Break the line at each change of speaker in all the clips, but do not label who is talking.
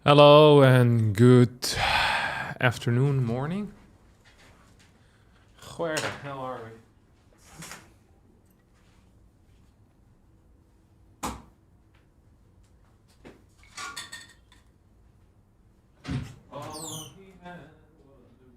Hello and good afternoon, morning. Where the hell are we? All he had was a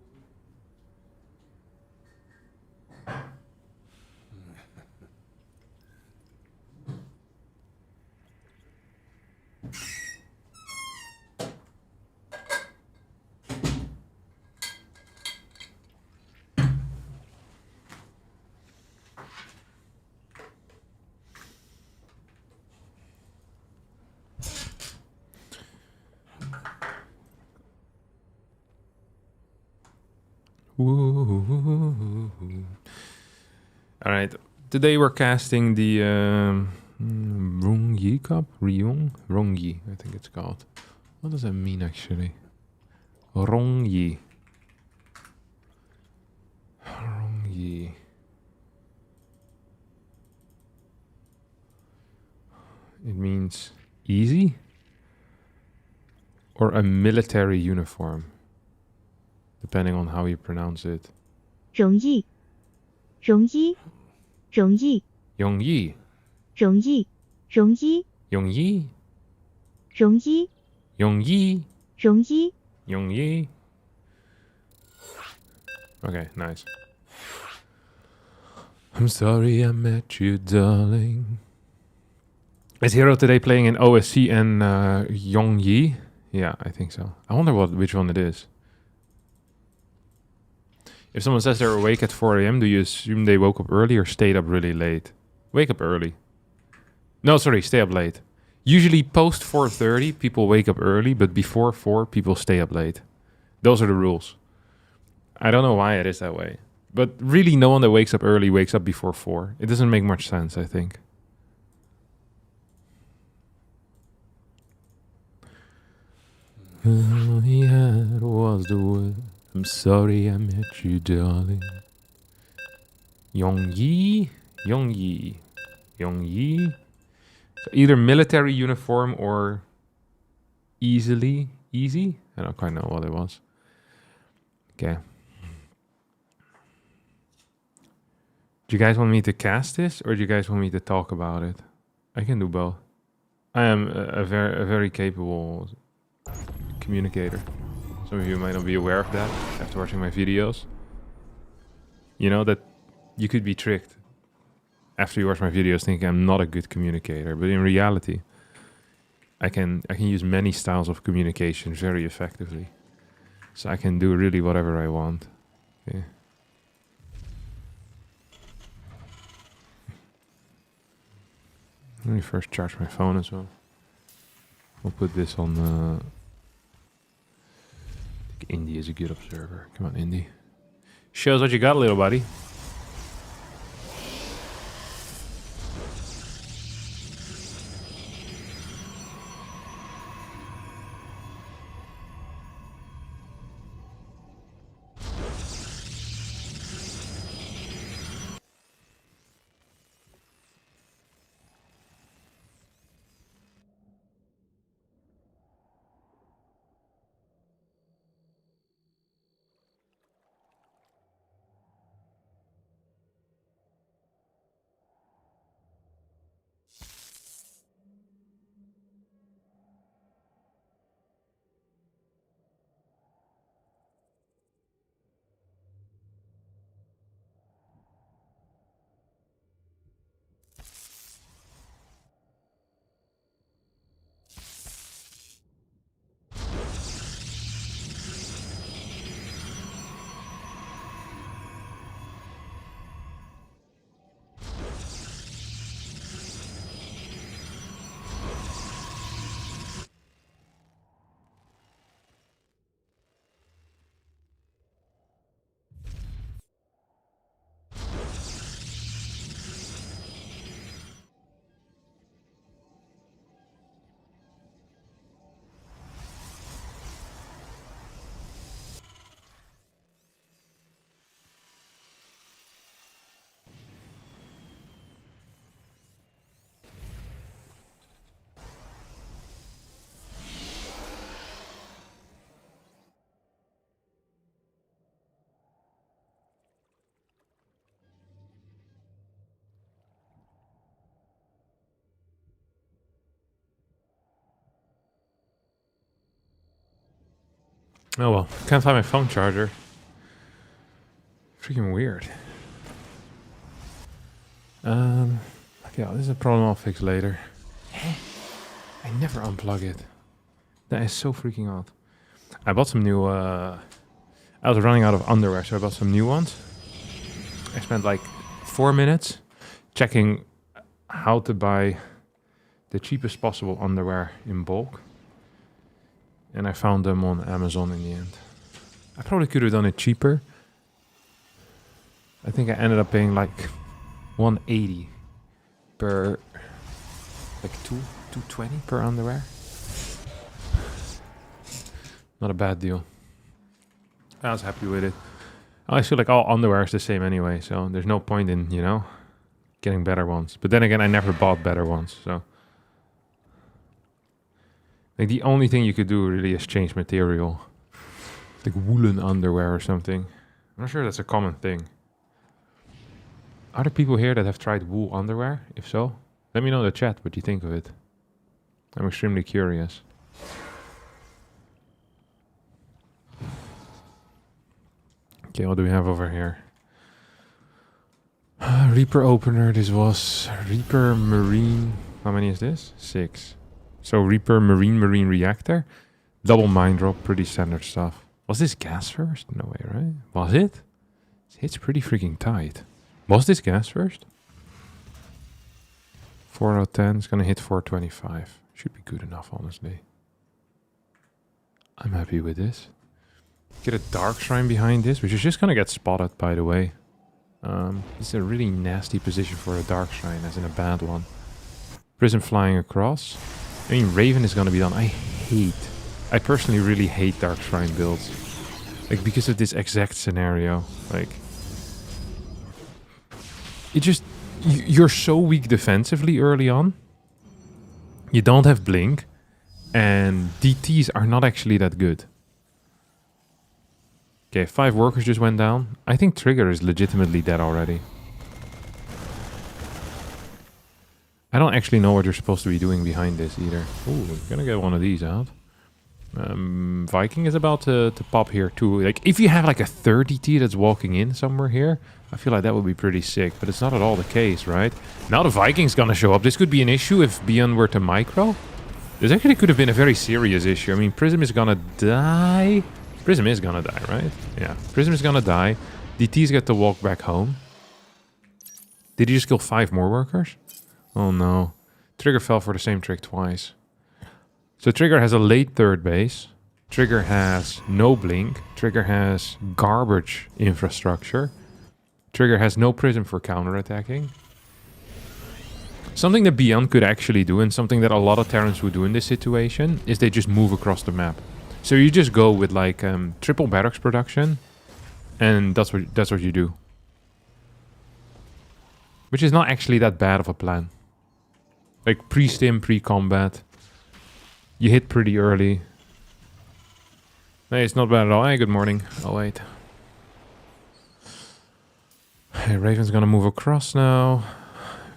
woo. All right. Today we're casting the Rongyi Cup. Rongyi, I think it's called. What does that mean actually? Rongyi. Rongyi. It means easy or a military uniform, depending on how you pronounce it.
容易，容易，容易，
Yongyi.
容易，容易，
Yongyi.
容易，
Yongyi.
容易。
Yongyi. Okay, nice. I'm sorry I met you, darling. Is Hero today playing in OSC and Yongyi? Yeah, I think so. I wonder which one it is. If someone says they're awake at 4 a.m., do you assume they woke up early or stayed up really late? Wake up early. No, sorry, stay up late. Usually post 4:30, people wake up early, but before 4, people stay up late. Those are the rules. I don't know why it is that way. But really, no one that wakes up early wakes up before 4. It doesn't make much sense, I think. All he had was the word. I'm sorry I met you, darling. Yongyi? Yongyi. Yongyi? So either military uniform or easy? I don't quite know what it was. Okay. Do you guys want me to cast this or do you guys want me to talk about it? I can do both. I am a very capable communicator. Some of you might not be aware of that after watching my videos. You know that you could be tricked after you watch my videos thinking I'm not a good communicator, but in reality, I can use many styles of communication very effectively. So I can do really whatever I want. Okay. Let me first charge my phone as well. We'll put this on. I think Indy is a good observer. Come on, Indy. Shows what you got, little buddy. Oh well, can't find my phone charger. Freaking weird. Okay, this is a problem I'll fix later. I never unplug it. That is so freaking odd. I bought some new, I was running out of underwear, so I bought some new ones. I spent like 4 minutes checking how to buy the cheapest possible underwear in bulk. And I found them on Amazon in the end. I probably could have done it cheaper. I think I ended up paying like $180 per, like $220 per underwear. Not a bad deal. I was happy with it. I feel like all underwear is the same anyway, so there's no point in, you know, getting better ones. But then again, I never bought better ones, so. Like the only thing you could do really is change material. Like woolen underwear or something. I'm not sure that's a common thing. Are there people here that have tried wool underwear? If so, let me know in the chat what you think of it. I'm extremely curious. Okay, what do we have over here? Reaper opener, this was Reaper Marine. How many is this? 6. So Reaper Marine Reactor. Double mine drop, pretty standard stuff. Was this gas first? No way, right? Was it? It's pretty freaking tight. Was this gas first? 4 out of 10, it's gonna hit 425. Should be good enough, honestly. I'm happy with this. Get a Dark Shrine behind this, which is just gonna get spotted, by the way. It's a really nasty position for a Dark Shrine, as in a bad one. Prism flying across. I mean, Raven is gonna be done. I personally really hate Dark Shrine builds. Like, because of this exact scenario. Like, it just... You're so weak defensively early on. You don't have Blink. And DTs are not actually that good. Okay, 5 workers just went down. I think Trigger is legitimately dead already. I don't actually know what you're supposed to be doing behind this either. Ooh, we're gonna get one of these out. Viking is about to pop here too. Like, if you have like a 30T that's walking in somewhere here, I feel like that would be pretty sick. But it's not at all the case, right? Now the Viking's gonna show up. This could be an issue if Beyond were to micro. This actually could have been a very serious issue. I mean, Prism is gonna die. Prism is gonna die, right? Yeah, Prism is gonna die. DT's get to walk back home. Did he just kill 5 more workers? Oh no. Trigger fell for the same trick twice. So Trigger has a late 3rd base. Trigger has no Blink. Trigger has garbage infrastructure. Trigger has no Prism for counterattacking. Something that Beyond could actually do, and something that a lot of Terrans would do in this situation, is they just move across the map. So you just go with like triple barracks production, and that's what you do. Which is not actually that bad of a plan. Like pre-stim, pre-combat. You hit pretty early. Hey, it's not bad at all. Hey, good morning. Oh, wait. Hey, Raven's gonna move across now.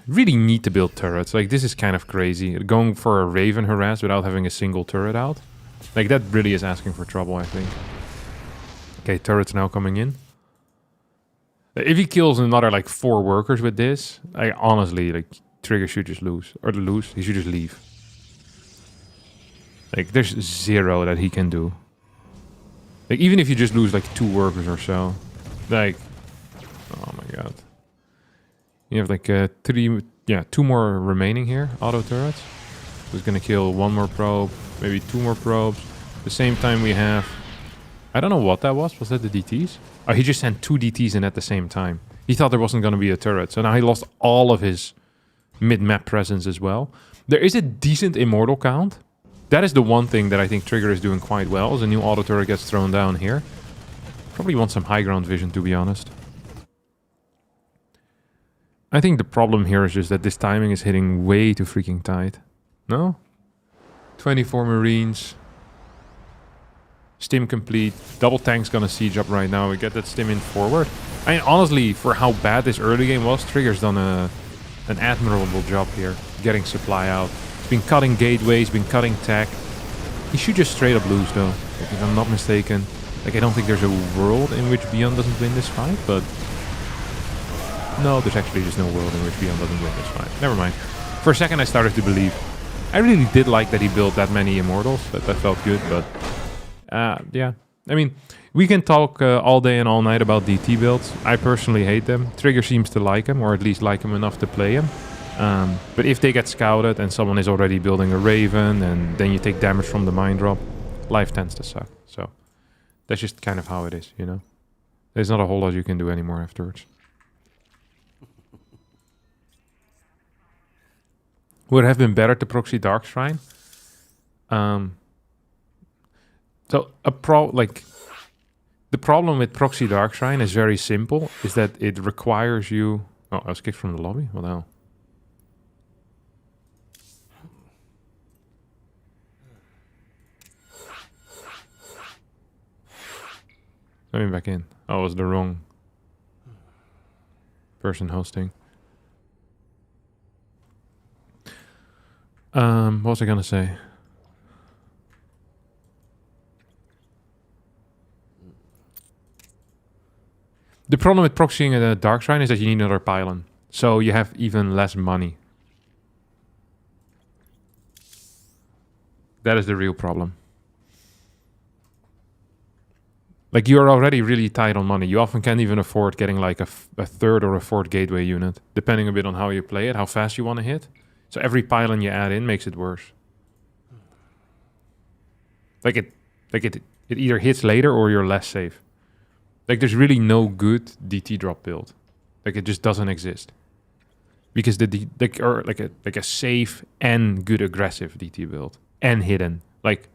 Really need to build turrets. Like, this is kind of crazy. Going for a Raven harass without having a single turret out. Like, that really is asking for trouble, I think. Okay, turrets now coming in. If he kills another, like, 4 workers with this, I honestly, like, Trigger should just lose. Or lose, he should just leave. Like, there's 0 that he can do. Like, even if you just lose, like, 2 workers or so. Like, oh my god. You have, like, 2 more remaining here, auto turrets. Who's gonna kill 1 more probe, maybe 2 more probes. At the same time we have... I don't know what that was. Was that the DTs? Oh, he just sent 2 DTs in at the same time. He thought there wasn't gonna be a turret. So now he lost all of his mid-map presence as well. There is a decent immortal count. That is the one thing that I think Trigger is doing quite well. As a new auto turret gets thrown down here. Probably want some high ground vision, to be honest. I think the problem here is just that this timing is hitting way too freaking tight. No? 24 Marines. Stim complete. Double tank's gonna siege up right now. We get that stim in forward. I mean, honestly, for how bad this early game was, Trigger's done an admirable job here. Getting supply out. He's been cutting gateways, been cutting tech. He should just straight up lose though, like, if I'm not mistaken. Like, I don't think there's a world in which Beyond doesn't win this fight, but... No, there's actually just no world in which Beyond doesn't win this fight. Never mind. For a second I started to believe. I really did like that he built that many Immortals. That felt good, but... yeah. I mean, we can talk all day and all night about DT builds. I personally hate them. Trigger seems to like them, or at least like them enough to play them. But if they get scouted and someone is already building a Raven, and then you take damage from the Mind Drop, life tends to suck. So that's just kind of how it is, you know? There's not a whole lot you can do anymore afterwards. Would it have been better to proxy Dark Shrine? So the problem with proxy Dark Shrine is very simple, is that it requires you... Oh, I was kicked from the lobby? What the hell? Let me back in. Oh, it was the wrong person hosting. What was I gonna say? The problem with proxying a Dark Shrine is that you need another pylon. So you have even less money. That is the real problem. Like, you're already really tight on money. You often can't even afford getting like a third or a fourth gateway unit, depending a bit on how you play it, how fast you want to hit. So every pylon you add in makes it worse. Like it either hits later or you're less safe. Like, there's really no good DT drop build. Like, it just doesn't exist. Because like a safe and good aggressive DT build and hidden. Like,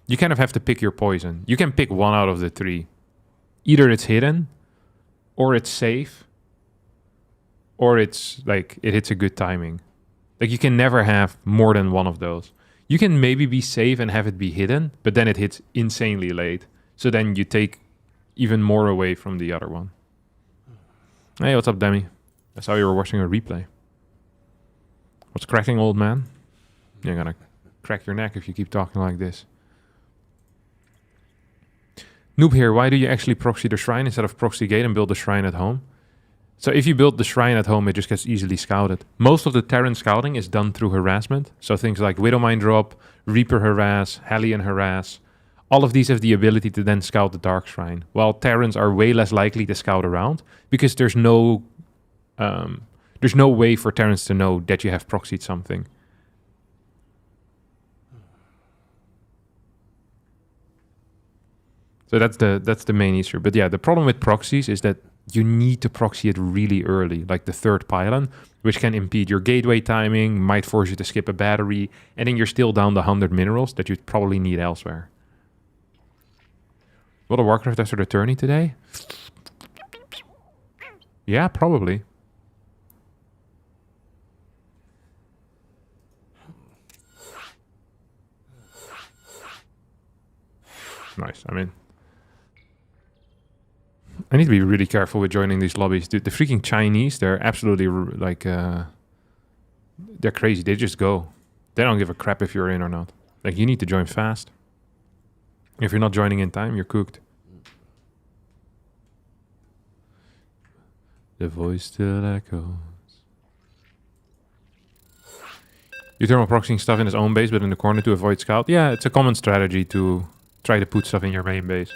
you kind of have to pick your poison. You can pick one out of the three. Either it's hidden, or it's safe, or it's like it hits a good timing. Like, you can never have more than one of those. You can maybe be safe and have it be hidden, but then it hits insanely late. So then you take even more away from the other one. Hey, what's up, Demi? I saw you were watching a replay. What's cracking, old man? You're gonna crack your neck if you keep talking like this. Noob here, why do you actually proxy the shrine instead of proxy gate and build the shrine at home? So if you build the shrine at home, it just gets easily scouted. Most of the Terran scouting is done through harassment. So things like Widowmine drop, Reaper harass, Hellion harass. All of these have the ability to then scout the Dark Shrine. While Terrans are way less likely to scout around because there's no way for Terrans to know that you have proxied something. So that's the main issue. But yeah, the problem with proxies is that you need to proxy it really early, like the third pylon, which can impede your gateway timing, might force you to skip a battery, and then you're still down the 100 minerals that you'd probably need elsewhere. World of Warcraft after the tourney today? Yeah, probably. Nice, I mean... I need to be really careful with joining these lobbies. Dude, the freaking Chinese, they're absolutely like... they're crazy, they just go. They don't give a crap if you're in or not. Like, you need to join fast. If you're not joining in time, you're cooked. The voice still echoes. You thermal proxying stuff in his own base, but in the corner to avoid scout. Yeah, it's a common strategy to try to put stuff in your main base.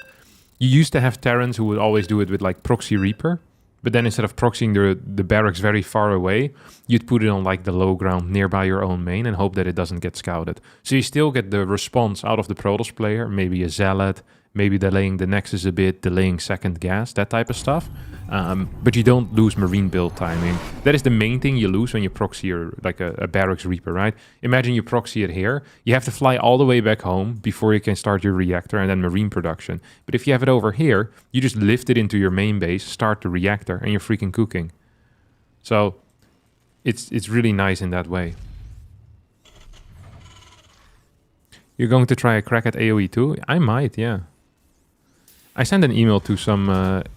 You used to have Terrans who would always do it with like proxy Reaper, but then instead of proxying the barracks very far away, you'd put it on like the low ground nearby your own main and hope that it doesn't get scouted. So you still get the response out of the Protoss player, maybe a Zealot, maybe delaying the Nexus a bit, delaying second gas, that type of stuff. But you don't lose Marine build timing. That is the main thing you lose when you proxy like a barracks Reaper, right? Imagine you proxy it here. You have to fly all the way back home before you can start your reactor and then Marine production. But if you have it over here, you just lift it into your main base, start the reactor, and you're freaking cooking. So it's really nice in that way. You're going to try a crack at AoE too? I might, yeah. I sent an email to some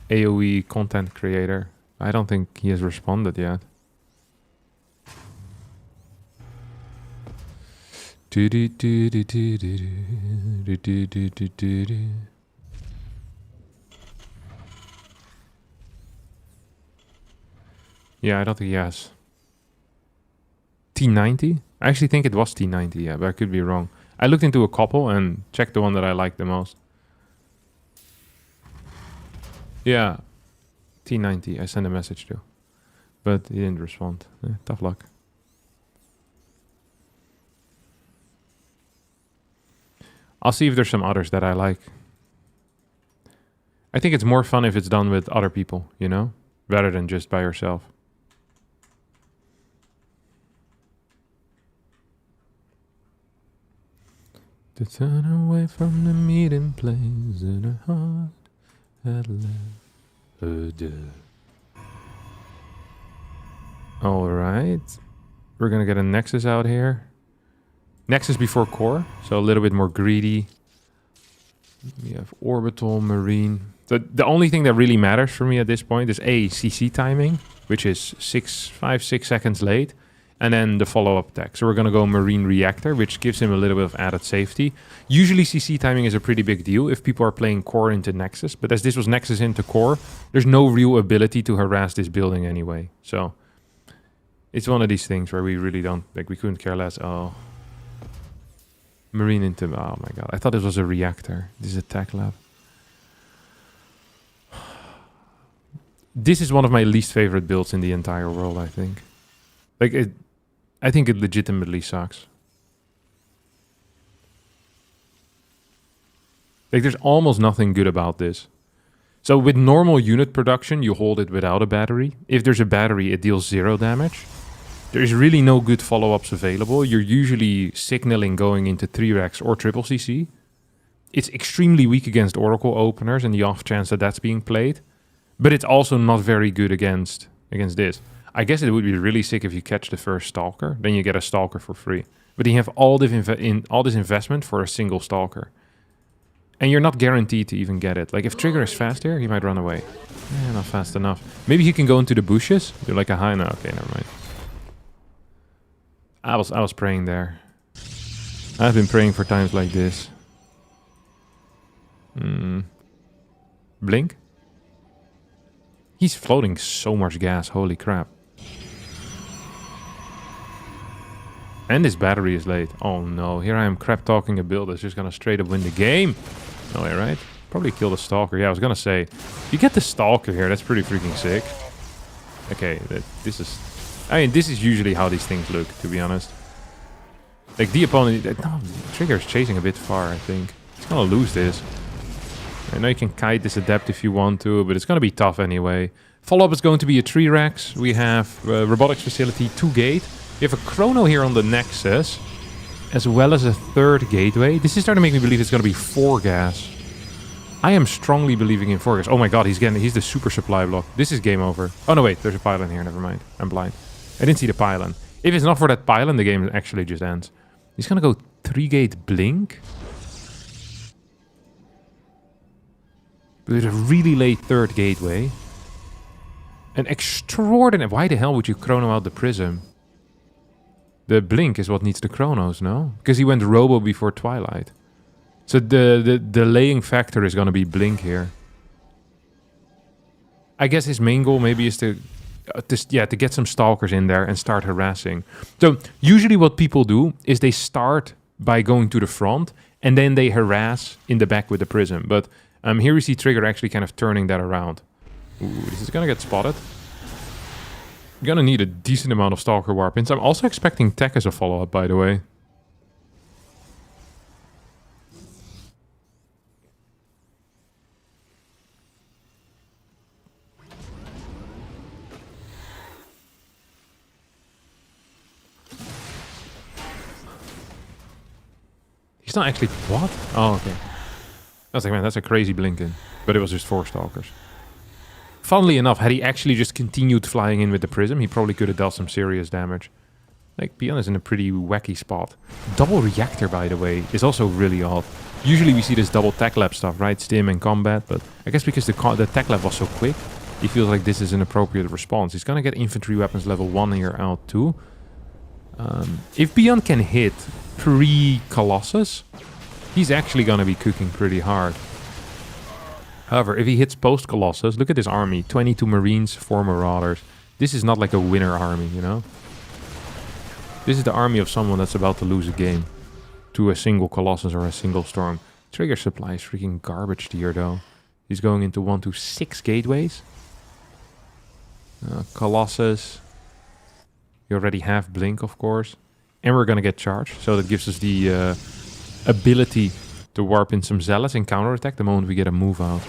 AoE content creator. I don't think he has responded yet. Yeah, I don't think he has. T90? I actually think it was T90, yeah, but I could be wrong. I looked into a couple and checked the one that I liked the most. Yeah, T90, I sent a message to. But he didn't respond. Tough luck. I'll see if there's some others that I like. I think it's more fun if it's done with other people, you know? Rather than just by yourself. To turn away from the meeting place in her heart had left. Alright. We're gonna get a Nexus out here. Nexus before core, so a little bit more greedy. We have orbital, marine. The only thing that really matters for me at this point is A, CC timing, which is 5, 6 seconds late. And then the follow-up attack. So we're going to go Marine Reactor, which gives him a little bit of added safety. Usually CC timing is a pretty big deal if people are playing core into Nexus. But as this was Nexus into core, there's no real ability to harass this building anyway. So it's one of these things where we really don't, like, we couldn't care less. Oh. Marine into, oh my god. I thought this was a reactor. This is a tech lab. This is one of my least favorite builds in the entire world, I think. Like, I think it legitimately sucks. Like, there's almost nothing good about this. So with normal unit production, you hold it without a battery. If there's a battery, it deals 0 damage. There's really no good follow-ups available. You're usually signaling going into 3-Rex or triple CC. It's extremely weak against Oracle openers and the off chance that that's being played. But it's also not very good against this. I guess it would be really sick if you catch the first Stalker. Then you get a Stalker for free. But you have all this investment for a single Stalker. And you're not guaranteed to even get it. Like, if Trigger is fast here, he might run away. Yeah, not fast enough. Maybe he can go into the bushes. Do like a high... No, okay, never mind. I was praying there. I've been praying for times like this. Blink? He's floating so much gas, holy crap. And his battery is late. Oh no, here I am crap talking a build that's just gonna straight up win the game. No way, right? Probably kill the Stalker. Yeah, I was gonna say, you get the Stalker here, that's pretty freaking sick. Okay, this is... I mean, this is usually how these things look, to be honest. Like, the opponent... No, Trigger is chasing a bit far, I think. He's gonna lose this. I know you can kite this Adept if you want to, but it's gonna be tough anyway. Follow-up is going to be a 3-Rex. We have Robotics Facility, 2 Gate. We have a Chrono here on the Nexus, as well as a 3rd Gateway. This is starting to make me believe it's gonna be 4 gas. I am strongly believing in 4 gas. Oh my god, he's the super supply block. This is game over. Oh no, wait, there's a pylon here, never mind. I'm blind. I didn't see the pylon. If it's not for that pylon, the game actually just ends. He's gonna go 3-Gate Blink. With a really late 3rd Gateway. An extraordinary... Why the hell would you Chrono out the Prism? The Blink is what needs the Chronos, no? Because he went Robo before Twilight. So the delaying factor is gonna be Blink here. I guess his main goal maybe is to get some Stalkers in there and start harassing. So usually what people do is they start by going to the front and then they harass in the back with the Prism. But here we see Trigger actually kind of turning that around. Ooh, this is gonna get spotted. You're gonna need a decent amount of Stalker Warpins. I'm also expecting Tech as a follow-up, by the way. He's not actually... What? Oh, okay. I was like, man, that's a crazy Blinken. But it was just 4 Stalkers. Funnily enough, had he actually just continued flying in with the Prism, he probably could have dealt some serious damage. Like, Pion is in a pretty wacky spot. Double Reactor, by the way, is also really odd. Usually we see this double Tech Lab stuff, right? Stim and combat, but I guess because the Tech Lab was so quick, he feels like this is an appropriate response. He's gonna get infantry weapons level 1 here out too. If Pion can hit pre-Colossus, he's actually going to be cooking pretty hard. However, if he hits post-Colossus, look at this army. 22 Marines, 4 Marauders. This is not like a winner army, you know? This is the army of someone that's about to lose a game to a single Colossus or a single Storm. Trigger supply is freaking garbage tier, though. He's going into 1 to 6 gateways. Colossus. You already have Blink, of course. And we're going to get charged, so that gives us the ability to warp in some Zealots and counterattack the moment we get a move out.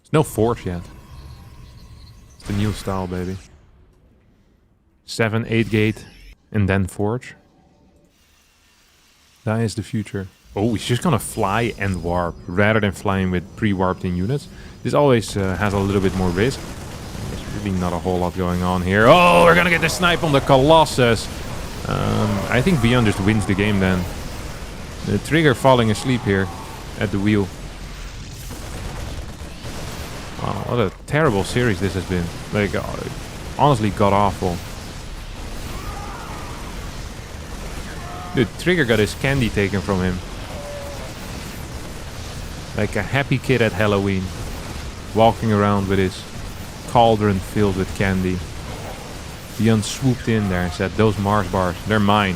There's no Forge yet. It's the new style, baby. 7, 8 gate, and then Forge. That is the future. Oh, he's just gonna fly and warp, rather than flying with pre-warped in units. This always has a little bit more risk. There's really not a whole lot going on here. Oh, we're gonna get the snipe on the Colossus. I think Beyond just wins the game then. The Trigger falling asleep here at the wheel. Wow, what a terrible series this has been. Like, honestly, god-awful. The Trigger got his candy taken from him. Like a happy kid at Halloween. Walking around with his cauldron filled with candy. Beyond swooped in there and said, those Mars bars, they're mine.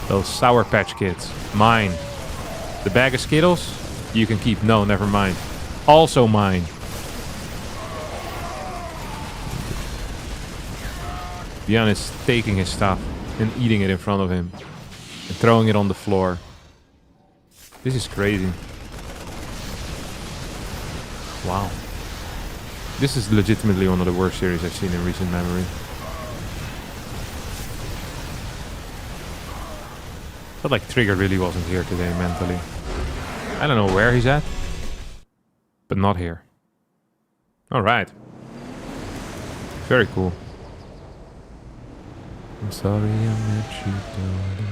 Those Sour Patch Kids, mine. The bag of Skittles, you can keep. No, never mind. Also mine. Beyond is taking his stuff and eating it in front of him. And throwing it on the floor. This is crazy. Wow. This is legitimately one of the worst series I've seen in recent memory. Felt like Trigger really wasn't here today mentally. I don't know where he's at. But not here. Alright. Very cool. I'm sorry I met you, darling.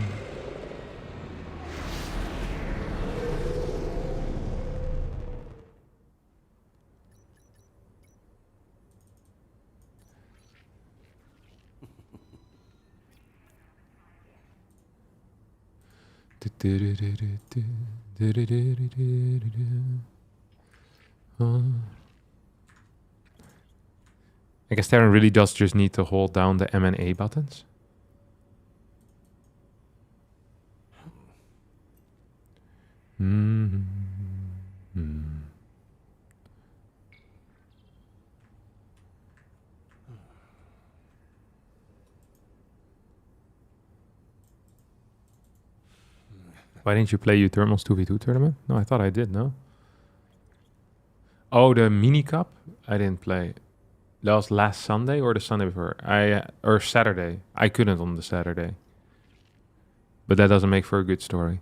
I guess Terran really does just need to hold down the M and A buttons. Why didn't you play Uthermal's 2v2 tournament? No, I thought I did, no? Oh, the mini cup? I didn't play. That was last Sunday or the Sunday before? Or Saturday. I couldn't on the Saturday. But that doesn't make for a good story.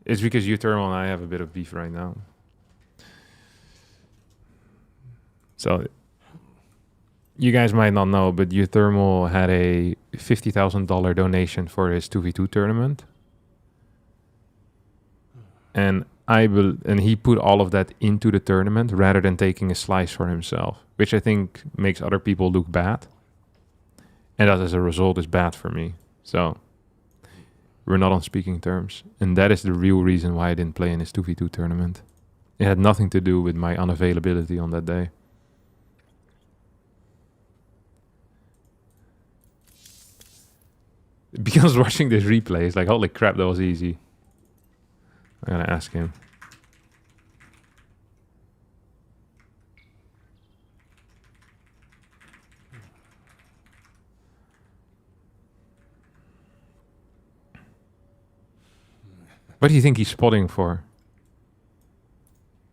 It's because Uthermal and I have a bit of beef right now. So, you guys might not know, but Uthermal had a $50,000 donation for his 2v2 tournament. And he put all of that into the tournament rather than taking a slice for himself, which I think makes other people look bad. And that as a result is bad for me. So we're not on speaking terms. And that is the real reason why I didn't play in his 2v2 tournament. It had nothing to do with my unavailability on that day. Because watching this replay, it's like, holy crap, that was easy. I gotta ask him. What do you think he's spotting for?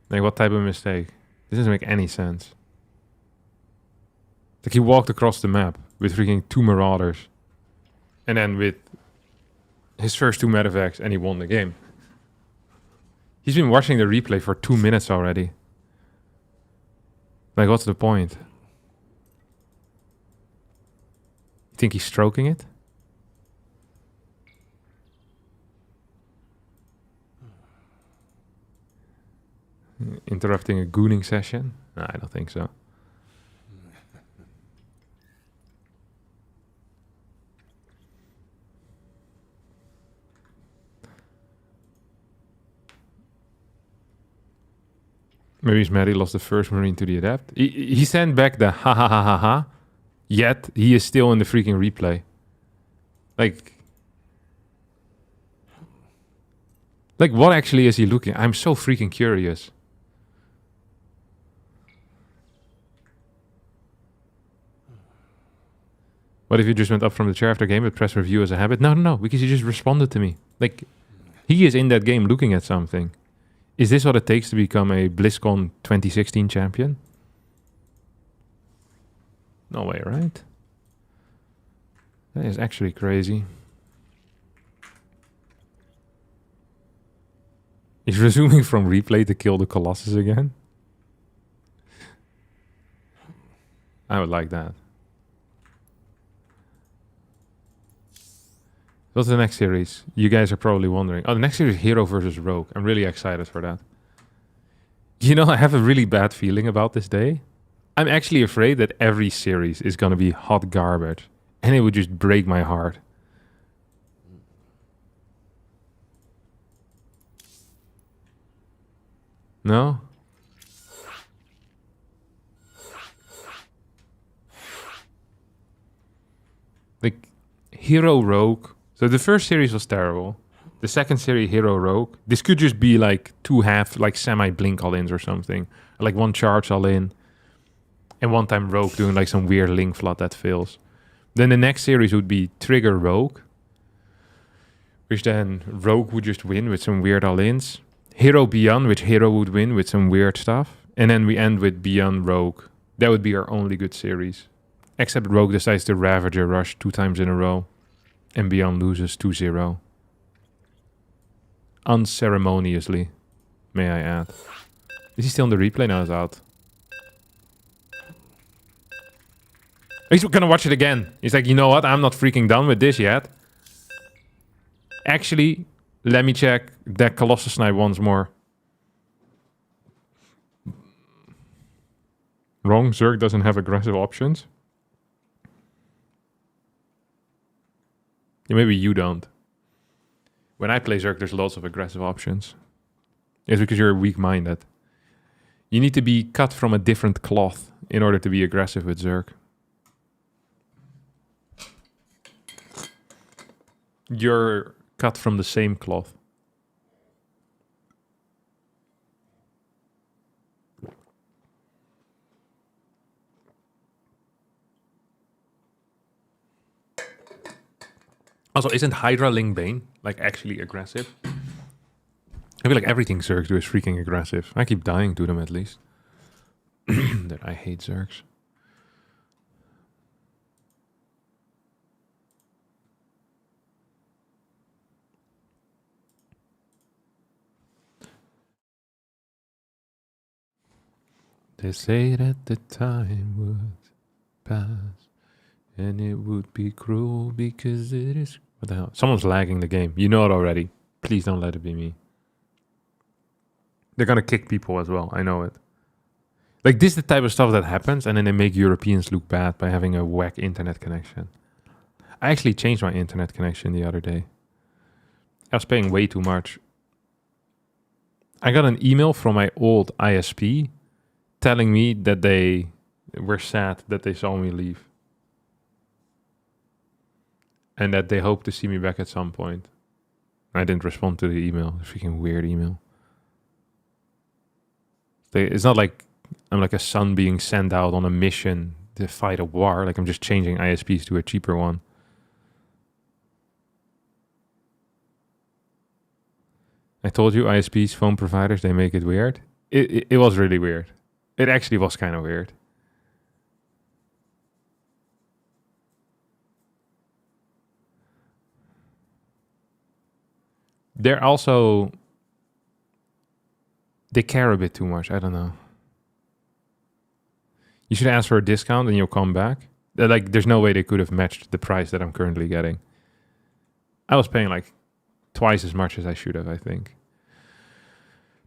Like, what type of mistake? This doesn't make any sense. Like, he walked across the map with freaking 2 Marauders. And then with his first 2 medevacs, and he won the game. He's been watching the replay for 2 minutes already. Like, what's the point? You think he's stroking it? Interrupting a gooning session? No, I don't think so. Maybe he's mad he lost the first Marine to the Adept. He sent back the ha ha ha ha ha. Yet, he is still in the freaking replay. Like, what actually is he looking? I'm so freaking curious. What if you just went up from the chair after game but press review as a habit? No, because he just responded to me. Like, he is in that game looking at something. Is this what it takes to become a BlizzCon 2016 champion? No way, right? That is actually crazy. He's resuming from replay to kill the Colossus again. I would like that. What's the next series? You guys are probably wondering. Oh, the next series is Hero versus Rogue. I'm really excited for that. You know, I have a really bad feeling about this day. I'm actually afraid that every series is going to be hot garbage. And it would just break my heart. No? Like, Hero Rogue. So the first series was terrible. The second series, Hero Rogue. This could just be like 2 half, like semi-blink all-ins or something. Like 1 charge all-in. And 1 time Rogue doing like some weird link flood that fails. Then the next series would be Trigger Rogue. Which then Rogue would just win with some weird all-ins. Hero Beyond, which Hero would win with some weird stuff. And then we end with Beyond Rogue. That would be our only good series. Except Rogue decides to Ravager rush 2 times in a row. And Beyond loses 2-0. Unceremoniously, may I add. Is he still on the replay? Now it's out. He's gonna watch it again. He's like, you know what? I'm not freaking done with this yet. Actually, let me check that Colossus Snipe once more. Wrong, Zerg doesn't have aggressive options. Yeah, maybe you don't. When I play Zerg, there's lots of aggressive options. It's because you're weak-minded. You need to be cut from a different cloth in order to be aggressive with Zerg. You're cut from the same cloth. Also, isn't Hydra Ling Bane like actually aggressive? I feel like everything Zergs do is freaking aggressive. I keep dying to them at least. That I hate Zergs. They say that the time would pass and it would be cruel because it is... What the hell? Someone's lagging the game. You know it already. Please don't let it be me. They're gonna kick people as well. I know it. Like, this is the type of stuff that happens and then they make Europeans look bad by having a whack internet connection. I actually changed my internet connection the other day. I was paying way too much. I got an email from my old ISP telling me that they were sad that they saw me leave. And that they hope to see me back at some point. I didn't respond to the email. A freaking weird email. It's not like I'm like a son being sent out on a mission to fight a war. Like, I'm just changing ISPs to a cheaper one. I told you, ISPs, phone providers, they make it weird. It was really weird. It actually was kind of weird. They're also... They care a bit too much. I don't know. You should ask for a discount and you'll come back. Like, there's no way they could have matched the price that I'm currently getting. I was paying like twice as much as I should have, I think.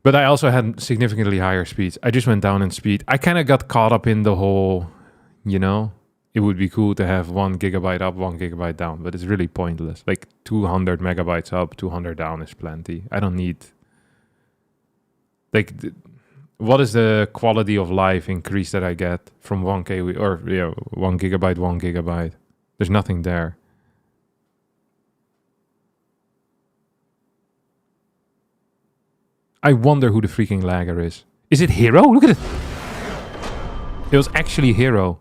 But I also had significantly higher speeds. I just went down in speed. I kind of got caught up in the whole, you know, it would be cool to have 1 gigabyte up, 1 gigabyte down, but it's really pointless. Like 200 megabytes up, 200 down is plenty. I don't need, like, what is the quality of life increase that I get from 1K or 1 gigabyte, 1 gigabyte? There's nothing there. I wonder who the freaking lagger is. Is it Hero? Look at it. It was actually Hero.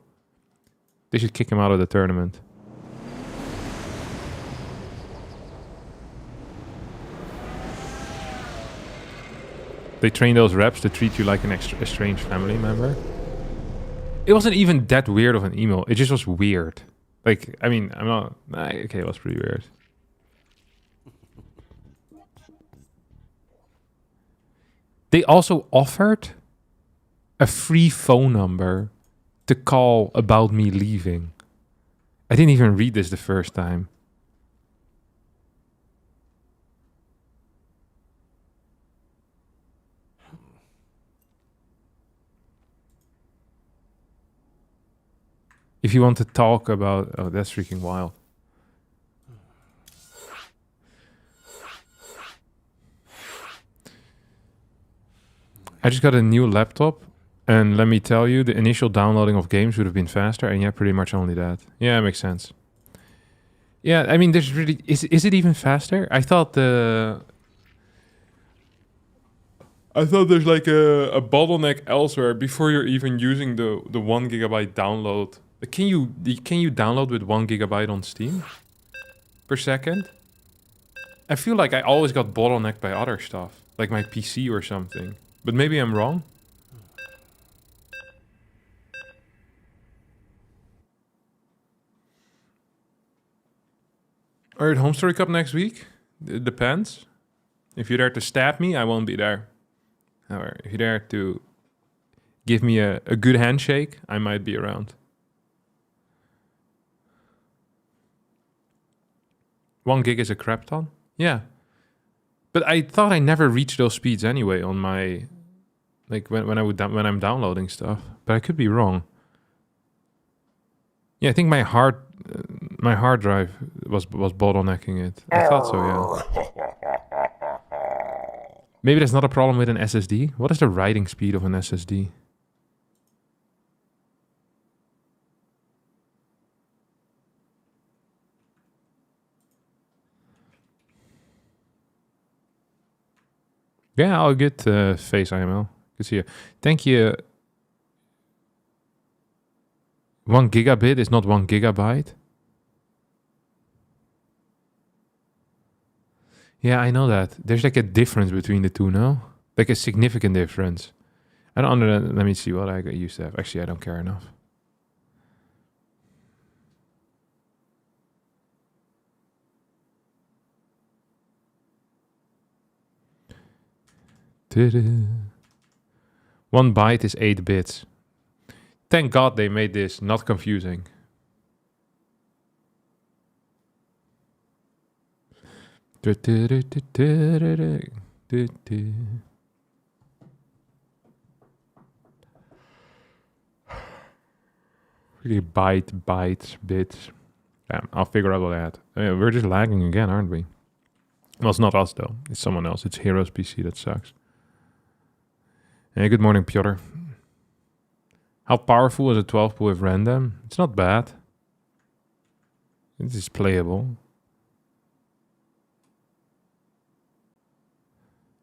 They should kick him out of the tournament. They train those reps to treat you like an estranged family member. It wasn't even that weird of an email. It just was weird. Like, I mean, I'm not... Okay, it was pretty weird. They also offered a free phone number to call about me leaving. I didn't even read this the first time. If you want to talk about... Oh, that's freaking wild. I just got a new laptop, and let me tell you, the initial downloading of games would have been faster, and yeah, pretty much only that. Yeah, it makes sense. Yeah, I mean, there's really... Is it even faster? I thought there's like a bottleneck elsewhere before you're even using the 1 gigabyte download. Can you download with 1 gigabyte on Steam per second? I feel like I always got bottlenecked by other stuff, like my PC or something. But maybe I'm wrong. Are you at Home Story Cup next week? It depends. If you're there to stab me, I won't be there. Or if you're there to give me a good handshake, I might be around. 1 gig is a crap ton? Yeah. But I thought I never reached those speeds anyway on my... Like when I'm downloading stuff. But I could be wrong. Yeah, I think my hard drive was bottlenecking it. I thought so, yeah. Maybe that's not a problem with an SSD. What is the writing speed of an SSD? Yeah, I'll get Face IML. Good to see you. Thank you. 1 gigabit is not 1 gigabyte. Yeah, I know that. There's like a difference between the two, no? Like a significant difference. I don't understand. Let me see what I used to have. Actually, I don't care enough. One byte is 8 bits. Thank God they made this not confusing. Really bytes, bits. Yeah, I'll figure out that. We're just lagging again, aren't we? Well, it's not us though. It's someone else. It's Hero's PC that sucks. Hey, good morning, Piotr. How powerful is a 12 pool with random? It's not bad. It is playable.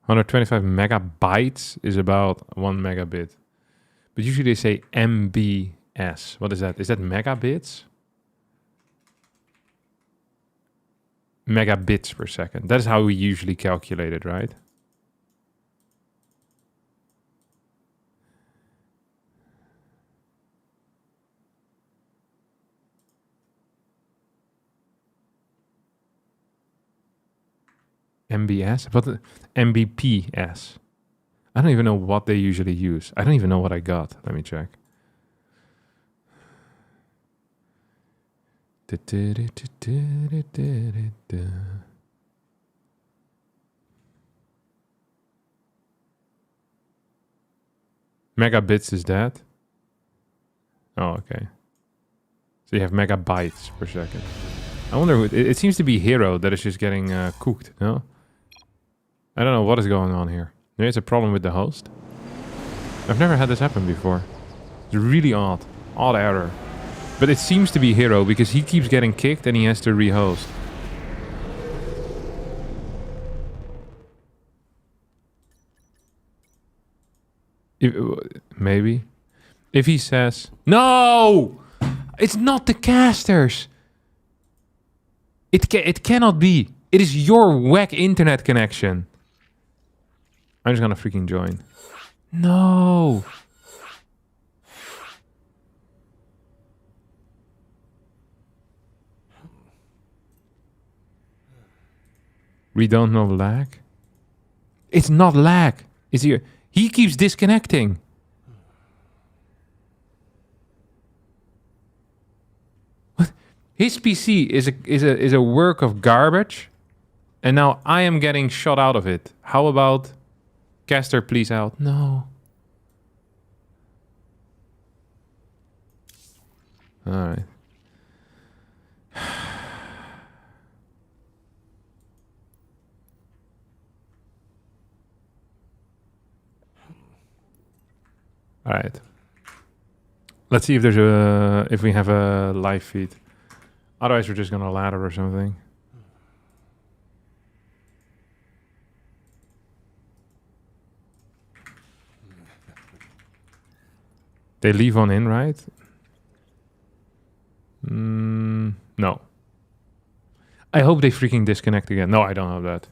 125 megabytes is about 1 megabit. But usually they say MBS. What is that? Is that megabits? Megabits per second. That is how we usually calculate it, right? MBS? What? MBPS? I don't even know what they usually use. I don't even know what I got. Let me check. Megabits is that? Oh, okay. So you have megabytes per second. I wonder, it seems to be Hero that is just getting cooked, no? I don't know what is going on here. Maybe it's a problem with the host. I've never had this happen before. It's really odd. Odd error. But it seems to be Hero because he keeps getting kicked and he has to rehost. Maybe. If he says, no! It's not the casters! It cannot be. It is your whack internet connection. I'm just gonna freaking join. No! We don't know lag? It's not lag. It's here. He keeps disconnecting. What? His PC is a work of garbage, and now I am getting shot out of it. How about caster, please out? No. All right. All right. Let's see if there's if we have a live feed. Otherwise, we're just gonna ladder or something. They leave one in, right? No. I hope they freaking disconnect again. No, I don't have that.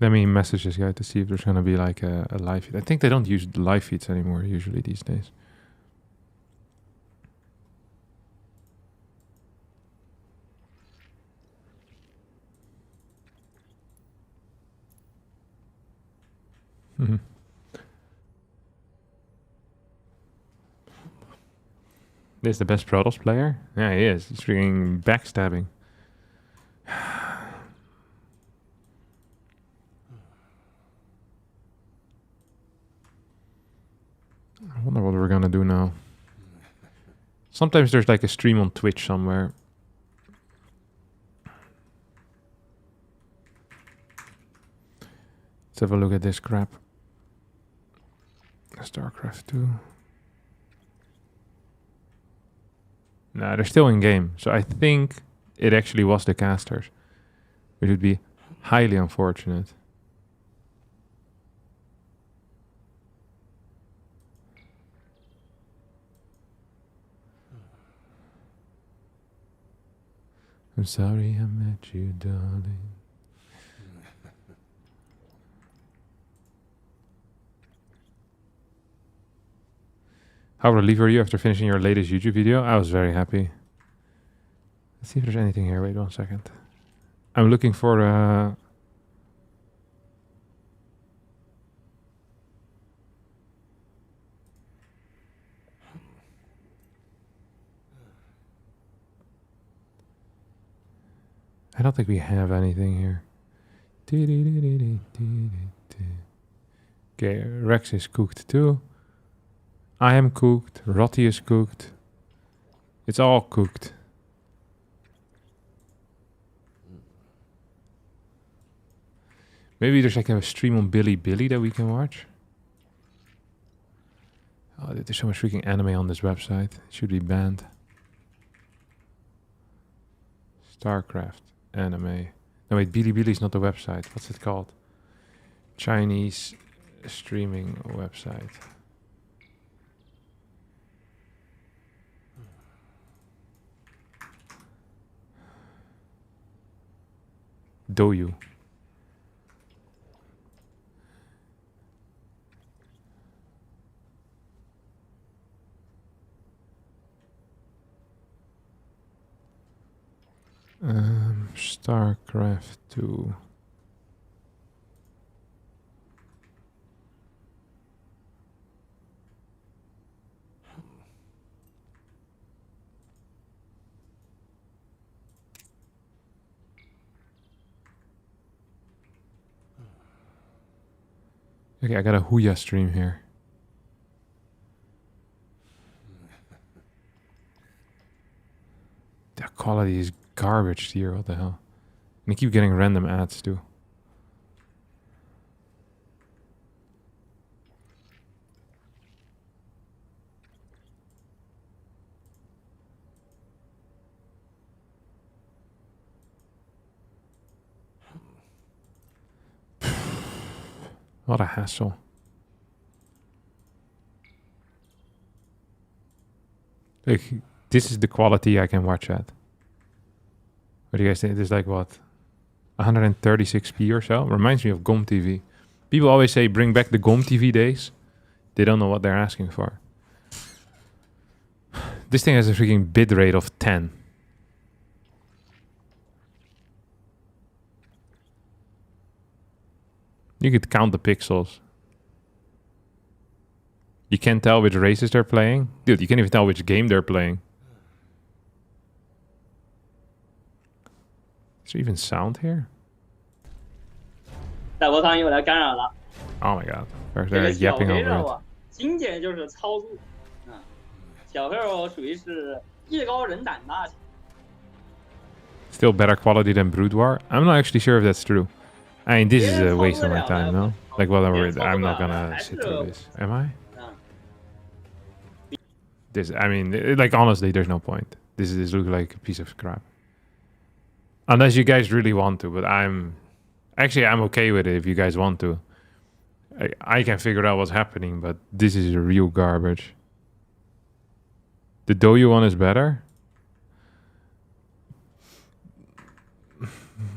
Let me message this guy to see if there's gonna be like a live feed. I think they don't use live feeds anymore usually these days. Mm-hmm. This is the best Protoss player? Yeah, he is. He's freaking backstabbing. I wonder what we're gonna do now. Sometimes there's like a stream on Twitch somewhere. Let's have a look at this crap. StarCraft 2. Nah, they're still in game. So I think it actually was the casters. Which would be highly unfortunate. I'm sorry I met you, darling. How relieved were you after finishing your latest YouTube video? I was very happy. Let's see if there's anything here. Wait 1 second. I'm looking for I don't think we have anything here. Okay, Rex is cooked too. I am cooked. Rotti is cooked. It's all cooked. Maybe there's like a stream on Billy that we can watch. Oh, there's so much freaking anime on this website. It should be banned. StarCraft anime. No wait, Billy's not the website. What's it called? Chinese streaming website. Douyu. StarCraft 2. Okay, I got a Huya stream here. The quality is garbage here, what the hell? And I keep getting random ads too. What a hassle. Like, this is the quality I can watch at. What do you guys think? This is like what? 136p or so? Reminds me of GOM TV. People always say bring back the GOM TV days. They don't know what they're asking for. This thing has a freaking bit rate of 10. You could count the pixels. You can't tell which races they're playing. Dude, you can't even tell which game they're playing. Is there even sound here?
Oh
my god. They're yapping over it.
精简就是操作，小黑肉属于是艺高人胆大。
Still better quality than Brood War? I'm not actually sure if that's true. I mean, this is a waste of my time, no? Like, whatever, I'm not gonna sit through this. Am I? This, I mean, like, honestly, there's no point. This looks like a piece of crap. Unless you guys really want to, but I'm okay with it if you guys want to. I can figure out what's happening, but this is real garbage. The Doyu one is better?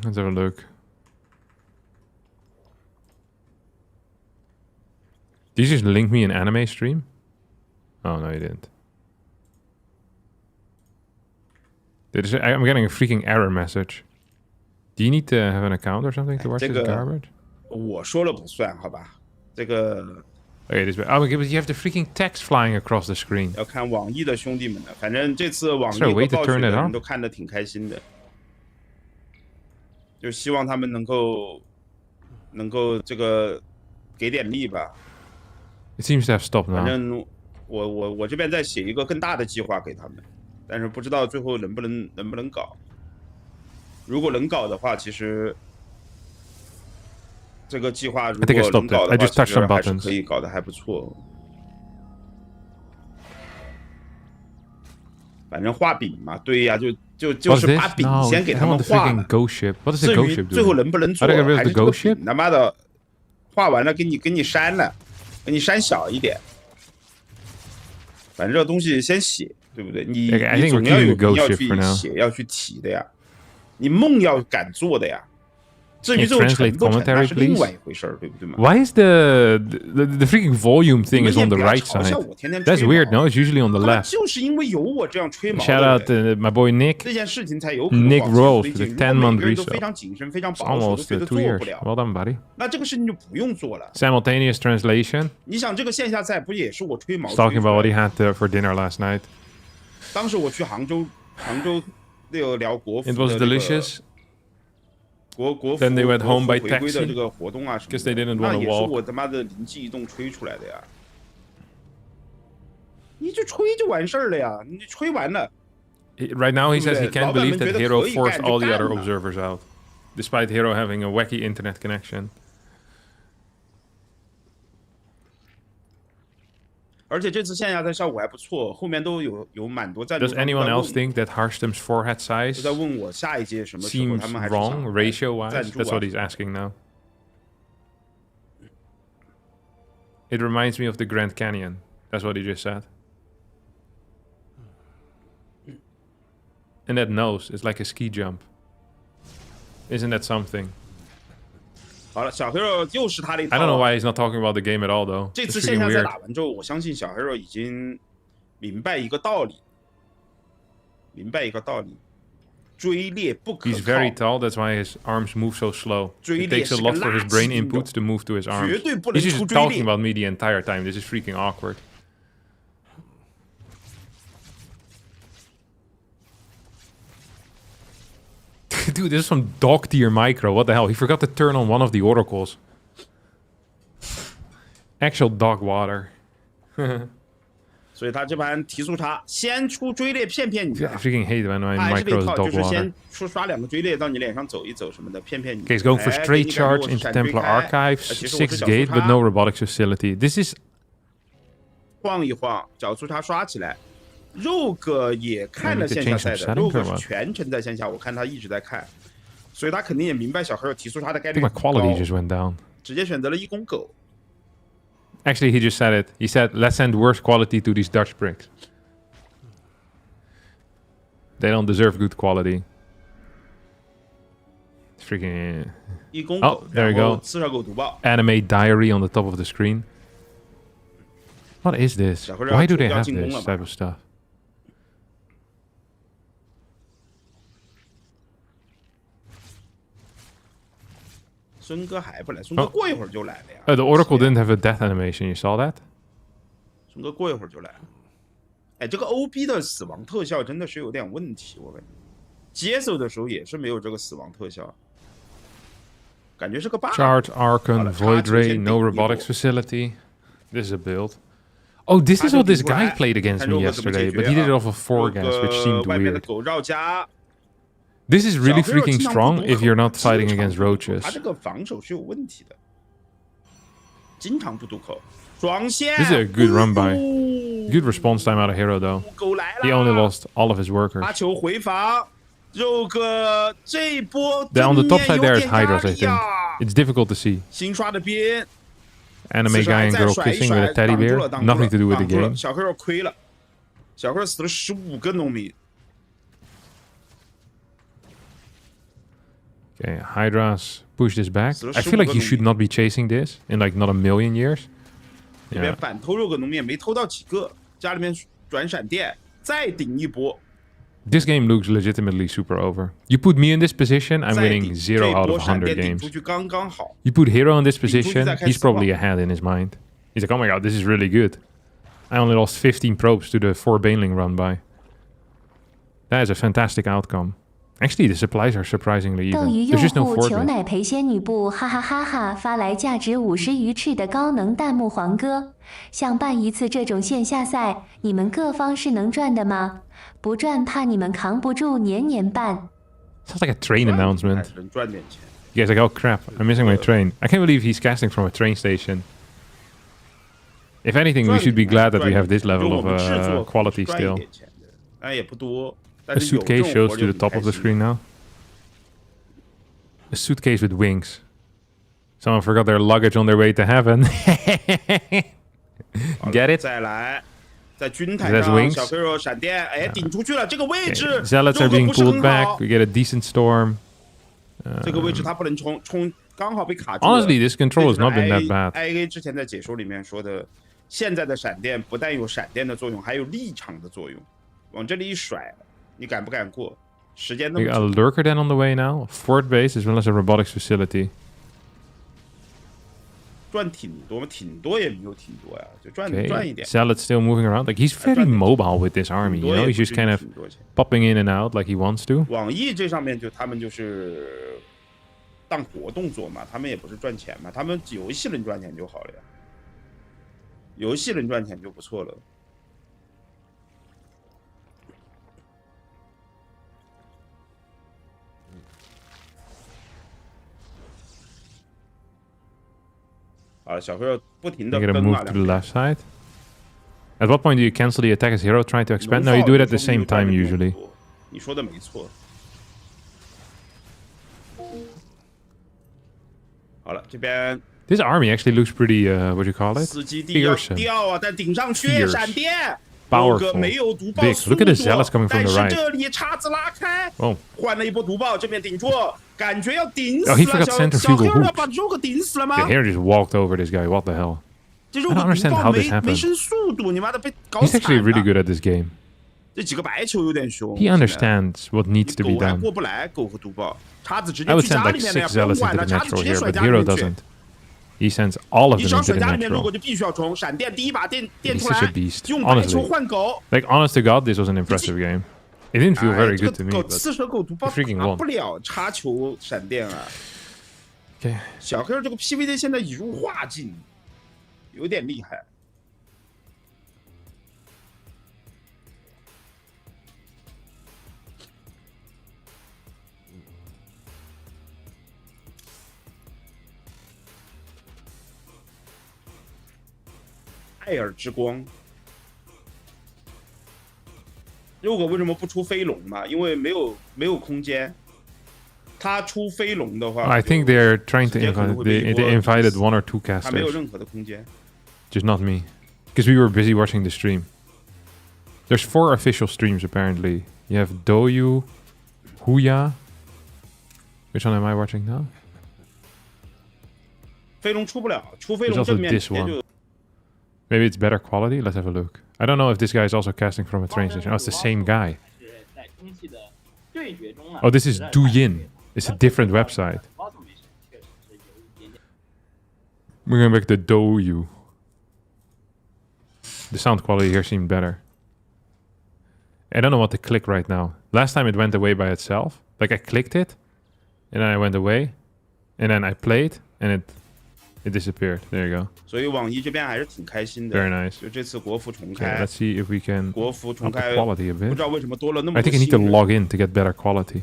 Let's have a look. Did you just link me an anime stream? Oh, no, you didn't. I'm getting a freaking error message. Do you need to have an account or something to watch this garbage?
我说了不算，好吧？这个
Okay, this. Oh, but you have the freaking text flying across the screen.
要看网易的兄弟们的，反正这次网易
Is there a
和
way to
暴雪
turn
的
it
人
on?
都看得挺开心的，就希望他们能够这个给点力吧。
It seems to have stopped
反
now.
正我这边在写一个更大的计划给他们，但是不知道最后能不能搞。如果能搞的话，其实这个计划如果能搞的话，其实还是可以搞得还不错。反正画饼嘛，对呀，就是把饼先给他们画了。至于最后能不能做，还是这个饼他妈的画完了给你删了，给你删小一点。反正这个东西先写，对不对？你总要有人要去写，要去提的呀。你梦要敢做的呀。至于最后成不成，那是另外一回事儿，对不对嘛
Why is the freaking volume thing is on the right side? That's weird. No, it's usually on the left.
就是因为有我这样吹毛。
Shout out to my boy Nick.
这件事情才有可能
Nick Rolls for the
10-month
resale.
非常谨慎，非常
It's
保守，都
almost
觉得
2
做
years.
不了。
Well done, buddy.
那这个事情就不用做了。
Simultaneous translation.
你想这个线下赛不也是我吹毛？
Talking about what he had for dinner last night.
当时我去杭州那个聊国服
It was delicious.
国服
Then they went home by
回归的
taxi
这个活动啊什么
because they
的，
didn't
那
want to
也是
walk.
我他妈的灵机一动吹出来的呀。你就吹就完事儿了呀，你吹完了。
Right now he says he can't believe that Hero forced all the other observers out, despite Hero having a wacky internet connection.
而且这次线下赛效果还不错，后面都有蛮多赞助
Does
商
anyone else think that Harstem's forehead
都
size
在问我下一届什么时候
seems
他们还是
wrong
想
ratio-wise?
赞助
That's what
啊
he's asking now. It reminds me of the Grand Canyon. That's what he just said. And that nose is like a ski jump. Isn't that something?
好了，小黑肉又是他的一套。
I don't know why he's not talking about the game at all, though.
这
It's
次线
freaking
下赛
weird.
打完之后，我相信小黑肉已经明白一个道理，追猎不可靠。
He's very tall, that's why his arms move so slow. It takes a lot for his brain inputs to move to his arms.
绝对不能
He's
出
just
追
talking
猎。
about me the entire time. This is freaking awkward. Dude, this is some dog tier micro. What the hell? He forgot to turn on one of the oracles. Actual dog water.
所以他这盘提速差，先出追猎骗骗你。
I freaking hate when my
他还是
micro
那
is
套，
dog
就是
water.
先刷2个追猎到你脸上走一走什么的，骗骗你。
Okay, he's going for straight charge into Templar Archives, 6 gate, but no robotics facility. This is...
晃一晃，角速差刷起来。肉哥也看了线下赛的，肉哥是全程在线下，我看他一直在看，所以他肯定也明白小黑有提速差的概率
I think
很
my
高，
quality just went down.
直接选择了一公狗。
Actually, he just said it. He said, let's send worse quality to these Dutch bricks. They don't deserve good quality. It's freaking...
一公
Oh,
狗，
there you
然后
go.
刺杀狗毒爆。
Anime diary on the top of the screen. What is this? Why do they have this type of stuff?
孙哥还不来，孙哥过一会儿就来了呀。
The Oracle didn't have a death animation. You saw that?
孙哥过一会儿就来了。哎，这个 OB 的死亡特效真的是有点问题，我感觉。接手的时候也是没有这个死亡特效，感觉是个 bug。
Charge, Archon, Void Ray, no robotics facility. This is a build. Oh, this is what this guy played against me yesterday, but he did it off of 4 gas, which seemed weird. This is really freaking strong if you're not fighting against roaches.
他这个防守是有问题的，经常不堵口。双线。
This is a good run by. Good response time out of Hero though. He only lost all of his workers.
把球回防，肉哥这一波
Then on the top side there is Hydras, I think. It's difficult to see.
新刷的边。
Anime guy and girl kissing with a teddy bear. Nothing to do with the game.
小黑要亏了，小黑死了15个农民。
Okay, Hydras push this back. I feel like he should not be chasing this in like not a million years.
这边反偷肉个农民也没偷到几个，家里面转闪电，再顶一波。
This game looks legitimately super over. You put me in this position, I'm winning 0 out of 100 games. You put Hero in this position, he's probably ahead in his mind. He's like, oh my god, this is really good. I only lost 15 probes to the 4 Baneling run by. That is a fantastic outcome. Actually, the supplies are surprisingly even. There's just no fort.
求奶陪仙女部，哈哈哈哈！发来价值50鱼翅的高能弹幕黄哥，想办一次这种线下赛，你们各方是能赚的吗？不赚怕你们扛不住，年年办。
Sounds like a train announcement. You guys are like, oh crap, I'm missing my train. I can't believe he's casting from a train station. If anything, we should be glad that we have this level of quality still. A suitcase shows to the top of the screen now. A suitcase with wings. Someone forgot their luggage on their way to heaven. Get it? There's wings. Okay. Zealots are being pulled back. We get a decent storm. Honestly, this control has not been that bad.
IA 之前在解说里面说的，现在的闪电不但有闪电的作用，还有立场的作用。往这里一甩。 你敢不敢过？时间那么
We got a lurker then on the way now, a fort base as well as a robotics facility.
赚挺多吗？挺多也没有挺多呀，就赚一点。
Zealot's still moving around. Like he's very mobile with this army, you know. He's just kind of popping in and out like he wants to.
网易这上面就他们就是当活动做嘛，他们也不是赚钱嘛，他们游戏能赚钱就好了呀。游戏能赚钱就不错了。 啊，小黑不停的
You're gonna move to the left side. At what point do you cancel the attack as hero trying to expand? No, you do it at the same time usually.
你说的没错。好了，这边
This army actually looks pretty, what do you call it?
司机地要掉啊，但顶上去闪电。
Powerful. Big. Look at the zealots coming from the right.
这里叉子拉开，
Oh.
换了一波毒爆，这边顶住，感觉要顶死
Oh, he forgot centrifugal hoops.
要把肉哥顶死了吗
The hero just walked over this guy. What the hell?
这肉哥毒爆没升速度，你妈的被搞死
He's actually really good at this game.
这几个白球有点凶。
He understands what needs to be
狗还
done.
过不来，狗和毒爆，叉子直
I
接
would
去
send
家
like
里面的呀，
6
不用
zealots
管
into
了，
the
叉子
natural
直接
here,
甩
but
家里
Hero
面去。
doesn't. He sends all of
你
them
想
into
甩
the
家里面，路
natural.
过就必须要冲，闪电第一把电
He's
出
such a
来，
beast.
用白球
Honestly,
换狗。
like honest to God, this was an impressive game. It didn't feel
哎，
very
这
good to
个
me,
狗
but
刺蛇狗毒爆
he freaking
打
won.
不了插球闪电啊！
Okay.
小黑这个 PVD 现在已入化境，有点厉害。艾尔之光，肉狗为什么不出飞龙嘛？因为没有空间。他出飞龙的话
I think they're trying to invite. They invited 1 or 2
他没有
casters,
任何的空间。
just not me, because we were busy watching the stream. There's 4 official streams apparently. You have Doyu, Huya. Which one am I watching now?
飞龙出不了，出飞
There's
龙
also
正面
this
直接
one.
就
Maybe it's better quality. Let's have a look. I don't know if this guy is also casting from a train station. Oh, it's the same guy.
是在空气的对决中啊。
Oh, this is Douyin. It's a different website.
高总没事，确实是有一点点。
We're going back to Douyu. The sound quality here seemed better. I don't know what to click right now. Last time it went away by itself. Like I clicked it, and then I went away, and then I played, and it disappeared. There you go.
所以网易这边还是挺开心的。
Very nice.
就这次国服重
Okay,
开，
let's see if we can
国服重
up the
开，
quality a
不
bit.
知道为什么多了那么
I
多
think you
新
need to
人。
log in to get better quality.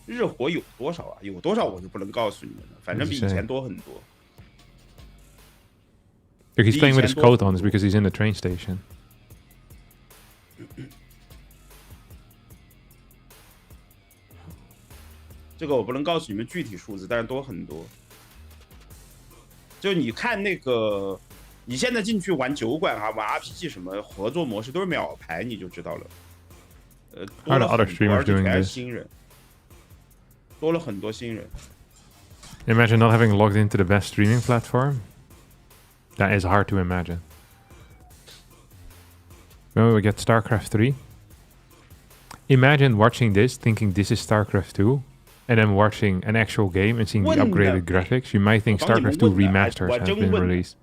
日活有多少啊？有多少我就不能告诉你们了，反正比以前多很多。
If he's playing with his coat on, it's because he's in the train station.
这个我不能告诉你们具体数字，但是多很多。就你看那个，你现在进去玩酒馆啊，玩 RPG 什么合作模式都是秒排，你就知道了。多了很多，而且全是新人，多了很多新人。
Imagine not having logged into the best streaming platform. That is hard to imagine. When we get StarCraft 3, imagine watching this, thinking this is StarCraft 2, and then watching an actual game and seeing the upgraded graphics. You might think StarCraft 2 Remastered has been released.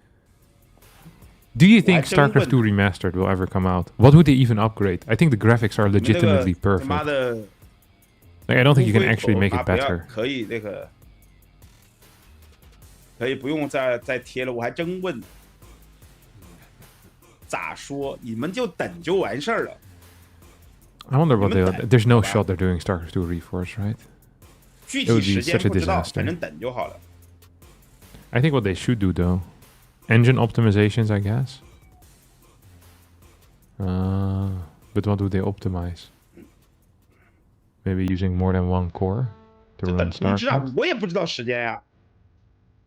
Do you think StarCraft 2 Remastered will ever come out? What would they even upgrade? I think the graphics are legitimately perfect. Like, I don't think you can actually make it better.
可以那个，可以不用再贴了，我还真问。咋说？你们就等就完事儿了。
I wonder what they'll... There's no shot they're doing StarCraft 2 Reforged, right?
具体时间不知道，
disaster.
反正等就好了。
I think what they should do, though... Engine optimizations, I guess. But what do they optimize? Maybe using more than 1 core to run
通知啊
StarCraft?
我也不知道时间呀、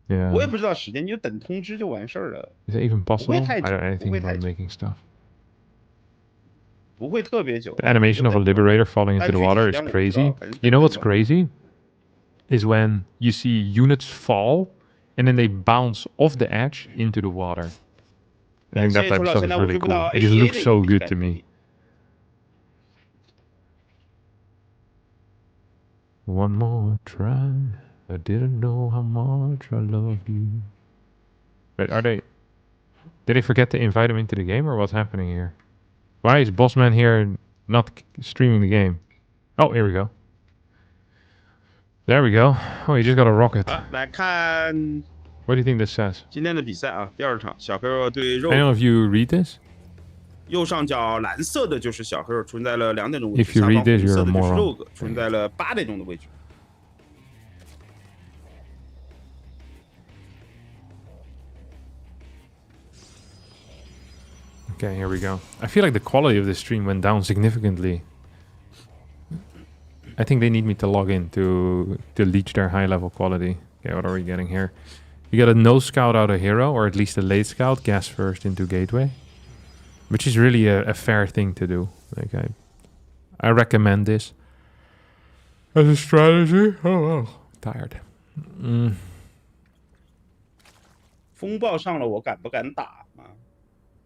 Yeah.
我也不知道时间，你就等通知就完事儿了。
Is it even possible? I
不会太久，
don't know anything
不会太
about
久。
making stuff.
不会特别久。
The animation of a liberator falling into the water is crazy. You know what's crazy? Is when you see units fall and then they bounce off the edge into the water. I think that type of stuff is really cool. It just looks so good to me. One more try. I didn't know how much I love you. Wait, are they... Did they forget to invite him into the game, or what's happening here? Why is Bossman here not streaming the game? Oh, here we go. There we go. Oh, he just got a rocket.
来看
What do you think this says?
今天的比赛啊，第二场小黑肉对肉
I。don't know if you read this.
右上角蓝色的就是小黑肉，出现在了2点钟位
If
置；
you
下
read
方
this,
红色
you're a
的就是
moron.
肉哥，出现在了8点钟的位置。
Okay, here we go. I feel like the quality of this stream went down significantly. I think they need me to log in to leech their high level quality. Okay, what are we getting here? You get a no scout out of hero, or at least a late scout, gas first into gateway. Which is really a fair thing to do. Like I recommend this. As a strategy? Oh wow. Tired.
风暴上了，我敢不敢打啊？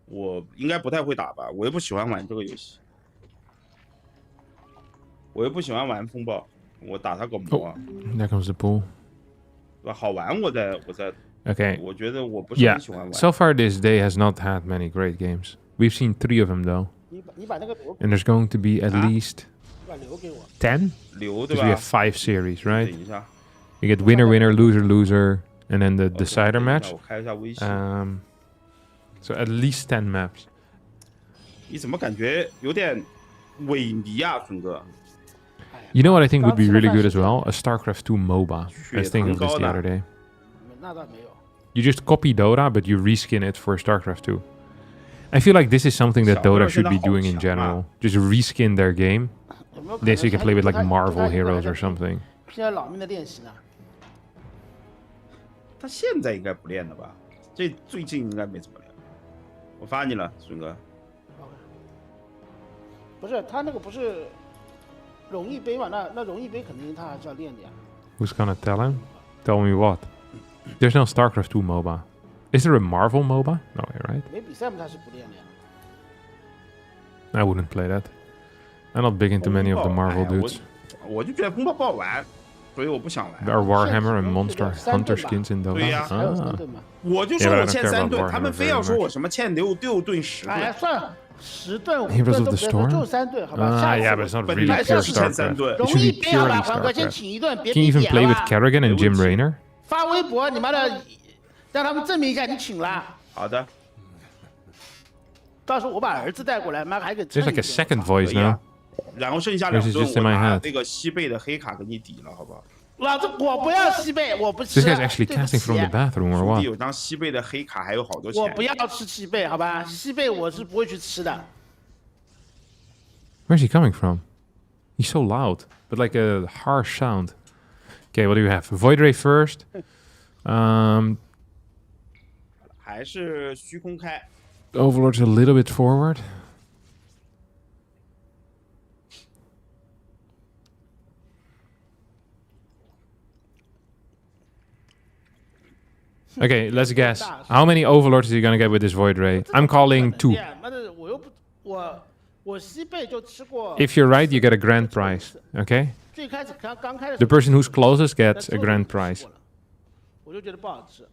我应该不太会打吧，我又不喜欢玩这个游戏，我又不喜欢玩风暴，我打它个毛啊
There comes the pool.
对吧？好玩我在
Okay.
我觉得我不是很喜欢玩。
So far this day has not had many great games. We've seen 3 of them though.
你把那个
And there's going to be at least
把流给我。
10?
流对
Because we
吧
have 5 series, right?
等一下，
You get winner, winner, loser, loser, and then the decider
等一下
match.
我开一下微信。
So at least 10 maps.
你怎么感觉有点萎靡啊，坤哥？
You know what I think would be really good as well? A StarCraft 2 MOBA. I was thinking of this the other day.
那倒没有。
You just copy Dota, but you reskin it for StarCraft 2. I feel like this is something that Dota should be doing in general. Just reskin their game.
有没有可能
Then so you can play with like
他
Marvel
他
heroes
他
or something.
拼了老命的练习呢？
他现在应该不练了吧？这最近应该没怎么练。我发你了，孙哥。
不是他那个不是荣誉杯嘛？那荣誉杯肯定他还是要练的呀。
Who's gonna tell him? Tell me what? There's no StarCraft 2 MOBA. Is there a Marvel MOBA? No way, right?
没比赛嘛，他是不练的呀。
I wouldn't play that. I'm not big into many of the Marvel dudes.
我就觉得风暴不好玩，所以我不想玩。
There are Warhammer and Monster Hunter skins in
对
Dota.
呀，
还有
啊
3盾嘛？
我就说
Yeah, but I
我
don't
欠
care
3
about
盾，
Warhammer
他们非要
very
说
much.
我什么欠6盾10
哎，
盾。
算了，10盾5
Heroes
盾
of
都
the
别说，
Storm?
就3盾，好吧？
Ah,
下
yeah,
次
but it's not
本
really
来
pure
就是欠
StarCraft.
3盾
It
荣
should
誉
be
杯好
purely
吧，黄哥先
StarCraft.
请一顿，别
Can you
闭
even
眼
play with
了。
Kerrigan and Jim Raynor?
发微博，你妈的，让他们证明一下你请了。
好的，
到时候我把儿子带过来，妈还给
There's like a second voice
可以啊
now.。
然后剩下2
This is
盾
just
我
in my
拿
head.
那个西贝的黑卡给你抵了，好不好？
老子我不要西贝，我不吃。
This guy's actually
对不
casting from the
起，
bathroom or
兄弟
what?
有张西贝的黑卡，还有好多钱。
我不要吃西贝，好吧？西贝我是不会去吃的。
Where's he coming from? He's so loud, but like a harsh sound. Okay, what do you have? Void Ray first.
还是虚空开。
Overlord's a little bit forward. Okay, let's guess. How many Overlords is he gonna get with this Void Ray? I'm calling 2.
妈的，我又不我西贝就吃过。
If you're right, you get a grand prize. Okay?
最开始刚开始
The person who's closest gets a grand prize.
我就觉得不好吃。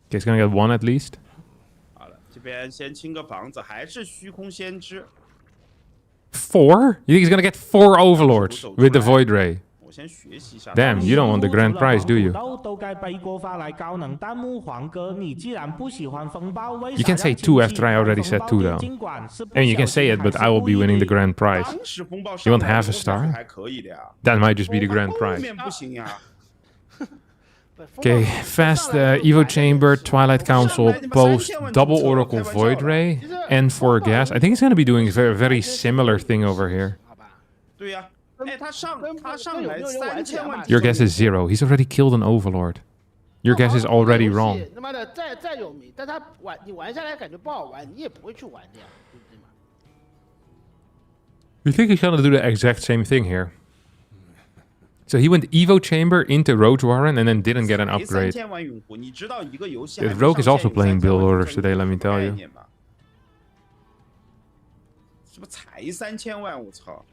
Okay, he's gonna get 1 at least.
好了，这边先清个房子，还是虚空先知。
4? You think he's gonna get 4 Overlords with the Void Ray?
我先学习一下。
Damn, you don't want the grand prize, do you?
都该背过发来高能弹幕黄哥，你既然不喜欢风暴，为
You can say 2 after I already said 2 though. I mean, you can say it, but I will be winning the grand prize.
当时风暴
You want half a star?
还可以的呀。
That might just be the grand
后
prize.
面不行呀。
Okay, fast Evo Chamber, Twilight Council, post, double Oracle Void Ray, and 4 gas. I think he's gonna be doing a very, very similar thing over here.
对呀，哎，他上来3000万。
Your guess is 0. He's already killed an Overlord. Your guess is already wrong.
他妈的再有名，但他你玩下来感觉不好玩，你也不会去玩的呀，对不对嘛？
We think he's gonna do the exact same thing here. So he went Evo Chamber into Roach Warren and then didn't get an upgrade.
3000万用户，你知道一个游戏
Yeah, Rogue is also playing build orders today, let me tell you.
是不是才3000万？我操！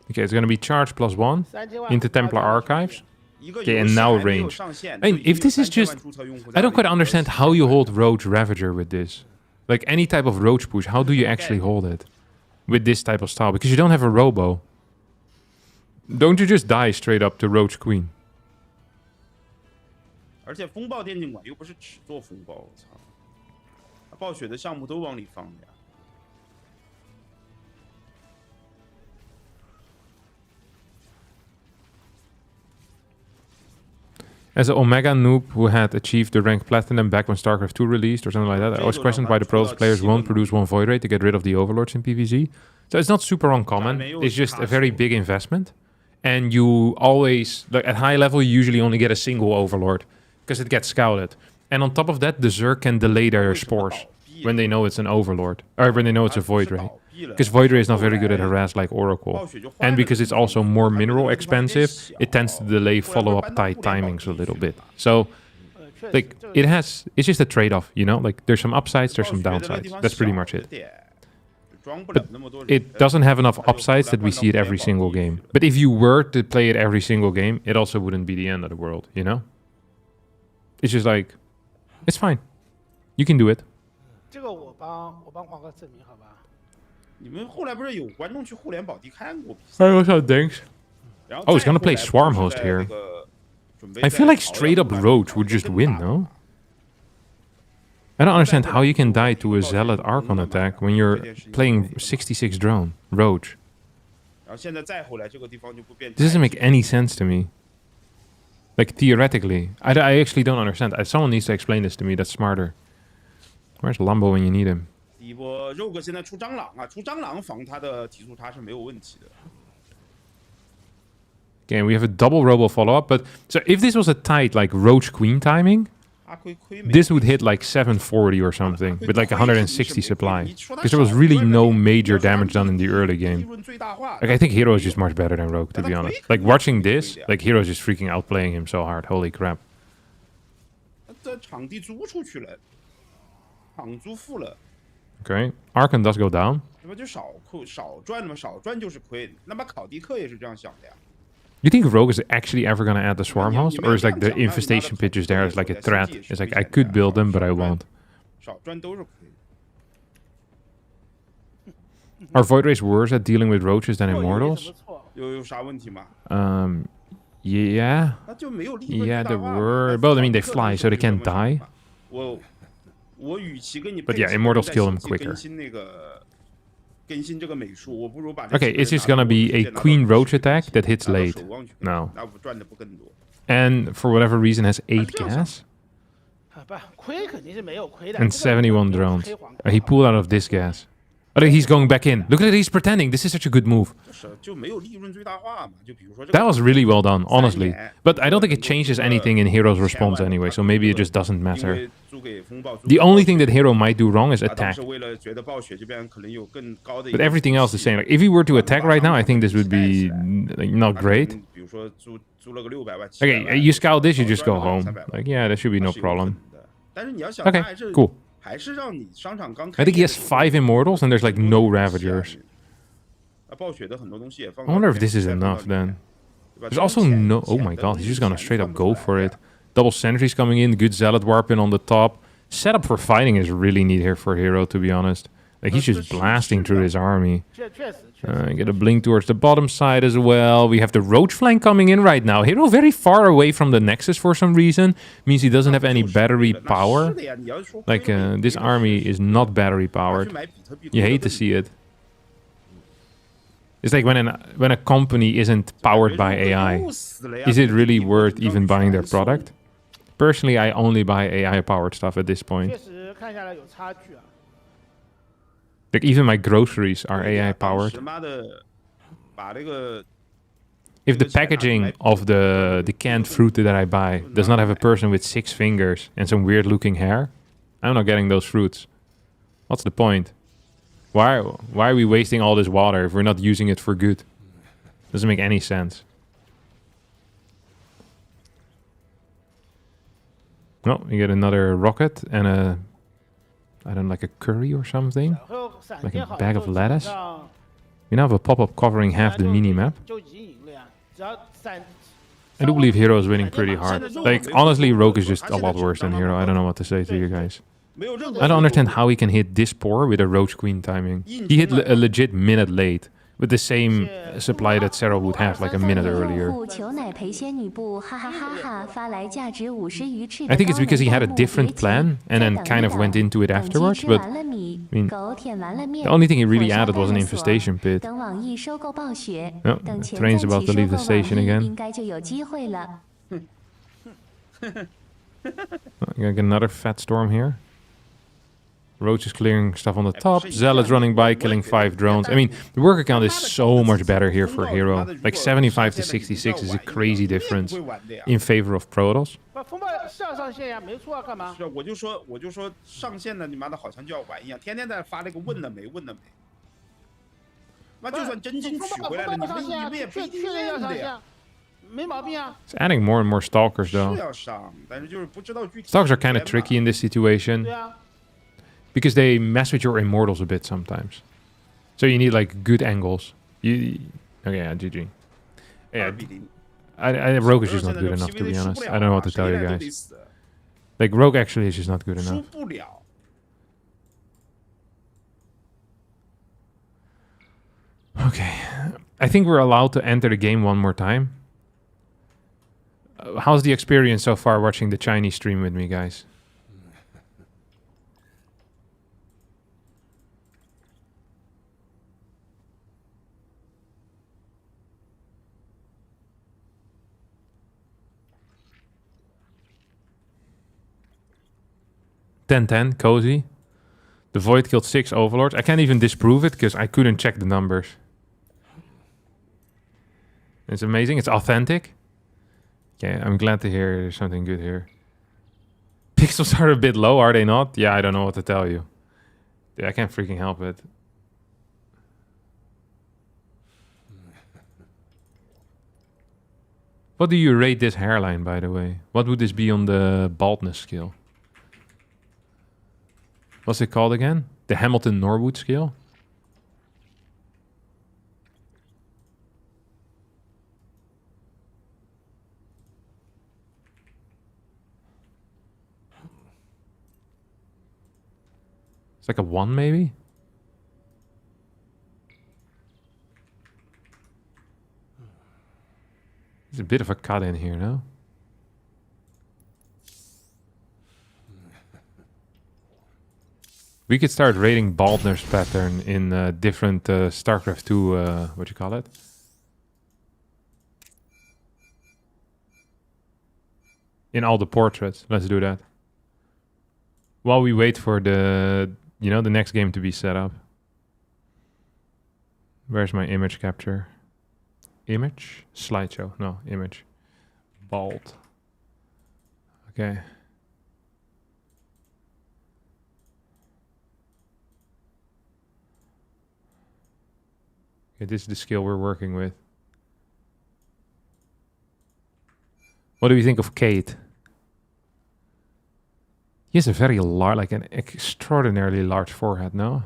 Okay, it's gonna be charge plus 1 into Templar Archives. Okay, and now range. I mean, if this is just... I don't quite understand how you hold Roach Ravager with this. Like, any type of Roach push, how do you actually hold it? With this type of style? Because you don't have a Robo. Don't you just die straight up to Roach Queen?
而且风暴电竞馆又不是只做风暴，我操！暴雪的项目都往里放的呀。
As an Omega noob who had achieved the rank Platinum back when StarCraft 2 released or something like that, I was questioned why the pros players won't produce 1 Void Ray to get rid of the Overlords in PvZ. So it's not super uncommon, it's just a very big investment. And you always, like at high level, you usually only get a single Overlord, because it gets scouted. And on top of that, the Zerg can delay their spores when they know it's an Overlord, or when they know it's a Void Ray. Because Void Ray is not very good at harass like Oracle. And because it's also more mineral expensive, it tends to delay follow-up tight timings a little bit. So like it's just a trade-off, you know? Like there's some upsides, there's some downsides. That's pretty much it. But it doesn't have enough upsides that we see it every single game. But if you were to play it every single game, it also wouldn't be the end of the world, you know? It's just like, it's fine. You can do it.
这个我帮黄哥证明好吧？
你们后来不是有观众去互联宝地看过比赛？
I also think. Oh, he's gonna play Swarm Host here. I feel like straight up Roach would just win, no? I don't understand how you can die to a Zealot Archon attack when you're playing 66 drone, Roach. This doesn't make any sense to me. Like, theoretically. I actually don't understand. Someone needs to explain this to me that's smarter. Where's Lambo when you need him? Okay, we have a double Robo follow-up, but... So if this was a tight, like, Roach Queen timing... This would hit like 740 or something, with like 160 supply. Because there was really no major damage done in the early game. Like, I think Hero is just much better than Rogue, to be honest. Like, watching this, like, Hero is just freaking outplaying him so hard. Holy crap. Okay, Archon does go down. You think Rogue is actually ever going to add the Swarm Host? Or is like the Infestation Pit just there as like a threat? It's like, I could build them, but I won't. Are Void Rays worse at dealing with roaches than Immortals? Yeah. Yeah, they were. Well, I mean, they fly, so they can't die. But yeah, Immortals kill them quicker. Okay, it's just gonna be a Queen Roach attack that hits late. No. And for whatever reason has 8 gas. And 71 drones. He pulled out of this gas. Oh, he's going back in. Look at it, he's pretending. This is such a good move. That was really well done, honestly. But I don't think it changes anything in Hero's response anyway, so maybe it just doesn't matter. The only thing that Hero might do wrong is attack. But everything else is the same. Like, if he were to attack right now, I think this would be not great. Okay, you scout this, you just go home. Like, yeah, there should be no problem. Okay, cool. I think he has 5 Immortals and there's like no Ravagers. I wonder if this is enough then. There's also no... Oh my god, he's just gonna straight up go for it. Double Sentries coming in, good Zealot Warping on the top. Setup for fighting is really neat here for Hero, to be honest. Like, he's just blasting through his army. Get a blink towards the bottom side as well. We have the Roach flank coming in right now. Hero very far away from the Nexus for some reason. Means he doesn't have any battery power. Like, this army is not battery powered. You hate to see it. It's like when a company isn't powered by AI. Is it really worth even buying their product? Personally, I only buy AI-powered stuff at this point. Like, even my groceries are AI-powered. If the packaging of the canned fruit that I buy does not have a person with 6 fingers and some weird-looking hair, I'm not getting those fruits. What's the point? Why are we wasting all this water if we're not using it for good? Doesn't make any sense. No, you get another rocket and a... I don't know, like a curry or something? Like a bag of lettuce? We now have a pop-up covering half the mini-map. I do believe Hero is winning pretty hard. Like, honestly, Rogue is just a lot worse than Hero. I don't know what to say to you guys. I don't understand how he can hit this poor with a Roach Queen timing. He hit a legit minute late. With the same supply that Sarah would have like a minute earlier. I think it's because he had a different plan and then kind of went into it afterwards, but I mean, the only thing he really added was an infestation pit. Oh, the train's about to leave the station again. You gotta get another fat storm here. Roach is clearing stuff on the top. Zealot's running by, killing 5 drones. I mean, the worker count is so much better here for Hero. Like 75 to 66 is a crazy difference in favor of Protoss. It's adding more and more stalkers though. Stalkers are kind of tricky in this situation because they mess with your immortals a bit sometimes. So you need like good angles. Okay, yeah, GG. Yeah, Rogue is just not good enough, to be honest. I don't know what to tell you guys. Like, Rogue actually is just not good enough. Okay. I think we're allowed to enter the game one more time. How's the experience so far watching the Chinese stream with me, guys? $10-10, cozy. The Void killed 6 Overlords. I can't even disprove it because I couldn't check the numbers. It's amazing. It's authentic. Okay, I'm glad to hear there's something good here. Pixels are a bit low, are they not? Yeah, I don't know what to tell you. Yeah, I can't freaking help it. What do you rate this hairline, by the way? What would this be on the baldness scale? What's it called again? The Hamilton-Norwood scale? It's like a 1, maybe? There's a bit of a cut in here, no? We could start rating baldness pattern in different StarCraft 2, what you call it? In all the portraits. Let's do that. While we wait for the, you know, the next game to be set up. Where's my image capture? Image? Slideshow. No, image. Bald. Okay. Okay, this is the scale we're working with. What do we think of Kate? He has a very large, like an extraordinarily large forehead, no?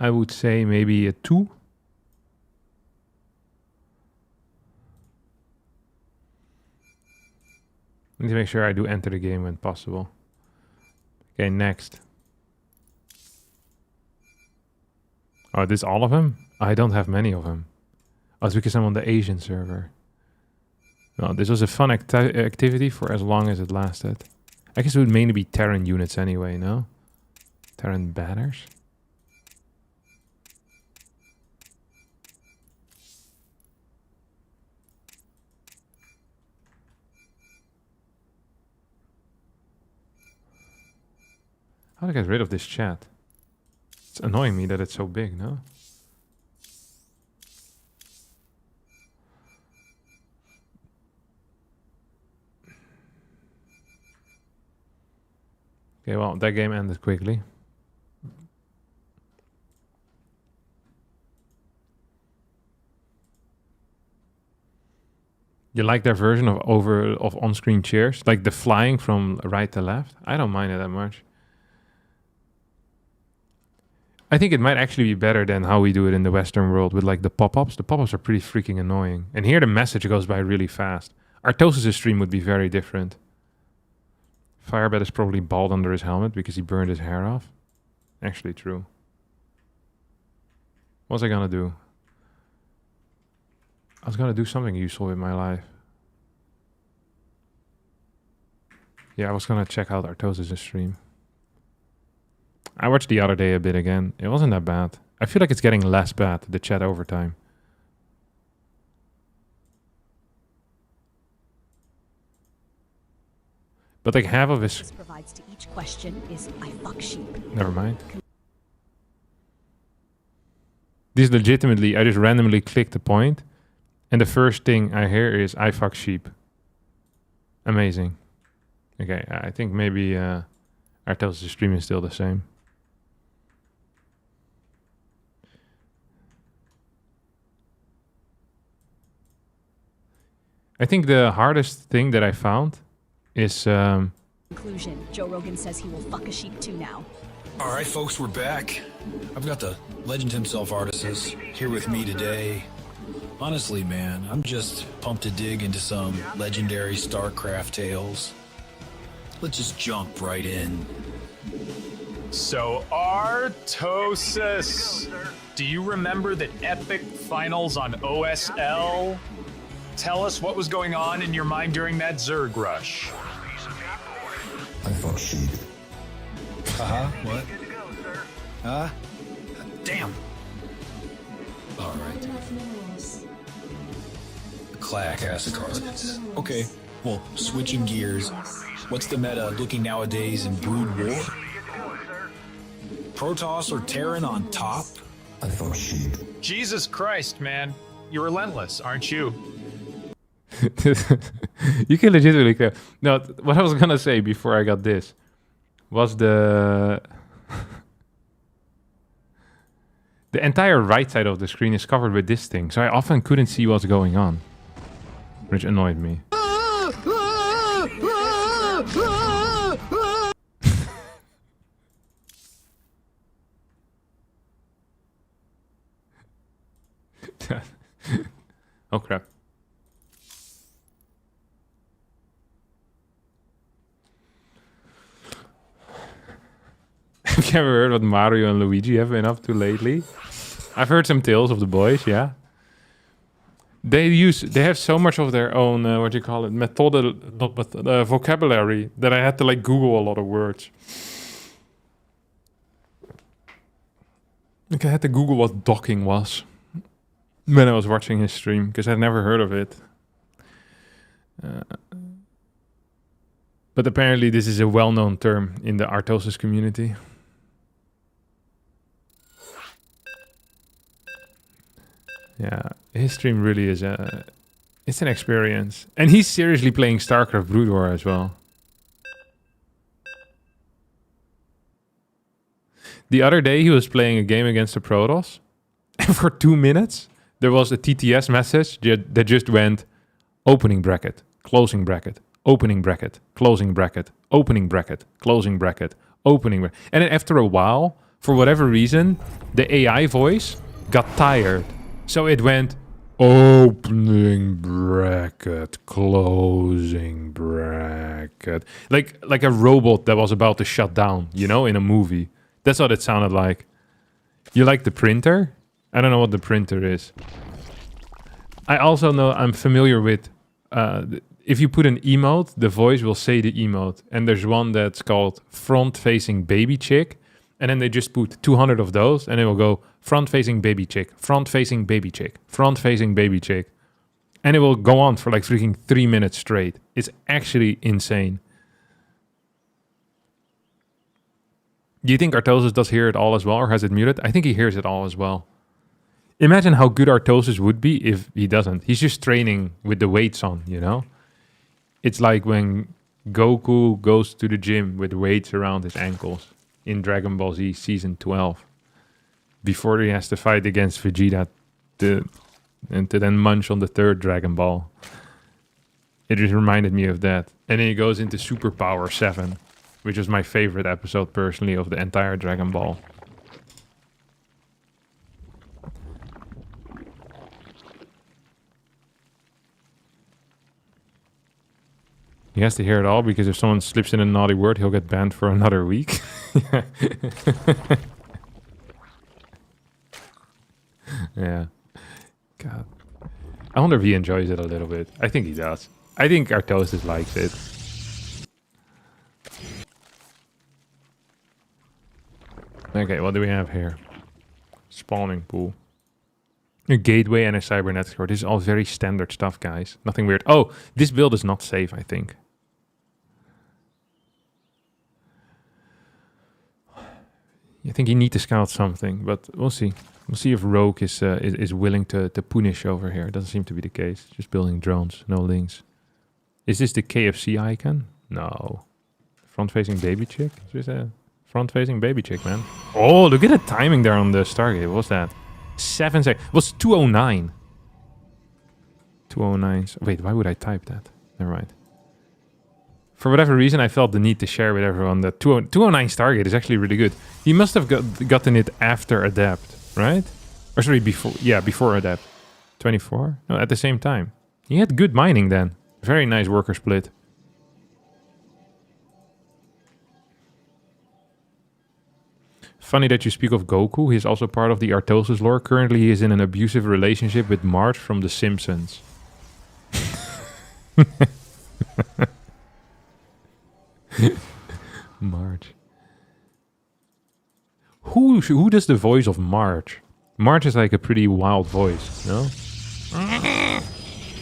I would say maybe a 2. I need to make sure I do enter the game when possible. Okay, next. Oh, this all of them? I don't have many of them. Oh, it's because I'm on the Asian server. No, this was a fun activity for as long as it lasted. I guess it would mainly be Terran units anyway, no? Terran banners? How do I get rid of this chat? It's annoying me that it's so big, no? Okay, well, that game ended quickly. You like their version of on-screen cheers? Like the flying from right to left? I don't mind it that much. I think it might actually be better than how we do it in the Western world with like the pop-ups. The pop-ups are pretty freaking annoying. And here the message goes by really fast. Artosis' stream would be very different. Firebat is probably bald under his helmet because he burned his hair off. Actually true. What was I gonna do? I was gonna do something useful with my life. Yeah, I was gonna check out Artosis' stream. I watched the other day a bit again. It wasn't that bad. I feel like it's getting less bad, the chat over time. But like half of his
provides to each question is I fuck sheep.
Never mind. This legitimately, I just randomly clicked the point, and the first thing I hear is I fuck sheep. Amazing. Okay, I think maybe Artosis' stream is still the same. I think the hardest thing that I found is...
Conclusion. Joe Rogan says he will fuck a sheep too now.
All right, folks, we're back. I've got the legend himself, Artisus, here with me today. Honestly, man, I'm just pumped to dig into some legendary StarCraft tales. Let's just jump right in.
So, Artosis, do you remember the epic finals on OSL? Tell us what was going on in your mind during that Zerg rush.
I fuck sheep. What? Damn. All right. Classic cards. Okay, well, switching gears. What's the meta looking nowadays in Brood War? Protoss or Terran on top? I fuck sheep.
Jesus Christ, man. You're relentless, aren't you?
You can legitimately clear. No, what I was gonna say before I got this was the entire right side of the screen is covered with this thing, so I often couldn't see what's going on, which annoyed me. Oh crap. Have you ever heard what Mario and Luigi have been up to lately? I've heard some tales of the boys, yeah. They have so much of their own, vocabulary that I had to like Google a lot of words. Like I had to Google what docking was when I was watching his stream, because I'd never heard of it. But apparently this is a well-known term in the Artosis community. Yeah, his stream really is it's an experience. And he's seriously playing StarCraft Brood War as well. The other day he was playing a game against the Protoss, and for 2 minutes there was a TTS message that just went opening bracket, closing bracket, opening bracket, closing bracket, opening bracket, closing bracket, opening bracket. And then after a while, for whatever reason, the AI voice got tired. So it went opening bracket, closing bracket. Like a robot that was about to shut down, you know, in a movie. That's what it sounded like. You like the printer? I don't know what the printer is. I also know I'm familiar with... if you put an emote, the voice will say the emote. And there's one that's called front-facing baby chick. And then they just put 200 of those, and it will go front-facing baby chick, front-facing baby chick, front-facing baby chick. And it will go on for like freaking 3 minutes straight. It's actually insane. Do you think Artosis does hear it all as well, or has it muted? I think he hears it all as well. Imagine how good Artosis would be if he doesn't. He's just training with the weights on, you know? It's like when Goku goes to the gym with weights around his ankles in Dragon Ball Z Season 12. Before he has to fight against Vegeta and to then munch on the third Dragon Ball. It just reminded me of that. And then he goes into Superpower 7, which is my favorite episode personally of the entire Dragon Ball. He has to hear it all because if someone slips in a naughty word, he'll get banned for another week. Yeah. God. I wonder if he enjoys it a little bit. I think he does. I think Artosis likes it. Okay, what do we have here? Spawning pool. A gateway and a cybernetic core. This is all very standard stuff, guys. Nothing weird. Oh, this build is not safe, I think. I think you need to scout something, but we'll see. We'll see if Rogue is willing to punish over here. Doesn't seem to be the case. Just building drones, no links. Is this the KFC icon? No. Front-facing baby chick? It's just a front-facing baby chick, man. Oh, look at the timing there on the Stargate. What was that? 7 seconds. It was 209. 209s. Wait, why would I type that? Never mind. For whatever reason, I felt the need to share with everyone that 209 Stargate is actually really good. He must have gotten it after Adapt, right? Or sorry, before. Yeah, before Adapt. 24? No, at the same time. He had good mining then. Very nice worker split. Funny that you speak of Goku. He's also part of the Artosis lore. Currently, he is in an abusive relationship with Marge from The Simpsons. Marge. Who does the voice of Marge? Marge is like a pretty wild voice, no?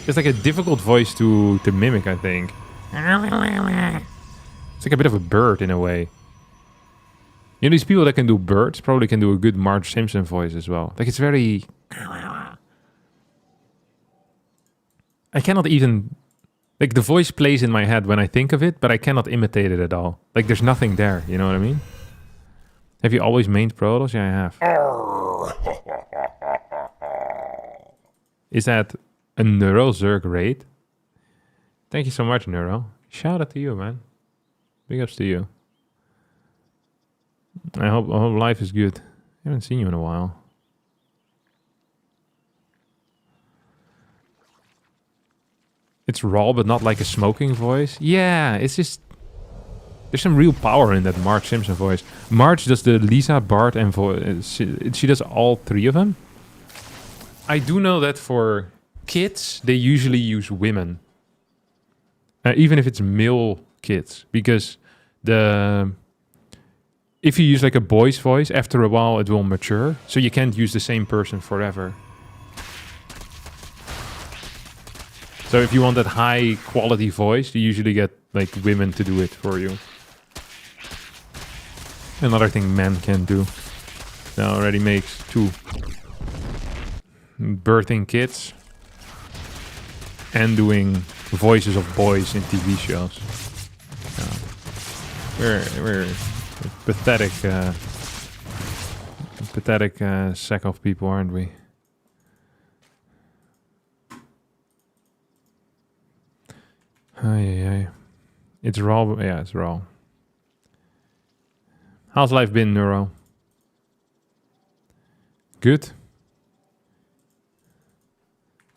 It's like a difficult voice to mimic, I think. It's like a bit of a bird in a way. You know, these people that can do birds probably can do a good Marge Simpson voice as well. Like, it's very... I cannot even... Like, the voice plays in my head when I think of it, but I cannot imitate it at all. Like, there's nothing there, you know what I mean? Have you always mained Protoss? Yeah, I have. Is that a Neuro Zerg raid? Thank you so much, Neuro. Shout out to you, man. Big ups to you. I hope life is good. I haven't seen you in a while. It's raw, but not like a smoking voice. Yeah, it's just... There's some real power in that Marge Simpson voice. Marge does the Lisa, Bart, and she does all three of them. I do know that for kids, they usually use women. Even if it's male kids. Because if you use like a boy's voice, after a while it will mature. So you can't use the same person forever. So if you want that high quality voice, you usually get like women to do it for you. Another thing men can do. That already makes 2. Birthing kids. And doing voices of boys in TV shows. We're pathetic sack of people, aren't we? Aye. It's raw. Yeah, it's raw. How's life been, Neuro? Good?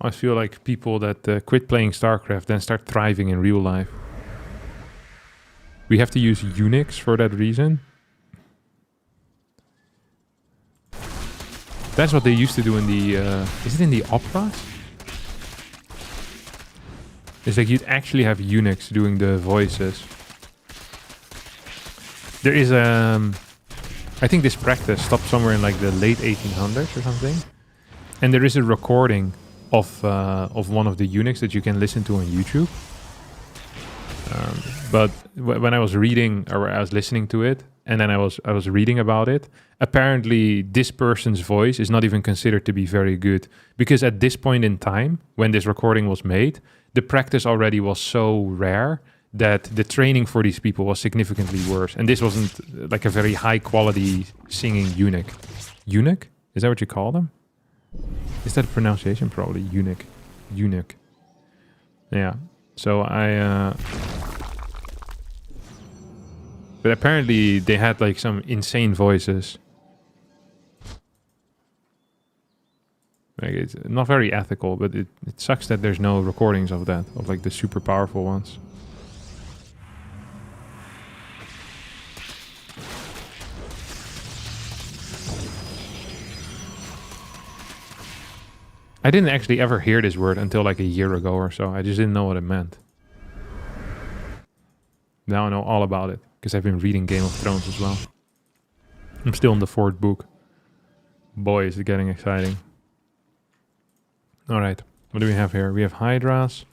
I feel like people that quit playing StarCraft then start thriving in real life. We have to use Unix for that reason. That's what they used to do in the... is it in the operas? It's like you'd actually have Unix doing the voices. There is I think this practice stopped somewhere in like the late 1800s or something. And there is a recording of one of the Unix that you can listen to on YouTube. But when I was reading, or I was listening to it, and then I was reading about it, apparently this person's voice is not even considered to be very good. Because at this point in time, when this recording was made, the practice already was so rare that the training for these people was significantly worse. And this wasn't like a very high quality singing eunuch. Eunuch? Is that what you call them? Is that a pronunciation? Probably. Eunuch. Eunuch. Yeah. So but apparently they had like some insane voices. Like, it's not very ethical, but it sucks that there's no recordings of that, of like the super powerful ones. I didn't actually ever hear this word until like a year ago or so. I just didn't know what it meant. Now I know all about it, because I've been reading Game of Thrones as well. I'm still in the 4th book. Boy, is it getting exciting. Alright, what do we have here? We have Hydras.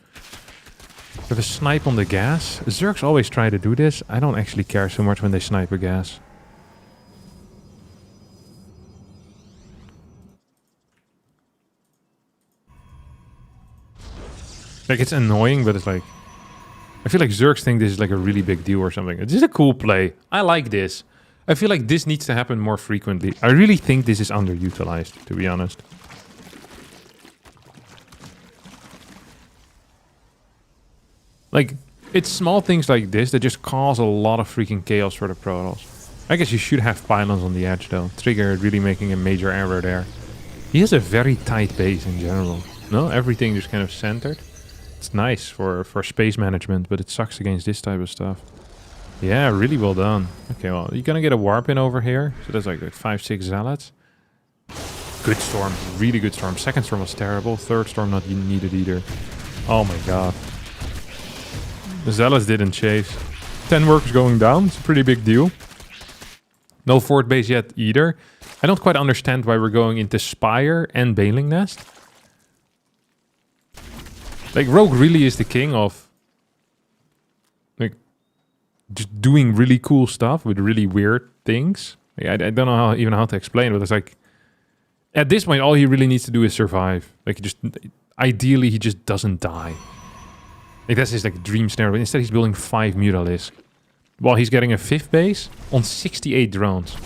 We have a snipe on the gas. Zergs always try to do this. I don't actually care so much when they snipe a gas. Like, it's annoying, but it's like... I feel like Zergs think this is like a really big deal or something. This is a cool play. I like this. I feel like this needs to happen more frequently. I really think this is underutilized, to be honest. Like, it's small things like this that just cause a lot of freaking chaos for the Protoss. I guess you should have pylons on the edge though. Trigger really making a major error there. He has a very tight base in general. No, everything just kind of centered. It's nice for space management, but it sucks against this type of stuff. Yeah, really well done. Okay, well, you're gonna get a warp in over here. So that's like 5-6 zealots. Good storm, really good storm. Second storm was terrible. Third storm not needed either. Oh my god. The zealots didn't chase. 10 workers going down. It's a pretty big deal. No fort base yet either. I don't quite understand why we're going into Spire and Baneling Nest. Like, Rogue really is the king of... like, just doing really cool stuff with really weird things. Like, I don't know even how to explain it, but it's like... At this point, all he really needs to do is survive. Like, just... Ideally, he just doesn't die. Like, that's his, like, dream scenario. But instead, he's building 5 Mutalisks. While he's getting a 5th base on 68 drones.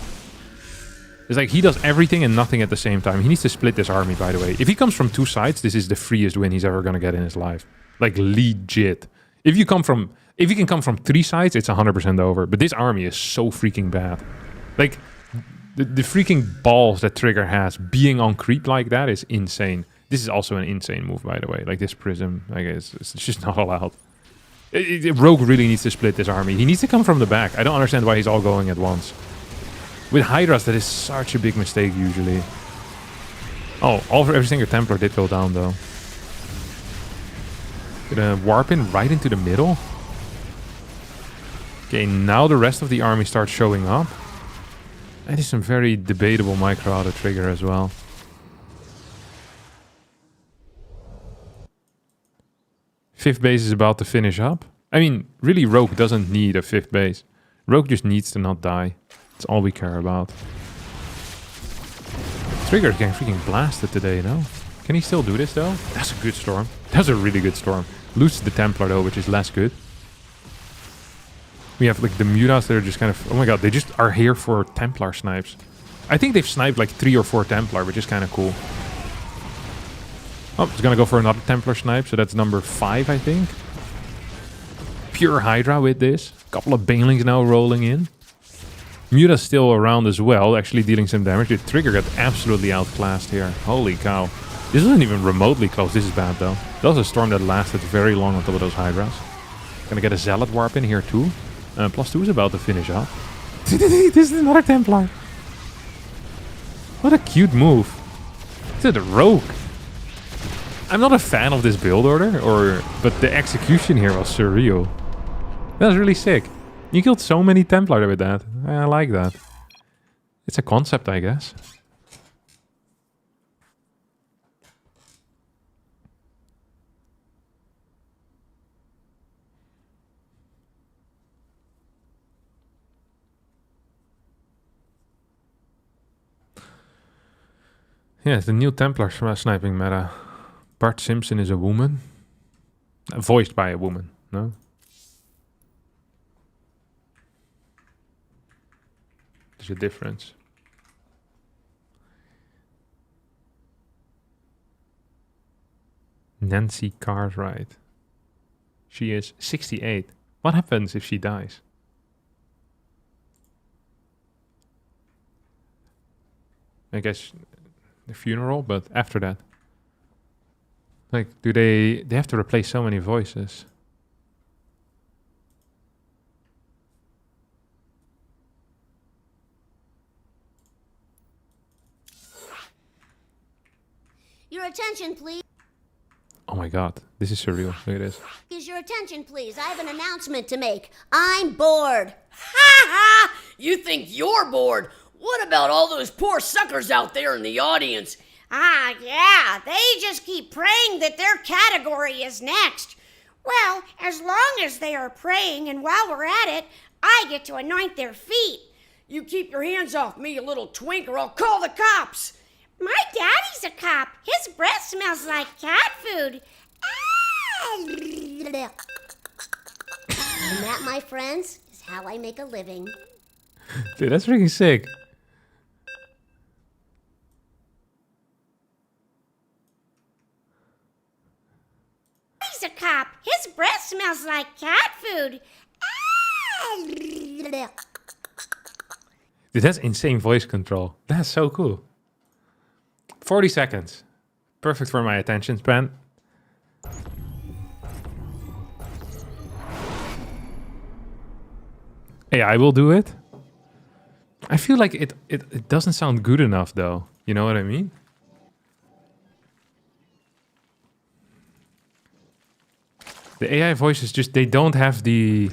It's like he does everything and nothing at the same time. He needs to split this army, by the way. If he comes from 2 sides, this is the freest win he's ever gonna get in his life. Like, legit. If you can come from 3 sides, it's 100% over. But this army is so freaking bad. Like, the freaking balls that Trigger has being on creep like that is insane. This is also an insane move, by the way. Like, this Prism, I guess, it's just not allowed. Rogue really needs to split this army. He needs to come from the back. I don't understand why he's all going at once. With Hydras, that is such a big mistake, usually. Oh, every single Templar did go down, though. Gonna warp in right into the middle. Okay, now the rest of the army starts showing up. That is some very debatable micro auto Trigger as well. Fifth base is about to finish up. I mean, really, Rogue doesn't need a 5th base. Rogue just needs to not die. That's all we care about. Trigger is getting freaking blasted today, no? Can he still do this, though? That's a good storm. That's a really good storm. Loses the Templar, though, which is less good. We have, like, the Mutas that are just kind of... Oh my god, they just are here for Templar snipes. I think they've sniped, like, 3 or 4 Templar, which is kind of cool. Oh, it's gonna go for another Templar snipe, so that's number 5, I think. Pure Hydra with this. Couple of Banelings now rolling in. Muta's still around as well, actually dealing some damage. The Trigger got absolutely outclassed here. Holy cow. This isn't even remotely close. This is bad, though. That was a storm that lasted very long on top of those Hydras. Gonna get a Zealot warp in here, too. +2 is about to finish up. This is another Templar. What a cute move. It's a Rogue. I'm not a fan of this build order, but the execution here was surreal. That was really sick. You killed so many Templar with that. I like that. It's a concept, I guess. Yeah, it's the new Templar sniping meta. Bart Simpson is a woman. Voiced by a woman, no? There's a difference. Nancy Cartwright. She is 68. What happens if she dies? I guess the funeral, but after that. Like, do they have to replace so many voices?
Your attention, please.
Oh my god, this is surreal. Look at this.
Is your attention, please. I have an announcement to make. I'm bored. Ha ha! You think you're bored? What about all those poor suckers out there in the audience? Ah, yeah, they just keep praying that their category is next. Well, as long as they are praying, and while we're at it, I get to anoint their feet. You keep your hands off me, you little twink, or I'll call the cops. My daddy's a cop. His breath smells like cat food. And that, my friends, is how I make a living.
Dude, that's freaking sick.
He's a cop. His breath smells like cat food.
Dude, that's insane voice control. That's so cool. 40 seconds. Perfect for my attention span. AI will do it. I feel like it doesn't sound good enough, though. You know what I mean? The AI voices just, they don't have the...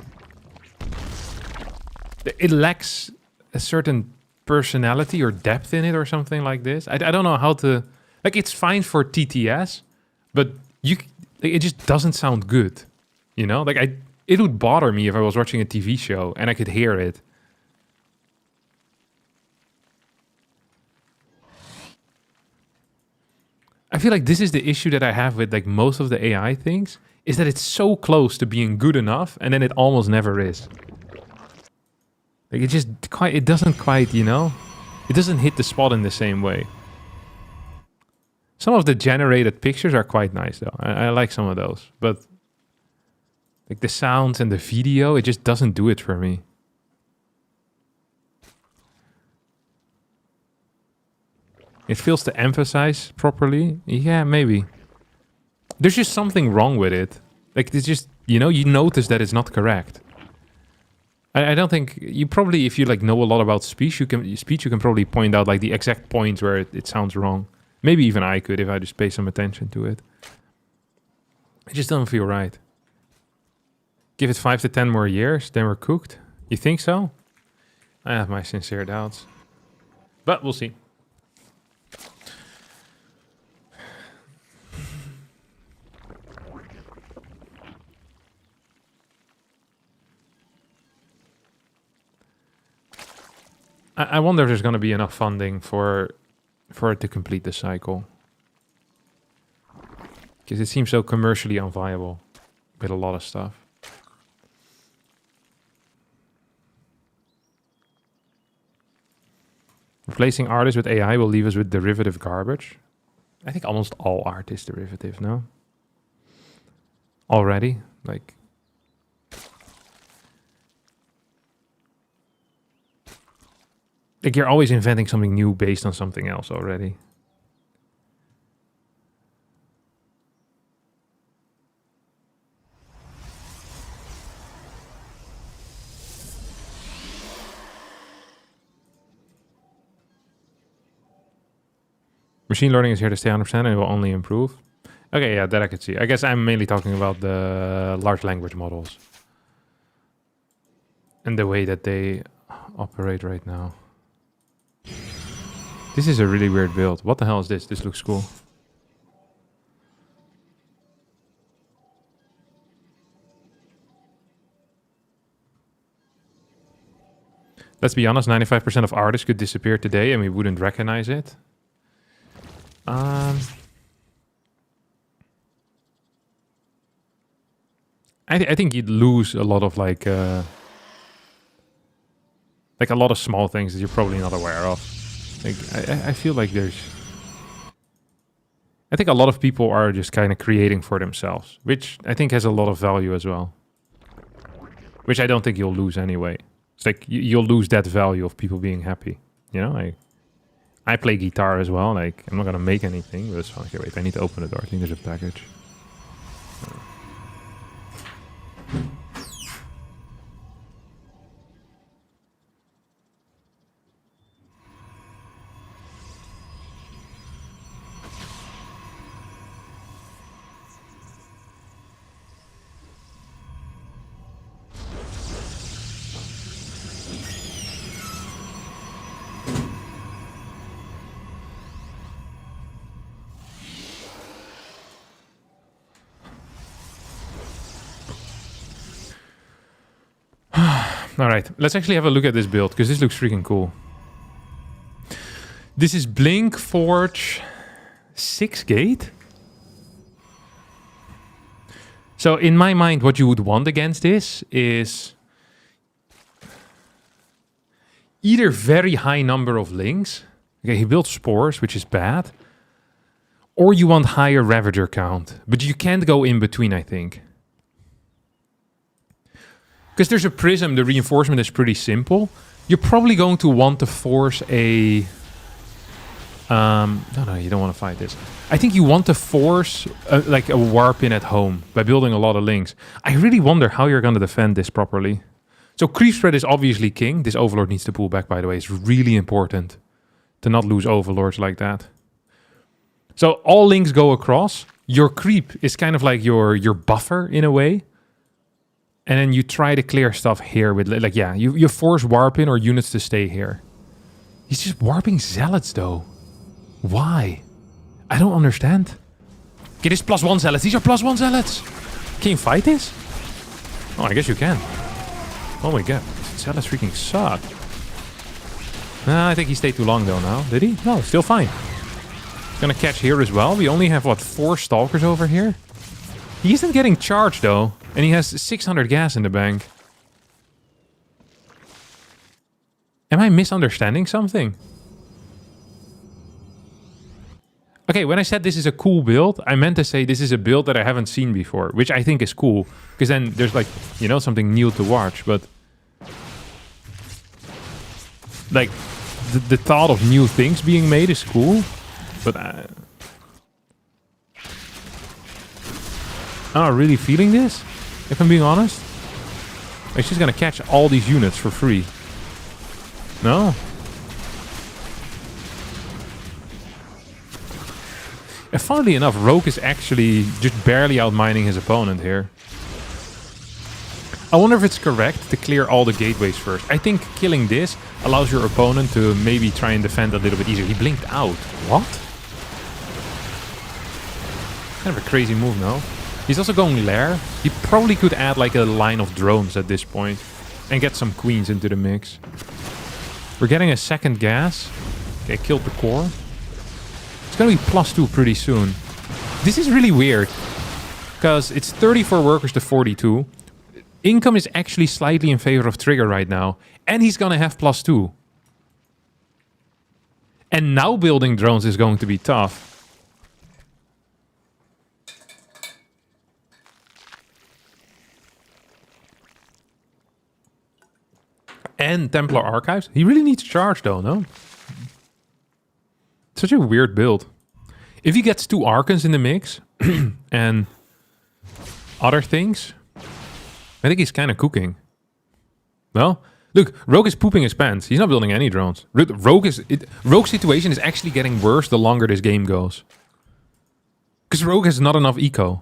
It lacks a certain personality or depth in it or something like this. I don't know how to... Like, it's fine for TTS, but it just doesn't sound good. You know? Like, it would bother me if I was watching a TV show and I could hear it. I feel like this is the issue that I have with like most of the AI things, is that it's so close to being good enough and then it almost never is. Like it doesn't quite, you know, it doesn't hit the spot in the same way. Some of the generated pictures are quite nice though. I like some of those, but like the sounds and the video, it just doesn't do it for me. It fails to emphasize properly. Yeah, maybe. There's just something wrong with it. Like, it's just, you know, you notice that it's not correct. I don't think... You probably, if you, like, know a lot about speech, you can probably point out, like, the exact points where it sounds wrong. Maybe even I could if I just pay some attention to it. It just doesn't feel right. Give it 5 to 10 more years, then we're cooked. You think so? I have my sincere doubts. But we'll see. I wonder if there's going to be enough funding for it to complete the cycle. Because it seems so commercially unviable with a lot of stuff. Replacing artists with AI will leave us with derivative garbage. I think almost all art is derivative, no? Already? Like... Like, you're always inventing something new based on something else already. Machine learning is here to stay 100% and it will only improve. Okay, yeah, that I could see. I guess I'm mainly talking about the large language models. And the way that they operate right now. This is a really weird build. What the hell is this? This looks cool. Let's be honest, 95% of artists could disappear today and we wouldn't recognize it. I think you'd lose a lot of like a lot of small things that you're probably not aware of. Like I feel like I think a lot of people are just kind of creating for themselves, which I think has a lot of value as well. Which I don't think you'll lose anyway. It's like you'll lose that value of people being happy. You know, I play guitar as well. Like, I'm not gonna make anything, but it's fine. Okay, wait, I need to open the door. I think there's a package. All right, let's actually have a look at this build, because this looks freaking cool. This is Blink Forge 6 gate. So in my mind, what you would want against this is either very high number of links. Okay, he built spores, which is bad. Or you want higher Ravager count, but you can't go in between, I think. Because there's a prism, the reinforcement is pretty simple. You're probably going to want to force a... no, you don't want to fight this. I think you want to force like a warp in at home by building a lot of links. I really wonder how you're going to defend this properly. So creep spread is obviously king. This overlord needs to pull back, by the way. It's really important to not lose overlords like that. So all links go across. Your creep is kind of like your buffer in a way. And then you try to clear stuff here with, like, yeah, you force warp in or units to stay here. He's just warping zealots, though. Why? I don't understand. Okay, this +1 zealots. These are +1 zealots. Can you fight this? Oh, I guess you can. Oh my god. Zealots freaking suck. Nah, I think he stayed too long, though, now. Did he? No, still fine. Gonna catch here as well. We only have, what, 4 stalkers over here? He isn't getting charged, though. And he has 600 gas in the bank. Am I misunderstanding something? Okay, when I said this is a cool build, I meant to say this is a build that I haven't seen before, which I think is cool. Because then there's like, you know, something new to watch, but... like, the thought of new things being made is cool, but... I'm not really feeling this, if I'm being honest. Like, she's gonna catch all these units for free. No? And funnily enough, Rogue is actually just barely outmining his opponent here. I wonder if it's correct to clear all the gateways first. I think killing this allows your opponent to maybe try and defend a little bit easier. He blinked out. What? Kind of a crazy move, no? He's also going lair. He probably could add like a line of drones at this point and get some queens into the mix. We're getting a second gas. Okay, killed the core. It's gonna be +2 pretty soon. This is really weird because it's 34 workers to 42. Income is actually slightly in favor of Trigger right now, and he's gonna have +2. And now building drones is going to be tough. And Templar Archives. He really needs charge though, no? Such a weird build. If he gets 2 Archons in the mix and other things, I think he's kind of cooking. Well, look, Rogue is pooping his pants. He's not building any drones. Rogue's situation is actually getting worse the longer this game goes. Because Rogue has not enough eco.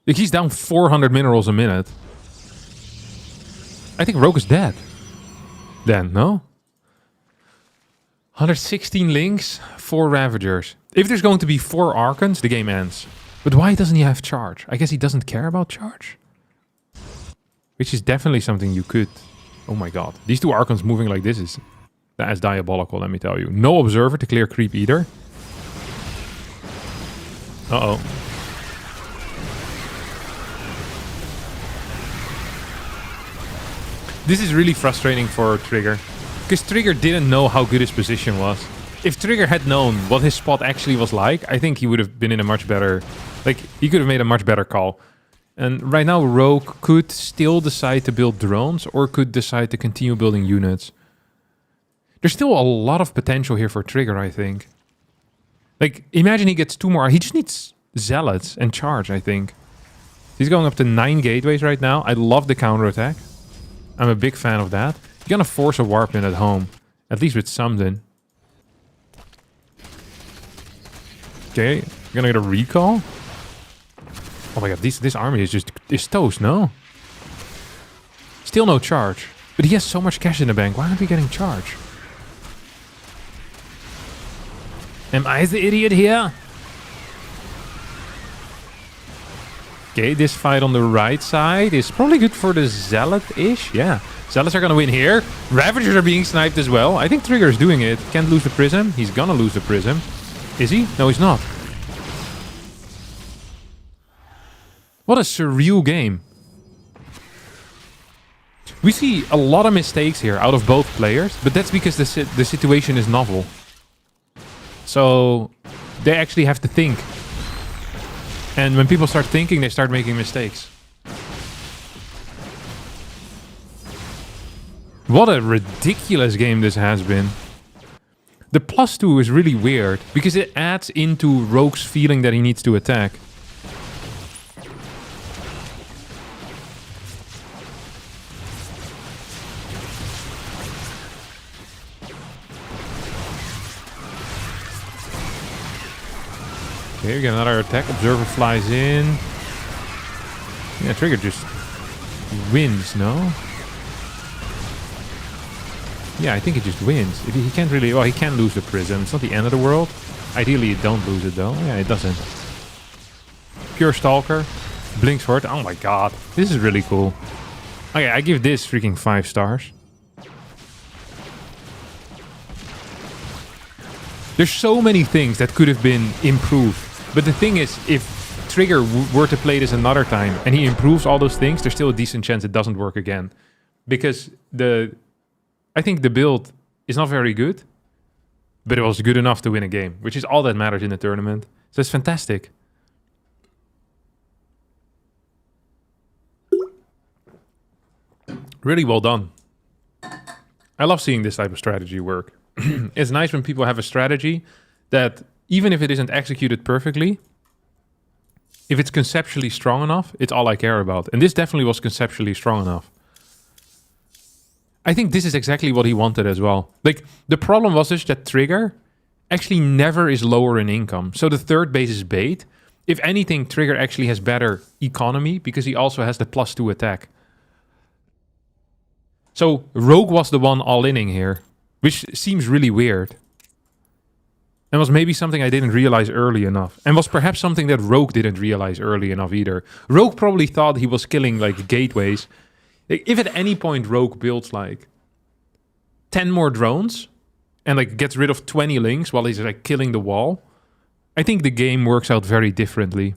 Like, he's down 400 minerals a minute. I think Rogue is dead. Then, no? 116 links, 4 Ravagers. If there's going to be 4 Archons, the game ends. But why doesn't he have charge? I guess he doesn't care about charge. Which is definitely something you could... Oh my god. These 2 Archons moving like this is... That is diabolical, let me tell you. No Observer to clear creep either. Uh-oh. This is really frustrating for Trigger. Because Trigger didn't know how good his position was. If Trigger had known what his spot actually was like, I think he would have been in a much better... Like, he could have made a much better call. And right now, Rogue could still decide to build drones or could decide to continue building units. There's still a lot of potential here for Trigger, I think. Like, imagine he gets 2 more... He just needs Zealots and charge, I think. He's going up to 9 gateways right now. I love the counterattack. I'm a big fan of that. You're gonna force a warp in at home. At least with something. Okay, you're gonna get a recall? Oh my god, this army is toast, no? Still no charge. But he has so much cash in the bank. Why aren't we getting charge? Am I the idiot here? Okay, this fight on the right side is probably good for the Zealot-ish. Yeah, Zealots are gonna win here. Ravagers are being sniped as well. I think Trigger is doing it. Can't lose the Prism. He's gonna lose the Prism. Is he? No, he's not. What a surreal game. We see a lot of mistakes here out of both players, but that's because the situation is novel. So they actually have to think. And when people start thinking, they start making mistakes. What a ridiculous game this has been. The +2 is really weird because it adds into Rogue's feeling that he needs to attack. Okay, we get another attack. Observer flies in. Yeah, Trigger just wins, no? Yeah, I think he just wins. He can't really... Well, he can lose the prism. It's not the end of the world. Ideally, you don't lose it, though. Yeah, it doesn't. Pure Stalker. Blink Sword. Oh my god. This is really cool. Okay, I give this freaking 5 stars. There's so many things that could have been improved. But the thing is, if Trigger were to play this another time and he improves all those things, there's still a decent chance it doesn't work again. Because I think the build is not very good, but it was good enough to win a game, which is all that matters in the tournament. So it's fantastic. Really well done. I love seeing this type of strategy work. It's nice when people have a strategy that, even if it isn't executed perfectly, if it's conceptually strong enough, it's all I care about. And this definitely was conceptually strong enough. I think this is exactly what he wanted as well. Like, the problem was just that Trigger actually never is lower in income. So the third base is bait. If anything, Trigger actually has better economy because he also has the +2 attack. So Rogue was the one all-inning here, which seems really weird. And was maybe something I didn't realize early enough. And was perhaps something that Rogue didn't realize early enough either. Rogue probably thought he was killing, like, gateways. If at any point Rogue builds, like, 10 more drones and, like, gets rid of 20 links while he's, like, killing the wall, I think the game works out very differently.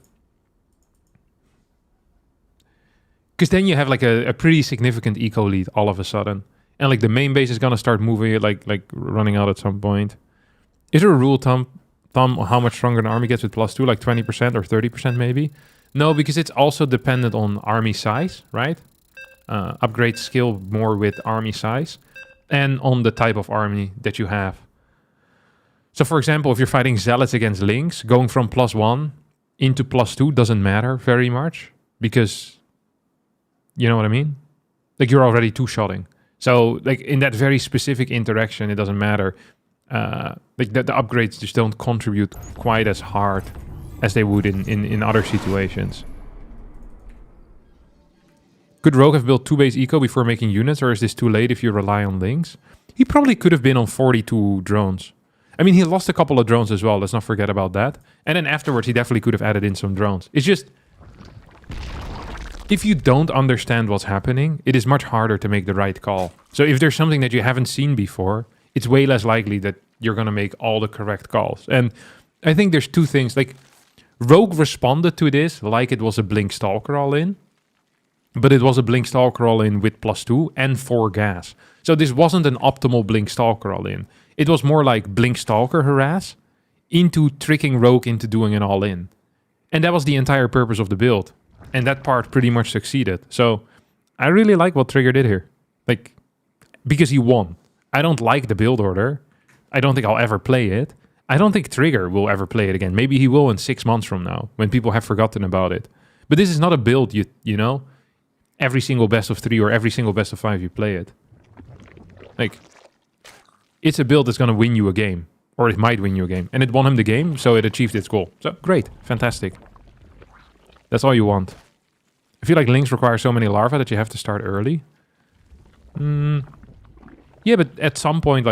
Because then you have, like, a pretty significant eco lead all of a sudden. And, like, the main base is gonna start moving, like running out at some point. Is there a rule thumb on how much stronger an army gets with +2, like 20% or 30% maybe? No, because it's also dependent on army size, right? Upgrade skill more with army size and on the type of army that you have. So for example, if you're fighting zealots against links, going from +1 into +2 doesn't matter very much because, you know what I mean? Like, you're already two-shotting. So, like, in that very specific interaction, it doesn't matter. Like, the upgrades just don't contribute quite as hard as they would in other situations. Could Rogue have built 2 base eco before making units, or is this too late if you rely on links? He probably could have been on 42 drones. I mean, he lost a couple of drones as well, let's not forget about that. And then afterwards, he definitely could have added in some drones. It's just, if you don't understand what's happening, it is much harder to make the right call. So if there's something that you haven't seen before, it's way less likely that you're going to make all the correct calls. And I think there's 2 things. Like, Rogue responded to this like it was a Blink Stalker all-in. But it was a Blink Stalker all-in with +2 and 4 gas. So this wasn't an optimal Blink Stalker all-in. It was more like Blink Stalker harass into tricking Rogue into doing an all-in. And that was the entire purpose of the build. And that part pretty much succeeded. So I really like what Trigger did here. Like, because he won. I don't like the build order. I don't think I'll ever play it. I don't think Trigger will ever play it again. Maybe he will in 6 months from now, when people have forgotten about it. But this is not a build, you know? Every single best of 3 or every single best of 5 you play it. Like, it's a build that's going to win you a game. Or it might win you a game. And it won him the game, so it achieved its goal. So, great. Fantastic. That's all you want. I feel like links require so many larvae that you have to start early. Yeah, but at some point,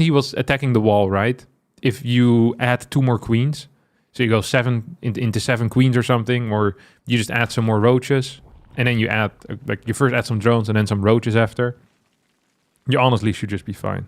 he was attacking the wall, right? If you add 2 more queens, so you go 7 into 7 queens or something, or you just add some more roaches, and then you add, like, you first add some drones and then some roaches after, you honestly should just be fine.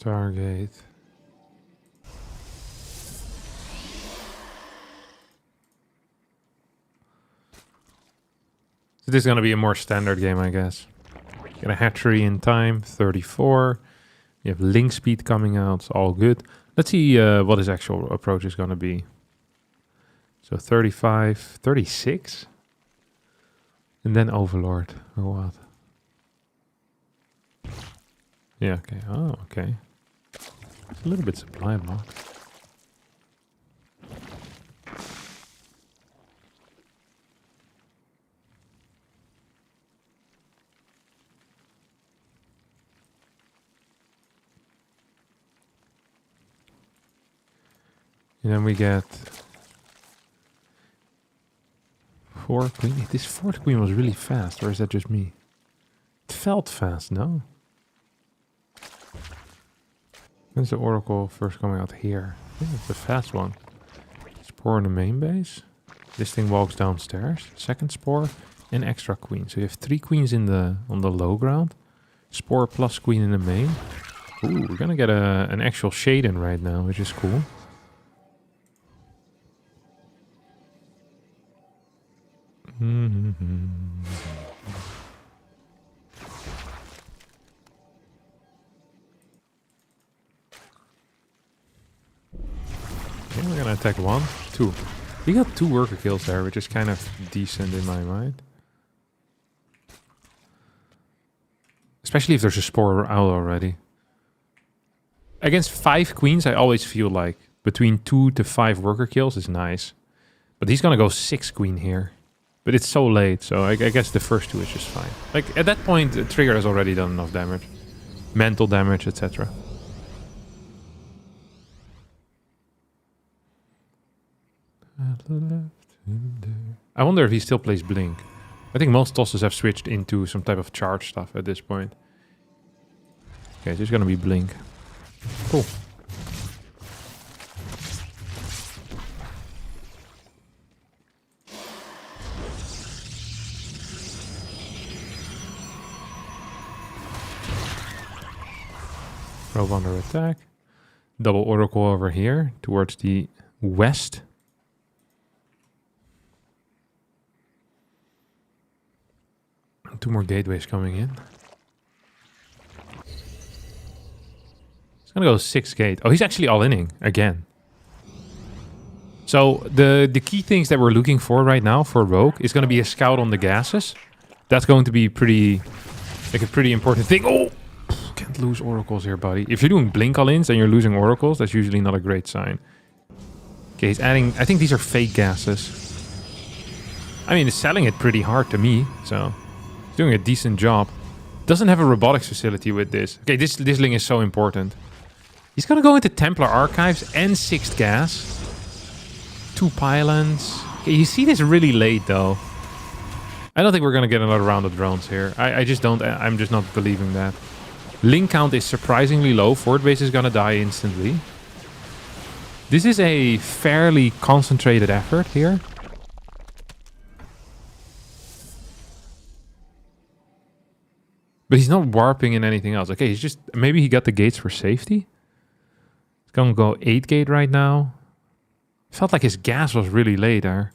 Stargate. So this is going to be a more standard game, I guess. Get a hatchery in time, 34. You have link speed coming out, it's all good. Let's see what his actual approach is going to be. So 35, 36. And then Overlord, or what? Yeah, okay. Oh, okay. It's a little bit supply block. And then we get 4 queen. This 4th queen was really fast, or is that just me? It felt fast, no? When's the Oracle first coming out here? Yeah, it's a fast one. Spore in the main base. This thing walks downstairs. Second spore and extra queen. So you have 3 queens in the on the low ground. Spore plus queen in the main. Ooh, we're gonna get an actual shade in right now, which is cool. Okay, we're gonna attack 1, 2. We got 2 worker kills there, which is kind of decent in my mind. Especially if there's a spore out already. Against 5 queens, I always feel like between 2 to 5 worker kills is nice. But he's gonna go 6 queen here. But it's so late, so I guess the first 2 is just fine. Like, at that point, the trigger has already done enough damage. Mental damage, etc. I wonder if he still plays Blink. I think most tosses have switched into some type of charge stuff at this point. Okay, it's just gonna be Blink. Cool. Probe under attack. Double Oracle over here towards the west. Two more gateways coming in. He's gonna go 6 gate. Oh, he's actually all-inning again. So the key things that we're looking for right now for Rogue is gonna be a scout on the gases. That's going to be pretty, like a pretty important thing. Oh! Can't lose oracles here, buddy. If you're doing blink all-ins and you're losing oracles, that's usually not a great sign. Okay, he's adding... I think these are fake gases. I mean, he's selling it pretty hard to me, so... He's doing a decent job. Doesn't have a robotics facility with this. Okay, this link is so important. He's gonna go into Templar Archives and 6th gas. 2 pylons. Okay, you see this really late, though. I don't think we're gonna get another round of drones here. I just don't... I'm just not believing that. Link count is surprisingly low. Fort base is gonna die instantly. This is a fairly concentrated effort here. But he's not warping in anything else. Okay, he's just... Maybe he got the gates for safety? He's gonna go 8 gate right now. Felt like his gas was really late there.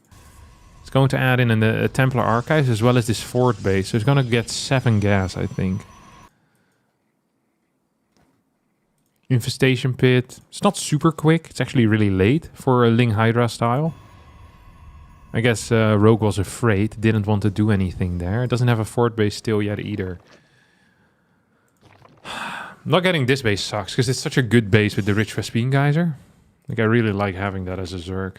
He's going to add in the Templar Archives as well as this fort base. So he's gonna get 7 gas, I think. Infestation pit. It's not super quick. It's actually really late for a Ling Hydra style. I guess Rogue was afraid. Didn't want to do anything there. It doesn't have a fort base still yet either. Not getting this base sucks because it's such a good base with the Rich Vespine Geyser. Like, I really like having that as a Zerg.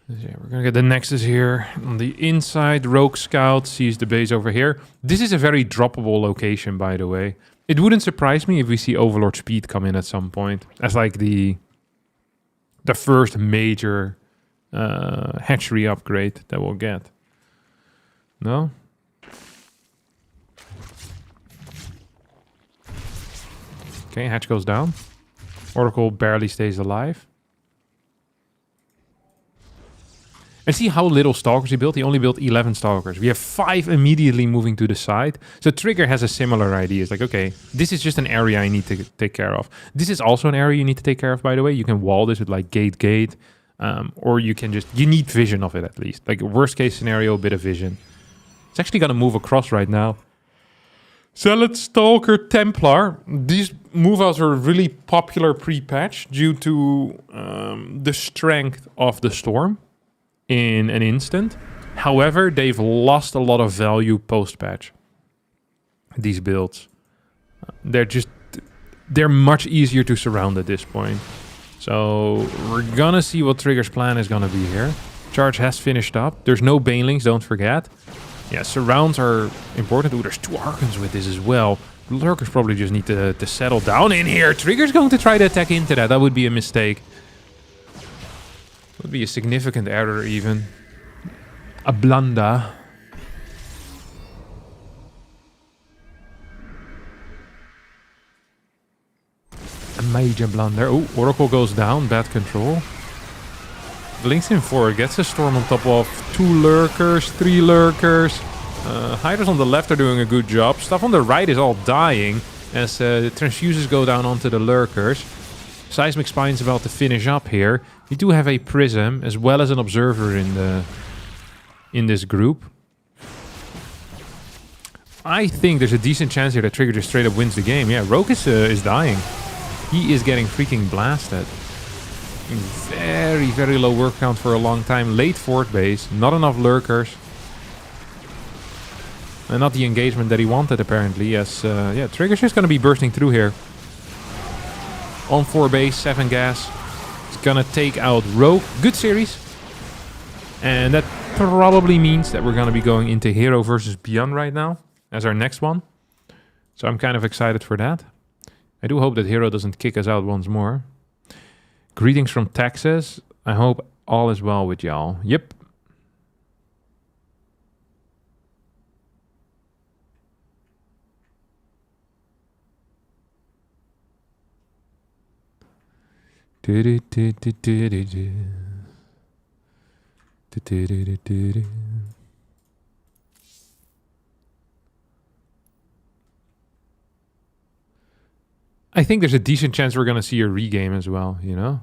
Yeah, we're gonna get the Nexus here. On the inside, Rogue Scout sees the base over here. This is a very droppable location, by the way. It wouldn't surprise me if we see Overlord Speed come in at some point. As like the first major hatchery upgrade that we'll get. No? Okay, hatch goes down. Oracle barely stays alive. And see how little stalkers he built? He only built 11 stalkers. We have 5 immediately moving to the side. So Trigger has a similar idea. It's like, okay, this is just an area I need to take care of. This is also an area you need to take care of, by the way. You can wall this with like gate. Or you can just, you need vision of it at least. Like worst case scenario, a bit of vision. It's actually going to move across right now. Zealot, Stalker, Templar. These move-outs are really popular pre-patch due to the strength of the Storm in an instant. However, they've lost a lot of value post-patch. These builds. They're much easier to surround at this point. So we're gonna see what Trigger's plan is gonna be here. Charge has finished up. There's no Banelings, don't forget. Yeah, surrounds are important. Ooh, there's 2 Archons with this as well. Lurkers probably just need to settle down in here. Trigger's going to try to attack into that. That would be a mistake. Would be a significant error even. A blunder. A major blunder. Oh, Oracle goes down. Bad control. Blinks in forward. Gets a Storm on top of 2 Lurkers, 3 Lurkers. Hiders on the left are doing a good job. Stuff on the right is all dying as the transfuses go down onto the Lurkers. Seismic Spine's about to finish up here. We do have a Prism as well as an Observer in this group. I think there's a decent chance here that Trigger just straight up wins the game. Yeah, Rogue is dying. He is getting freaking blasted. Very, very low work count for a long time. Late fort base. Not enough Lurkers. And not the engagement that he wanted, apparently. As, yeah, Trigger's just going to be bursting through here. On 4 base, 7 gas. It's going to take out Rogue. Good series. And that probably means that we're going to be going into Hero versus Beyond right now. As our next one. So I'm kind of excited for that. I do hope that Hero doesn't kick us out once more. Greetings from Texas. I hope all is well with y'all. Yep. I think there's a decent chance we're going to see a regame as well, you know?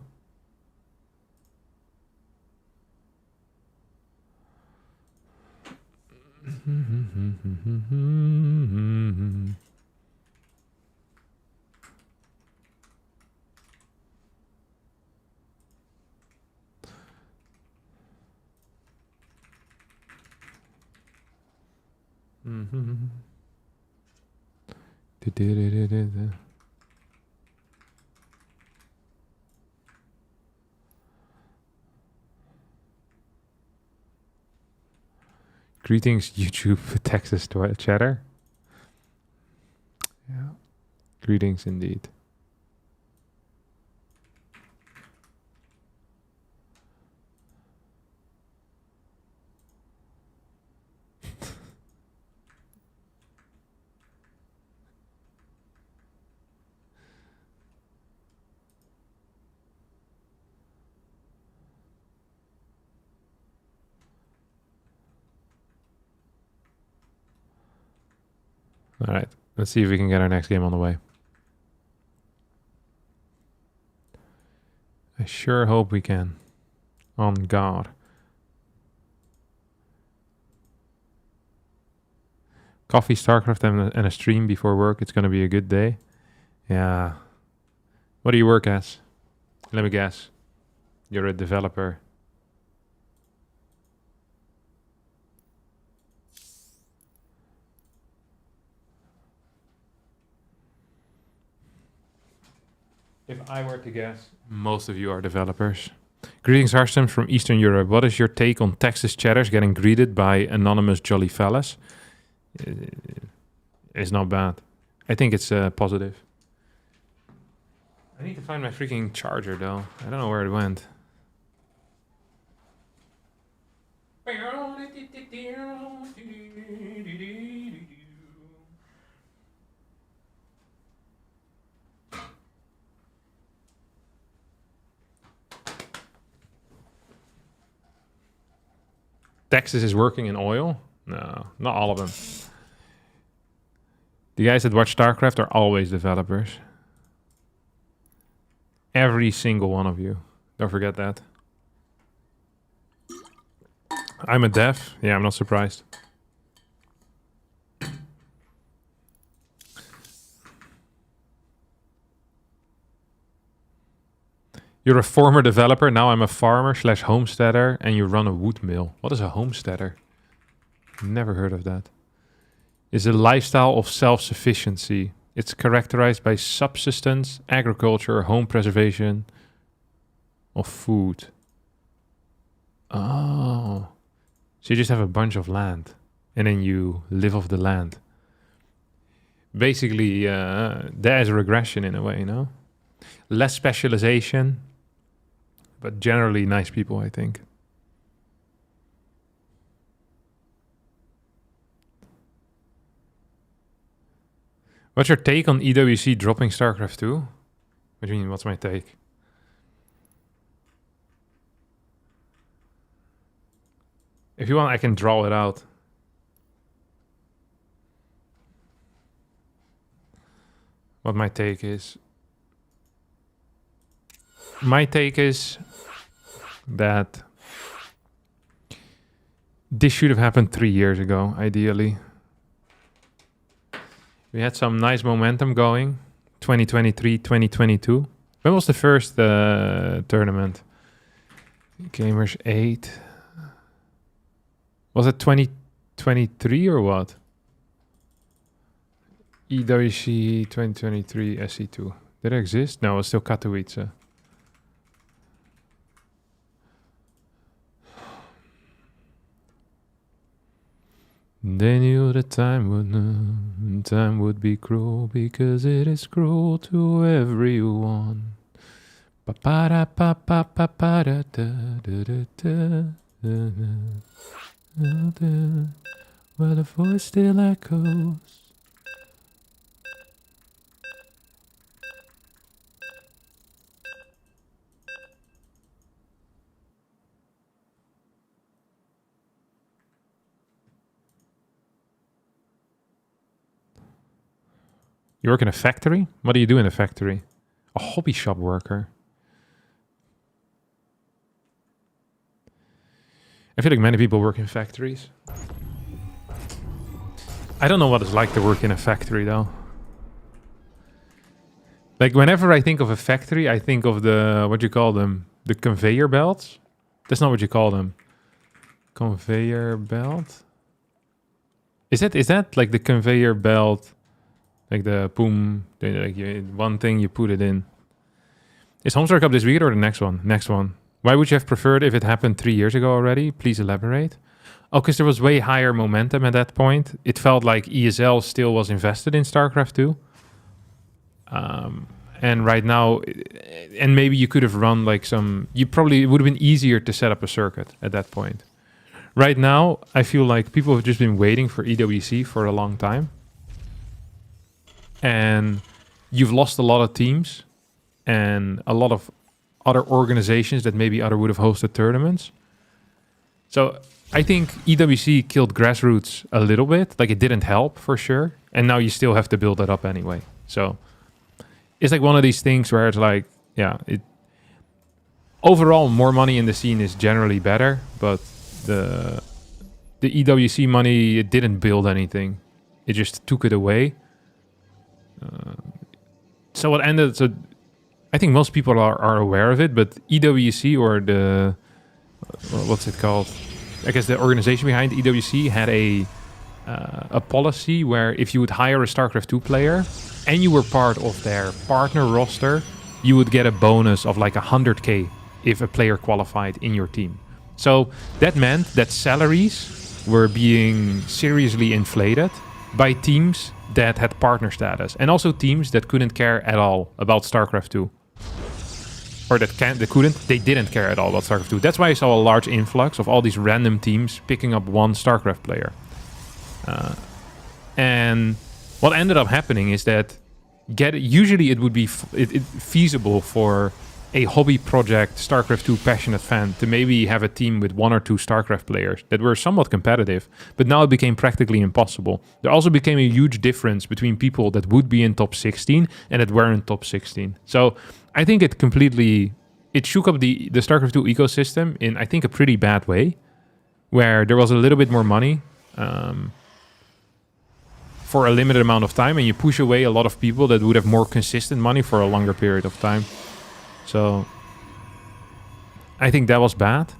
Greetings, YouTube, Texas chatter. Yeah. Greetings indeed. All right, let's see if we can get our next game on the way. I sure hope we can. On God. Coffee, StarCraft, and a stream before work. It's going to be a good day. Yeah. What do you work as? Let me guess. You're a developer. If I were to guess, most of you are developers. Greetings, Harstem from Eastern Europe. What is your take on Texas chatters getting greeted by anonymous jolly fellas? It's not bad. I think it's positive. I need to find my freaking charger, though. I don't know where it went. Texas is working in oil? No, not all of them. The guys that watch StarCraft are always developers. Every single one of you. Don't forget that. I'm a dev. Yeah, I'm not surprised. You're a former developer. Now I'm a farmer / homesteader, and you run a wood mill. What is a homesteader? Never heard of that. It's a lifestyle of self-sufficiency. It's characterized by subsistence, agriculture, home preservation of food. Oh. So you just have a bunch of land, and then you live off the land. Basically, there is a regression in a way, you know? Less specialization, but generally nice people, I think. What's your take on EWC dropping StarCraft 2? What do you mean, what's my take? If you want, I can draw it out. What my take is. My take is that this should have happened 3 years ago, ideally. We had some nice momentum going. 2023, 2022. When was the first tournament? Gamers 8. Was it 2023 or what? EWC 2023 sc2. Did it exist? No, it was still Katowice. They knew that time would be cruel because it is cruel to everyone. Well, the voice still echoes. You work in a factory? What do you do in a factory? A hobby shop worker. I feel like many people work in factories. I don't know what it's like to work in a factory though. Like whenever I think of a factory, I think of the, what do you call them? The conveyor belts? That's not what you call them. Conveyor belt? Is that like the conveyor belt? Like the boom, like one thing you put it in. Is Homestar Cup this week or the next one? Next one. Why would you have preferred if it happened 3 years ago already? Please elaborate. Oh, because there was way higher momentum at that point. It felt like ESL still was invested in StarCraft 2. And right now, and maybe you could have run like some, it would have been easier to set up a circuit at that point. Right now, I feel like people have just been waiting for EWC for a long time. And you've lost a lot of teams and a lot of other organizations that maybe would have hosted tournaments. So I think EWC killed grassroots a little bit. Like it didn't help for sure. And now you still have to build that up anyway. So it's like one of these things where it's like, yeah, overall more money in the scene is generally better, but the EWC money, it didn't build anything. It just took it away. So what ended, so I think most people are aware of it, but EWC or the, what's it called? I guess the organization behind EWC had a policy where if you would hire a StarCraft 2 player and you were part of their partner roster, you would get a bonus of like 100k if a player qualified in your team. So that meant that salaries were being seriously inflated by teams that had partner status, and also teams that couldn't care at all about StarCraft 2. Or they didn't care at all about StarCraft 2. That's why I saw a large influx of all these random teams picking up one StarCraft player. And what ended up happening is that usually it would be feasible for a hobby project StarCraft 2 passionate fan to maybe have a team with 1 or 2 StarCraft players that were somewhat competitive, but now it became practically impossible. There also became a huge difference between people that would be in top 16 and that were in top 16. So I think it shook up the StarCraft 2 ecosystem in, I think, a pretty bad way, where there was a little bit more money for a limited amount of time, and you push away a lot of people that would have more consistent money for a longer period of time. So I think that was bad.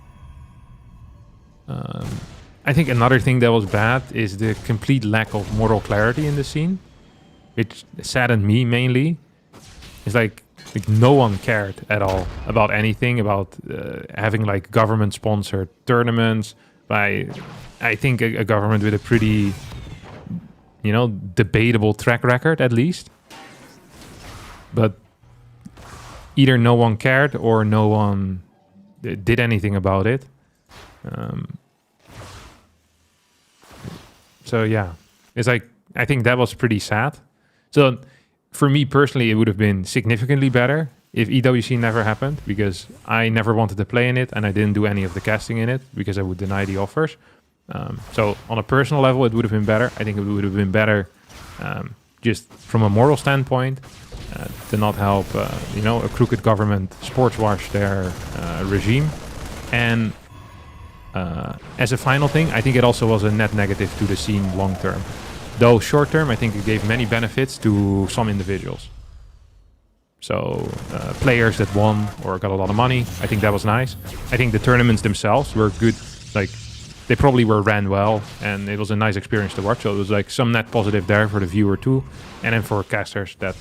I think another thing that was bad is the complete lack of moral clarity in the scene, which saddened me mainly. It's like no one cared at all about anything, about having like government-sponsored tournaments by, I think, a government with a pretty, debatable track record at least. But either no one cared or no one did anything about it. So yeah, it's like, I think that was pretty sad. So for me personally, it would have been significantly better if EWC never happened, because I never wanted to play in it and I didn't do any of the casting in it because I would deny the offers. So on a personal level, it would have been better. I think it would have been better just from a moral standpoint to not help, a crooked government sports wash their regime. And as a final thing, I think it also was a net negative to the scene long term. Though short term, I think it gave many benefits to some individuals. So players that won or got a lot of money, I think that was nice. I think the tournaments themselves were good. Like, they probably were ran well, and it was a nice experience to watch. So it was like some net positive there for the viewer too, and then for casters that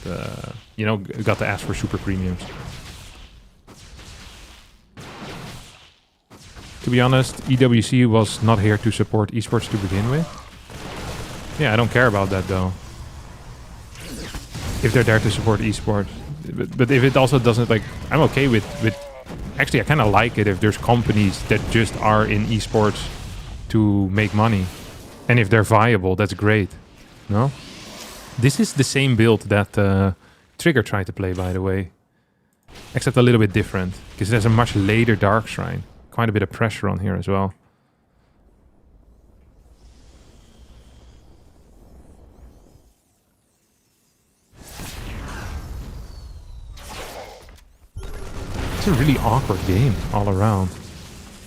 got to ask for super premiums. To be honest, EWC was not here to support esports to begin with. Yeah, I don't care about that though. If they're there to support esports. But if it also doesn't, like, I'm okay with actually, I kind of like it if there's companies that just are in esports to make money. And if they're viable, that's great. No? This is the same build that Trigger tried to play, by the way. Except a little bit different, because there's a much later Dark Shrine. Quite a bit of pressure on here as well. It's a really awkward game all around.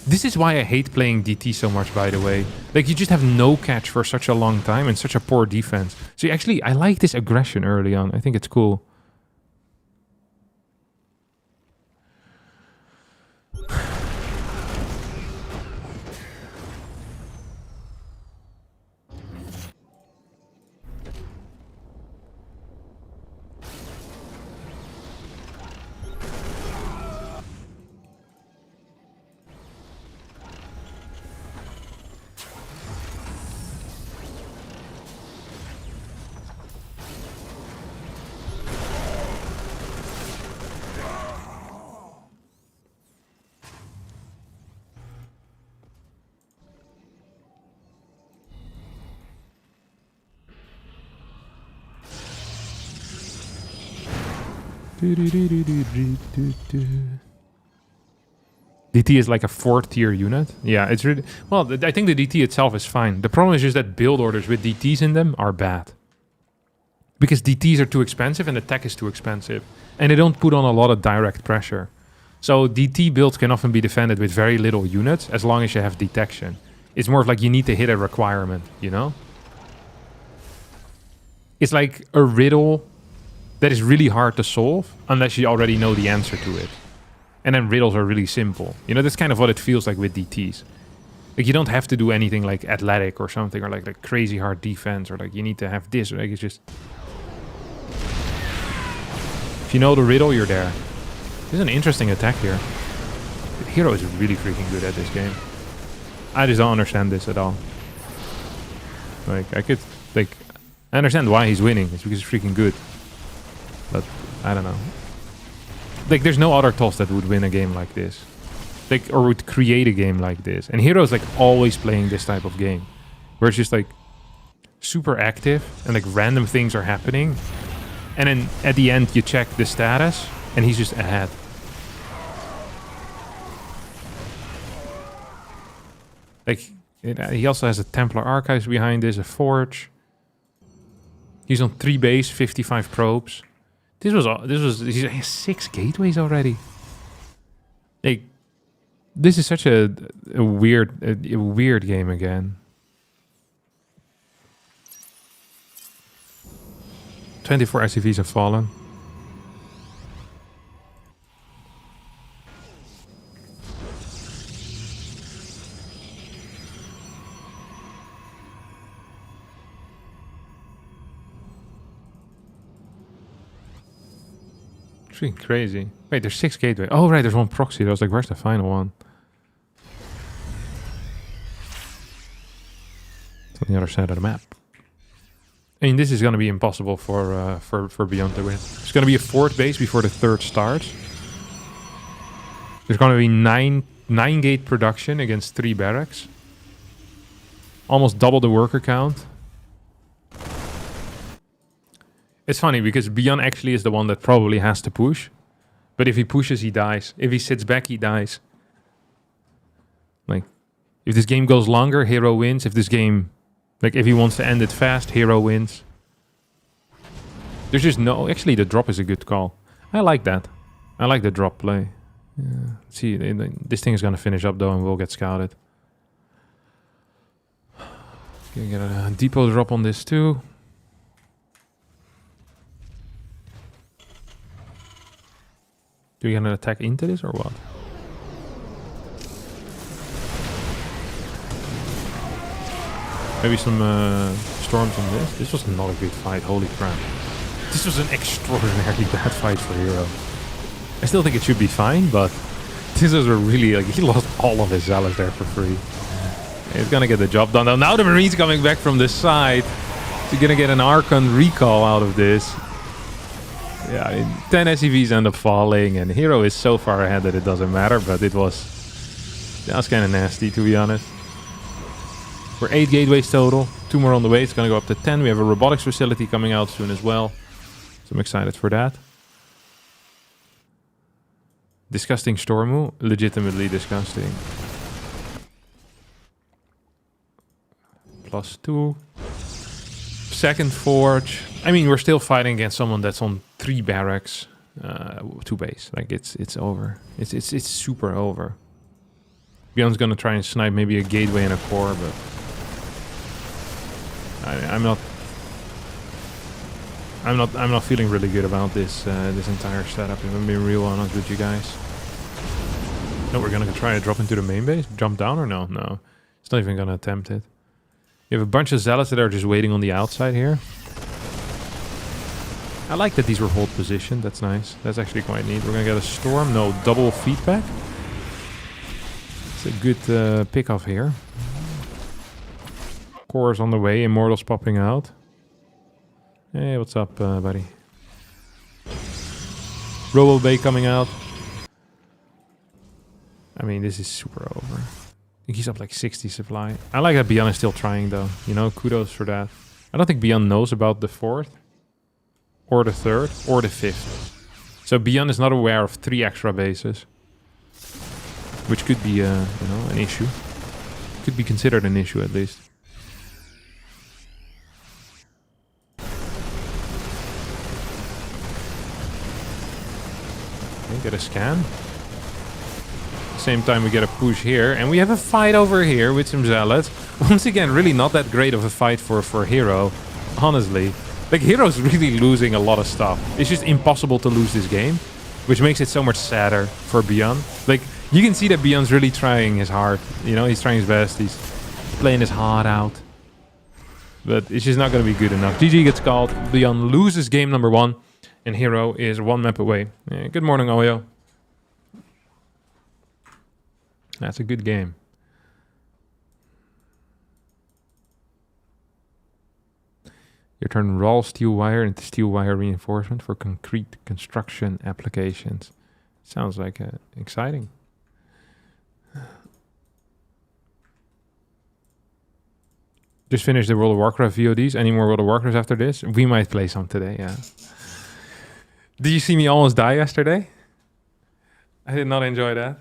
This is why I hate playing DT so much, by the way. Like, you just have no catch for such a long time and such a poor defense. So actually, I like this aggression early on. I think it's cool. DT is like a 4th-tier unit. Yeah, it's really... Well, I think the DT itself is fine. The problem is just that build orders with DTs in them are bad. Because DTs are too expensive and the tech is too expensive. And they don't put on a lot of direct pressure. So DT builds can often be defended with very little units as long as you have detection. It's more of like you need to hit a requirement, you know? It's like a riddle that is really hard to solve unless you already know the answer to it. And then riddles are really simple. You know, that's kind of what it feels like with DTs. Like, you don't have to do anything like athletic or something, or like crazy hard defense, or like you need to have this, or like it's just... If you know the riddle, you're there. This is an interesting attack here. The hero is really freaking good at this game. I just don't understand this at all. Like, I understand why he's winning. It's because he's freaking good. But, I don't know. Like, there's no other TOS that would win a game like this. Like, or would create a game like this. And Hero's like always playing this type of game. Where it's just like super active and like random things are happening. And then at the end you check the status and he's just ahead. Like, he also has a Templar Archives behind this, a Forge. He's on 3 base, 55 probes. He has 6 gateways already. Like, this is such a weird game again. 24 SCVs have fallen. It's crazy. Wait, there's 6 gateways. Oh, right, there's 1 proxy. I was like, where's the final one? It's on the other side of the map. I mean, this is going to be impossible for Beyond to win. It's going to be a 4th base before the 3rd starts. There's going to be 9 gate production against 3 barracks. Almost double the worker count. It's funny because Beyond actually is the one that probably has to push. But if he pushes, he dies. If he sits back, he dies. Like, if this game goes longer, Hero wins. If this game, like, if he wants to end it fast, Hero wins. There's just no... Actually, the drop is a good call. I like that. I like the drop play. Yeah. See, this thing is going to finish up, though, and we'll get scouted. Gonna get a depot drop on this, too. Do you gonna attack into this or what? Maybe some storms on this. This was not a good fight, holy crap. This was an extraordinarily bad fight for Hero. I still think it should be fine, but this was a really, like, he lost all of his zealots there for free. He's gonna get the job done. Now the Marine's coming back from this side. He's gonna get an Archon recall out of this. Yeah, I mean, 10 SCVs end up falling, and Hero is so far ahead that it doesn't matter, but that was kind of nasty, to be honest. We're 8 gateways total, 2 more on the way. It's going to go up to 10. We have a robotics facility coming out soon as well, so I'm excited for that. Disgusting Stormu, legitimately disgusting. +2. Second Forge. I mean, we're still fighting against someone that's on 3 barracks, 2 base. Like, it's over. It's super over. Beyond's gonna try and snipe maybe a gateway and a core, but I'm not feeling really good about this this entire setup. If I'm being real honest with you guys. No, we're gonna try to drop into the main base, jump down or no? No, it's not even gonna attempt it. You have a bunch of zealots that are just waiting on the outside here. I like that these were hold positioned. That's nice. That's actually quite neat. We're gonna get a storm. No, double feedback. It's a good pick-off here. Core's on the way. Immortals popping out. Hey, what's up, buddy? Robo Bay coming out. I mean, this is super over. I think he's up like 60 supply. I like that Beyond is still trying, though. You know, kudos for that. I don't think Beyond knows about the 4th, or the 3rd, or the 5th. So Beyond is not aware of 3 extra bases, which could be, you know, an issue. Could be considered an issue at least. Okay, get a scan. Same time we get a push here, and we have a fight over here with some zealots. Once again, really not that great of a fight for Hero, honestly. Like, Hero's really losing a lot of stuff. It's just impossible to lose this game, which makes it so much sadder for Beyond. Like, you can see that Beyond's really trying his hard. You know, he's trying his best. He's playing his heart out. But it's just not going to be good enough. GG gets called. Beyond loses game number 1, and Hero is 1 map away. Good morning, Oyo. That's a good game. You turn raw steel wire into steel wire reinforcement for concrete construction applications. Sounds like exciting. Just finished the World of Warcraft VODs. Any more World of Warcraft after this? We might play some today, yeah. Did you see me almost die yesterday? I did not enjoy that.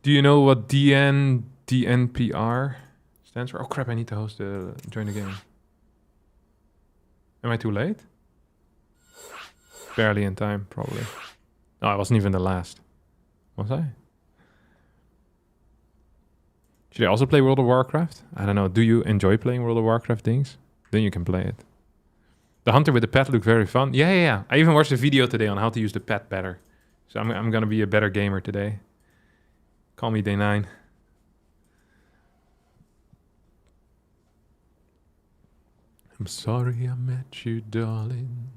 Do you know what DNPR stands for? Oh crap, I need to join the game. Am I too late? Barely in time, probably. No, I wasn't even the last. Was I? Should I also play World of Warcraft? I don't know. Do you enjoy playing World of Warcraft things? Then you can play it. The hunter with the pet looked very fun. Yeah. I even watched a video today on how to use the pet better. So I'm gonna be a better gamer today. Call me Day 9. I'm sorry I met you, darling.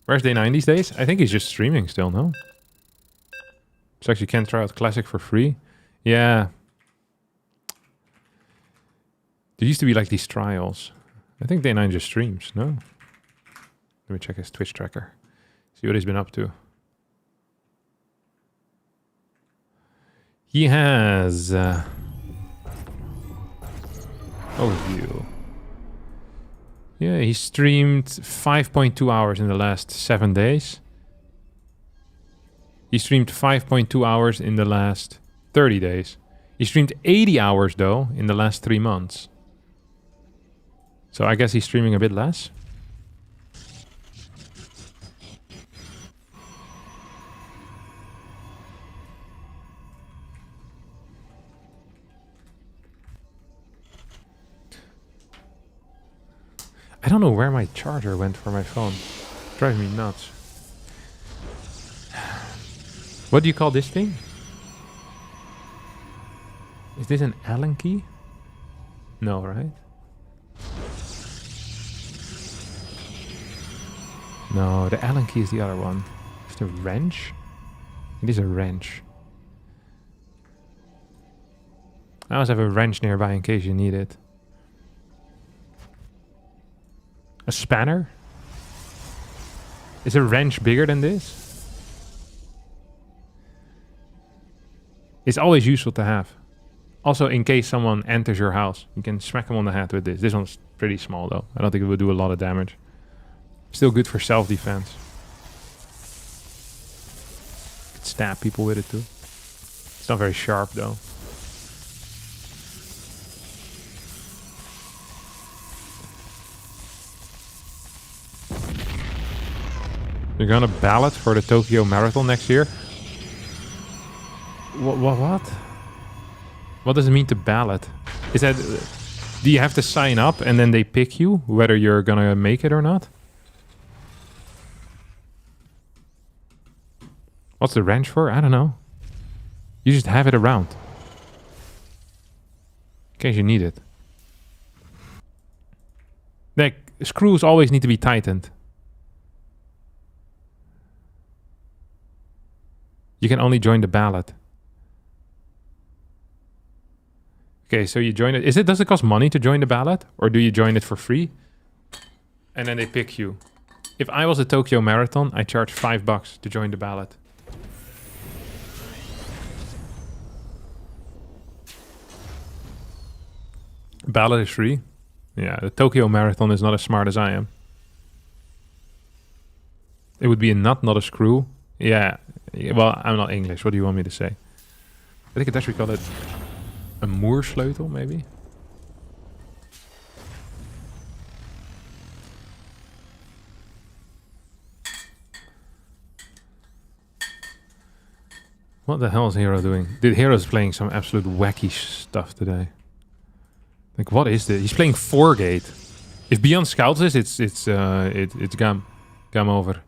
Where's Day 9 these days? I think he's just streaming still, no? So actually you can try out Classic for free. Yeah. There used to be like these trials. I think Day 9 just streams, no? Let me check his Twitch tracker. See what he's been up to. He has... overview. Yeah, he streamed 5.2 hours in the last 7 days. He streamed 5.2 hours in the last 30 days. He streamed 80 hours, though, in the last 3 months. So I guess he's streaming a bit less. I don't know where my charger went for my phone. Drives me nuts. What do you call this thing? Is this an Allen key? No, right? No, the Allen key is the other one. Is it a wrench? It is a wrench. I always have a wrench nearby in case you need it. A spanner? Is a wrench bigger than this? It's always useful to have. Also, in case someone enters your house, you can smack them on the head with this. This one's pretty small, though. I don't think it would do a lot of damage. Still good for self-defense. Could stab people with it, too. It's not very sharp, though. You're gonna ballot for the Tokyo Marathon next year? What? What does it mean to ballot? Is that... do you have to sign up and then they pick you whether you're gonna make it or not? What's the wrench for? I don't know. You just have it around. In case you need it. Like, screws always need to be tightened. You can only join the ballot. Okay, so you join it. Does it cost money to join the ballot? Or do you join it for free? And then they pick you. If I was a Tokyo Marathon, I charge $5 to join the ballot. Ballot is free. Yeah, the Tokyo Marathon is not as smart as I am. It would be a nut, not a screw. Yeah. Well, I'm not English. What do you want me to say? I think it actually called it a moersleutel, maybe? What the hell is Hero doing? Dude, Hero's playing some absolute wacky stuff today. Like, what is this? He's playing 4-gate. If Beyond Scouts is, it's game over.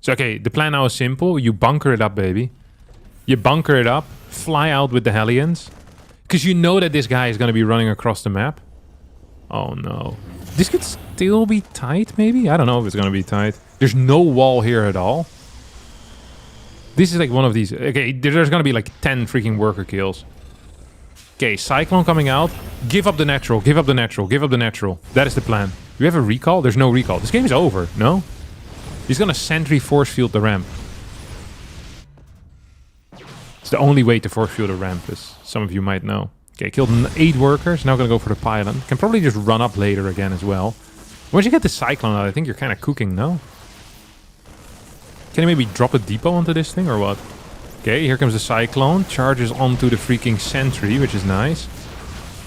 So, okay, the plan now is simple. You bunker it up, baby. You bunker it up, fly out with the Hellions. Because you know that this guy is going to be running across the map. Oh, no. This could still be tight, maybe? I don't know if it's going to be tight. There's no wall here at all. This is like one of these... Okay, there's going to be like 10 freaking worker kills. Okay, Cyclone coming out. Give up the natural, give up the natural, give up the natural. That is the plan. Do we have a recall? There's no recall. This game is over, no? He's gonna sentry force field the ramp. It's the only way to force field a ramp, as some of you might know. Okay, killed 8 workers. Now gonna go for the pylon. Can probably just run up later again as well. Once you get the cyclone out, I think you're kind of cooking, no? Can you maybe drop a depot onto this thing or what? Okay, here comes the cyclone. Charges onto the freaking sentry, which is nice.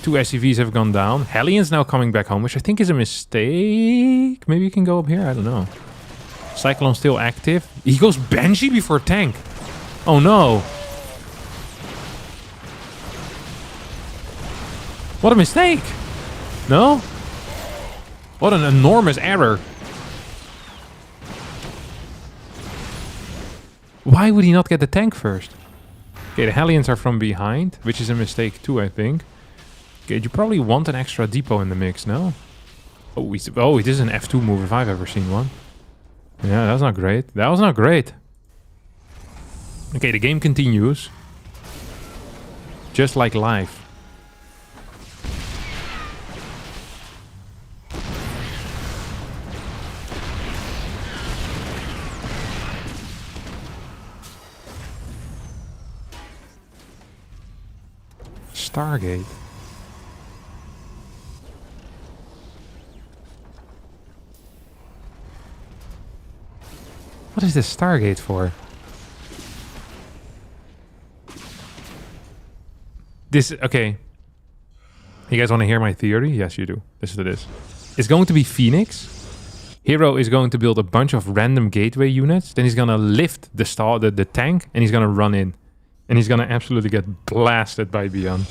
2 SCVs have gone down. Hellions now coming back home, which I think is a mistake. Maybe you can go up here, I don't know. Cyclone still active. He goes Banshee before tank. Oh no. What a mistake. No? What an enormous error. Why would he not get the tank first? Okay, the Hellions are from behind, which is a mistake too, I think. Okay, you probably want an extra depot in the mix, no? Oh, it is an F2 move if I've ever seen one. Yeah, that's not great. That was not great. Okay, the game continues. Just like life. Stargate. What is this Stargate for? Okay. You guys want to hear my theory? Yes, you do. Listen to this. It's going to be Phoenix. Hero is going to build a bunch of random gateway units. Then he's going to lift the tank and he's going to run in. And he's going to absolutely get blasted by Beyond.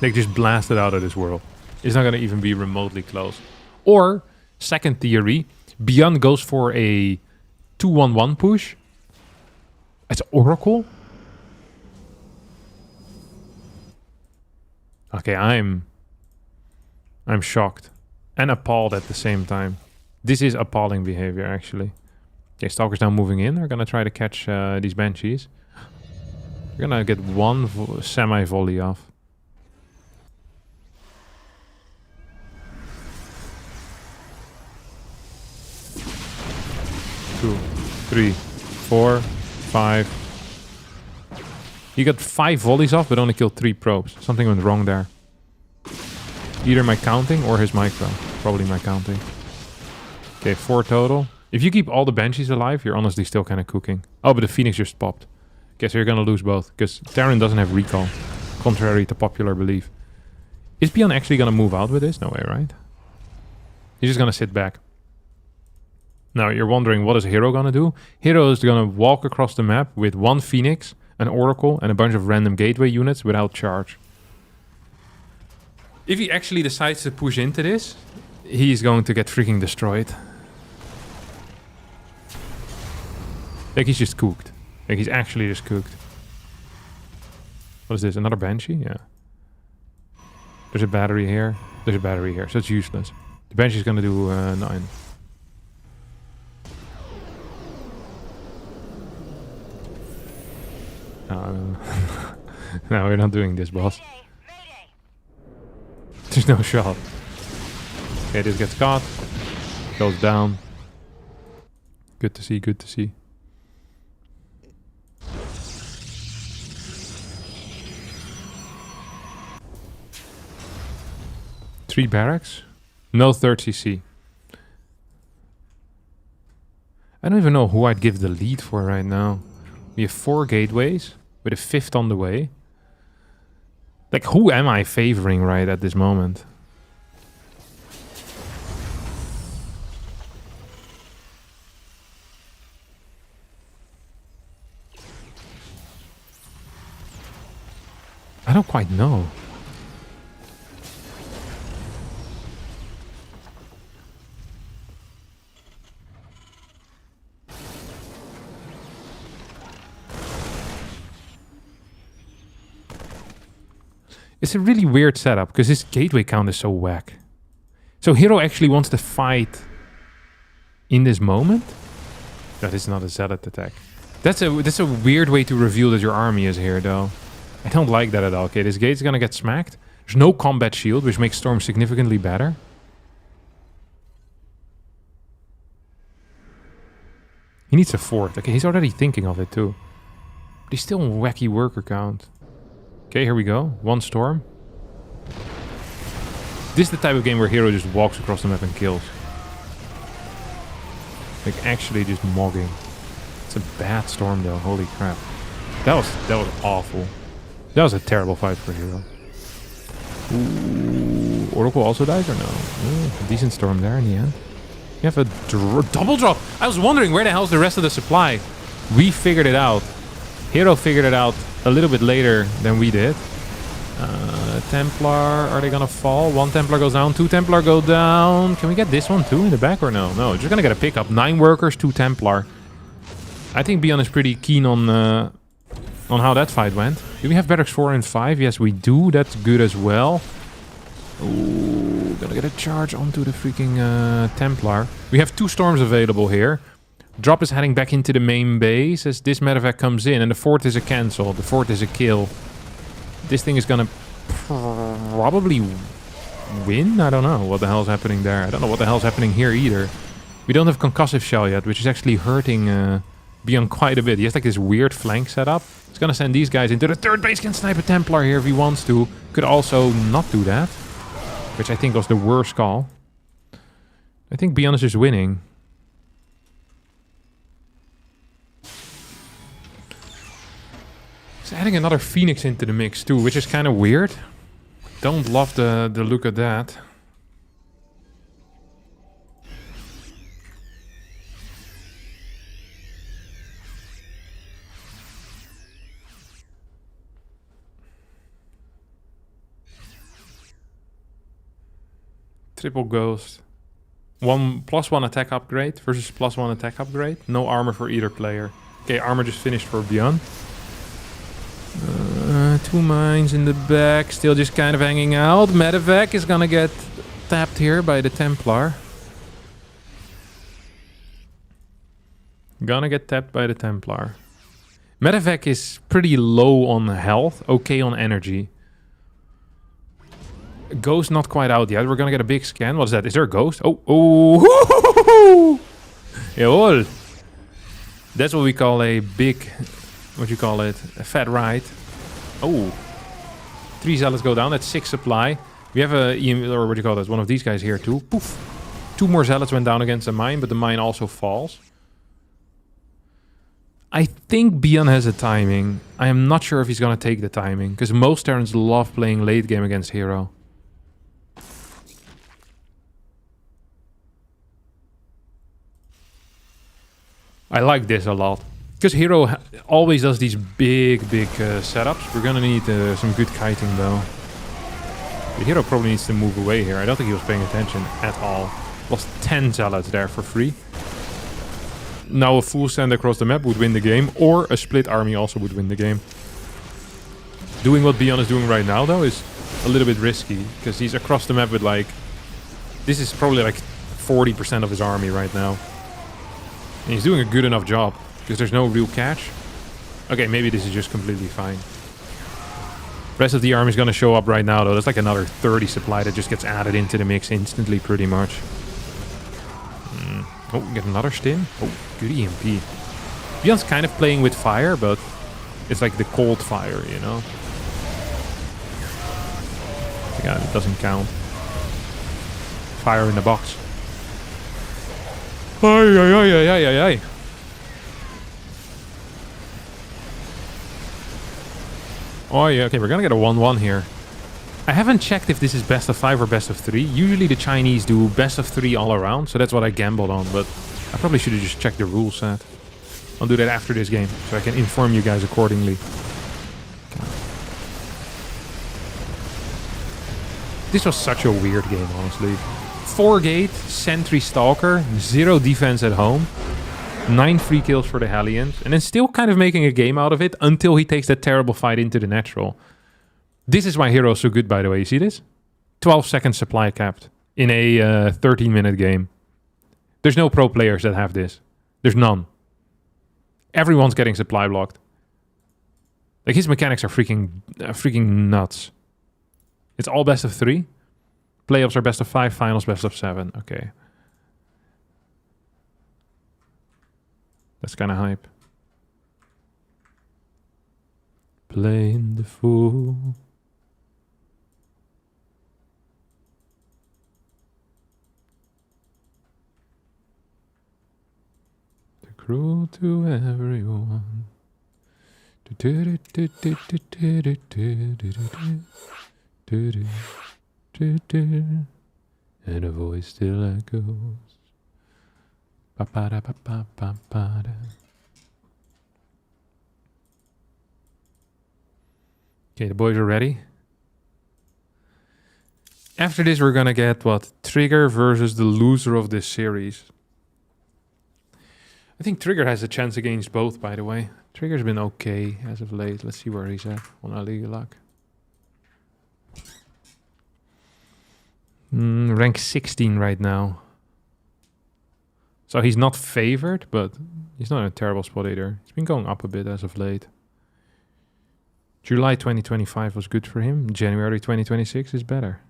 Like, just blasted out of this world. It's not going to even be remotely close. Or, second theory, Beyond goes for a 2-1-1 push. It's Oracle. Okay, I'm shocked. And appalled at the same time. This is appalling behavior, actually. Okay, Stalker's now moving in. They're going to try to catch these Banshees. We're going to get one semi-volley off. 2, 3, 4, 5. He got 5 volleys off, but only killed 3 probes. Something went wrong there. Either my counting or his micro. Probably my counting. Okay, 4 total. If you keep all the Banshees alive, you're honestly still kind of cooking. Oh, but the Phoenix just popped. Okay, so you're gonna lose both. Because Terran doesn't have recall. Contrary to popular belief. Is Beyond actually gonna move out with this? No way, right? He's just gonna sit back. Now, you're wondering, what is Hero gonna do? Hero is gonna walk across the map with 1 Phoenix, an Oracle, and a bunch of random gateway units without charge. If he actually decides to push into this, he's going to get freaking destroyed. Like, he's just cooked. Like, he's actually just cooked. What is this? Another Banshee? Yeah. There's a battery here. There's a battery here, so it's useless. The Banshee's gonna do 9. No, we're not doing this, boss. There's no shot. Okay, this gets caught. Goes down. Good to see, good to see. Three barracks? No 3rd CC. I don't even know who I'd give the lead for right now. We have 4 gateways, with a 5th on the way. Like, who am I favoring right at this moment? I don't quite know. It's a really weird setup, because his gateway count is so whack. So Hero actually wants to fight in this moment? That is not a zealot attack. That's a weird way to reveal that your army is here, though. I don't like that at all. Okay, this gate's gonna get smacked. There's no combat shield, which makes Storm significantly better. He needs a 4th. Okay, he's already thinking of it, too. But he's still a wacky worker count. Okay, here we go. 1 storm. This is the type of game where hero just walks across the map and kills. Like actually just mogging. It's a bad storm though, holy crap. That was awful. That was a terrible fight for hero. Ooh, Oracle also dies or no? Ooh, decent storm there in the end. You have a double drop. I was wondering where the hell's the rest of the supply. We figured it out. Hero figured it out a little bit later than we did. Templar, are they gonna fall? 1 Templar goes down, 2 Templar go down. Can we get this one too in the back or no? No, just gonna get a pickup. 9 workers, 2 Templar. I think Beyond is pretty keen on how that fight went. Do we have barracks 4 and 5? Yes, we do. That's good as well. Ooh, gonna get a charge onto the freaking Templar. We have 2 storms available here. Drop is heading back into the main base as this medevac comes in, and the 4th is a cancel. The 4th is a kill. This thing is gonna probably win? I don't know what the hell's happening there. I don't know what the hell's happening here either. We don't have concussive shell yet, which is actually hurting Beyond quite a bit. He has like this weird flank setup. He's gonna send these guys into the 3rd base. Can snipe a Templar here if he wants to. Could also not do that, which I think was the worst call. I think Beyond is just winning. He's adding another Phoenix into the mix too, which is kind of weird. Don't love the look of that. Triple Ghost. 1+1 attack upgrade versus +1 attack upgrade. No armor for either player. Okay, armor just finished for Beyond. 2 mines in the back, still just kind of hanging out. Medevac is gonna get tapped here by the Templar. Gonna get tapped by the Templar. Medevac is pretty low on health, okay on energy. Ghost not quite out yet. We're gonna get a big scan. What is that? Is there a ghost? Oh. Jawohl. That's what we call a big, what you call it, a fat ride. Oh. 3 zealots go down. That's 6 supply. We have a, or what do you call this? One of these guys here too. Poof. 2 more zealots went down against the mine, but the mine also falls. I think Beyond has a timing. I am not sure if he's gonna take the timing, because most Terrans love playing late game against hero. I like this a lot. Because hero always does these big setups. We're gonna need some good kiting though. The hero probably needs to move away here. I don't think he was paying attention at all. Lost 10 zealots there for free. Now a full send across the map would win the game, or a split army also would win the game. Doing what Beyond is doing right now though is a little bit risky, because he's across the map with like... This is probably like 40% of his army right now. And he's doing a good enough job, because there's no real catch. Okay, maybe this is just completely fine. Rest of the army is going to show up right now though. That's like another 30 supply that just gets added into the mix instantly pretty much. Oh, get another stim. Oh, good EMP. Beyond's kind of playing with fire, but it's like the cold fire, you know? Yeah, it doesn't count. Fire in the box. Ay, ay, ay, ay, ay, ay, ay. Oh yeah, okay, we're gonna get a 1-1 here. I haven't checked if this is best of 5 or best of 3. Usually the Chinese do best of 3 all around, so that's what I gambled on, but I probably should have just checked the rule set. I'll do that after this game, so I can inform you guys accordingly. This was such a weird game, honestly. 4 gate, Sentry Stalker, 0 defense at home. 9 free kills for the Hellions, and then still kind of making a game out of it until he takes that terrible fight into the natural. This is why Hero is so good, by the way. You see this? 12 seconds supply capped in a 13-minute game. There's no pro players that have this. There's none. Everyone's getting supply blocked. Like, his mechanics are freaking nuts. It's all best of 3. Playoffs are best of 5, finals best of 7. Okay. That's kind of hype. playing the fool. The cruel to everyone. And a voice still echoes. Okay, the boys are ready. After this, we're gonna get what? Trigger versus the loser of this series. I think Trigger has a chance against both, by the way. Trigger's been okay as of late. Let's see where he's at on our League of Luck. Rank 16 right now. So he's not favored, but he's not in a terrible spot either. He's been going up a bit as of late. July 2025 was good for him. January 2026 is better.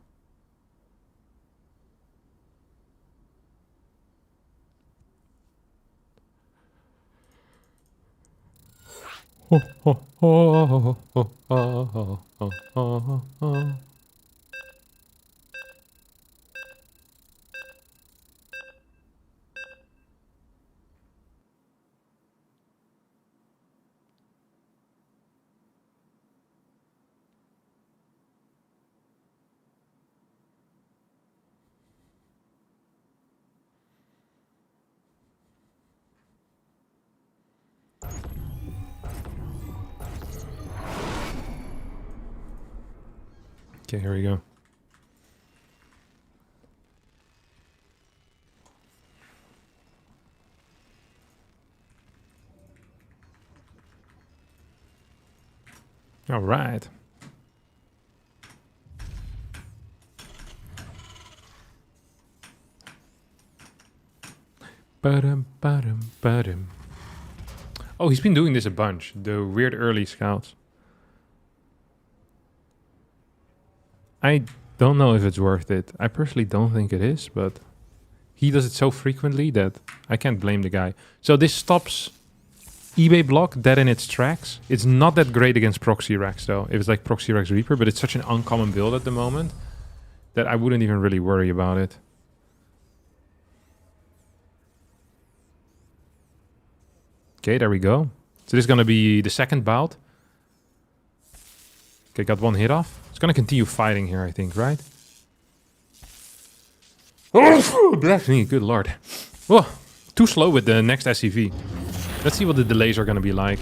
Okay, here we go. All right. Oh, he's been doing this a bunch. The weird early scouts. I don't know if it's worth it. I personally don't think it is, but he does it so frequently that I can't blame the guy. So this stops eBay block dead in its tracks. It's not that great against Proxy Rex though, if it's like Proxy Rex Reaper, but it's such an uncommon build at the moment that I wouldn't even really worry about it. Okay, there we go. So this is gonna be the second bout. Okay, got one hit off. It's gonna continue fighting here, I think, right? Oh, bless me, good lord. Whoa, too slow with the next SCV. Let's see what the delays are gonna be like.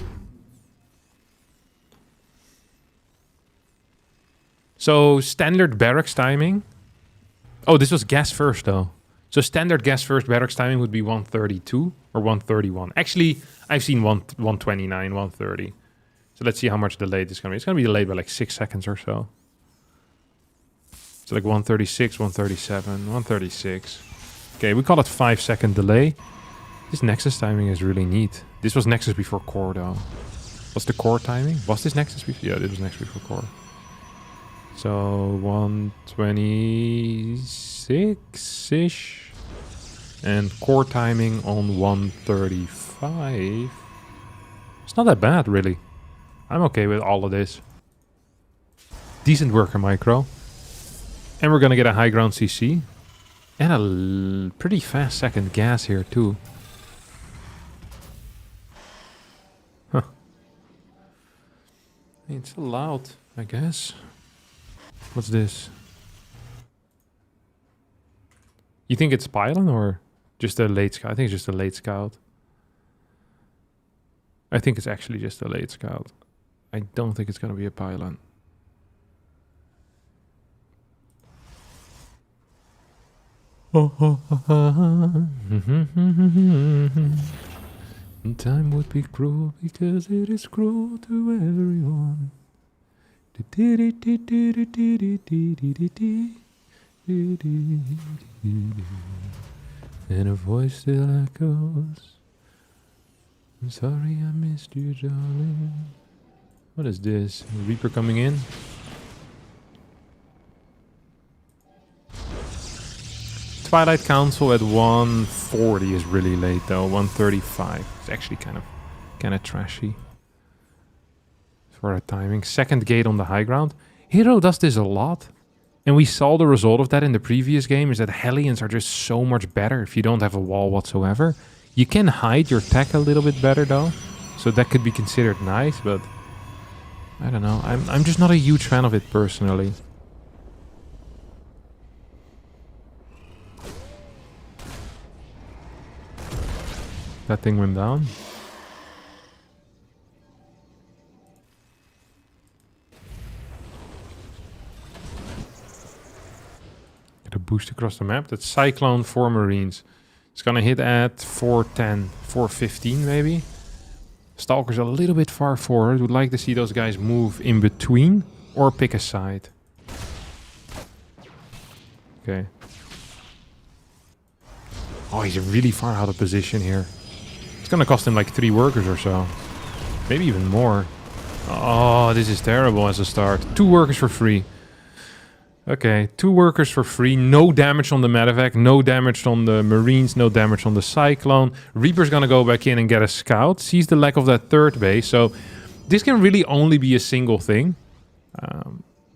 So, standard barracks timing. Oh, this was gas first, though. So, standard gas first barracks timing would be 132 or 131. Actually, I've seen 129, 130. So, let's see how much delayed it's gonna be. It's gonna be delayed by like 6 seconds or so. So, like 136, 137, 136. Okay, we call it 5-second delay. This Nexus timing is really neat. This was Nexus before core, though. What's the core timing? Was this Nexus before? Yeah, this was Nexus before core. So 126-ish. And core timing on 135. It's not that bad, really. I'm okay with all of this. Decent worker micro. And we're gonna get a high ground CC. And a pretty fast second gas here, too. Huh. It's allowed, I guess. What's this? You think it's pylon or just a late scout? I think it's just a late scout. I think it's actually just a late scout. I don't think it's gonna be a pylon. Time would be cruel because it is cruel to everyone. And a voice still echoes. I'm sorry I missed you, darling. What is this? Reaper coming in? Twilight Council at 140 is really late though. 135. It's actually kind of trashy. for our timing. Second gate on the high ground. Hero does this a lot. And we saw the result of that in the previous game, is that Hellions are just so much better if you don't have a wall whatsoever. You can hide your tech a little bit better though. So that could be considered nice, but I don't know. I'm just not a huge fan of it personally. That thing went down. Get a boost across the map. That's Cyclone 4 Marines. It's gonna hit at 410, 415 maybe. Stalker's a little bit far forward. Would like to see those guys move in between or pick a side. Okay. Oh, he's really far out of position here. It's gonna cost him like 3 workers or so. Maybe even more. Oh, this is terrible as a start. 2 workers for free. Okay, 2 workers for free. No damage on the medevac, no damage on the Marines, no damage on the Cyclone. Reaper's gonna go back in and get a scout. Sees the lack of that third base, so this can really only be a single thing.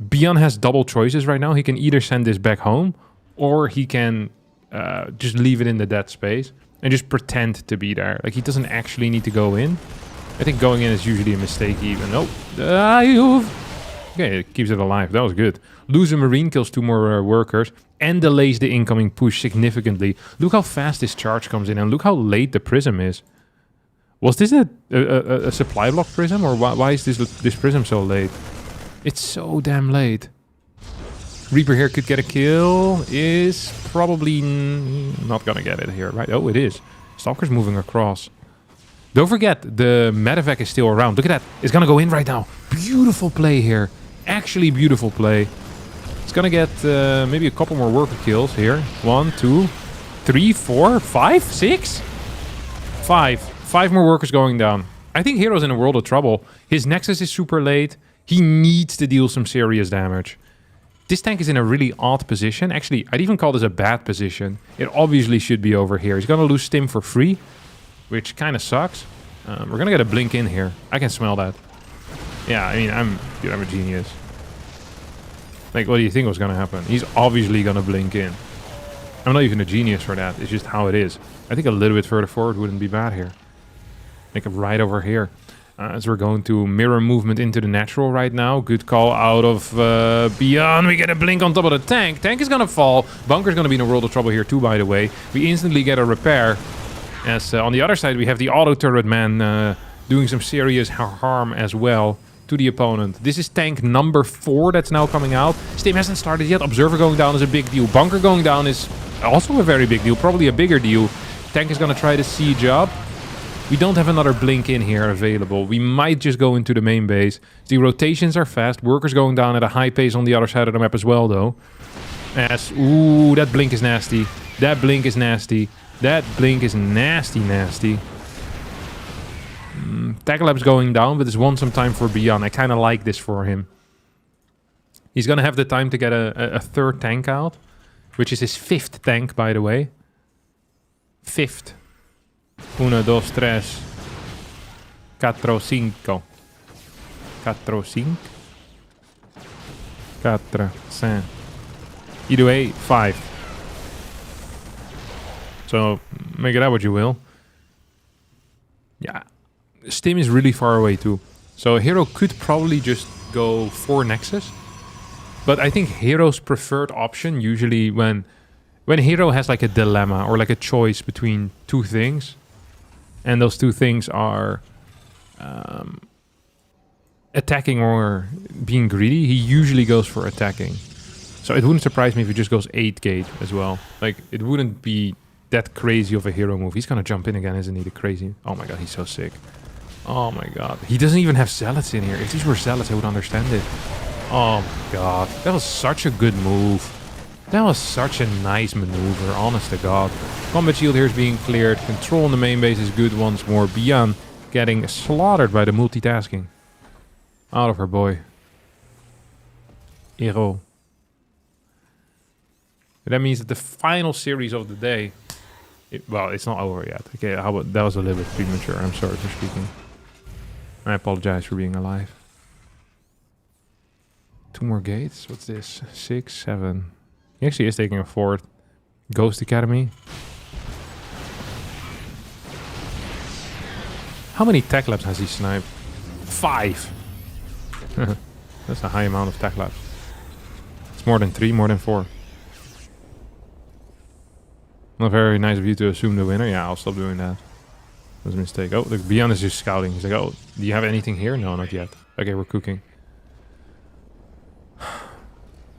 Bian has double choices right now. He can either send this back home, or he can just leave it in the dead space and just pretend to be there. Like, he doesn't actually need to go in. I think going in is usually a mistake even. Oh, okay, it keeps it alive. That was good. Lose a Marine, kills 2 more workers, and delays the incoming push significantly. Look how fast this charge comes in, and look how late the prism is. Was this a supply block prism, or why is this prism so late? It's so damn late. Reaper here could get a kill. Is probably not gonna get it here, right? Oh, it is. Stalker's moving across. Don't forget, the medevac is still around. Look at that. It's gonna go in right now. Beautiful play here. Actually beautiful play. It's gonna get maybe a couple more worker kills here. 1, 2, 3, 4, 5, 6? 5. 5 more workers going down. I think Hero's in a world of trouble. His Nexus is super late. He needs to deal some serious damage. This tank is in a really odd position. Actually, I'd even call this a bad position. It obviously should be over here. He's gonna lose Stim for free, which kind of sucks. We're gonna get a blink in here. I can smell that. Yeah, I mean, I'm a genius. Like, what do you think was gonna happen? He's obviously gonna blink in. I'm not even a genius for that. It's just how it is. I think a little bit further forward wouldn't be bad here. Like right over here. As we're going to mirror movement into the natural right now. Good call out of Beyond. We get a blink on top of the tank. Tank is gonna fall. Bunker's gonna be in a world of trouble here too, by the way. We instantly get a repair. As on the other side, we have the auto turret man doing some serious harm as well to the opponent. This is tank number 4 that's now coming out. Stim hasn't started yet. Observer going down is a big deal. Bunker going down is also a very big deal. Probably a bigger deal. Tank is gonna try to siege up. We don't have another blink in here available. We might just go into the main base. The rotations are fast. Workers going down at a high pace on the other side of the map as well, though. Ooh, that blink is nasty. That blink is nasty. That blink is nasty, nasty. Tackle Lab's going down, but it's won some time for Beyond. I kind of like this for him. He's going to have the time to get a third tank out, which is his 5th tank, by the way. 5th. 1, 2, 3, 4, 5. 4, 5. 4, 5. Either way, 5. So, make it out what you will. Yeah. Stim is really far away too. So Hero could probably just go 4 Nexus. But I think Hero's preferred option, usually when Hero has like a dilemma or like a choice between 2 things, and those 2 things are attacking or being greedy, he usually goes for attacking. So it wouldn't surprise me if he just goes 8 gate as well. Like, it wouldn't be that crazy of a Hero move. He's gonna jump in again, isn't he? The crazy. Oh my god, he's so sick. Oh my god. He doesn't even have Zealots in here. If these were Zealots, I would understand it. Oh my god. That was such a good move. That was such a nice maneuver, honest to god. Combat shield here is being cleared. Control on the main base is good once more. Bian getting slaughtered by the multitasking. Out of her, boy. Hero. That means that the final series of the day... well, it's not over yet. Okay, that was a little bit premature. I'm sorry for speaking. I apologize for being alive. 2 more gates. What's this? 6, 7. He actually is taking a fort. Ghost Academy. How many tech labs has he sniped? 5. That's a high amount of tech labs. It's more than 3, more than 4. Not very nice of you to assume the winner. Yeah, I'll stop doing that. That's a mistake. Oh, look, Beyond is just scouting. He's like, oh, do you have anything here? No, not yet. Okay, we're cooking.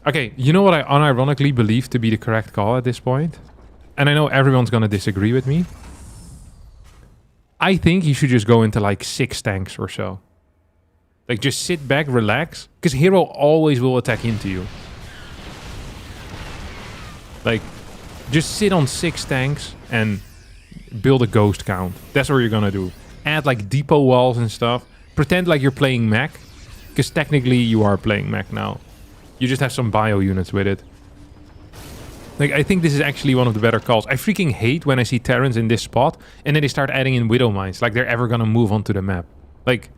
Okay, you know what I unironically believe to be the correct call at this point? And I know everyone's gonna disagree with me. I think you should just go into like 6 tanks or so. Like, just sit back, relax. Because hero always will attack into you. Like, just sit on 6 tanks and build a ghost count. That's what you're gonna do. Add like depot walls and stuff. Pretend like you're playing mech. Because technically you are playing mech now. You just have some bio units with it. Like, I think this is actually one of the better calls. I freaking hate when I see Terrans in this spot and then they start adding in Widow Mines. Like they're ever gonna move onto the map. Like,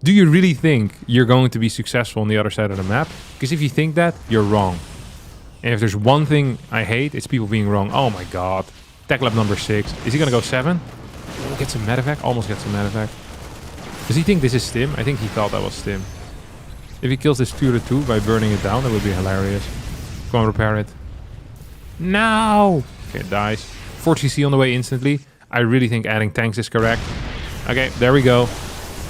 do you really think you're going to be successful on the other side of the map? Because if you think that, you're wrong. And if there's one thing I hate, it's people being wrong. Oh my god. Tech lab number 6. Is he gonna go 7? Oh, gets a medevac? Almost gets a medevac. Does he think this is Stim? I think he thought that was Stim. If he kills this turret too by burning it down, that would be hilarious. Go on, repair it. No! Okay, it dies. 4 CC on the way instantly. I really think adding tanks is correct. Okay, there we go.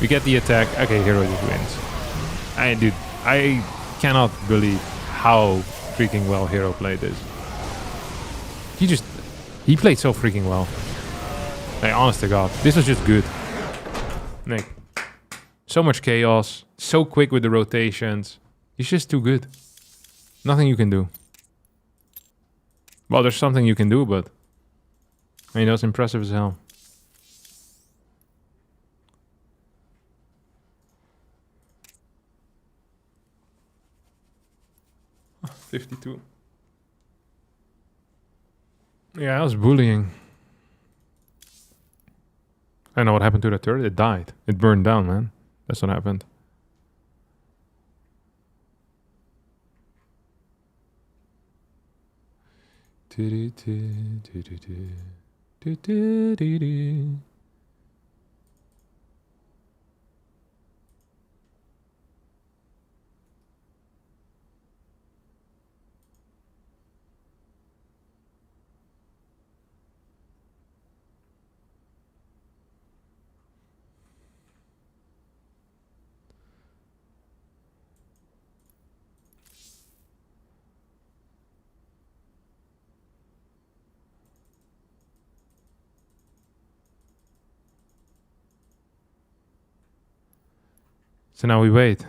We get the attack. Okay, hero just wins. Dude, I cannot believe how freaking well hero played this. He played so freaking well. Like, honest to god, this was just good. Like, so much chaos, so quick with the rotations. He's just too good. Nothing you can do. Well, there's something you can do, but I mean, that was impressive as hell. Oh, 52. Yeah, I was bullying. I know what happened to the turret. It died. It burned down, man. That's what happened. So now we wait.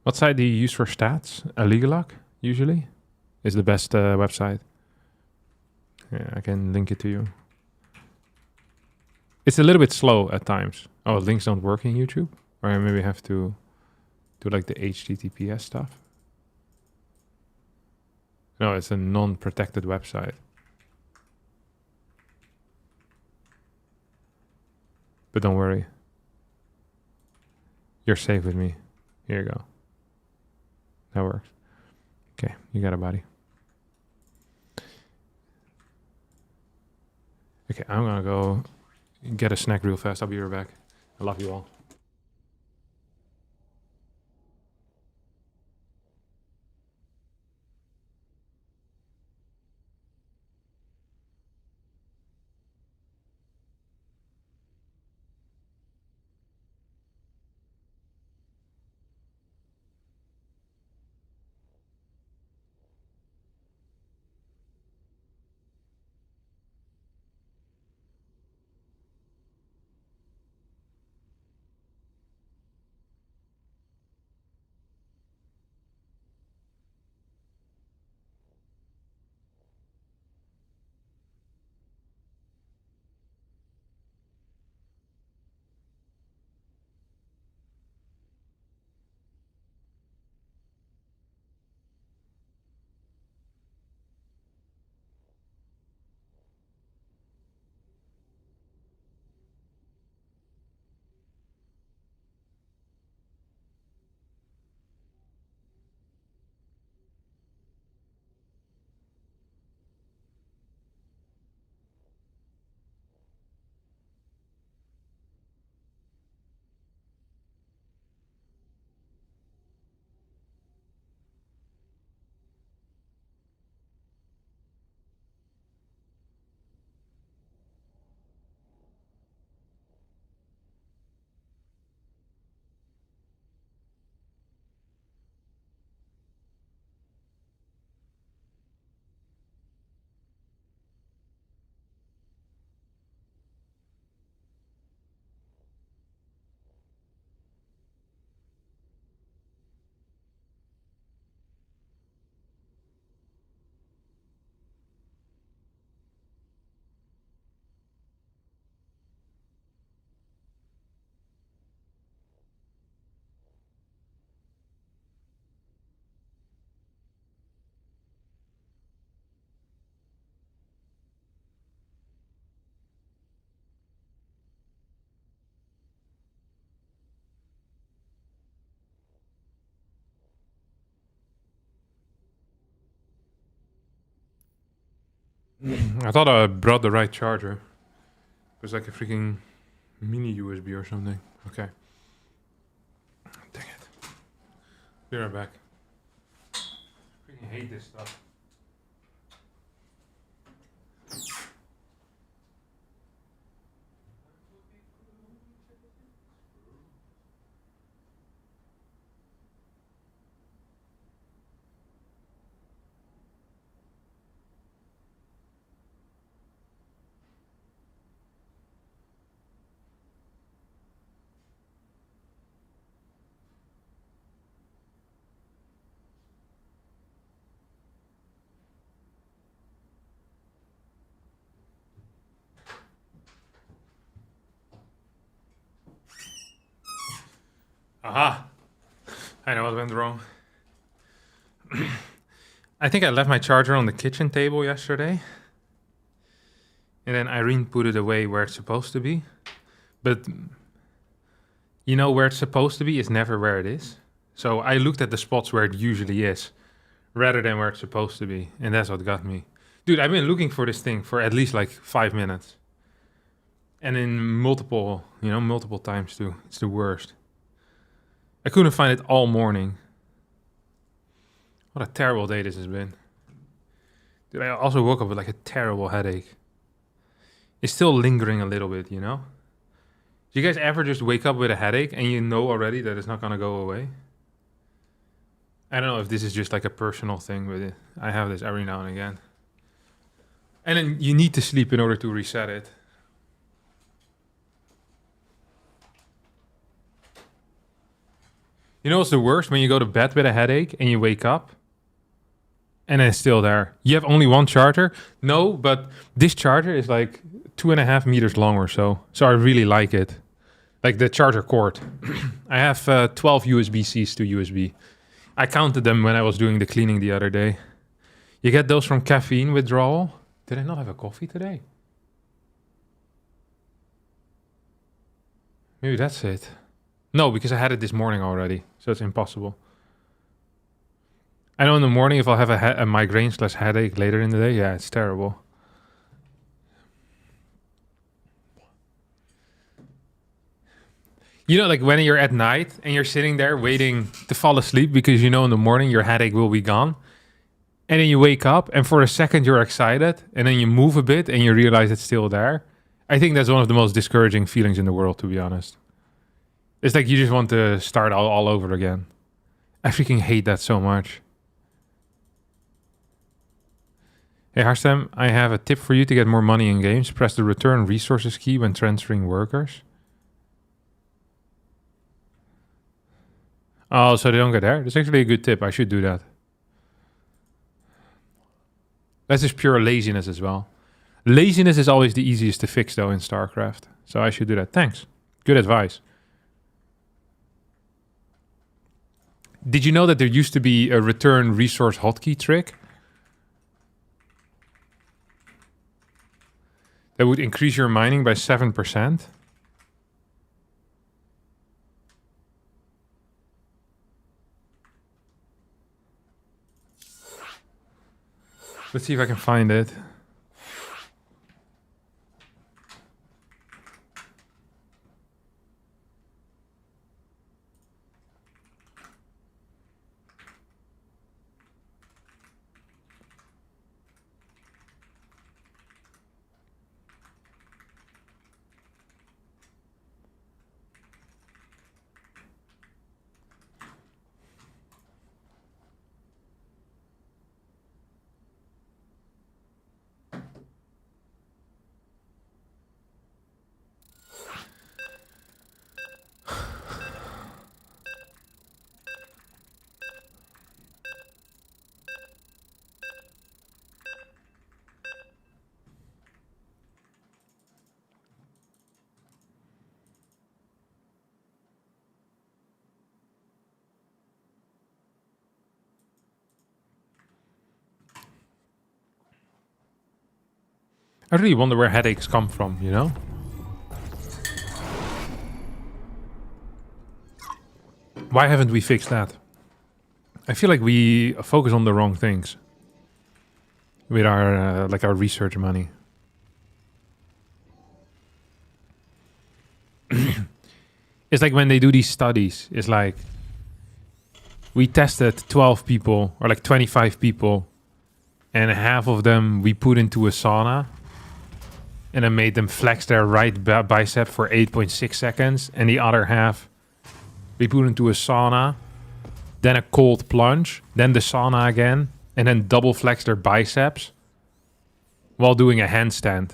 What site do you use for stats? Illegalog, usually, is the best website. Yeah, I can link it to you. It's a little bit slow at times. Oh, links don't work in YouTube? Or I maybe have to do like the HTTPS stuff. No, it's a non-protected website. But don't worry. You're safe with me. Here you go. That works. Okay, you got a body. Okay, I'm gonna go get a snack real fast. I'll be right back. I love you all. I thought I brought the right charger. It was like a freaking mini USB or something. Okay. Dang it. Be right back. Freaking hate this stuff. Aha! I know what went wrong. I think I left my charger on the kitchen table yesterday. And then Irene put it away where it's supposed to be. But you know, where it's supposed to be is never where it is. So I looked at the spots where it usually is, rather than where it's supposed to be. And that's what got me. Dude, I've been looking for this thing for at least like 5 minutes. And in multiple times too. It's the worst. I couldn't find it all morning. What a terrible day this has been. Dude, I also woke up with like a terrible headache. It's still lingering a little bit, you know? Do you guys ever just wake up with a headache and you know already that it's not gonna go away? I don't know if this is just like a personal thing, but I have this every now and again. And then you need to sleep in order to reset it. You know what's the worst? When you go to bed with a headache and you wake up and it's still there. You have only one charger? No, but this charger is like 2.5 meters long or so. So I really like it. Like the charger cord. I have 12 USB-Cs to USB. I counted them when I was doing the cleaning the other day. You get those from caffeine withdrawal. Did I not have a coffee today? Maybe that's it. No, because I had it this morning already, so it's impossible. I know in the morning if I'll have a migraine/headache later in the day, yeah, it's terrible. You know, like when you're at night and you're sitting there waiting to fall asleep because you know in the morning your headache will be gone. And then you wake up and for a second you're excited and then you move a bit and you realize it's still there. I think that's one of the most discouraging feelings in the world, to be honest. It's like you just want to start all over again. I freaking hate that so much. Hey Harstem, I have a tip for you to get more money in games. Press the return resources key when transferring workers. Oh, so they don't get there? That's actually a good tip. I should do that. That's just pure laziness as well. Laziness is always the easiest to fix though in StarCraft. So I should do that. Thanks. Good advice. Did you know that there used to be a return resource hotkey trick? That would increase your mining by 7%. Let's see if I can find it. I really wonder where headaches come from, you know? Why haven't we fixed that? I feel like we focus on the wrong things. with our like our research money. It's like when they do these studies, it's like we tested 12 people or like 25 people, and half of them we put into a sauna and then made them flex their right bicep for 8.6 seconds, and the other half we put into a sauna, then a cold plunge, then the sauna again, and then double flex their biceps while doing a handstand.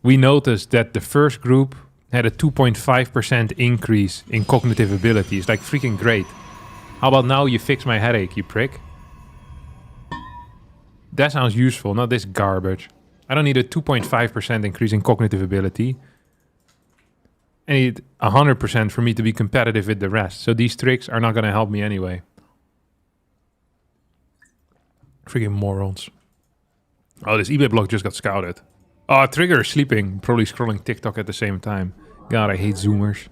We noticed that the first group had a 2.5% increase in cognitive abilities. Like, freaking great. How about now you fix my headache, you prick? That sounds useful, not this garbage. I don't need a 2.5% increase in cognitive ability. I need 100% for me to be competitive with the rest. So these tricks are not going to help me anyway. Freaking morons. Oh, this eBay block just got scouted. Oh, Trigger is sleeping. Probably scrolling TikTok at the same time. God, I hate Zoomers.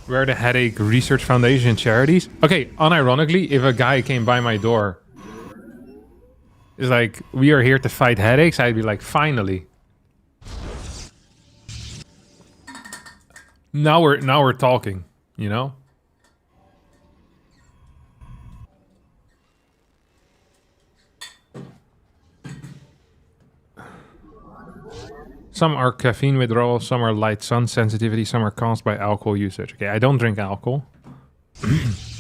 Where are the Headache Research Foundation charities? Okay, unironically, if a guy came by my door, it's like, we are here to fight headaches, I'd be like, finally. Now we're talking, you know? Some are caffeine withdrawal, some are light sun sensitivity, some are caused by alcohol usage. Okay, I don't drink alcohol.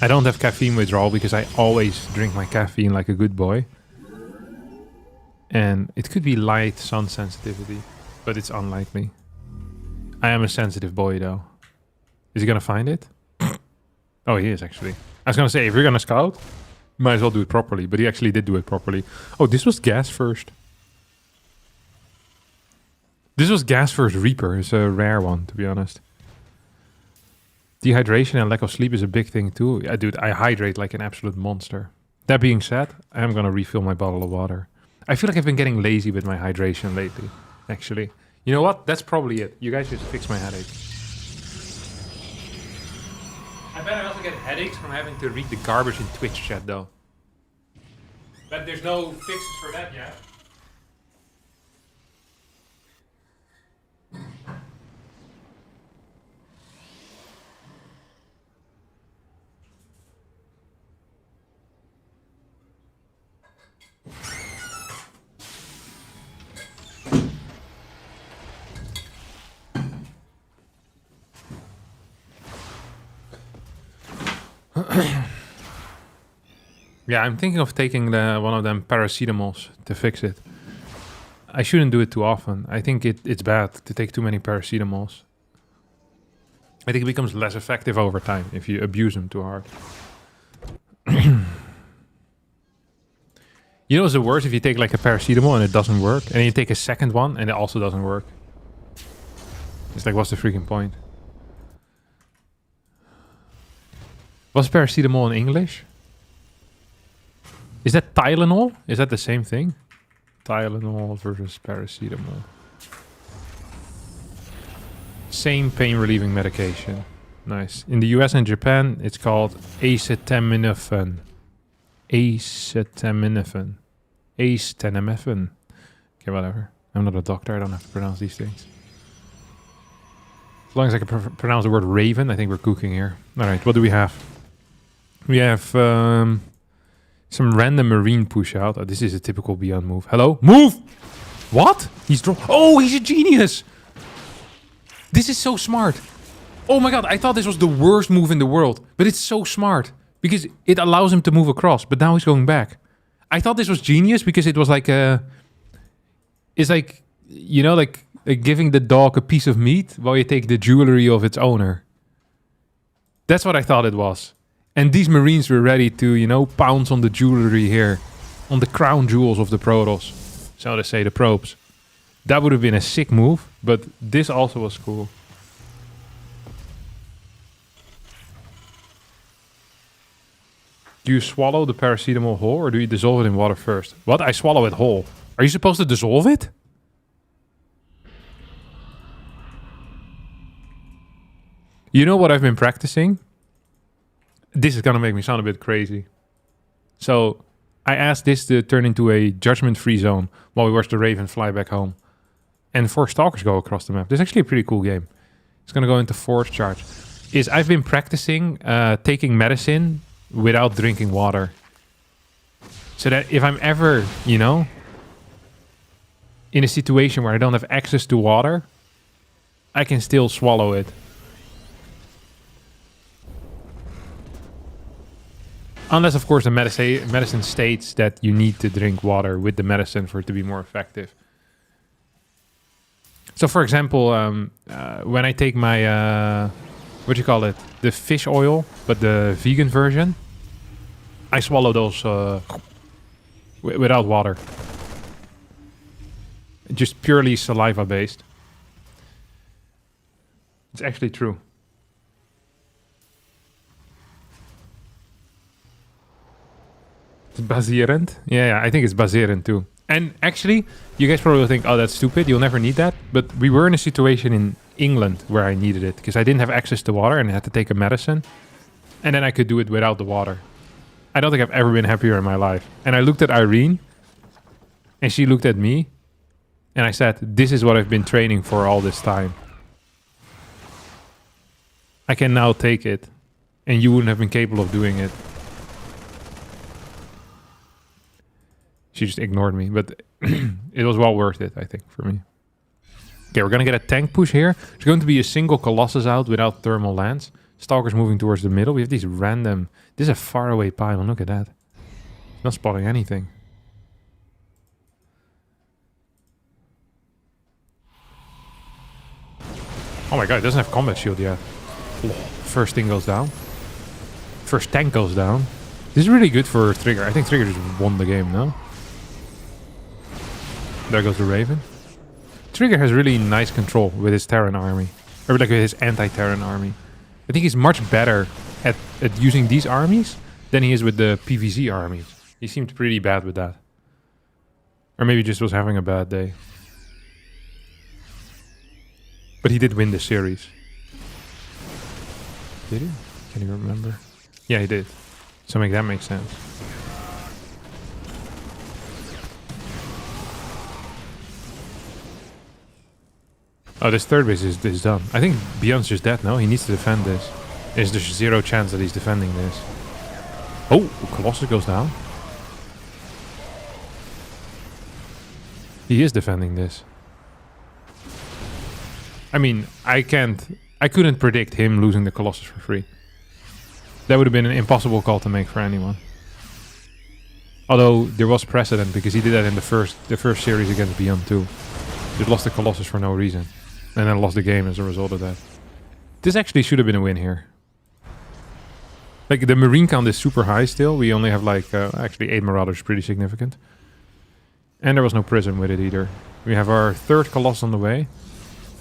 I don't have caffeine withdrawal because I always drink my caffeine like a good boy. And it could be light sun sensitivity, but it's unlikely. I am a sensitive boy though. Is he gonna find it? Oh, he is actually. I was gonna say, if you're gonna scout, might as well do it properly, but he actually did do it properly. Oh, this was gas first. This was gas first Reaper. It's a rare one, to be honest. Dehydration and lack of sleep is a big thing too. Yeah, dude, I hydrate like an absolute monster. That being said, I am gonna refill my bottle of water. I feel like I've been getting lazy with my hydration lately, actually. You know what? That's probably it. You guys just fix my headache. I bet I also get headaches from having to read the garbage in Twitch chat, though. But there's no fixes for that yet. Yeah, I'm thinking of taking one of them paracetamols to fix it. I shouldn't do it too often. I think it's bad to take too many paracetamols. I think it becomes less effective over time if you abuse them too hard. You know what's the worst? If you take like a paracetamol and it doesn't work, and then you take a second one and it also doesn't work. It's like, what's the freaking point? What's paracetamol in English? Is that Tylenol? Is that the same thing? Tylenol versus paracetamol. Same pain relieving medication. Nice. In the US and Japan, it's called acetaminophen. Acetaminophen. Acetaminophen. Okay, whatever. I'm not a doctor. I don't have to pronounce these things. As long as I can pronounce the word raven, I think we're cooking here. All right, what do we have? We have some random marine push out. Oh, this is a typical Beyond move. Hello? Move! What? He's oh, he's a genius! This is so smart. Oh my god, I thought this was the worst move in the world. But it's so smart. Because it allows him to move across. But now he's going back. I thought this was genius because it was like a... It's like, you know, like giving the dog a piece of meat while you take the jewelry of its owner. That's what I thought it was. And these Marines were ready to, you know, pounce on the jewelry here. On the crown jewels of the Protoss. So to say, the probes. That would have been a sick move, but this also was cool. Do you swallow the paracetamol whole or do you dissolve it in water first? What? I swallow it whole. Are you supposed to dissolve it? You know what I've been practicing? This is gonna make me sound a bit crazy. So I asked this to turn into a judgment-free zone while we watch the Raven fly back home. And 4 stalkers go across the map. This is actually a pretty cool game. It's gonna go into 4th charge. I've been practicing taking medicine without drinking water. So that if I'm ever, you know, in a situation where I don't have access to water, I can still swallow it. Unless, of course, the medicine states that you need to drink water with the medicine for it to be more effective. So, for example, when I take my, what do you call it? The fish oil, but the vegan version, I swallow those without water. Just purely saliva based. It's actually true. It's baserend? Yeah, I think it's baserend too. And actually, you guys probably think, oh, that's stupid, you'll never need that. But we were in a situation in England where I needed it because I didn't have access to water and I had to take a medicine. And then I could do it without the water. I don't think I've ever been happier in my life. And I looked at Irene and she looked at me and I said, this is what I've been training for all this time. I can now take it and you wouldn't have been capable of doing it. She just ignored me, but it was well worth it, I think, for me. Okay, we're going to get a tank push here. There's going to be a single Colossus out without thermal lance. Stalkers moving towards the middle. We have these random... This is a faraway pylon. Look at that. Not spotting anything. Oh my god, it doesn't have combat shield yet. Oh, first thing goes down. First tank goes down. This is really good for Trigger. I think Trigger just won the game, no? There goes the Raven. Trigger has really nice control with his Terran army. Or like with his anti-Terran army. I think he's much better at using these armies than he is with the PvZ armies. He seemed pretty bad with that. Or maybe just was having a bad day. But he did win the series. Did he? Can you remember? Yeah, he did. So that makes sense. Oh, this third base is done. I think Beyond's just dead, no? He needs to defend this. There's zero chance that he's defending this. Oh, Colossus goes down. He is defending this. I mean, I couldn't predict him losing the Colossus for free. That would have been an impossible call to make for anyone. Although there was precedent because he did that in the first series against Beyond too. Just lost the Colossus for no reason. And then lost the game as a result of that. This actually should have been a win here. Like, the Marine count is super high still. We only have like, actually 8 Marauders, pretty significant. And there was no Prism with it either. We have our third Colossus on the way.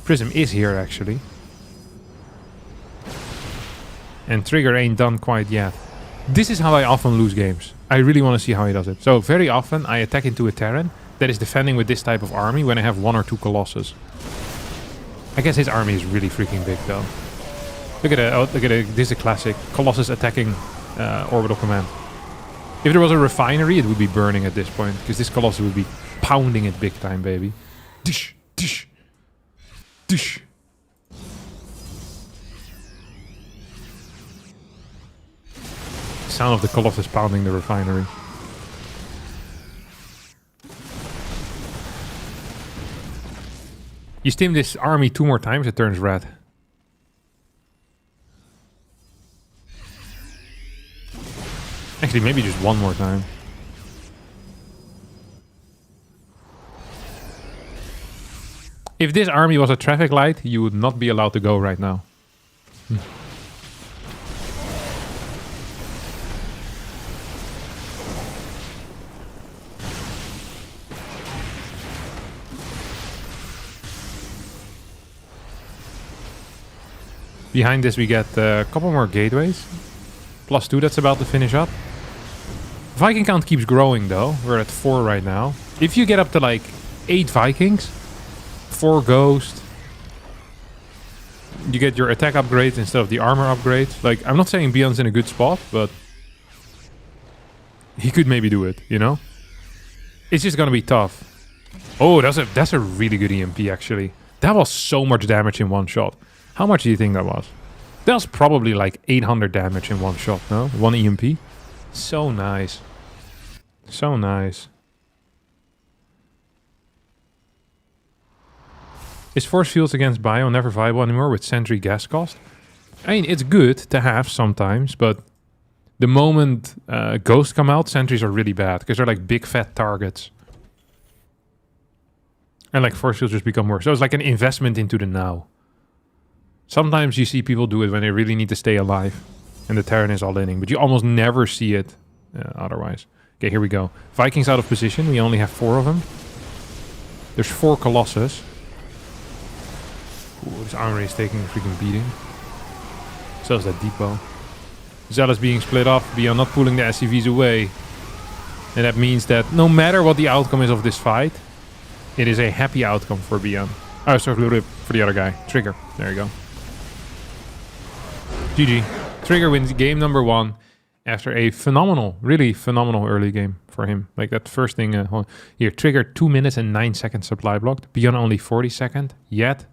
Prism is here actually. And Trigger ain't done quite yet. This is how I often lose games. I really want to see how he does it. So very often I attack into a Terran that is defending with this type of army when I have 1 or 2 Colossus. I guess his army is really freaking big though. Look at it. Oh, look at it. This is a classic. Colossus attacking orbital command. If there was a refinery, it would be burning at this point. Because this Colossus would be pounding it big time, baby. Dish, dish, dish. Sound of the Colossus pounding the refinery. You stim this army 2 more times, it turns red. Actually, maybe just 1 more time. If this army was a traffic light, you would not be allowed to go right now. Behind this we get a couple more gateways. +2 that's about to finish up. Viking count keeps growing though. We're at 4 right now. If you get up to like 8 Vikings, 4 Ghost, You get your attack upgrades instead of the armor upgrades. Like, I'm not saying Bion's in a good spot, but he could maybe do it, you know? It's just gonna be tough. Oh, that's a really good EMP, actually. That was so much damage in one shot. How much do you think that was? That was probably like 800 damage in one shot, no? One EMP. So nice. So nice. Is force fields against bio never viable anymore with sentry gas cost? I mean, it's good to have sometimes, but the moment ghosts come out, sentries are really bad because they're like big fat targets. And like force fields just become worse. So it's like an investment into the now. Sometimes you see people do it when they really need to stay alive and the Terran is all inning, but you almost never see it otherwise. Okay, here we go. Vikings out of position. We only have 4 of them. There's 4 Colossus. Ooh, this armory is taking a freaking beating. So is that depot. Zealous being split off. Beyond not pulling the SCVs away. And that means that no matter what the outcome is of this fight, it is a happy outcome for Beyond. Oh, sorry, for the other guy. Trigger. There you go. GG. Trigger wins game number 1 after a phenomenal, really phenomenal early game for him. Like that first thing. Here, Trigger 2 minutes and 9 seconds supply blocked. Beyond only 40 seconds. Yet,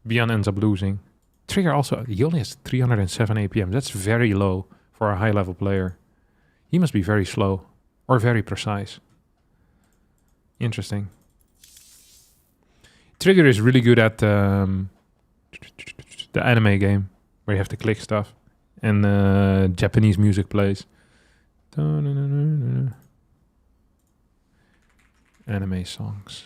Beyond ends up losing. Trigger also, he only has 307 APM. That's very low for a high-level player. He must be very slow or very precise. Interesting. Trigger is really good at the anime game where you have to click stuff and Japanese music plays. Anime songs.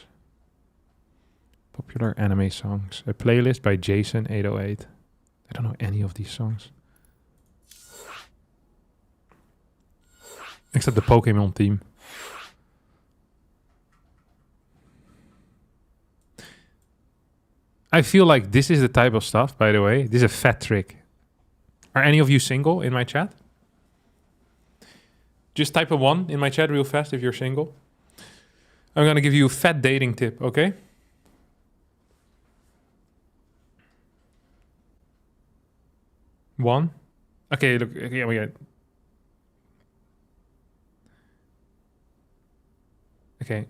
Popular anime songs. A playlist by Jason808. I don't know any of these songs. Except the Pokemon theme. I feel like this is the type of stuff, by the way. This is a fat trick. Are any of you single in my chat? Just type a 1 in my chat real fast if you're single. I'm going to give you a fat dating tip, okay? One. Okay, look. Okay, we got. Okay,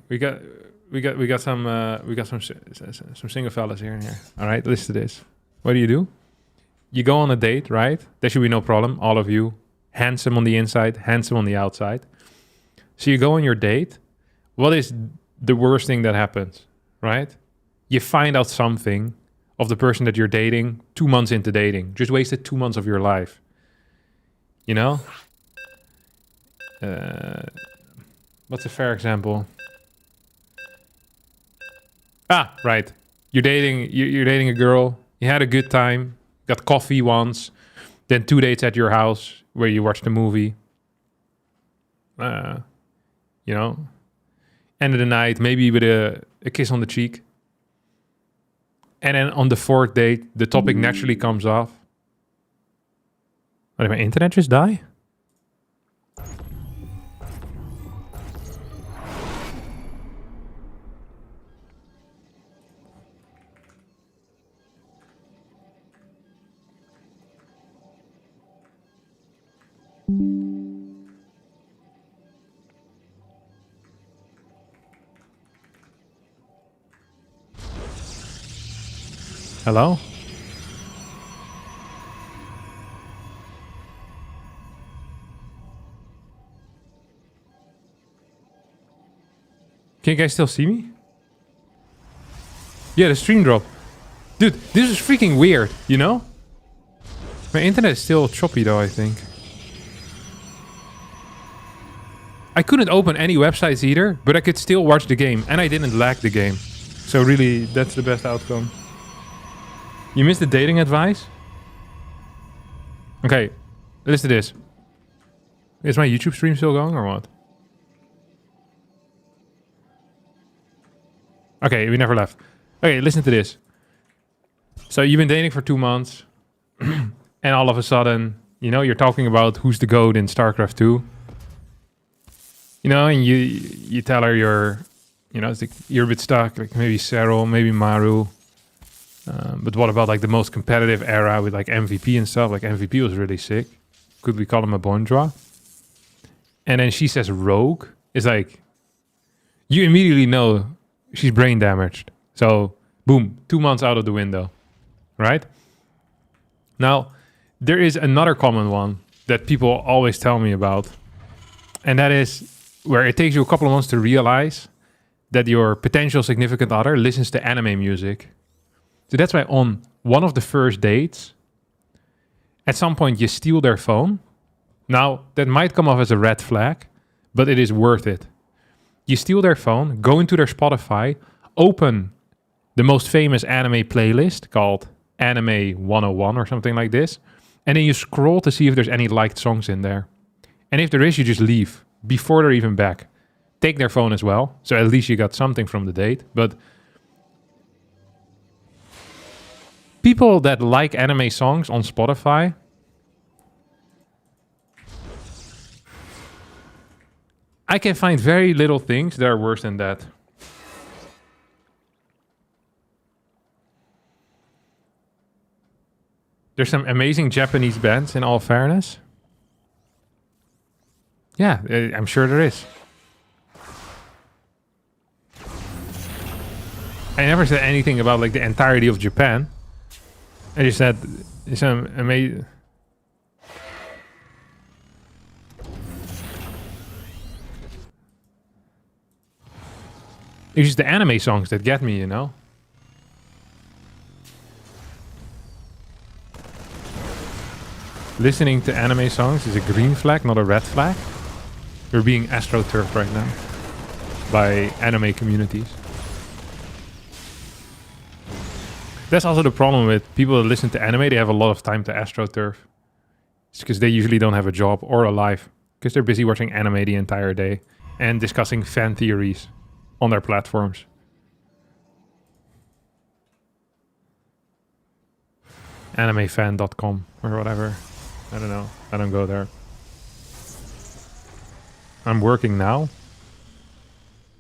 we got some single fellas here and here. All right, listen to this. What do? You go on a date, right? There should be no problem. All of you, handsome on the inside, handsome on the outside. So you go on your date. What is the worst thing that happens, right? You find out something of the person that you're dating 2 months into dating. Just wasted 2 months of your life. You know? What's a fair example? Ah, right. You're dating a girl. You had a good time. Got coffee once. Then 2 dates at your house where you watched a movie. You know? End of the night, maybe with a kiss on the cheek. And then on the 4th date, the topic naturally comes off. Did my internet just die? Hello? Can you guys still see me? Yeah, the stream dropped. Dude, this is freaking weird, you know? My internet is still choppy though, I think. I couldn't open any websites either, but I could still watch the game, and I didn't lag the game. So really, that's the best outcome. You missed the dating advice? Okay, listen to this. Is my YouTube stream still going or what? Okay, we never left. Okay, listen to this. So you've been dating for 2 months, and all of a sudden, you know, you're talking about who's the GOAT in StarCraft 2. You know, and you tell her you're, you know, it's like you're a bit stuck, like maybe Serral, maybe Maru. But what about like the most competitive era with like MVP and stuff? Like MVP was really sick. Could we call him a Bondra? And then she says Rogue. It's like, you immediately know she's brain damaged. So boom, 2 months out of the window, right? Now, there is another common one that people always tell me about. And that is where it takes you a couple of months to realize that your potential significant other listens to anime music. So that's why on one of the first dates, at some point you steal their phone. Now, that might come off as a red flag, but it is worth it. You steal their phone, go into their Spotify, open the most famous anime playlist called Anime 101 or something like this, and then you scroll to see if there's any liked songs in there. And if there is, you just leave before they're even back. Take their phone as well, so at least you got something from the date. But people that like anime songs on Spotify, I can find very little things that are worse than that. There's some amazing Japanese bands, in all fairness. Yeah, I'm sure there is. I never said anything about like the entirety of Japan. I just said some amazing. It's just the anime songs that get me, you know? Listening to anime songs is a green flag, not a red flag. You're being astroturfed right now by anime communities. That's also the problem with people that listen to anime. They have a lot of time to astroturf. It's because they usually don't have a job or a life, because they're busy watching anime the entire day and discussing fan theories on their platforms. Animefan.com or whatever. I don't know. I don't go there. I'm working now.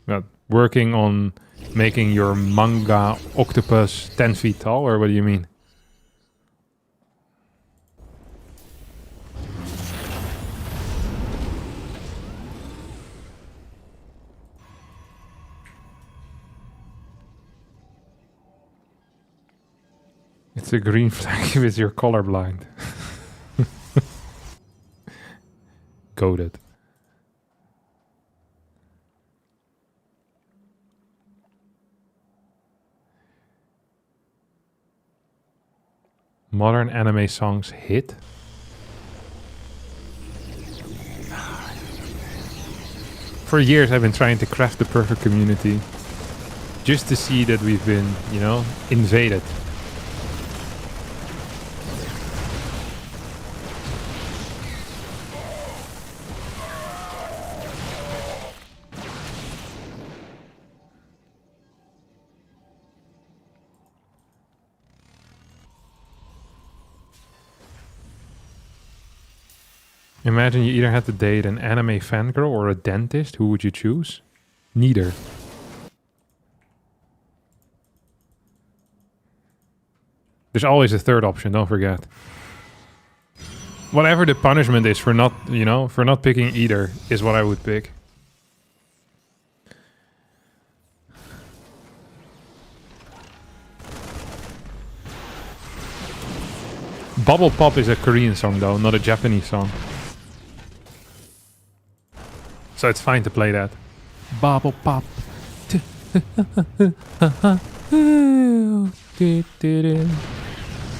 But working on making your manga octopus 10 feet tall, or what do you mean? It's a green flag if you're colorblind. Coded. Modern anime songs hit? For years I've been trying to craft the perfect community. Just to see that we've been, you know, invaded. Imagine you either had to date an anime fangirl or a dentist. Who would you choose? Neither. There's always a third option, don't forget. Whatever the punishment is for not, you know, for not picking either is what I would pick. Bubble Pop is a Korean song though, not a Japanese song. So it's fine to play that. Bubble Pop. Okay,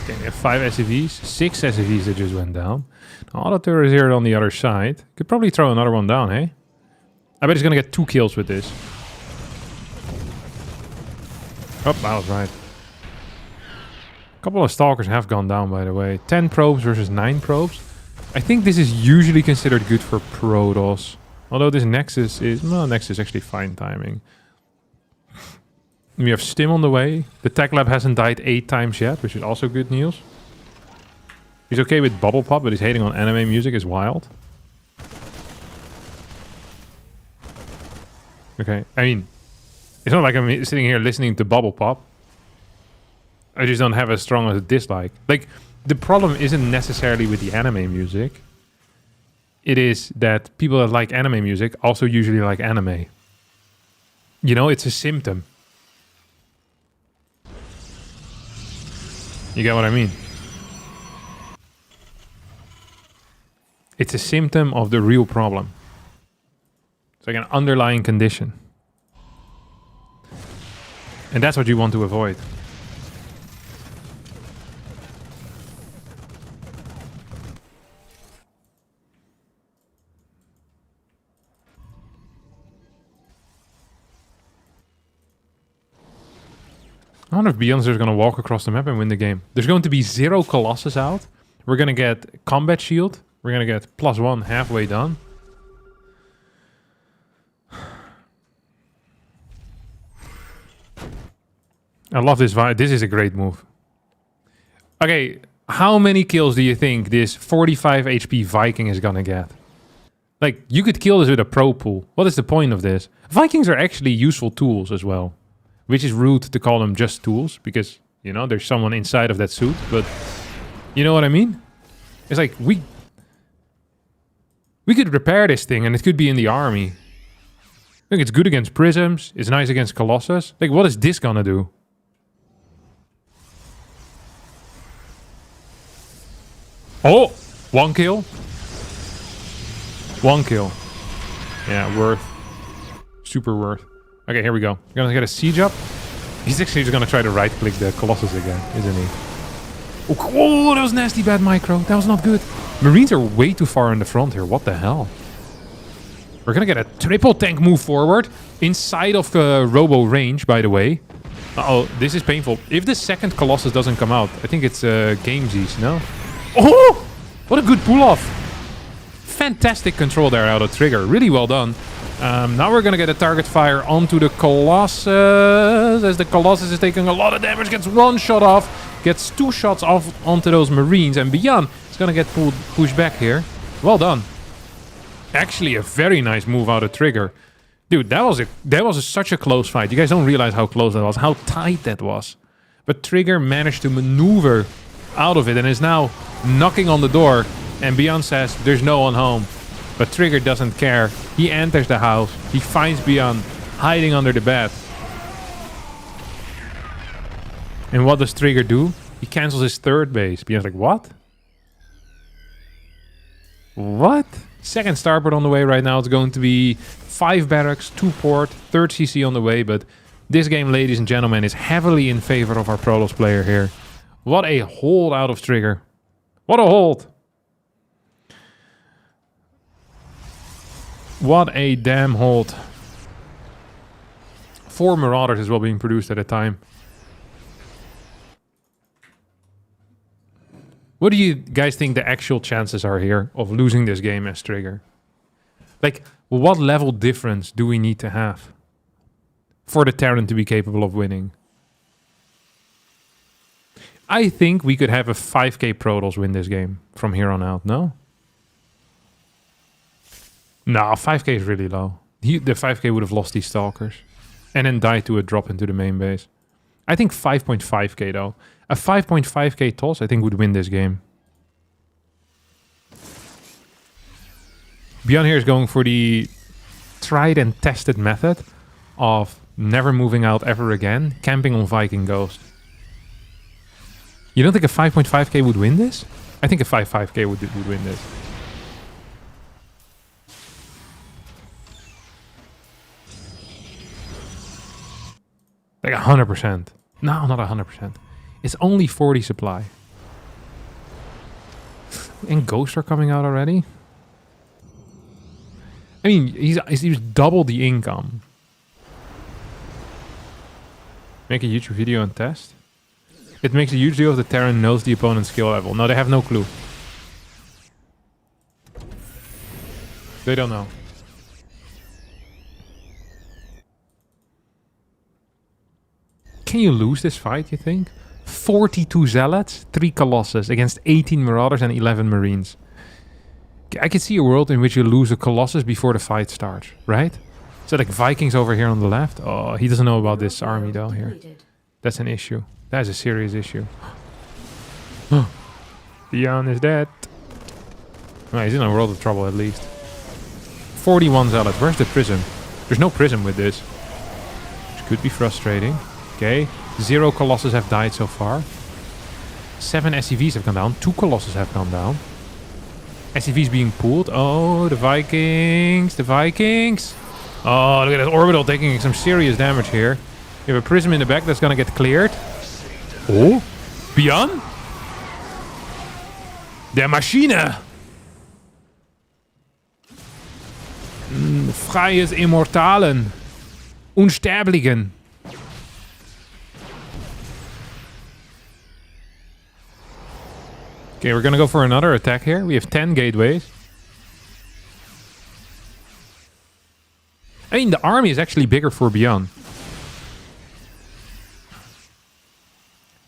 we have 5 SCVs, 6 SCVs that just went down. Auto turret is here on the other side. Could probably throw another one down, hey? I bet he's gonna get 2 kills with this. Oh, I was right. A couple of stalkers have gone down, by the way. 10 probes versus 9 probes. I think this is usually considered good for Protoss. Although this Nexus is... Well, Nexus is actually fine timing. We have Stim on the way. The Tech Lab hasn't died 8 times yet, which is also good news. He's okay with Bubble Pop, but he's hating on anime music is wild. Okay, I mean... It's not like I'm sitting here listening to Bubble Pop. I just don't have as strong a dislike. Like, the problem isn't necessarily with the anime music. It is that people that like anime music also usually like anime. You know, it's a symptom. You get what I mean? It's a symptom of the real problem. It's like an underlying condition. And that's what you want to avoid. I wonder if Beyonce is going to walk across the map and win the game. There's going to be 0 Colossus out. We're going to get combat shield. We're going to get +1 halfway done. I love this vibe. This is a great move. Okay, how many kills do you think this 45 HP Viking is going to get? Like, you could kill this with a pro pool. What is the point of this? Vikings are actually useful tools as well. Which is rude to call them just tools, because, you know, there's someone inside of that suit, but you know what I mean? It's like, we could repair this thing and it could be in the army. I think it's good against prisms, it's nice against Colossus. Like, what is this gonna do? Oh! 1 kill. 1 kill. Yeah, worth. Super worth. Okay, here we go. We're gonna get a siege up. He's actually just gonna try to right-click the Colossus again, isn't he? Oh, that was nasty bad micro. That was not good. Marines are way too far in the front here. What the hell? We're gonna get a triple tank move forward. Inside of Robo range, by the way. Uh-oh, this is painful. If the second Colossus doesn't come out, I think it's Gamesies, no? Oh! What a good pull-off. Fantastic control there out of Trigger. Really well done. Now we're gonna get a target fire onto the Colossus, as the Colossus is taking a lot of damage, gets 1 shot off, gets 2 shots off onto those Marines, and Beyond is gonna get pushed back here. Well done. Actually, a very nice move out of Trigger. Dude, that was such a close fight. You guys don't realize how close that was, how tight that was. But Trigger managed to maneuver out of it and is now knocking on the door, and Beyond says there's no one home. But Trigger doesn't care. He enters the house. He finds Beyond hiding under the bed. And what does Trigger do? He cancels his 3rd base. Beyond's like, what? What? 2nd starboard on the way right now. It's going to be 5 barracks, 2 port, 3rd CC on the way. But this game, ladies and gentlemen, is heavily in favor of our Protoss player here. What a hold out of Trigger. What a hold. What a damn hold. 4 Marauders as well being produced at a time. What do you guys think the actual chances are here of losing this game as Trigger? Like, what level difference do we need to have for the Terran to be capable of winning? I think we could have a 5k Protoss win this game from here on out, no? No, 5k is really low. The 5k would have lost these Stalkers. And then died to a drop into the main base. I think 5.5k though. A 5.5k toss I think would win this game. Beyond here is going for the tried and tested method of never moving out ever again. Camping on Viking Ghost. You don't think a 5.5k would win this? I think a 5.5k would win this. Like 100%. No, not 100%. It's only 40 supply. And Ghosts are coming out already? I mean, he's double the income. Make a YouTube video and test? It makes a huge deal if the Terran knows the opponent's skill level. No, they have no clue. They don't know. Can you lose this fight, you think? 42 Zealots, 3 Colossus against 18 Marauders and 11 Marines. I can see a world in which you lose a Colossus before the fight starts, right? So like Vikings over here on the left. Oh, he doesn't know about this army though here. That's an issue. That is a serious issue. Beyond is dead. Oh, he's in a world of trouble at least. 41 zealots. Where's the prism? There's no prism with this. Which could be frustrating. Okay. 0 colossus have died so far. 7 SCVs have gone down. 2 colossus have gone down. SCVs being pulled. Oh, the Vikings. The Vikings. Oh, look at that orbital taking some serious damage here. You have a prism in the back that's gonna get cleared. Oh, Beyond? Der Maschine. Freies Immortalen. Unsterblichen. Okay, we're gonna go for another attack here. We have 10 gateways. I mean, the army is actually bigger for Beyond.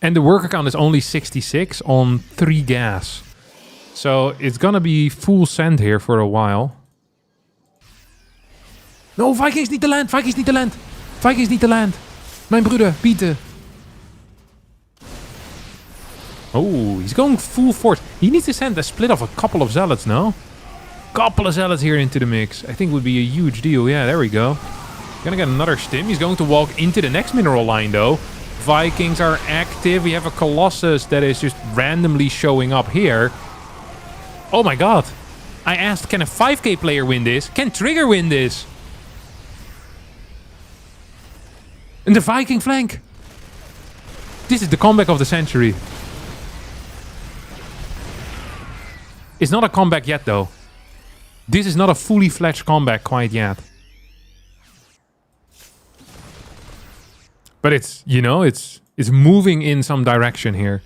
And the worker count is only 66 on 3 gas. So it's gonna be full send here for a while. No, Vikings need to land! Vikings need to land! Vikings need to land! Mijn broeder, bieten! Oh, he's going full force. He needs to send a split of a couple of zealots, no? Couple of zealots here into the mix. I think would be a huge deal. Yeah, there we go. Gonna get another stim. He's going to walk into the next mineral line, though. Vikings are active. We have a Colossus that is just randomly showing up here. Oh my god. I asked, can a 5k player win this? Can Trigger win this? And the Viking flank. This is the comeback of the century. It's not a comeback yet, though. This is not a fully fledged comeback quite yet. But it's, you know, it's moving in some direction here.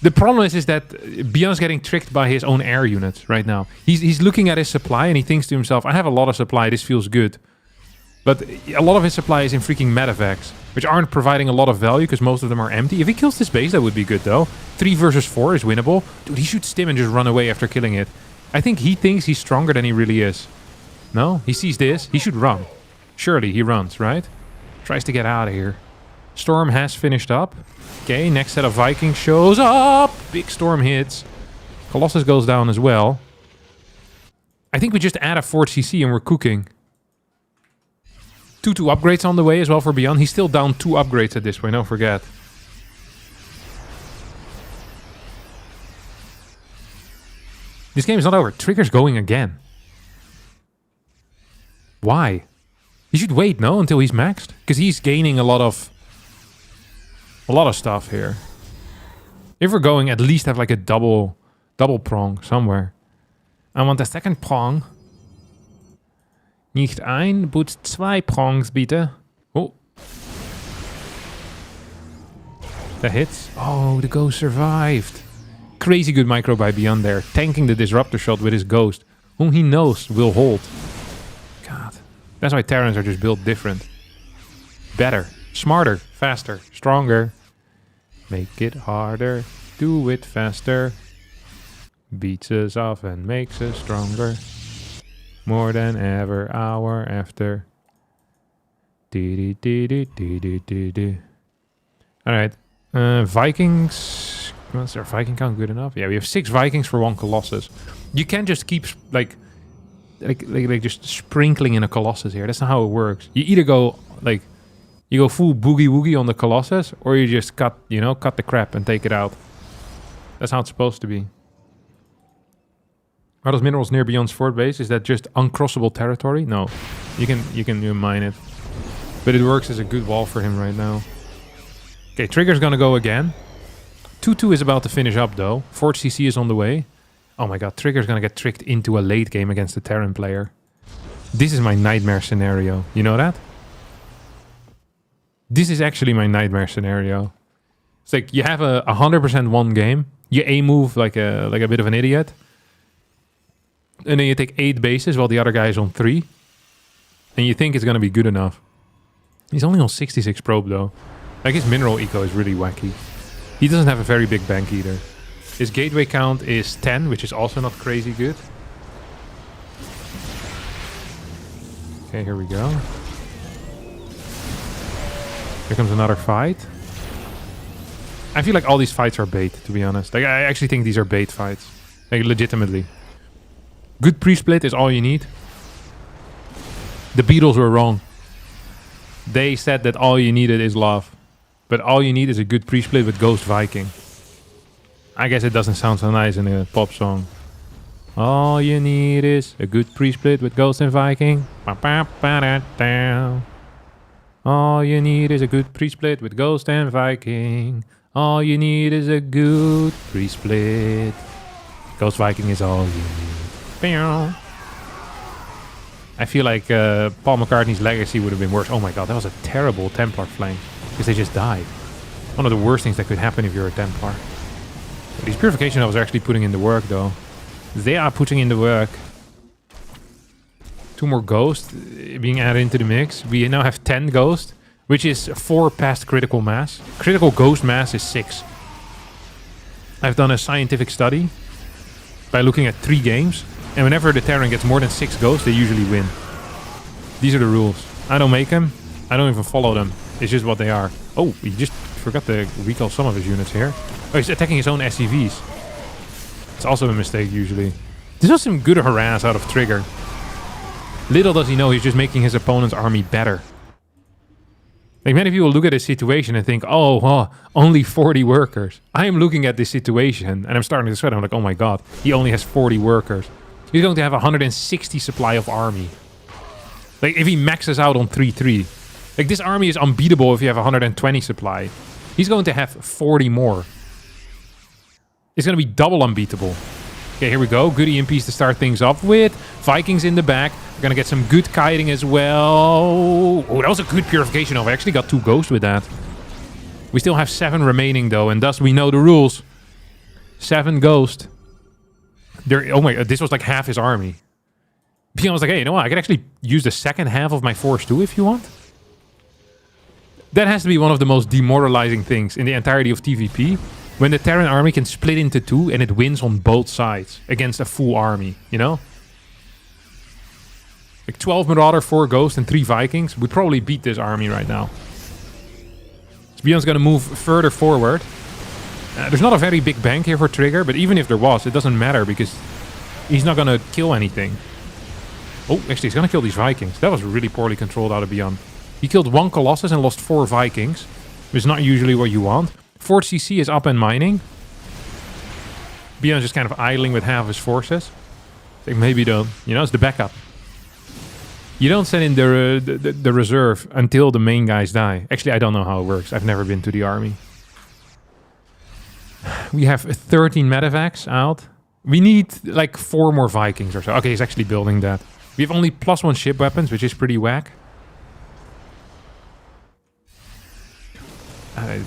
The problem is that Beyond's getting tricked by his own air units right now. He's looking at his supply and he thinks to himself, I have a lot of supply, this feels good. But a lot of his supply is in freaking medevacs, which aren't providing a lot of value because most of them are empty. If he kills this base, that would be good, though. 3 versus 4 is winnable. Dude, he should stim and just run away after killing it. I think he thinks he's stronger than he really is. No? He sees this. He should run. Surely he runs, right? Tries to get out of here. Storm has finished up. Okay, next set of Vikings shows up. Big storm hits. Colossus goes down as well. I think we just add a 4th CC and we're cooking. 2 upgrades on the way as well for Beyond. He's still down 2 upgrades at this point, don't forget. This game is not over. Trigger's going again. Why? He should wait, no, until he's maxed? Because he's gaining a lot of stuff here. If we're going, at least have like a double prong somewhere. I want a second prong. Nicht ein, but 2 prongs, bitte. Oh. That hits. Oh, the ghost survived. Crazy good micro by Beyond there. Tanking the disruptor shot with his ghost, whom he knows will hold. God. That's why Terrans are just built different. Better. Smarter. Faster. Stronger. Make it harder. Do it faster. Beats us off and makes us stronger. More than ever, hour after. Alright. Vikings. Is our Viking count good enough? Yeah, we have 6 Vikings for 1 Colossus. You can't just keep like just sprinkling in a Colossus here. That's not how it works. You either go like you go full boogie woogie on the Colossus, or you just cut the crap and take it out. That's how it's supposed to be. Are those minerals near Beyond's fort base? Is that just uncrossable territory? No. You can mine it. But it works as a good wall for him right now. Okay, Trigger's gonna go again. 2-2 is about to finish up though. 4th CC is on the way. Oh my god, Trigger's gonna get tricked into a late game against the Terran player. This is my nightmare scenario. You know that? This is actually my nightmare scenario. It's like you have a 100% won game. You A-move like a bit of an idiot. And then you take 8 bases while the other guy is on 3. And you think it's going to be good enough. He's only on 66 probe though. Like his mineral eco is really wacky. He doesn't have a very big bank either. His gateway count is 10, which is also not crazy good. Okay, here we go. Here comes another fight. I feel like all these fights are bait, to be honest. Like, I actually think these are bait fights. Like, legitimately. Good pre-split is all you need. The Beatles were wrong. They said that all you needed is love. But all you need is a good pre-split with Ghost Viking. I guess it doesn't sound so nice in a pop song. All you need is a good pre-split with Ghost and Viking. All you need is a good pre-split with Ghost and Viking. All you need is a good pre-split. Ghost Viking is all you need. I feel like Paul McCartney's legacy would have been worse. Oh my god, that was a terrible Templar flank. Because they just died. One of the worst things that could happen if you're a Templar. These Purification Novels are actually putting in the work though. They are putting in the work. 2 more Ghosts being added into the mix. We now have 10 Ghost, which is 4 past critical mass. Critical Ghost mass is 6. I've done a scientific study by looking at 3 games, and whenever the Terran gets more than 6 Ghosts, they usually win. These are the rules. I don't make them. I don't even follow them. It's just what they are. Oh, he just forgot to recall some of his units here. Oh, he's attacking his own SCVs. It's also a mistake usually. This was some good harass out of Trigger. Little does he know he's just making his opponent's army better. Like, many people look at this situation and think, oh, only 40 workers. I am looking at this situation and I'm starting to sweat. I'm like, oh my god, he only has 40 workers. He's going to have 160 supply of army. Like, if he maxes out on 3-3. Like, this army is unbeatable if you have 120 supply. He's going to have 40 more. It's going to be double unbeatable. Okay, here we go. Good EMPs to start things off with. Vikings in the back. We're going to get some good kiting as well. Oh, that was a good purification of. I actually got 2 ghosts with that. We still have 7 remaining though, and thus we know the rules. 7 ghosts. Oh my god, this was like half his army. Beyond was like, hey, you know what? I could actually use the second half of my force too if you want. That has to be one of the most demoralizing things in the entirety of TVP. When the Terran army can split into 2 and it wins on both sides against a full army, you know? Like 12 Marauder, 4 Ghosts, and 3 Vikings would probably beat this army right now. So Beyond's gonna move further forward. There's not a very big bank here for Trigger, but even if there was, it doesn't matter because he's not gonna kill anything. Oh, actually, he's gonna kill these Vikings. That was really poorly controlled out of Beyond. He killed 1 Colossus and lost 4 Vikings, which is not usually what you want. Fort CC is up and mining. Beyond's just kind of idling with half his forces. I think maybe it's the backup. You don't send in the reserve until the main guys die. Actually, I don't know how it works. I've never been to the army. We have 13 medevacs out. We need like 4 more Vikings or so. Okay, he's actually building that. We have only +1 ship weapons, which is pretty whack.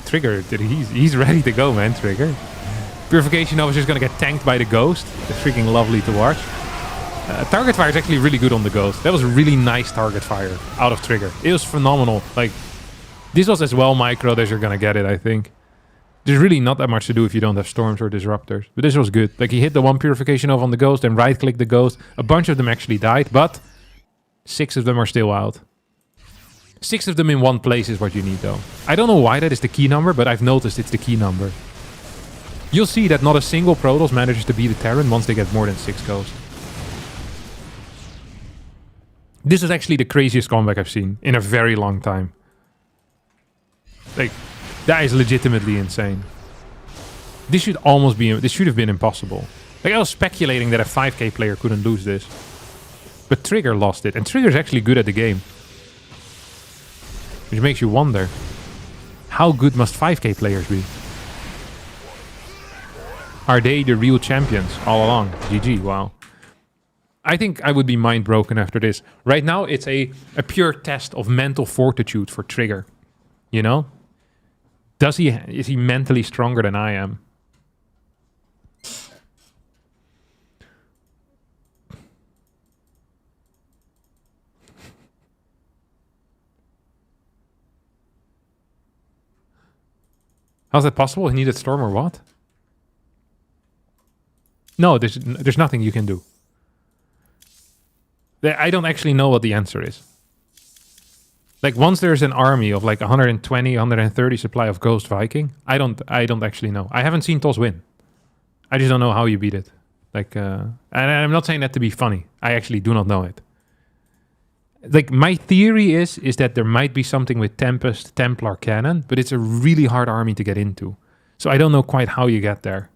Trigger, he's ready to go, man, Trigger. Purification Nova is just gonna get tanked by the Ghost. It's freaking lovely to watch. Target fire is actually really good on the Ghost. That was a really nice target fire out of Trigger. It was phenomenal. Like, this was as well microed as you're gonna get it, I think. There's really not that much to do if you don't have Storms or Disruptors. But this was good. Like, he hit the 1 Purification Nova on the Ghost and right-clicked the Ghost. A bunch of them actually died, but 6 of them are still out. 6 of them in one place is what you need, though. I don't know why that is the key number, but I've noticed it's the key number. You'll see that not a single Protoss manages to beat a Terran once they get more than 6 Ghosts. This is actually the craziest comeback I've seen in a very long time. Like, that is legitimately insane. This should have been impossible. Like, I was speculating that a 5k player couldn't lose this. But Trigger lost it, and Trigger's actually good at the game. Which makes you wonder, how good must 5k players be? Are they the real champions all along? GG, wow. I think I would be mind broken after this. Right now, it's a pure test of mental fortitude for Trigger. You know? Is he mentally stronger than I am? How's that possible? He needed Storm or what? No, there's nothing you can do. I don't actually know what the answer is. Like once there's an army of like 120, 130 supply of Ghost Viking, I don't actually know. I haven't seen TOS win. I just don't know how you beat it. Like, and I'm not saying that to be funny. I actually do not know it. Like my theory is that there might be something with Tempest, Templar Cannon, but it's a really hard army to get into. So I don't know quite how you get there.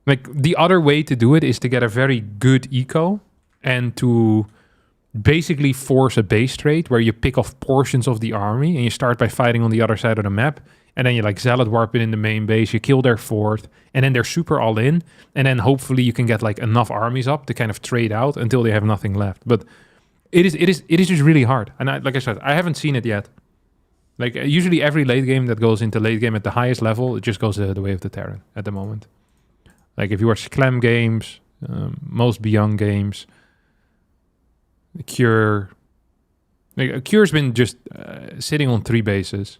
Like the other way to do it is to get a very good eco and to basically force a base trade where you pick off portions of the army and you start by fighting on the other side of the map. And then you like Zealot warp it in the main base, you kill their fort, and then they're super all in. And then hopefully you can get like enough armies up to kind of trade out until they have nothing left. But it is just really hard. And like I said, I haven't seen it yet. Like usually every late game that goes into late game at the highest level, it just goes the way of the Terran at the moment. Like if you watch Clem games, most Beyond games, Cure. Like, Cure's been just sitting on 3 bases.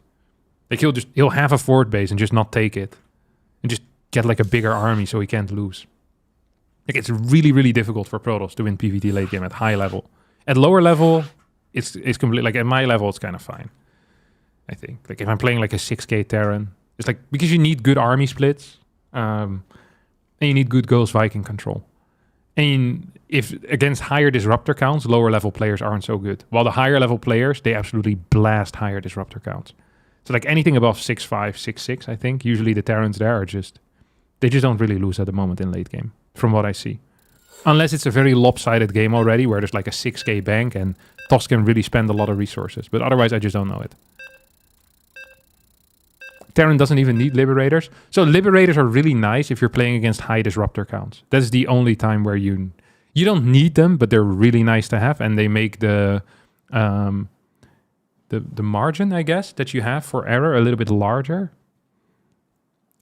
Like he'll have a fort base and just not take it, and just get like a bigger army so he can't lose. Like it's really, really difficult for Protoss to win PvT late game at high level. At lower level, it's completely like at my level it's kind of fine. I think like if I'm playing like a 6k Terran, it's like because you need good army splits, and you need good Ghost Viking control. And if against higher disruptor counts, lower level players aren't so good. While the higher level players, they absolutely blast higher disruptor counts. So like anything above 6.5, 6.6, I think, usually the Terrans there are they just don't really lose at the moment in late game, from what I see. Unless it's a very lopsided game already, where there's like a 6k bank and TOS can really spend a lot of resources. But otherwise, I just don't know it. Terran doesn't even need Liberators. So Liberators are really nice if you're playing against high disruptor counts. That's the only time where you don't need them, but they're really nice to have, and they make the margin, I guess, that you have for error a little bit larger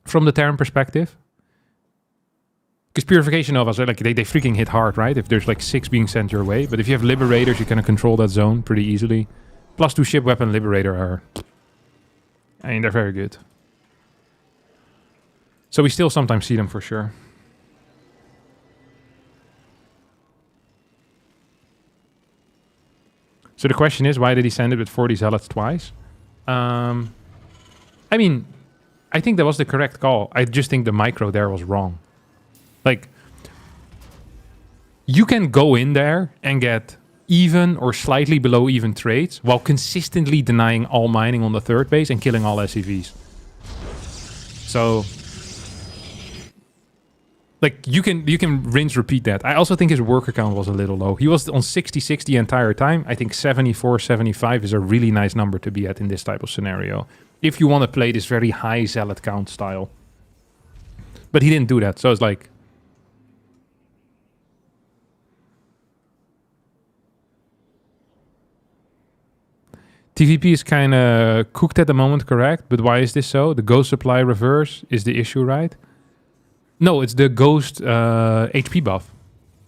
from the Terran perspective. Because Purification Novas, like they freaking hit hard, right? If there's like 6 being sent your way. But if you have Liberators, you can control that zone pretty easily. +2 ship weapon Liberator are... I mean, they're very good. So we still sometimes see them for sure. So the question is, why did he send it with 40 Zealots twice? I mean, I think that was the correct call. I just think the micro there was wrong. Like, you can go in there and get even or slightly below even trades while consistently denying all mining on the 3rd base and killing all SCVs. So, like, you can rinse repeat that. I also think his worker count was a little low. He was on 66 the entire time. I think 74, 75 is a really nice number to be at in this type of scenario, if you want to play this very high zealot count style. But he didn't do that, so it's like... TVP is kind of cooked at the moment, correct? But why is this so? The ghost supply reverse is the issue, right? No, it's the ghost HP buff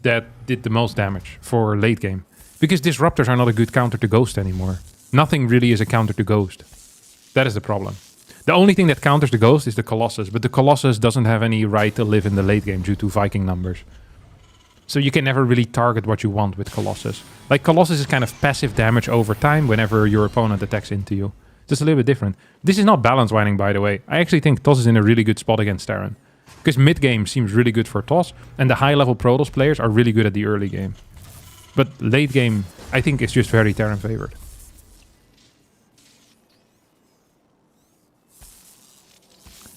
that did the most damage for late game. Because disruptors are not a good counter to ghost anymore. Nothing really is a counter to ghost. That is the problem. The only thing that counters the ghost is the Colossus. But the Colossus doesn't have any right to live in the late game due to Viking numbers. So you can never really target what you want with Colossus. Like, Colossus is kind of passive damage over time whenever your opponent attacks into you. Just a little bit different. This is not balance winding, by the way. I actually think TOS is in a really good spot against Terran. Because mid-game seems really good for TOS, and the high-level Protoss players are really good at the early game. But late game, I think, is just very Terran favored.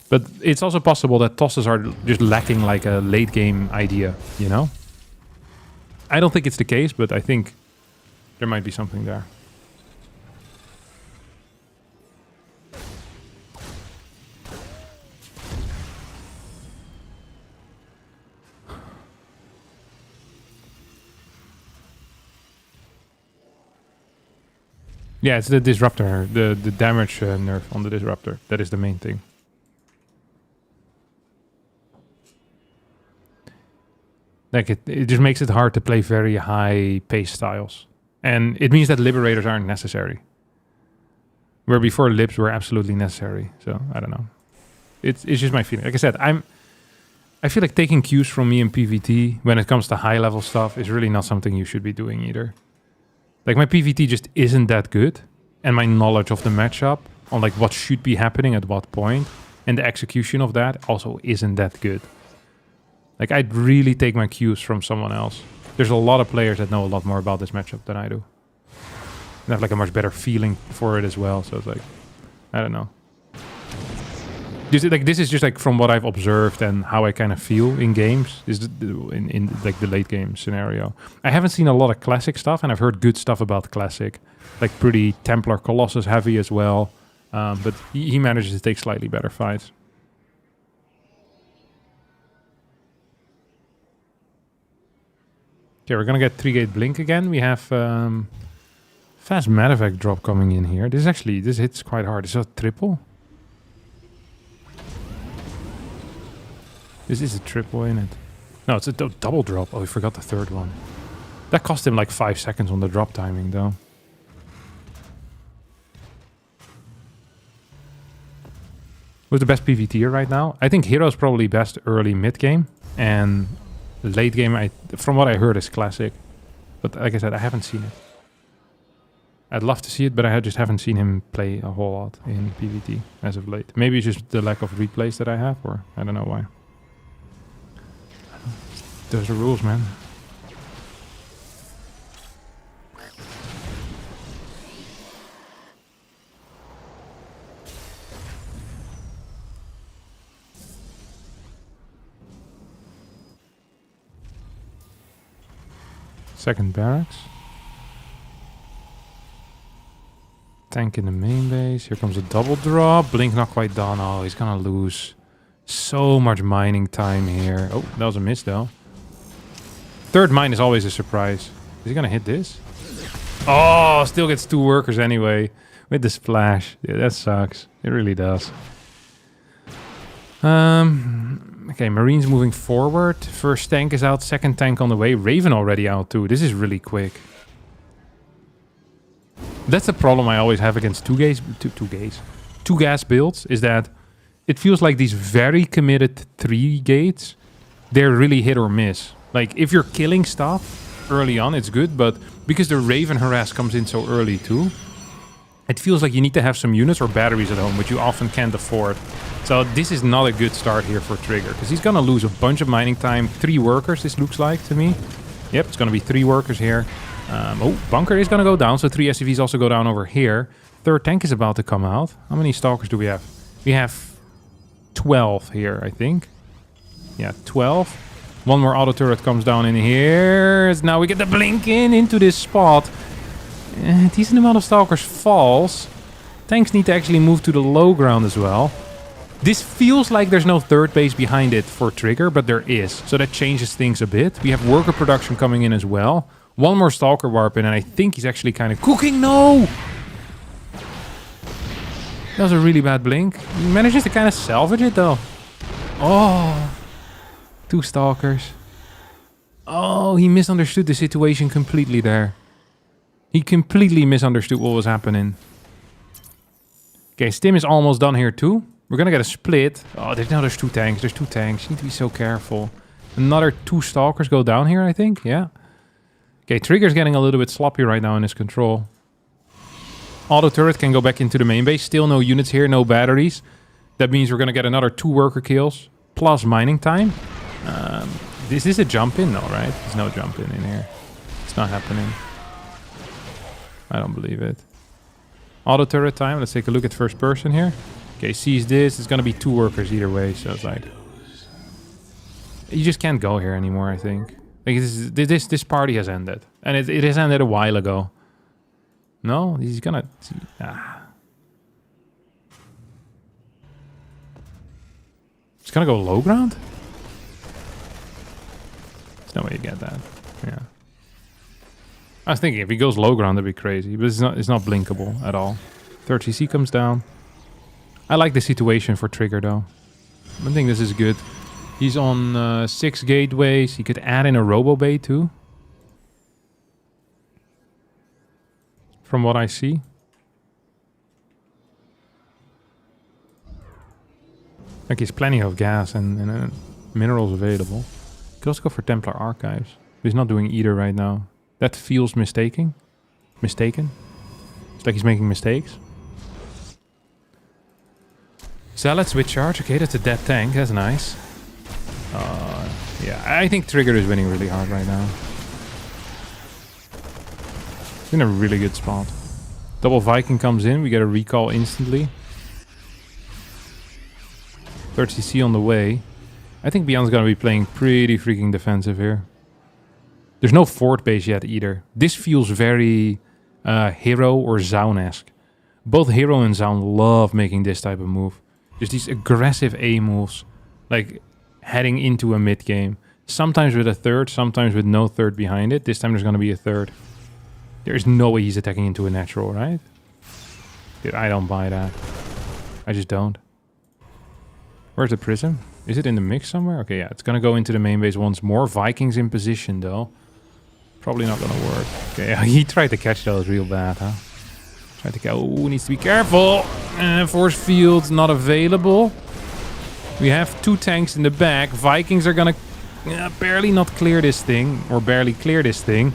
But it's also possible that TOSes are just lacking like a late game idea, you know? I don't think it's the case, but I think there might be something there. Yeah, it's the disruptor, the damage nerf on the disruptor. That is the main thing. Like, it just makes it hard to play very high pace styles. And it means that Liberators aren't necessary. Where before Libs were absolutely necessary. So, I don't know. It's just my feeling. Like I said, I feel like taking cues from me in PvT when it comes to high level stuff is really not something you should be doing either. Like, my PvT just isn't that good. And my knowledge of the matchup on, like, what should be happening at what point and the execution of that also isn't that good. Like, I'd really take my cues from someone else. There's a lot of players that know a lot more about this matchup than I do. And have, like, a much better feeling for it as well. So it's like, I don't know. This is just, like, from what I've observed and how I kind of feel in games, is in like, the late game scenario. I haven't seen a lot of Classic stuff, and I've heard good stuff about Classic. Like, pretty Templar Colossus heavy as well. But he manages to take slightly better fights. Okay, we're gonna get 3-gate Blink again. We have fast Medevac drop coming in here. This hits quite hard. Is that a triple? This is a triple, in it? No, it's a double drop. Oh, we forgot the third one. That cost him like 5 seconds on the drop timing, though. Who's the best PvTer right now? I think Hero's probably best early mid-game. And late game, from what I heard, is Classic. But like I said, I haven't seen it. I'd love to see it, but I just haven't seen him play a whole lot in PvT as of late. Maybe it's just the lack of replays that I have, or I don't know why. Those are rules, man. Second barracks. Tank in the main base. Here comes a double drop. Blink not quite done. Oh, he's gonna lose so much mining time here. Oh, that was a miss though. Third mine is always a surprise. Is he gonna hit this? Oh, still gets 2 workers anyway. With the splash. Yeah, that sucks. It really does. Okay, Marines moving forward. First tank is out, second tank on the way. Raven already out too. This is really quick. That's the problem I always have against two gas builds, is that it feels like these very committed 3 gates, they're really hit or miss. Like, if you're killing stuff early on, it's good, but because the Raven harass comes in so early too, it feels like you need to have some units or batteries at home, which you often can't afford. So this is not a good start here for Trigger, because he's gonna lose a bunch of mining time. 3 workers, this looks like to me. Yep, it's gonna be 3 workers here. Oh, bunker is gonna go down, so 3 SCVs also go down over here. Third tank is about to come out. How many stalkers do we have? We have 12 here, I think. Yeah, 12. One more auto turret comes down in here. Now we get the blink into this spot. Decent amount of stalkers falls. Tanks need to actually move to the low ground as well. This feels like there's no third base behind it for Trigger, but there is. So that changes things a bit. We have worker production coming in as well. One more stalker warp in, and I think he's actually kind of cooking. No! That was a really bad blink. He manages to kind of salvage it though. Oh! 2 stalkers. Oh, he misunderstood the situation completely there. He completely misunderstood what was happening. Okay, Stim is almost done here too. We're gonna get a split. Oh, there's 2 tanks. There's 2 tanks. You need to be so careful. Another 2 stalkers go down here, I think. Yeah. Okay, Trigger's getting a little bit sloppy right now in his control. Auto turret can go back into the main base. Still no units here, no batteries. That means we're gonna get another 2 worker kills plus mining time. This is a jump in though, right? There's no jump in here. It's not happening. I don't believe it. Auto turret time. Let's take a look at first person here. Okay, sees this. It's gonna be 2 workers either way, so it's like you just can't go here anymore, I think. Like this party has ended. And it has ended a while ago. No? He's gonna... It's gonna go low ground? There's no way you get that. Yeah. I was thinking if he goes low ground, that'd be crazy. But it's not blinkable at all. Third CC comes down. I like the situation for Trigger though. I think this is good. He's on 6 gateways. He could add in a Robo Bay too. From what I see. Like he's plenty of gas and minerals available. Could also go for Templar Archives. But he's not doing either right now. That feels mistaking. mistaken. It's like he's making mistakes. Zealots with charge. Okay, that's a dead tank. That's nice. Yeah, I think Trigger is winning really hard right now. He's in a really good spot. Double Viking comes in. We get a recall instantly. Third CC on the way. I think Beyond's gonna be playing pretty freaking defensive here. There's no fort base yet either. This feels very Hero or Zaun-esque. Both Hero and Zaun love making this type of move. Just these aggressive A moves. Like heading into a mid game. Sometimes with a third, sometimes with no third behind it. This time there's gonna be a third. There's no way he's attacking into a natural, right? Dude, I don't buy that. I just don't. Where's the Prism? Is it in the mix somewhere? Okay, yeah, it's gonna go into the main base once more. Vikings in position though. Probably not gonna work. Okay, he tried to catch those real bad, huh? Tried to catch. Oh, needs to be careful. Force field not available. We have 2 tanks in the back. Vikings are gonna barely not clear this thing, or barely clear this thing.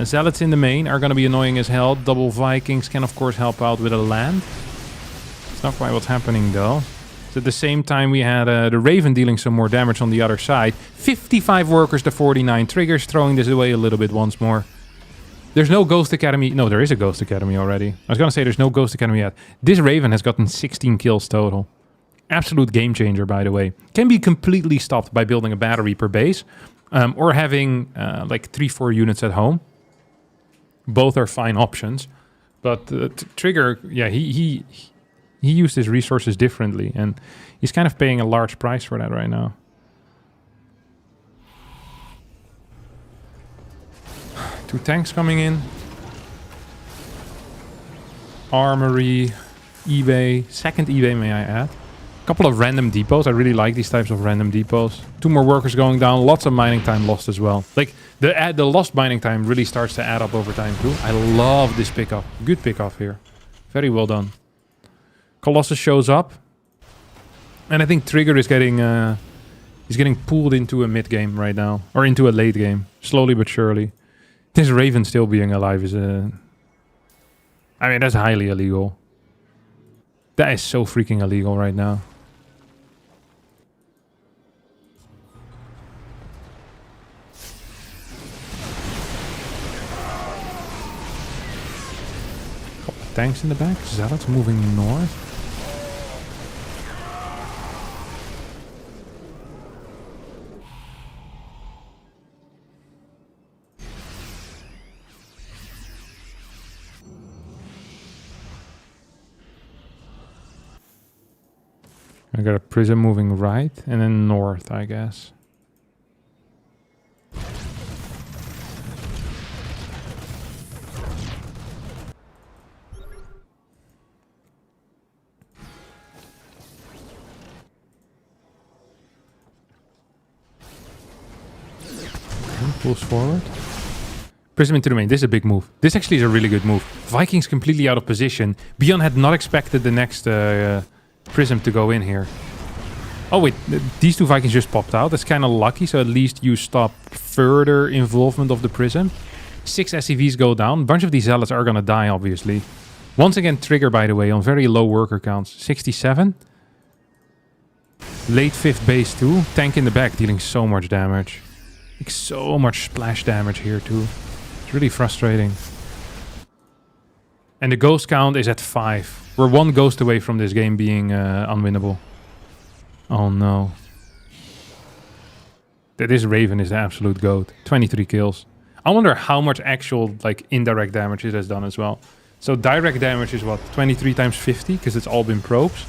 Zealots in the main are gonna be annoying as hell. Double Vikings can of course help out with a land. It's not quite what's happening though. So at the same time we had the Raven dealing some more damage on the other side. 55 workers to 49 triggers, throwing this away a little bit once more. There's no Ghost Academy. No, there is a Ghost Academy already. I was gonna say there's no Ghost Academy yet. This Raven has gotten 16 kills total. Absolute game changer, by the way. Can be completely stopped by building a battery per base. Or having like 3-4 units at home. Both are fine options. But Trigger, yeah, he used his resources differently, and he's kind of paying a large price for that right now. Two tanks coming in. Armory, eBay, second eBay may I add. Couple of random depots. I really like these types of random depots. 2 more workers going down. Lots of mining time lost as well. Like the lost mining time really starts to add up over time too. I love this pickup. Good pickup here. Very well done. Colossus shows up, and I think Trigger is getting he's getting pulled into a mid game right now, or into a late game, slowly but surely. This Raven still being alive is I mean, that's highly illegal. That is so freaking illegal right now. Couple tanks in the back. Zealots moving north. I got a Prism moving right and then north, I guess. Pulls forward. Prism into the main. This is a big move. This actually is a really good move. Vikings completely out of position. Beyond had not expected the next Prism to go in here. Oh wait, these 2 Vikings just popped out. That's kind of lucky, so at least you stop further involvement of the Prism. 6 SCVs go down. A bunch of these Zealots are gonna die, obviously. Once again, Trigger, by the way, on very low worker counts. 67. Late 5th base too. Tank in the back dealing so much damage. Like so much splash damage here too. It's really frustrating. And the ghost count is at 5. We're 1 ghost away from this game being unwinnable. Oh no. This Raven is the absolute goat. 23 kills. I wonder how much actual like indirect damage it has done as well. So direct damage is what? 23 times 50 because it's all been probes.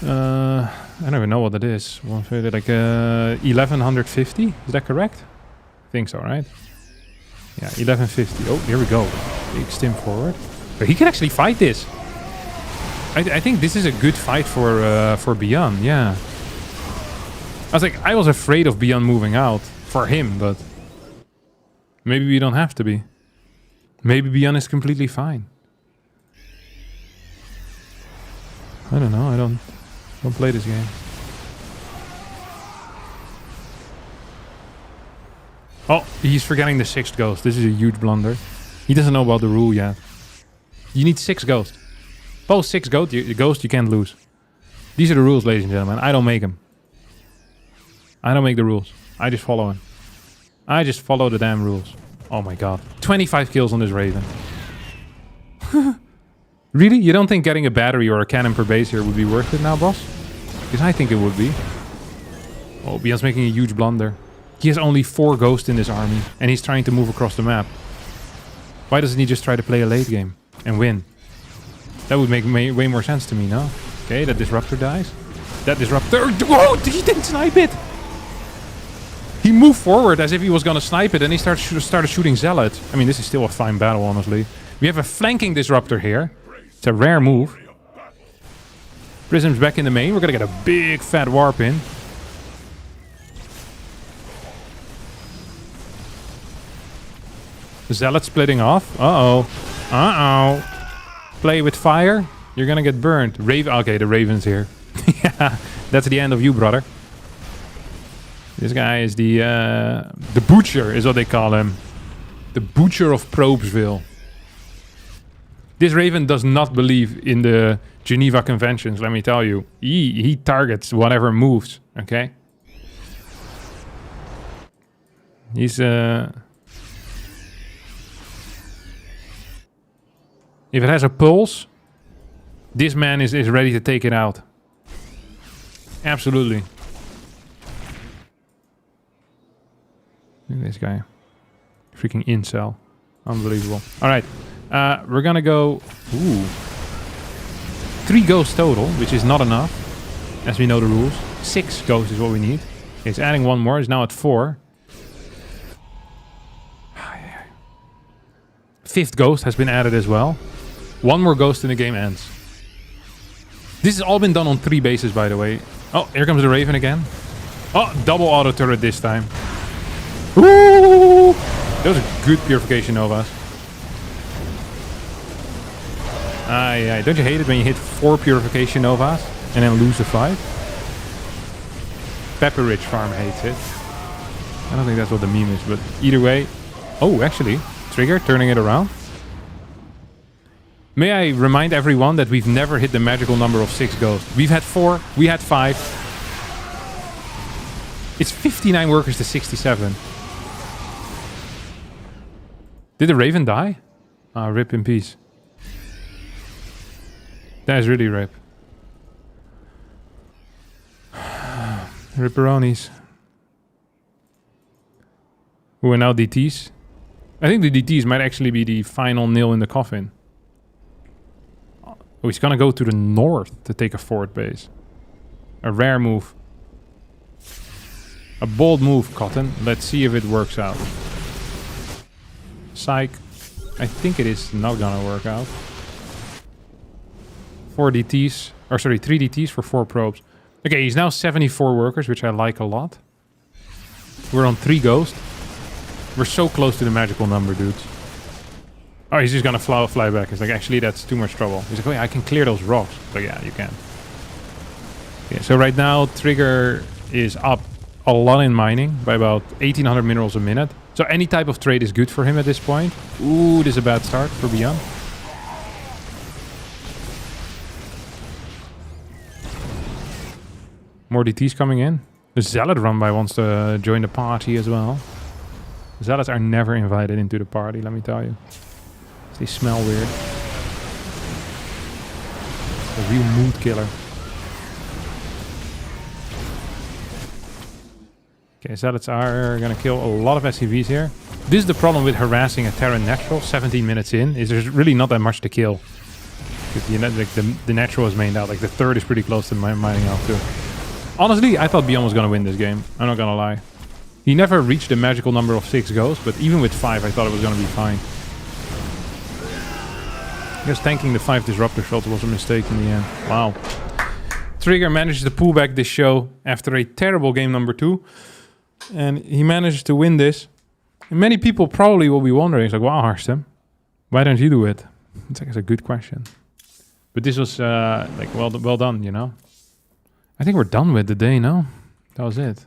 I don't even know what that is. Like 1150? Is that correct? I think so, right? Yeah, 1150. Oh, here we go. Big stim forward. But he can actually fight this. I think this is a good fight for Beyond, yeah. I was afraid of Beyond moving out for him, but maybe we don't have to be. Maybe Beyond is completely fine. I don't know, I don't play this game. Oh, he's forgetting the 6th ghost. This is a huge blunder. He doesn't know about the rule yet. You need 6 ghosts. Post 6 ghosts, you can't lose. These are the rules, ladies and gentlemen. I don't make them. I don't make the rules. I just follow them. I just follow the damn rules. Oh my god. 25 kills on this Raven. Really? You don't think getting a battery or a cannon per base here would be worth it now, boss? Because I think it would be. Oh, Beyond's making a huge blunder. He has only 4 ghosts in this army. And he's trying to move across the map. Why doesn't he just try to play a late game and win? That would make way more sense to me, no? Okay, that Disruptor dies. That Disruptor... Whoa! He didn't snipe it! He moved forward as if he was gonna snipe it and he started shooting Zealots. I mean, this is still a fine battle, honestly. We have a flanking Disruptor here. It's a rare move. Prism's back in the main. We're gonna get a big fat warp in. Zealot splitting off. Uh-oh. Uh-oh. Play with fire. You're gonna get burned. Okay, the Raven's here. Yeah, that's the end of you, brother. This guy is the Butcher, is what they call him. The Butcher of Probesville. This Raven does not believe in the Geneva Conventions, let me tell you. He targets whatever moves, okay? He's... If it has a pulse, this man is ready to take it out. Absolutely. Look at this guy. Freaking incel. Unbelievable. Alright. We're gonna go... Ooh. 3 ghosts total, which is not enough. As we know the rules. 6 ghosts is what we need. Okay, it's adding 1 more. It's now at 4. 5th ghost has been added as well. 1 more ghost and the game ends. This has all been done on 3 bases, by the way. Oh, here comes the Raven again. Oh, double auto turret this time. Ooh! Those are good Purification Novas. Aye. Don't you hate it when you hit 4 Purification Novas and then lose the 5? Pepper Ridge Farm hates it. I don't think that's what the meme is, but either way. Oh, actually, Trigger turning it around. May I remind everyone that we've never hit the magical number of 6 ghosts. We've had 4, we had 5. It's 59 workers to 67. Did the Raven die? Rip in peace. That is really rip. Ripperonis. Who are now DTs. I think the DTs might actually be the final nail in the coffin. Oh, he's gonna go to the north to take a forward base. A rare move. A bold move, Cotton. Let's see if it works out. Psych. I think it is not gonna work out. 4 DTs. Or sorry, 3 DTs for 4 probes. Okay, he's now 74 workers, which I like a lot. We're on 3 ghosts. We're so close to the magical number, dudes. Oh, he's just gonna fly back. It's like, actually, that's too much trouble. He's like, oh yeah, I can clear those rocks. So yeah, you can. Okay, so right now, Trigger is up a lot in mining by about 1800 minerals a minute. So any type of trade is good for him at this point. Ooh, this is a bad start for Beyond. More DTs coming in. The Zealot run by wants to join the party as well. Zealots are never invited into the party, let me tell you. They smell weird. A real mood killer. Okay, Zealots are gonna kill a lot of SCVs here. This is the problem with harassing a Terran Natural 17 minutes in, is there's really not that much to kill. You know, like the Natural is mained out, like the 3rd is pretty close to mining out too. Honestly, I thought Beyond was gonna win this game, I'm not gonna lie. He never reached the magical number of 6 ghosts, but even with 5 I thought it was gonna be fine. I guess tanking the 5 Disruptor shots was a mistake in the end. Wow. Trigger manages to pull back this show after a terrible game number 2. And he managed to win this. And many people probably will be wondering, it's like, wow, Harstem, why don't you do it? It's like, it's a good question. But this was like well done, you know? I think we're done with the day, no? That was it.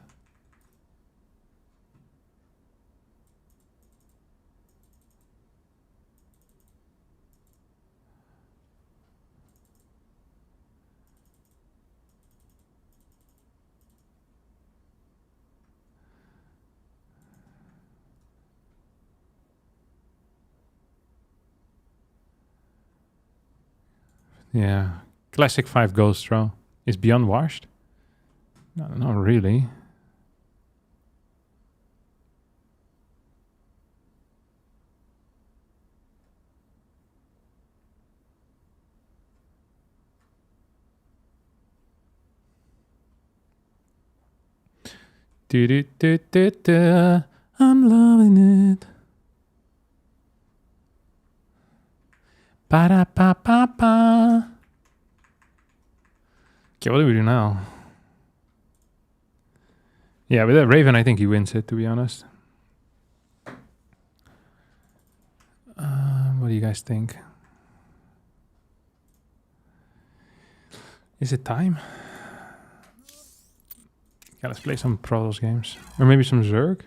Yeah. Classic 5 Ghost Throw. Is Beyond washed? No, not really. I'm loving it. Ba-da-ba-ba-ba. Okay, what do we do now? Yeah, with that Raven, I think he wins it, to be honest. What do you guys think? Is it time? Yeah, let's play some Protoss games. Or maybe some Zerg?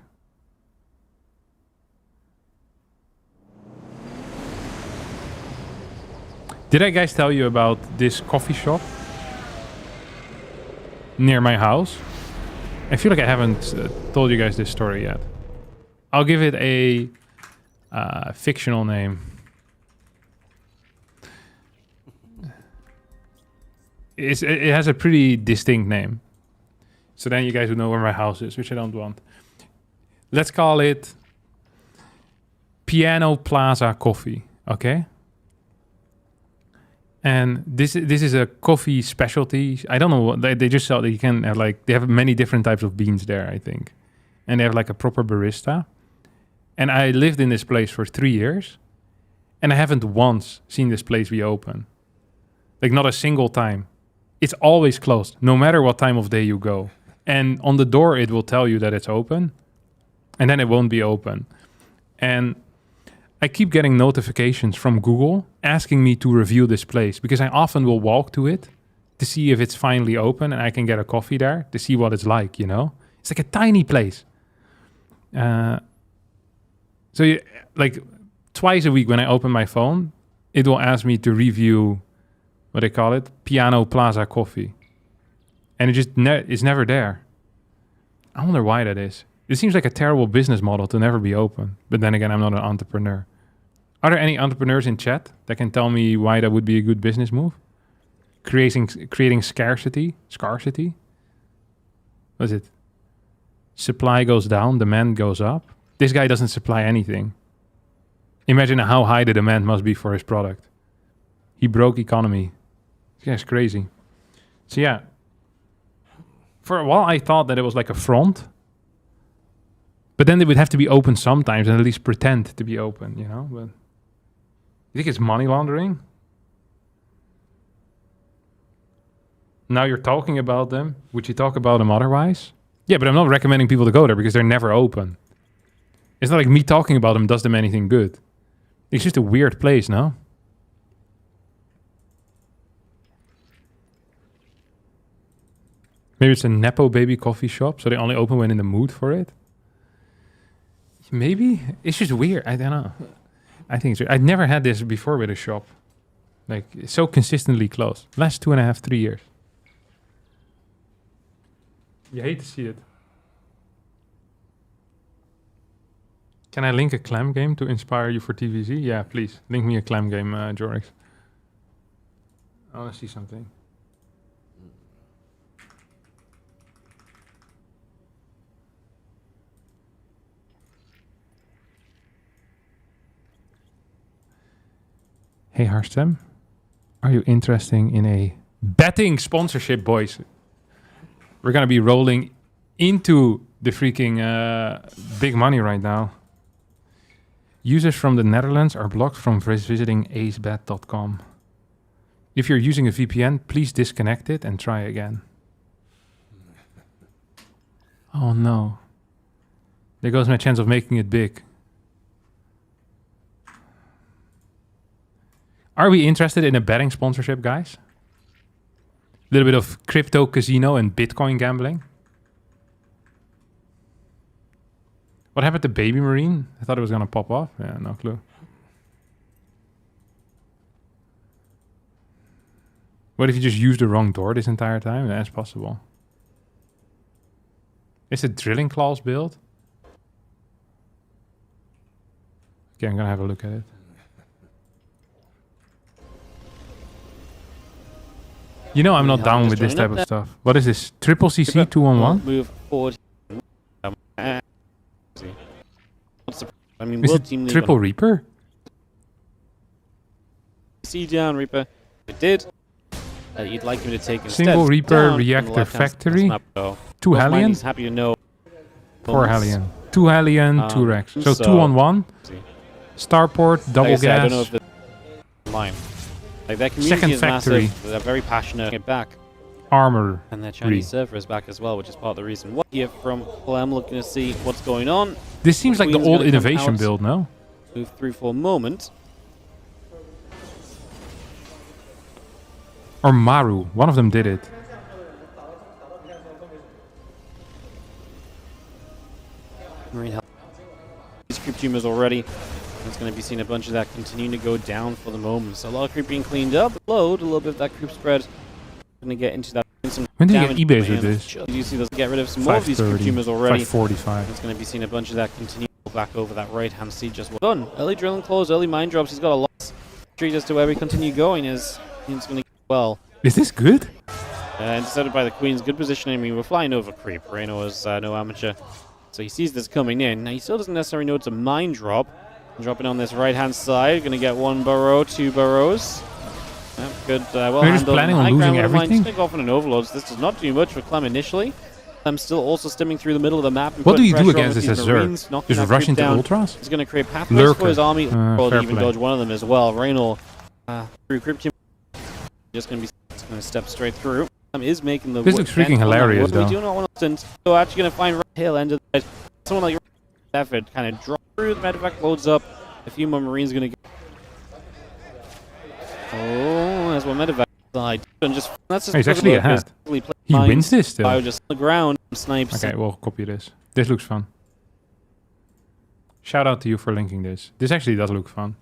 Did I guys tell you about this coffee shop near my house? I feel like I haven't told you guys this story yet. I'll give it a fictional name. It has a pretty distinct name. So then you guys would know where my house is, which I don't want. Let's call it Piano Plaza Coffee, okay? And this is a coffee specialty. I don't know what they just sell. You can have they have many different types of beans there, I think, and they have like a proper barista. And I lived in this place for 3 years, and I haven't once seen this place be open. Like not a single time. It's always closed, no matter what time of day you go. And on the door, it will tell you that it's open, and then it won't be open. And I keep getting notifications from Google asking me to review this place because I often will walk to it to see if it's finally open and I can get a coffee there to see what it's like, you know? It's like a tiny place. So you, like twice a week when I open my phone, it will ask me to review, what they call it, Piano Plaza Coffee. And it just it's never there. I wonder why that is. It seems like a terrible business model to never be open. But then again, I'm not an entrepreneur. Are there any entrepreneurs in chat that can tell me why that would be a good business move? Creating scarcity? What is it? Supply goes down, demand goes up. This guy doesn't supply anything. Imagine how high the demand must be for his product. He broke economy. This guy's crazy. So yeah, for a while I thought that it was like a front. But then they would have to be open sometimes and at least pretend to be open, you know? But you think it's money laundering? Now you're talking about them. Would you talk about them otherwise? Yeah, but I'm not recommending people to go there because they're never open. It's not like me talking about them does them anything good. It's just a weird place, no? Maybe it's a Nepo baby coffee shop, so they only open when in the mood for it. Maybe. It's just weird. I don't know. I think it's weird. I'd never had this before with a shop. Like, it's so consistently closed. Last 2.5, 3 years. You hate to see it. Can I link a clam game to inspire you for TVZ? Yeah, please. Link me a clam game, Jorix. I want to see something. Hey Harstem, are you interested in a betting sponsorship, boys? We're gonna be rolling into the freaking big money right now. Users from the Netherlands are blocked from visiting acebet.com. If you're using a VPN, please disconnect it and try again. Oh no. There goes my chance of making it big. Are we interested in a betting sponsorship, guys? A little bit of crypto casino and Bitcoin gambling. What happened to Baby Marine? I thought it was going to pop off. Yeah, no clue. What if you just used the wrong door this entire time? That's possible. Is it drilling claws build? Okay, I'm going to have a look at it. You know I'm not down with this type of stuff. What is this? Triple CC 2-on-1?
Move forward. I mean,
is
World
it
Team League
Triple Reaper?
See down, Reaper. It did. You'd like him to take
Single Reaper Reactor Factory. 2 Hellion.
He's happy to know.
4 Hellion. 2 Hellion, 2 Rex. So 2-on-1. Starport, double gas.
I don't know if the line. Like their community
Second
is
factory.
massive. They're very passionate. Get back.
Armor.
And their Chinese server is back as well, which is part of the reason why here from I'm looking to see what's going on.
This seems like the old innovation build, no?
Move through for a moment.
Or Maru. One of them did it.
Marine Health. These creep tumors already. There's going to be seeing a bunch of that continuing to go down for the moment. So a lot of creep being cleaned up. Load a little bit of that creep spread. Going to get into that.
When did you get eBays with this?
You see those get rid of some more of these creep tumors already.
545.
It's going to be seeing a bunch of that continue back over that right hand seat just well done. Early drilling close, early mine drops. He's got a lot. Street as to where we continue going is it's going to go well.
Is this good?
Intercepted by the Queens. Good positioning. I mean, we're flying over creep. Reno is no amateur. So he sees this coming in. Now he still doesn't necessarily know it's a mine drop. Dropping on this right-hand side. Going to get 1 burrow, 2 burrows. Good. Well,
they're just planning on losing everything?
Just off on an overload. So this does not do much for Clem initially. Clem's still also stimming through the middle of the map.
What do you do against this as Zerg? Just rush into Ultras?
He's going to create pathways for his army. Or even dodge one of them as well. Raynor through Crypt Team. Just going to step straight through. Clem is making the...
This looks freaking hilarious, though.
We do not want to... So actually going to find right tail end of the... Someone like effort kind of drop through. The medevac loads up. A few more Marines going to get... Oh, that's what medevac died. And just that's just
he's actually ahead. He wins this still.
Just on the ground, snipes.
Okay, we'll copy this. This looks fun. Shout out to you for linking this. This actually does look fun.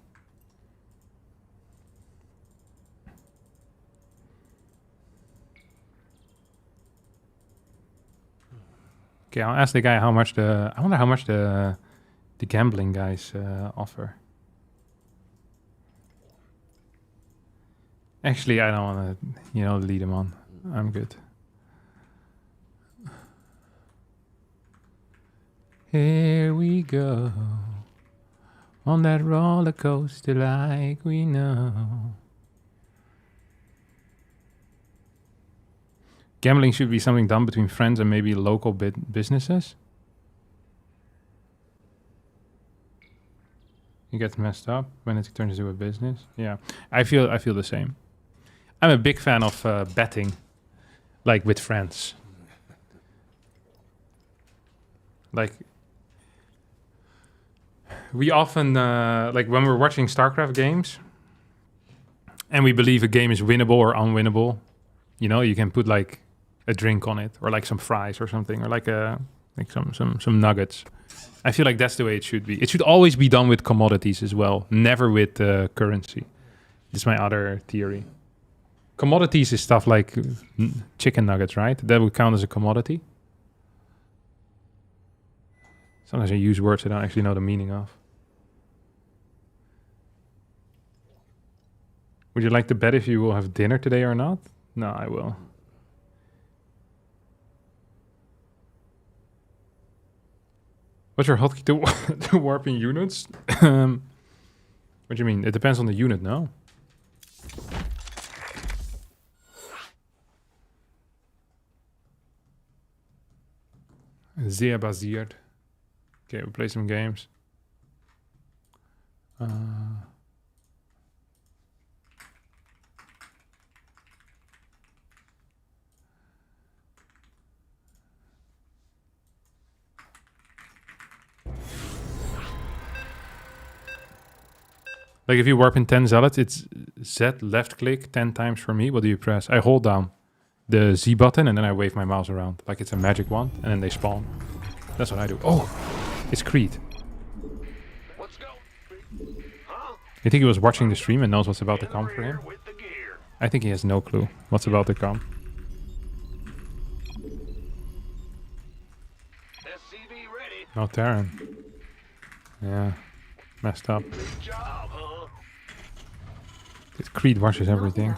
Okay, I'll ask the guy how much the... I wonder how much the gambling guys offer. Actually, I don't want to, lead him on. I'm good. Here we go. On that roller coaster like we know. Gambling should be something done between friends and maybe local businesses. You get messed up when it turns into a business. Yeah, I feel the same. I'm a big fan of betting, like with friends. Like we often like when we're watching StarCraft games, and we believe a game is winnable or unwinnable. You can put like a drink on it, or like some fries or something, or like some nuggets. I feel like that's the way it should be. It should always be done with commodities as well, never with currency. This is my other theory. Commodities is stuff like chicken nuggets, right? That would count as a commodity. Sometimes I use words I don't actually know the meaning of. Would you like to bet if you will have dinner today or not? No, I will. What's your hotkey to warping units? What do you mean? It depends on the unit, no? Zeer basiert. Okay, we'll play some games. Like if you warp in 10 zealots, it's Z left click 10 times for me. What do you press? I hold down the Z button and then I wave my mouse around like it's a magic wand, and then they spawn. That's what I do. Oh, it's Creed.
Let's go. Huh?
You think he was watching the stream and knows what's about to come for him? I think he has no clue what's about to come.
SCV ready.
No Terran. Yeah, messed up.
Good job, huh?
This Creed washes everything.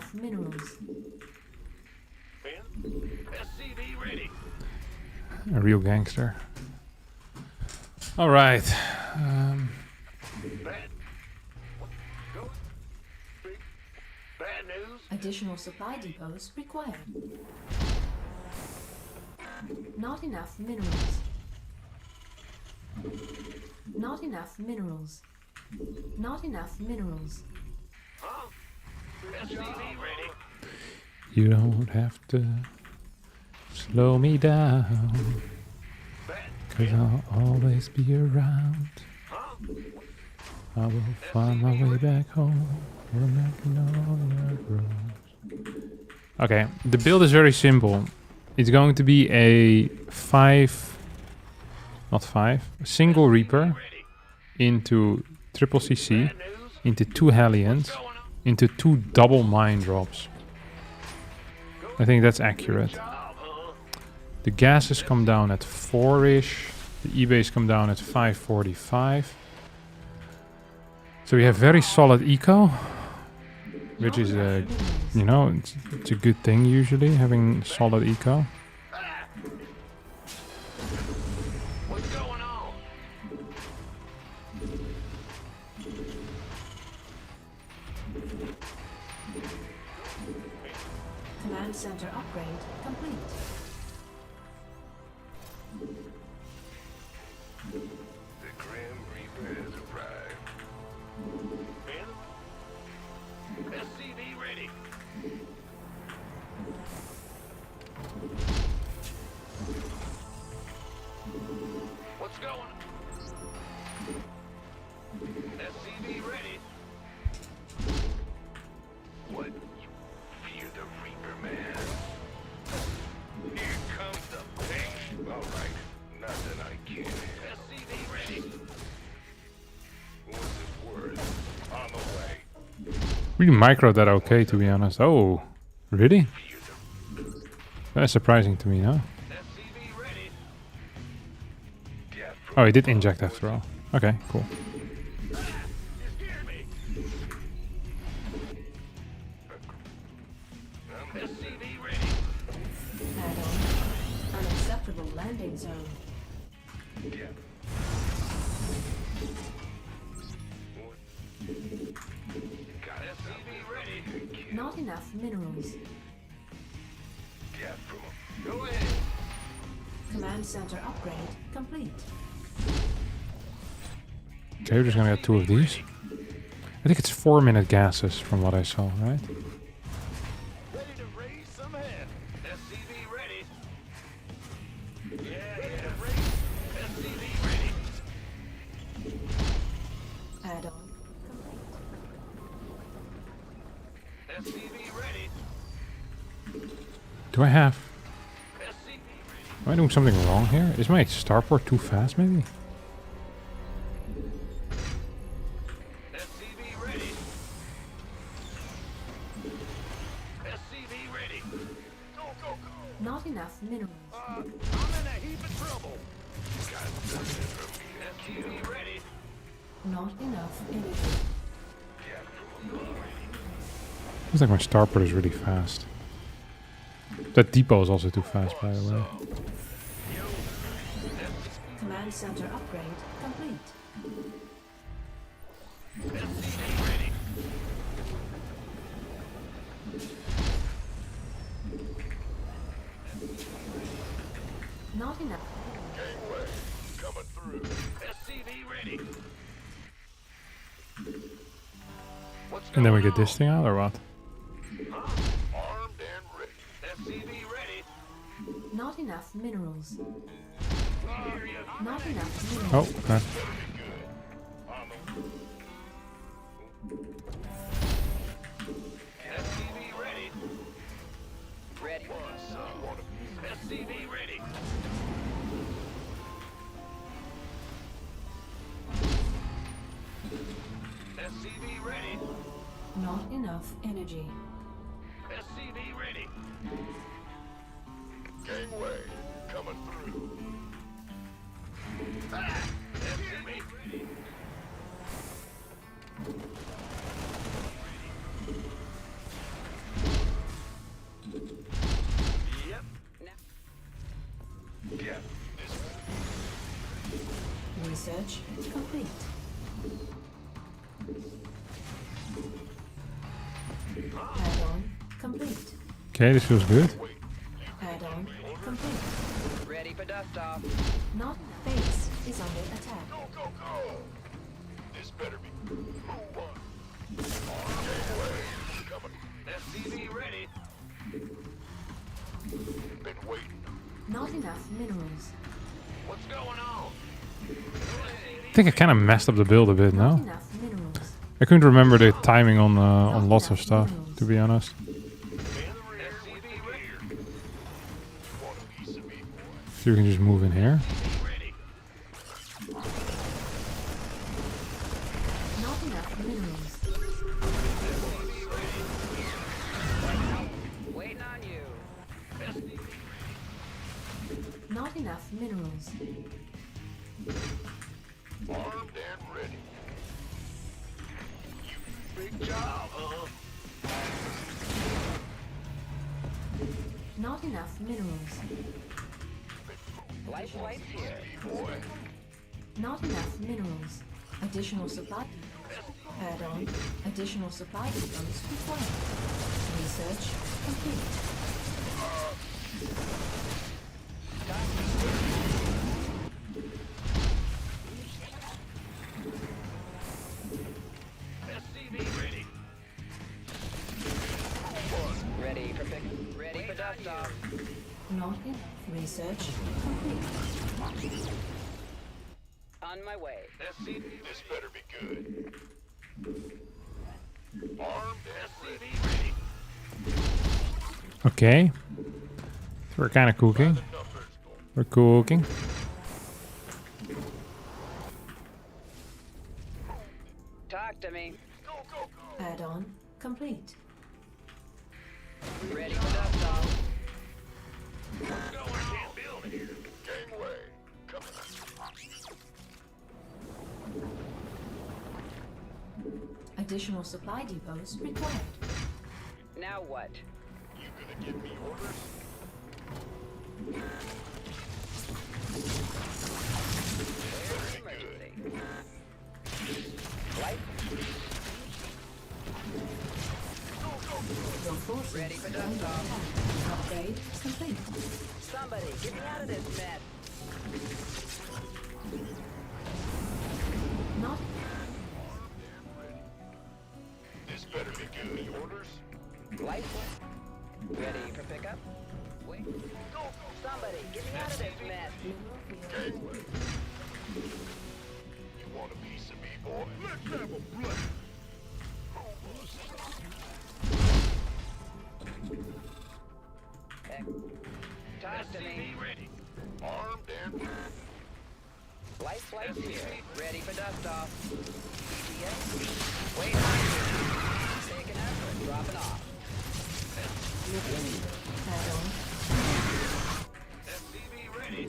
SCV ready.
A real gangster. All right.
Bad. Go. Bad news.
Additional supply depots required. Not enough minerals. Not enough minerals. Not enough minerals.
Huh? SCV ready.
You don't have to slow me down, 'cause I'll always be around. I will find my way back home. We're making all your grows. Okay, the build is very simple. It's going to be a single Reaper into triple CC, into 2 Hellions, into 2 double mine drops. I think that's accurate. The gases come down at 4-ish. The E-base come down at 545. So we have very solid eco, which is you know, it's a good thing usually, having solid eco.
What's going on?
Command center upgrade complete.
The Grim Reaper has arrived. Ben? SCV ready. What's going? SCV ready. What? You fear the Reaper, man? Here comes the pain. All right, nothing I can. SCV ready. What's it worth? On the way.
Really micro that okay, to be honest. Oh, really? That's surprising to me, huh?
SCV ready.
Oh, he did inject after all. Okay, cool.
You scared me. SCV ready.
Add-on. Unacceptable landing zone.
Yeah. Got SCV ready.
Not enough minerals.
Get from him. Go ahead.
Command center upgrade complete.
Okay, we're just gonna get 2 of these. I think it's 4-minute gases from what I saw, right?
Ready to raise some head. SCV ready. Yeah, ready to raise. SCV ready.
Add-on complete.
SCV ready.
Do I have...
SCV ready.
Am I doing something wrong here? Is my starport too fast, maybe?
SCV ready. SCV ready. Go, go, go.
Not enough minerals.
I'm in a heap of trouble. Got something from me. SCV ready.
Not enough energy.
Get from him.
Looks like my starport is really fast. That depot is also too fast, by the way.
Command center upgrade complete.
SCV ready.
Not enough.
Gangway coming through. SCV ready. What's
And then we
going
get this thing out, or what?
Huh? Armed and ready. SCV ready.
Not enough minerals.
Here you
Not enough minerals.
Oh, okay.
on the SCV ready. Ready. SCV ready. SCV ready.
Not enough energy.
SCV ready. Gangway coming through. Ah, SCV ready.
Research complete. Add-on complete.
Okay, this feels good.
Add-on complete.
Ready for dust off.
Not base is under attack.
Go, go, go! This better be. Move on. Gateway. Coming. SCV ready. Been waiting.
Not enough minerals.
What's going on?
I think I kind of messed up the build a bit now.
Enough minerals.
I couldn't remember the timing on lots of stuff, to be honest. So you can just move in here.
Not enough minerals.
Waiting on you.
Not enough minerals.
Armed and ready. Big job, huh?
Not enough minerals.
Life flights here.
Boy.
Not enough minerals. Additional supply. Add-on. Additional supply depots required. Research complete.
SCV ready.
Ready for pick. Ready for dust off.
Not enough. Research complete.
On my way.
SCV, this better be good. Armed and ready.
Okay. So we're kind of cooking. We're cooking.
Talk to me.
Go, go, go!
Add-on complete.
Ready for dust off.
What's going on? I can't build here. Gangway. Coming.
Additional supply depots required.
Now what?
You gonna give me orders?
Emergency. Life.
Your forces
Ready for
are
dust
under
off.
attack. Upgrade complete.
Somebody, get me out of this mess.
Not
This better be good. Orders?
Life. Ready for pickup. Wait. Somebody, get me out of this mess.
Gangway. You want a piece of me, boy? Let's have a blast.
Talk to me.
Ready. Armed and
Life flights here. Ready for dust off. ETA. Wait on you. Taking effort. Dropping off.
add-on.
SCV ready.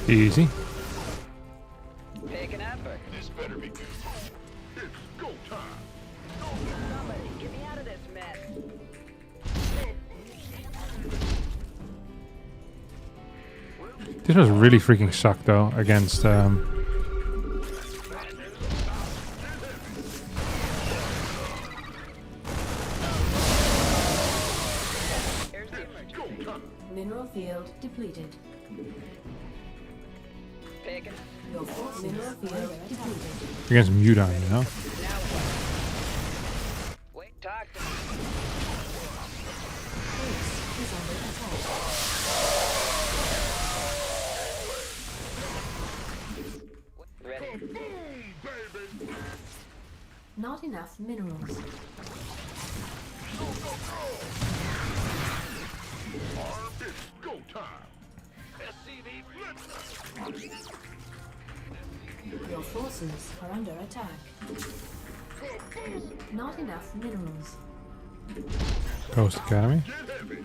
Easy.
Taking effort.
This better be good. It's go time.
Somebody, get me out of this mess.
This was really freaking sucked though against
Here's the emergency.
Mineral field depleted.
Taking.
Your forces mineral field depleted.
against Muda, you know.
Now what? Wait, talk to me.
Base is under attack.
Ready.
Not enough minerals.
Armed, it's go time. SCV,
Your forces are under attack. Not enough minerals.
Coast Academy.
get heavy.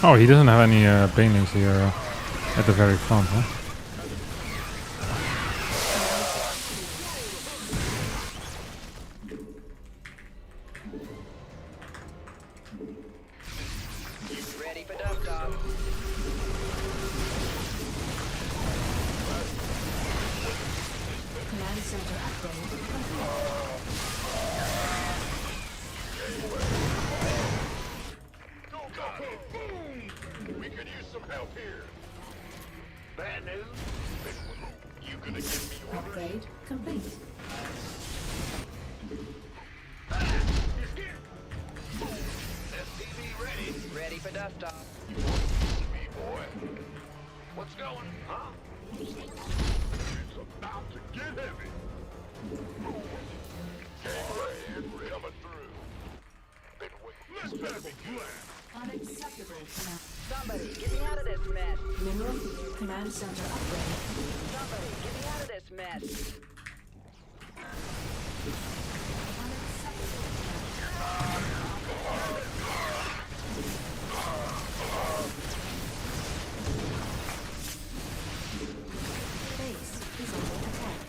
Oh, he doesn't have any banelings here at the very front, huh?
Ready for dust-off.
Command center upgrade.
We could use some help here. Bad news? You gonna give me orders?
Upgrade complete.
SCV ready.
Ready for dust-off.
You want a piece of me, boy? What's going, huh? It's about to get heavy. Coming through. Been waiting. Let's have a blast.
Unacceptable command.
Somebody, get me out of this mess.
Mineral field command center upgrade.
Somebody, get me out of this mess.
Base is under attack.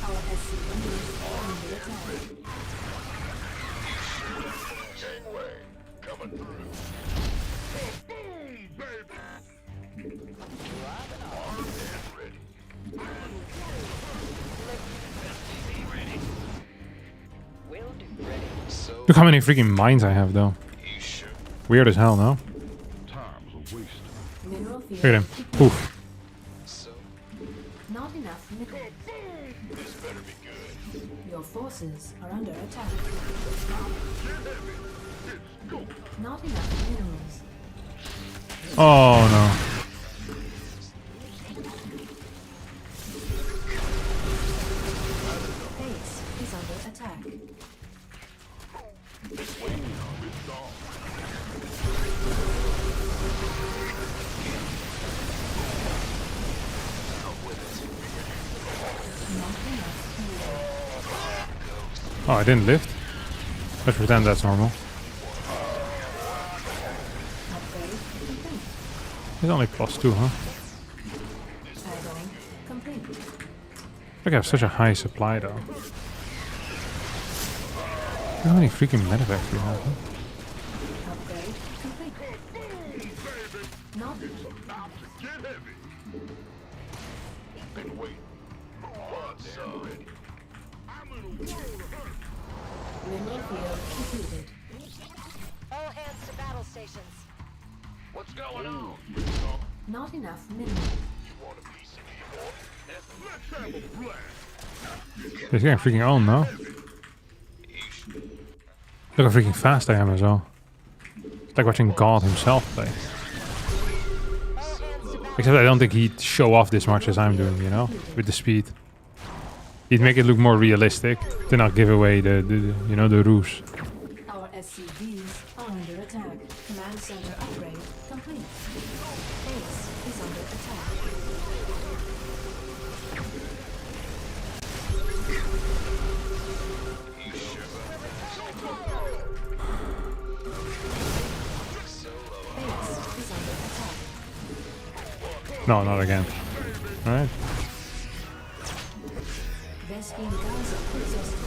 Our SC1 is under attack.
Gangway. Coming through. Boom, baby. Armed and ready. SCV ready.
Will do. Ready.
So
Look how many freaking mines I have, though.
you should.
Weird as hell, no?
Time's a waste.
Mineral field.
Look at him. Poof.
So
Not enough minerals.
this better be good.
Your forces are under attack. Not enough minerals.
Oh, no.
Base is under attack.
Oh, I didn't lift? Let's pretend that's normal.
Upgrade complete.
It's only +2, huh?
Add-on complete.
Look, I have such a high supply, though. Look how many freaking medevacs we have, huh?
Upgrade complete. Not
About to get heavy. Been waiting. What's up? I'm in a world of hurt.
mineral field completed.
All hands to battle stations.
What's going on?
Not enough minerals.
You want a piece of me, boy? Let's have a blast.
He's getting freaking owned, no? Look how freaking fast I am as well. It's like watching God himself play. Except I don't think he'd show off this much as I'm doing, you know? With the speed. He'd make it look more realistic to not give away the you know, the ruse.
Our SCVs are under attack. Command center upgrade complete. Base is under attack. Base is under attack.
No, not again. Alright.
Vespine Gaza exhausted.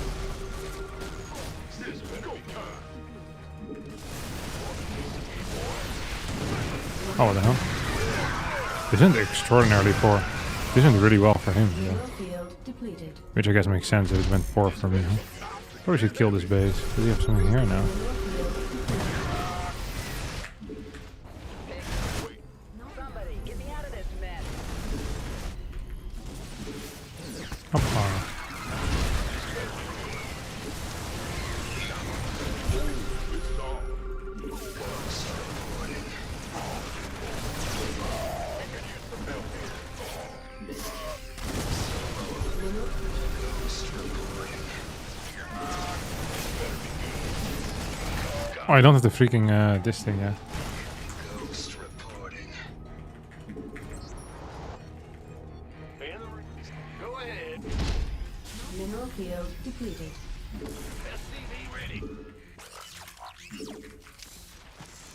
Oh, what the hell? This isn't extraordinarily poor. This isn't really well for him, yeah.
Mineral field depleted.
Which I guess makes sense that it went poor for me, huh? Probably should kill this base. Does he have something here now?
Somebody, get me out of this mess.
Hoppa. I don't have the freaking this thing yet.
Ghost reporting. Go ahead.
Mineral field depleted.
SCV ready.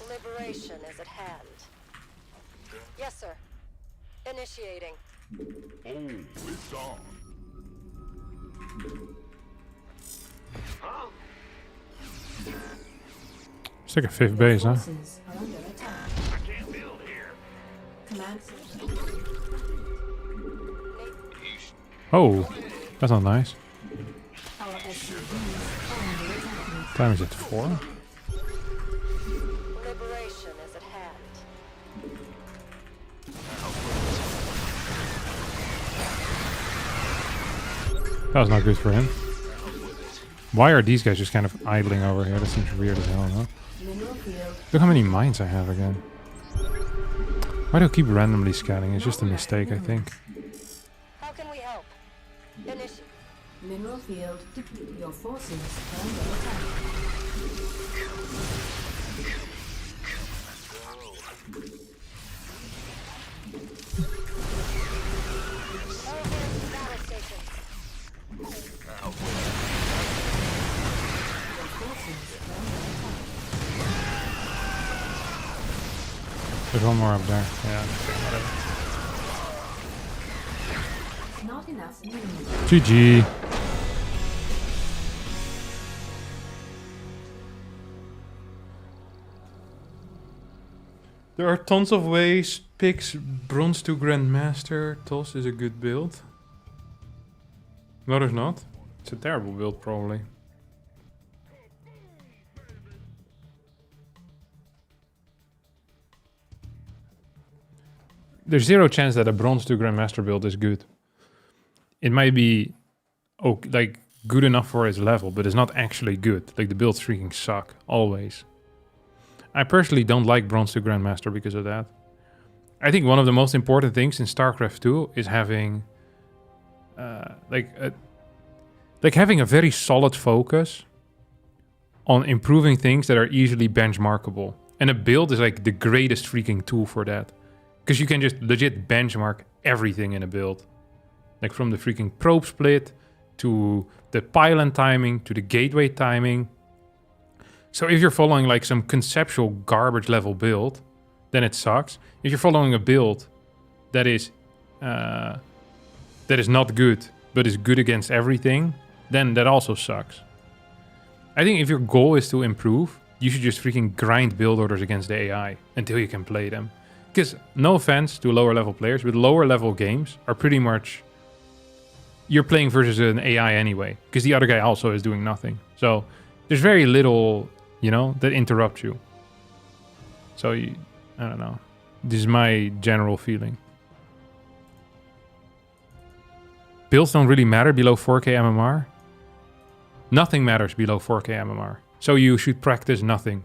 Liberation is at hand. Yes, sir. Initiating.
Oh, it's on. Huh?
It's like a 5th base, huh?
Forces are under attack.
I can't build here.
Command center.
Oh, that's not nice.
Our SCVs are under attack.
Time is it 4?
Liberation is at hand.
That was not good for him. Why are these guys just kind of idling over here? That seems weird as hell, no?
Mineral field.
Look how many mines I have again. Why do I keep randomly scanning? It's just a mistake, I think.
How can we help? Initiate.
Mineral field depleted. Your forces are under attack.
Battle station.
Your forces are under attack.
There's one more up there. Yeah, okay, whatever.
Not enough minerals.
GG. There are tons of ways. Picks bronze to grandmaster. Toss is a good build. No, there's not. It's a terrible build, probably. There's zero chance that a bronze to grandmaster build is good. It might be like good enough for its level, but it's not actually good. Like the builds freaking suck always. I personally don't like bronze to grandmaster because of that. I think one of the most important things in StarCraft 2 is having having a very solid focus on improving things that are easily benchmarkable. And a build is like the greatest freaking tool for that. Because you can just legit benchmark everything in a build. Like from the freaking probe split to the pylon timing to the gateway timing. So if you're following like some conceptual garbage level build, then it sucks. If you're following a build that is not good, but is good against everything, then that also sucks. I think if your goal is to improve, you should just freaking grind build orders against the AI until you can play them. Because no offense to lower level players, but lower level games are pretty much you're playing versus an AI anyway, because the other guy also is doing nothing. So there's very little, that interrupts you. So I don't know. This is my general feeling. Builds don't really matter below 4K MMR. Nothing matters below 4K MMR. So you should practice nothing.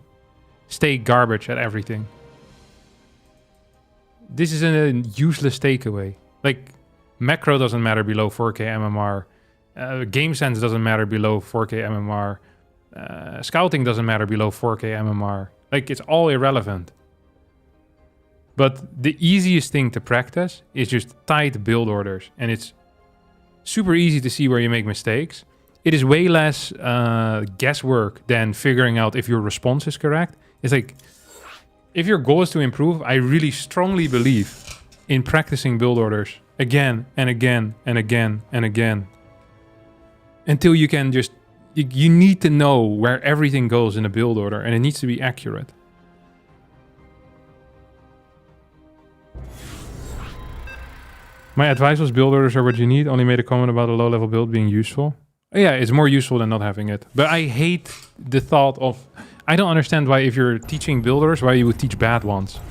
Stay garbage at everything. This is a useless takeaway. Like, macro doesn't matter below 4K MMR. Game sense doesn't matter below 4K MMR. Scouting doesn't matter below 4K MMR. Like, it's all irrelevant. But the easiest thing to practice is just tight build orders. And it's super easy to see where you make mistakes. It is way less guesswork than figuring out if your response is correct. It's like, if your goal is to improve, I really strongly believe in practicing build orders again and again and again and again. Until you can just, you need to know where everything goes in a build order, and it needs to be accurate. My advice was build orders are what you need. Only made a comment about a low level build being useful. Yeah, it's more useful than not having it. But I hate the thought of, I don't understand why if you're teaching builders, why you would teach bad ones.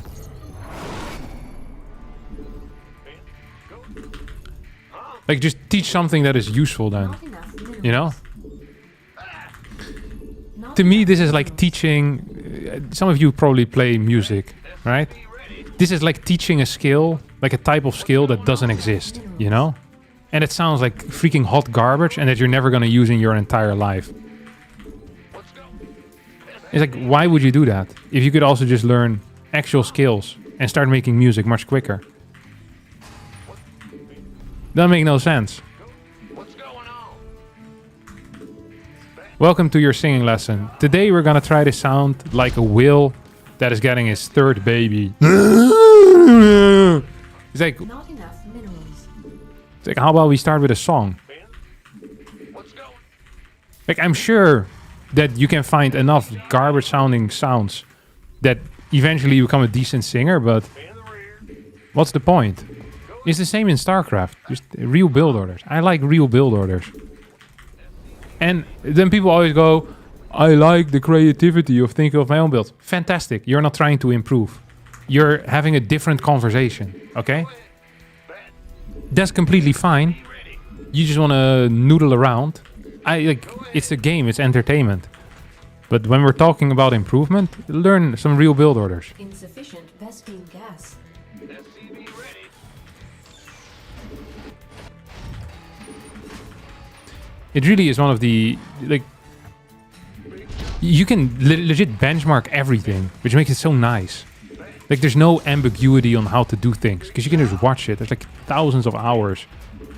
Like, just teach something that is useful then, To me, this is like teaching, some of you probably play music, right? This is like teaching a skill, like a type of skill that doesn't exist, And it sounds like freaking hot garbage and that you're never going to use in your entire life. It's like, why would you do that? If you could also just learn actual skills and start making music much quicker. Doesn't make no sense. Welcome to your singing lesson. Today we're gonna try to sound like a whale that is getting his third baby. It's like,
Not enough minerals.
it's like, how about we start with a song? Like, I'm sure that you can find enough garbage sounding sounds that eventually you become a decent singer, but what's the point? It's the same in StarCraft, just real build orders. I like real build orders. And then people always go, I like the creativity of thinking of my own builds. Fantastic, you're not trying to improve. You're having a different conversation, okay? That's completely fine. You just want to noodle around. It's a game, it's entertainment. But when we're talking about improvement, learn some real build orders.
Insufficient Vespene gas.
It really is one of the, like, you can legit benchmark everything, which makes it so nice. Like, there's no ambiguity on how to do things, because you can just watch it. There's like thousands of hours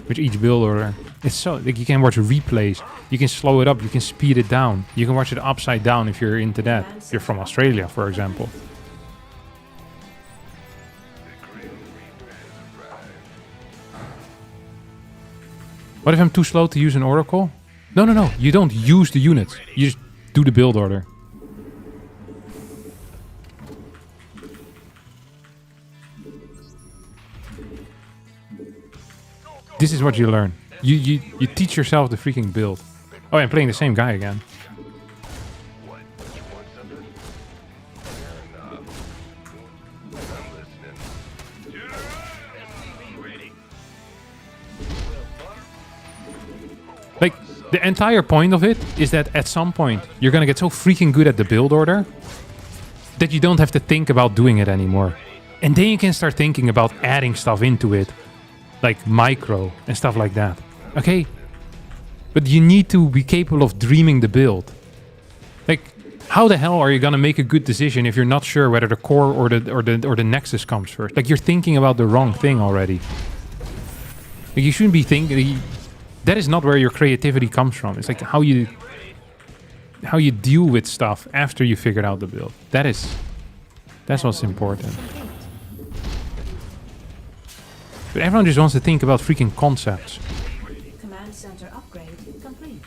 with each build order. It's so, like, you can watch replays, you can slow it up, you can speed it down, you can watch it upside down if you're into that. If you're from Australia, for example. What if I'm too slow to use an oracle? No. You don't use the units. You just do the build order. This is what you learn. You teach yourself the freaking build. Oh, I'm playing the same guy again. Like, the entire point of it is that at some point you're gonna get so freaking good at the build order that you don't have to think about doing it anymore. And then you can start thinking about adding stuff into it, like micro and stuff like that. Okay? But you need to be capable of dreaming the build. Like, how the hell are you gonna make a good decision if you're not sure whether the core or the nexus comes first? Like, you're thinking about the wrong thing already. Like, you shouldn't be thinking. That is not where your creativity comes from. It's like how you deal with stuff after you figured out the build. That's what's important. But everyone just wants to think about freaking concepts.
Command center upgrade complete.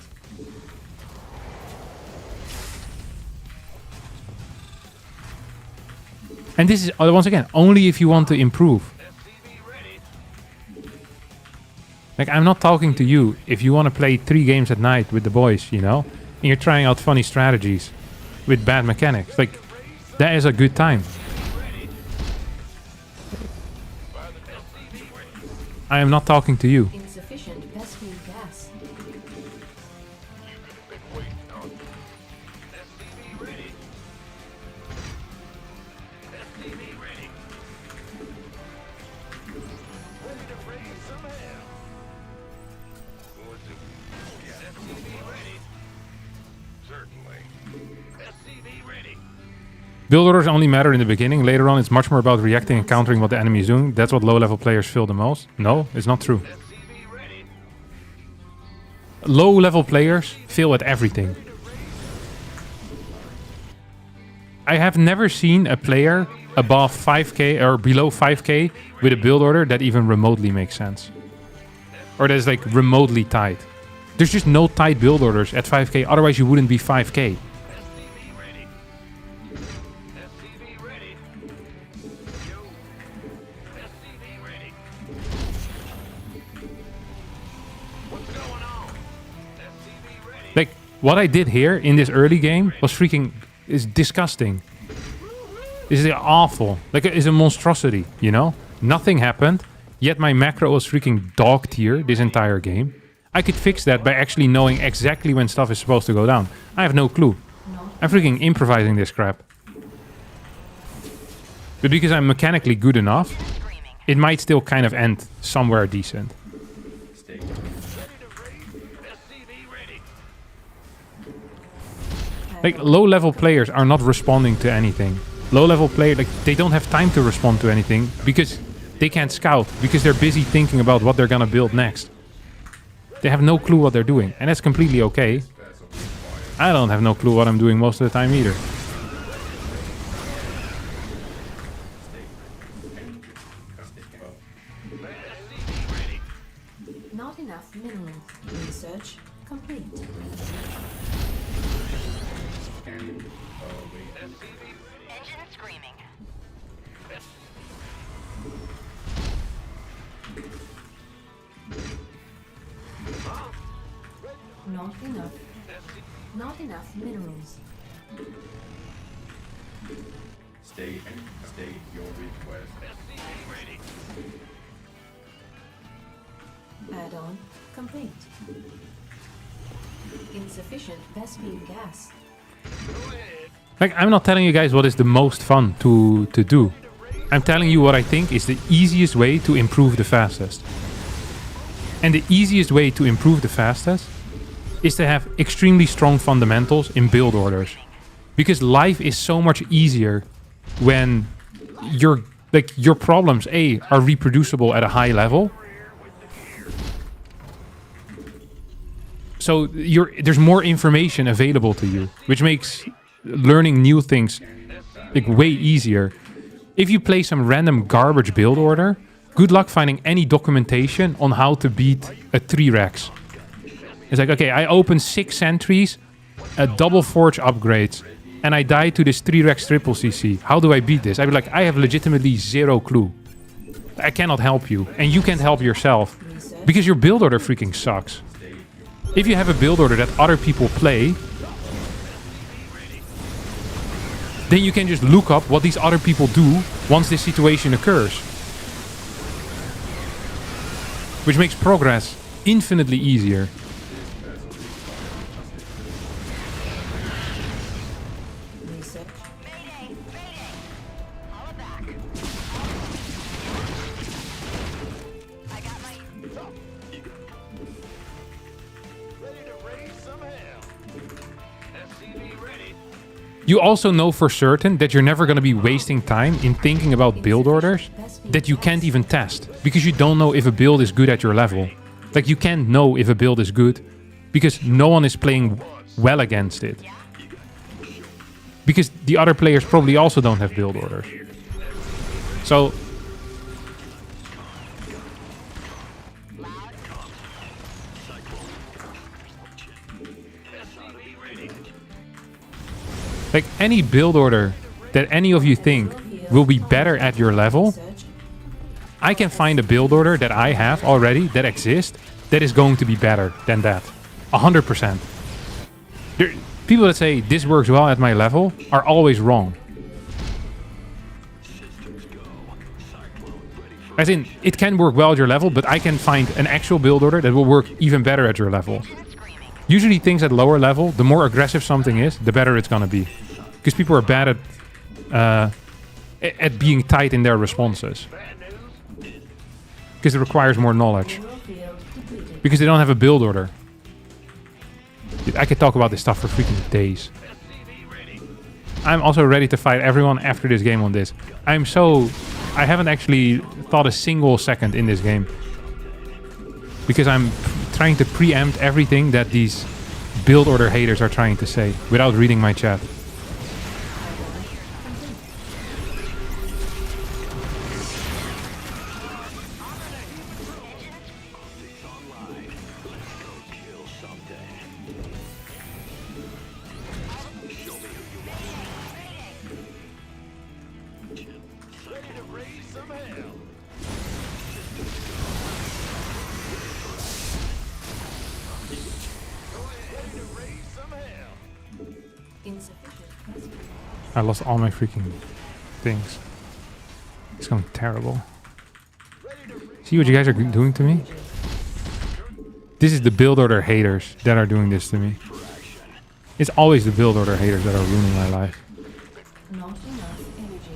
And this is, once again, only if you want to improve. Like, I'm not talking to you if you want to play 3 games at night with the boys, you know? And you're trying out funny strategies with bad mechanics. Like, that is a good time. I am not talking to you.
Insufficient Vespene gas.
Build orders only matter in the beginning. Later on, it's much more about reacting and countering what the enemy is doing. That's what low-level players feel the most. No, it's not true. Low-level players fail at everything. I have never seen a player above 5k or below 5k with a build order that even remotely makes sense. Or that is like remotely tight. There's just no tight build orders at 5k, otherwise you wouldn't be 5k. Like, what I did here in this early game was is disgusting. This is awful. Like, it's a monstrosity, you know? Nothing happened, yet my macro was freaking dog tier this entire game. I could fix that by actually knowing exactly when stuff is supposed to go down. I have no clue. I'm freaking improvising this crap. But because I'm mechanically good enough, it might still kind of end somewhere decent. Like, low-level players are not responding to anything. Low-level players, like, they don't have time to respond to anything because they can't scout, because they're busy thinking about what they're gonna build next. They have no clue what they're doing, and that's completely okay. I don't have no clue what I'm doing most of the time either.
Not enough minerals. Research complete.
Engine screaming.
Not enough. Not enough minerals.
State your request.
Add-on complete. Insufficient Vespene gas.
Like, I'm not telling you guys what is the most fun to do. I'm telling you what I think is the easiest way to improve the fastest. And the easiest way to improve the fastest is to have extremely strong fundamentals in build orders. Because life is so much easier when your problems, A, are reproducible at a high level. So there's more information available to you, which makes learning new things like way easier. If you play some random garbage build order, good luck finding any documentation on how to beat a 3-Rex. It's like, okay, I opened 6 sentries, a double forge upgrades, and I died to this 3-Rex triple CC. How do I beat this? I'd be like, I have legitimately zero clue. I cannot help you, and you can't help yourself, because your build order freaking sucks. If you have a build order that other people play, then you can just look up what these other people do once this situation occurs. Which makes progress infinitely easier. You also know for certain that you're never going to be wasting time in thinking about build orders that you can't even test, because you don't know if a build is good at your level. Like, you can't know if a build is good because no one is playing well against it. Because the other players probably also don't have build orders. So like, any build order that any of you think will be better at your level, I can find a build order that I have already, that exists, that is going to be better than that. 100%. People that say this works well at my level are always wrong. As in, it can work well at your level, but I can find an actual build order that will work even better at your level. Usually things at lower level, the more aggressive something is, the better it's gonna be. Because people are bad at being tight in their responses. Because it requires more knowledge. Because they don't have a build order. Dude, I could talk about this stuff for freaking days. I'm also ready to fight everyone after this game on this. I haven't actually thought a single second in this game. Because I'm trying to preempt everything that these build order haters are trying to say without reading my chat. I lost all my freaking things. It's going terrible. See what you guys are doing to me? This is the build order haters that are doing this to me. It's always the build order haters that are ruining my life.
Not enough energy.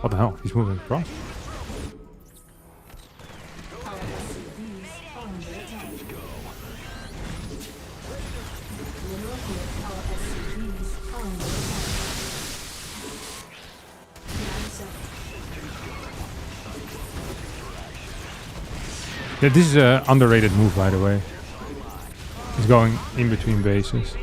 What the hell? He's moving across. Yeah, this is an underrated move, by the way. It's going in between bases.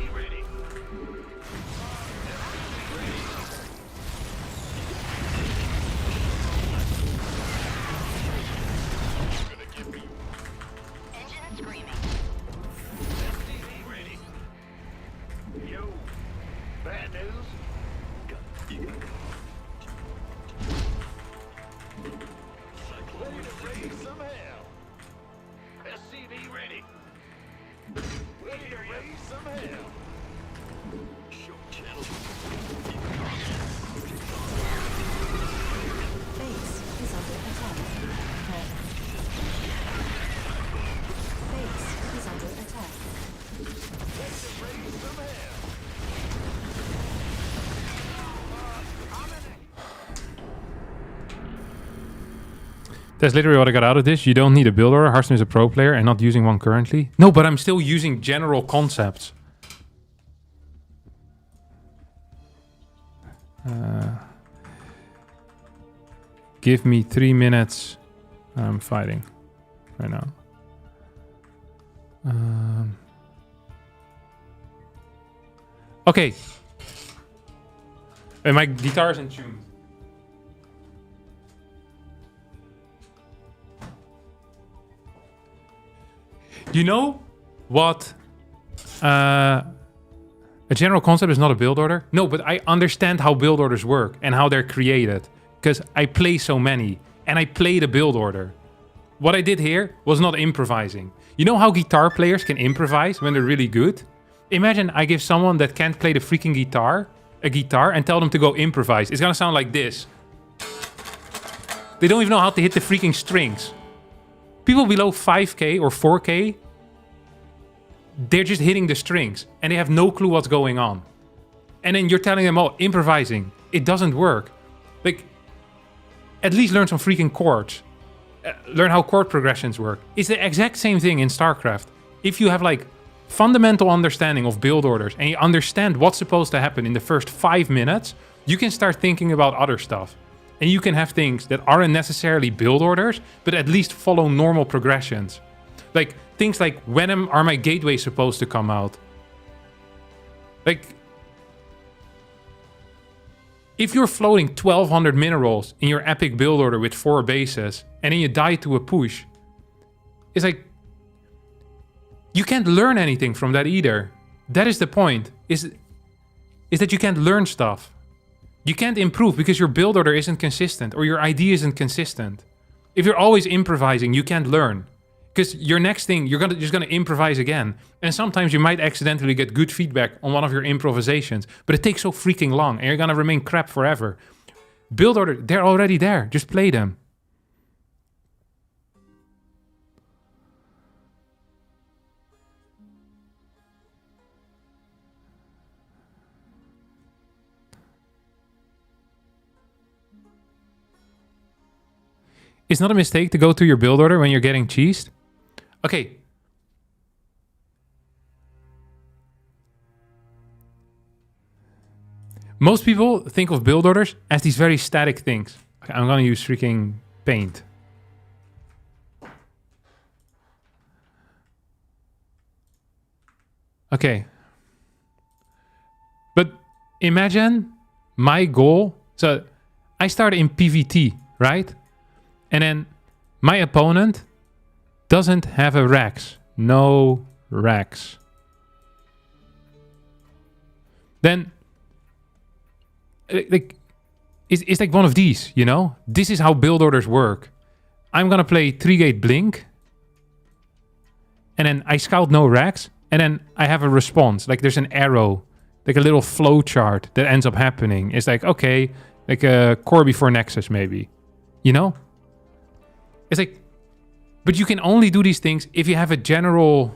That's literally what I got out of this. You don't need a build order. Harstem is a pro player and not using one currently. No, but I'm still using general concepts. Give me 3 minutes. I'm fighting right now. Okay. And my guitar is in tune. You know what? A general concept is not a build order. No, but I understand how build orders work and how they're created. Because I play so many. And I played a build order. What I did here was not improvising. You know how guitar players can improvise when they're really good? Imagine I give someone that can't play the freaking guitar a guitar and tell them to go improvise. It's gonna sound like this. They don't even know how to hit the freaking strings. People below 5k or 4k, they're just hitting the strings and they have no clue what's going on. And then you're telling them, oh, improvising. It doesn't work. Like, at least learn some freaking chords. Learn how chord progressions work. It's the exact same thing in StarCraft. If you have like fundamental understanding of build orders and you understand what's supposed to happen in the first 5 minutes, you can start thinking about other stuff. And you can have things that aren't necessarily build orders, but at least follow normal progressions. Like, things like, when are my gateways supposed to come out? Like, if you're floating 1200 minerals in your epic build order with 4 bases, and then you die to a push, it's like, you can't learn anything from that either. That is the point, is that you can't learn stuff. You can't improve because your build order isn't consistent or your idea isn't consistent. If you're always improvising, you can't learn. Because your next thing, you're just gonna improvise again. And sometimes you might accidentally get good feedback on one of your improvisations, but it takes so freaking long and you're gonna remain crap forever. Build order, they're already there. Just play them. It's not a mistake to go to your build order when you're getting cheesed. Okay. Most people think of build orders as these very static things. Okay, I'm gonna use freaking paint. Okay. But imagine my goal. So I start in PvT, right? And then my opponent doesn't have a Rex. No Rex. Then, like, it's like one of these, you know? This is how build orders work. I'm gonna play 3-gate Blink. And then I scout no Rex. And then I have a response. Like, there's an arrow. Like a little flow chart that ends up happening. It's like, okay, like a core before Nexus, maybe. You know? It's like, but you can only do these things if you have a general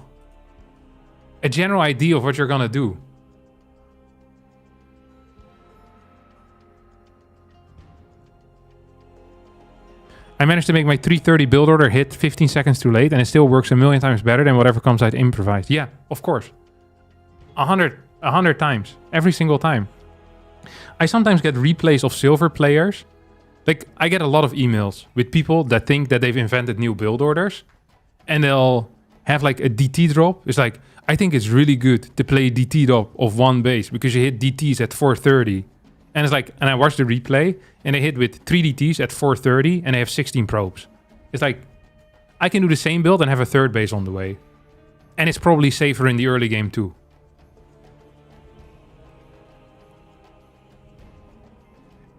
idea of what you're gonna do. I managed to make my 330 build order hit 15 seconds too late, and it still works a million times better than whatever comes out improvised. Yeah, of course. 100 times. Every single time. I sometimes get replays of silver players. Like, I get a lot of emails with people that think that they've invented new build orders. and they'll have like a DT drop. It's like, I think it's really good to play DT drop of 1 base because you hit DTs at 430. And it's like, and I watched the replay and they hit with 3 DTs at 430 and they have 16 probes. It's like, I can do the same build and have a 3rd base on the way. And it's probably safer in the early game too.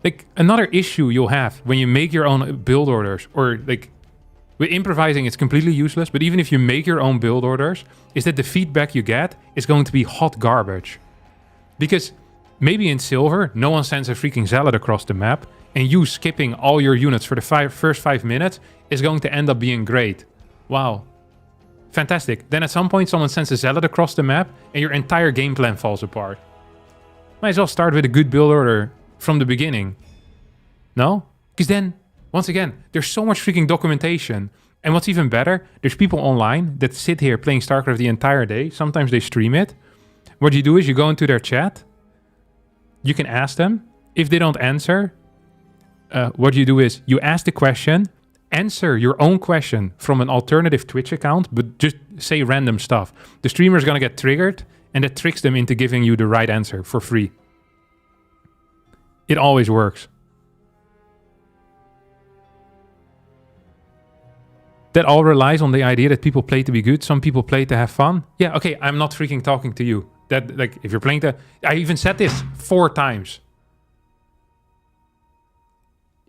Like, another issue you'll have when you make your own build orders, or like, with improvising it's completely useless, but even if you make your own build orders, is that the feedback you get is going to be hot garbage. Because maybe in Silver, no one sends a freaking Zealot across the map, and you skipping all your units for the first 5 minutes is going to end up being great. Wow. Fantastic. Then at some point someone sends a Zealot across the map, and your entire game plan falls apart. Might as well start with a good build order from the beginning. No? Because then, once again, there's so much freaking documentation. And what's even better, there's people online that sit here playing StarCraft the entire day. Sometimes they stream it. What you do is you go into their chat. You can ask them. If they don't answer, what you do is you ask the question, answer your own question from an alternative Twitch account, but just say random stuff. The streamer is going to get triggered, and that tricks them into giving you the right answer for free. It always works. That all relies on the idea that people play to be good. Some people play to have fun. Yeah, okay, I'm not freaking talking to you. That, like, if you're playing to... I even said this 4 times.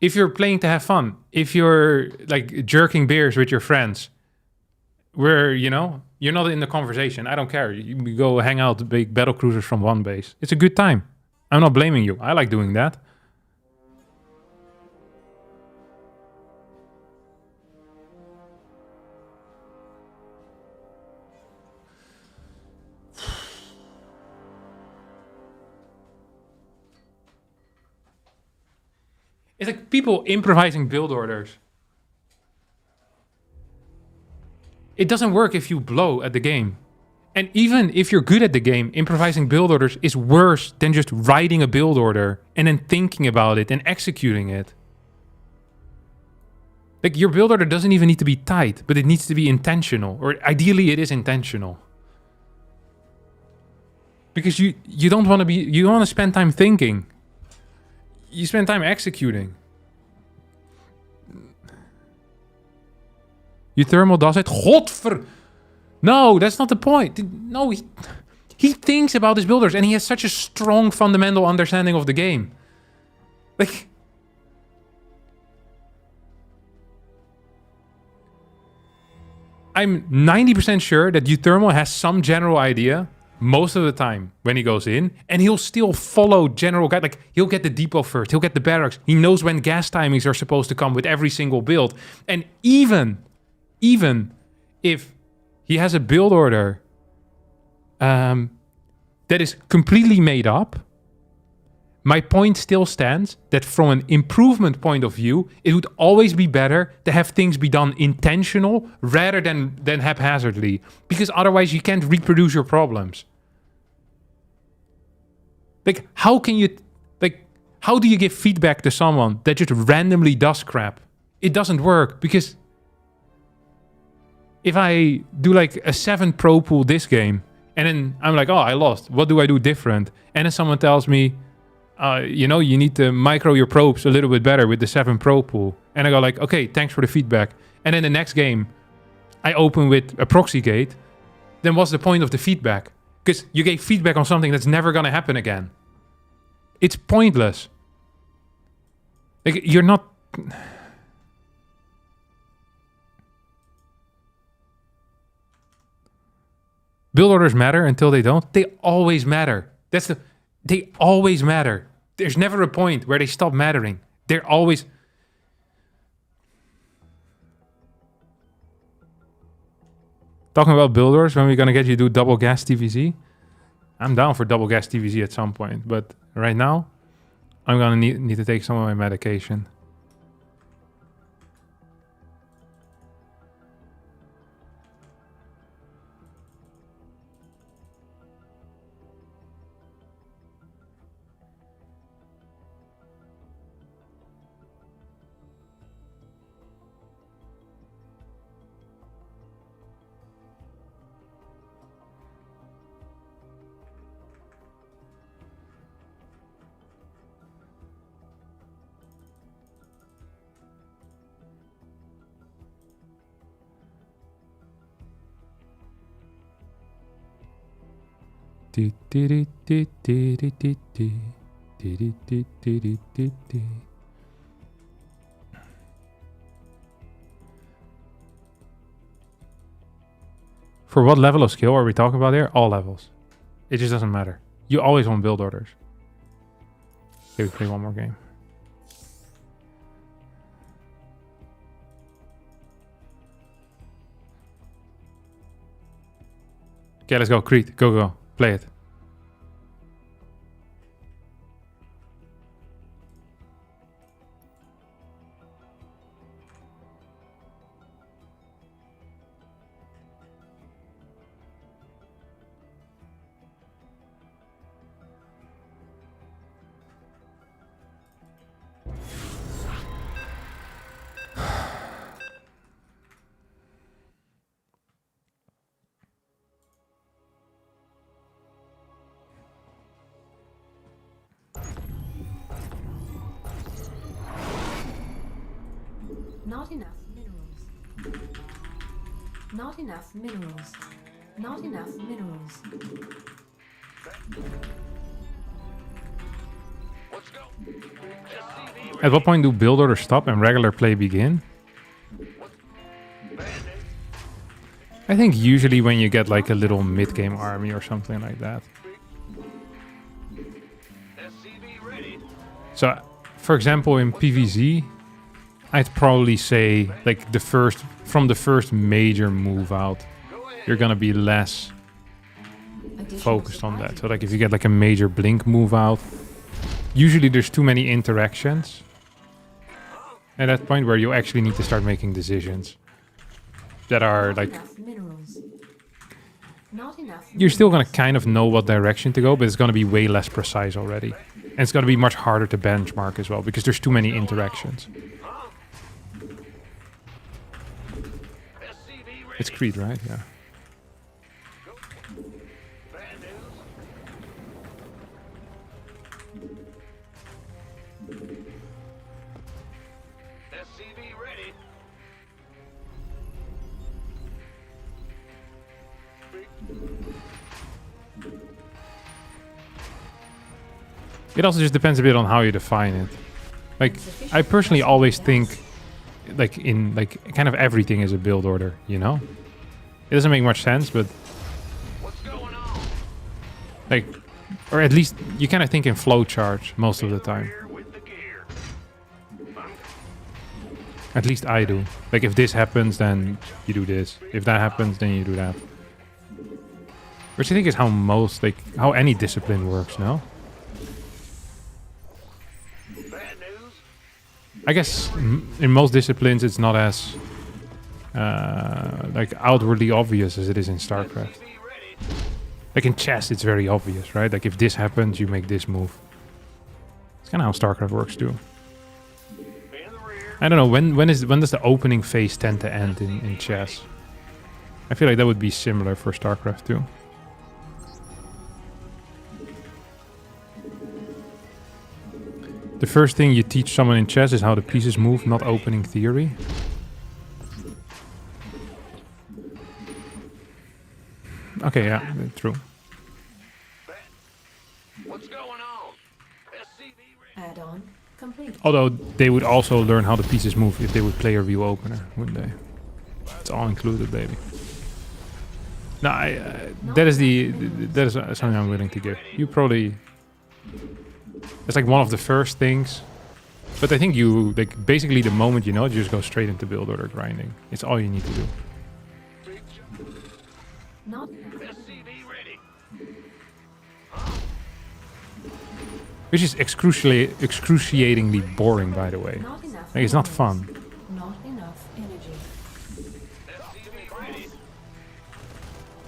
If you're playing to have fun, if you're, like, jerking beers with your friends, where, you know, you're not in the conversation. I don't care. You go hang out, big battle cruisers from 1 base. It's a good time. I'm not blaming you. I like doing that. It's like people improvising build orders. It doesn't work if you blow at the game. And even if you're good at the game, improvising build orders is worse than just writing a build order and then thinking about it and executing it. Like, your build order doesn't even need to be tight, but it needs to be intentional. Or ideally it is intentional. Because you don't want to be... You don't want to spend time thinking. You spend time executing. You thermal does it. Godver... No, that's not the point. No, he thinks about his builders and he has such a strong fundamental understanding of the game. Like... I'm 90% sure that Uthermal has some general idea most of the time when he goes in, and he'll still follow general guide. Like, he'll get the depot first, he'll get the barracks, he knows when gas timings are supposed to come with every single build. And even if he has a build order that is completely made up, my point still stands that from an improvement point of view, it would always be better to have things be done intentional rather than haphazardly. Because otherwise you can't reproduce your problems. Like, how do you give feedback to someone that just randomly does crap? It doesn't work, because if I do like a 7 pro pool this game, and then I'm like, oh, I lost. What do I do different? And then someone tells me, you know, you need to micro your probes a little bit better with the 7 pro pool. And I go like, okay, thanks for the feedback. And then the next game, I open with a proxy gate. Then what's the point of the feedback? Because you gave feedback on something that's never going to happen again. It's pointless. Like, you're not... Build orders matter until they don't. They always matter. They always matter. There's never a point where they stop mattering. They're always... Talking about build orders, when we're going to get you to do double gas TVZ? I'm down for double gas TVZ at some point, but right now, I'm going to need to take some of my medication. For what level of skill are we talking about here? All levels. It just doesn't matter. You always want build orders. Okay, we play one more game. Okay, let's go. Creed. Go, go. Play it.
Not enough minerals. Not enough minerals. Not enough minerals.
At what point do build orders stop and regular play begin? I think usually when you get like a little mid-game army or something like that. So, for example, in PvZ, I'd probably say like from the first major move out, you're gonna be less focused on that. So like if you get like a major blink move out, usually there's too many interactions at that point where you actually need to start making decisions that are like, you're still gonna kind of know what direction to go, but it's gonna be way less precise already. And it's gonna be much harder to benchmark as well because there's too many interactions. It's Creed, right? Yeah. It also just depends a bit on how you define it. Like, I personally always think like in like kind of everything is a build order, you know? It doesn't make much sense, but like, or at least you kind of think in flowcharts most of the time. At least I do. Like if this happens, then you do this. If that happens, then you do that. Which I think is how most, like, how any discipline works, no? I guess in most disciplines it's not as like outwardly obvious as it is in StarCraft. Like in chess it's very obvious, right? Like if this happens, you make this move. It's kind of how StarCraft works too. I don't know, when does the opening phase tend to end in chess? I feel like that would be similar for StarCraft too. The first thing you teach someone in chess is how the pieces move, not opening theory. Okay, yeah, true.
Add-on complete.
Although they would also learn how the pieces move if they would play a view opener, wouldn't they? It's all included, baby. No, that is something I'm willing to give. You probably. It's like one of the first things, but I think you like basically the moment you know it, you just go straight into build order grinding. It's all you need to do. Which is excruciatingly boring, by the way. Like it's not fun.
Not enough energy.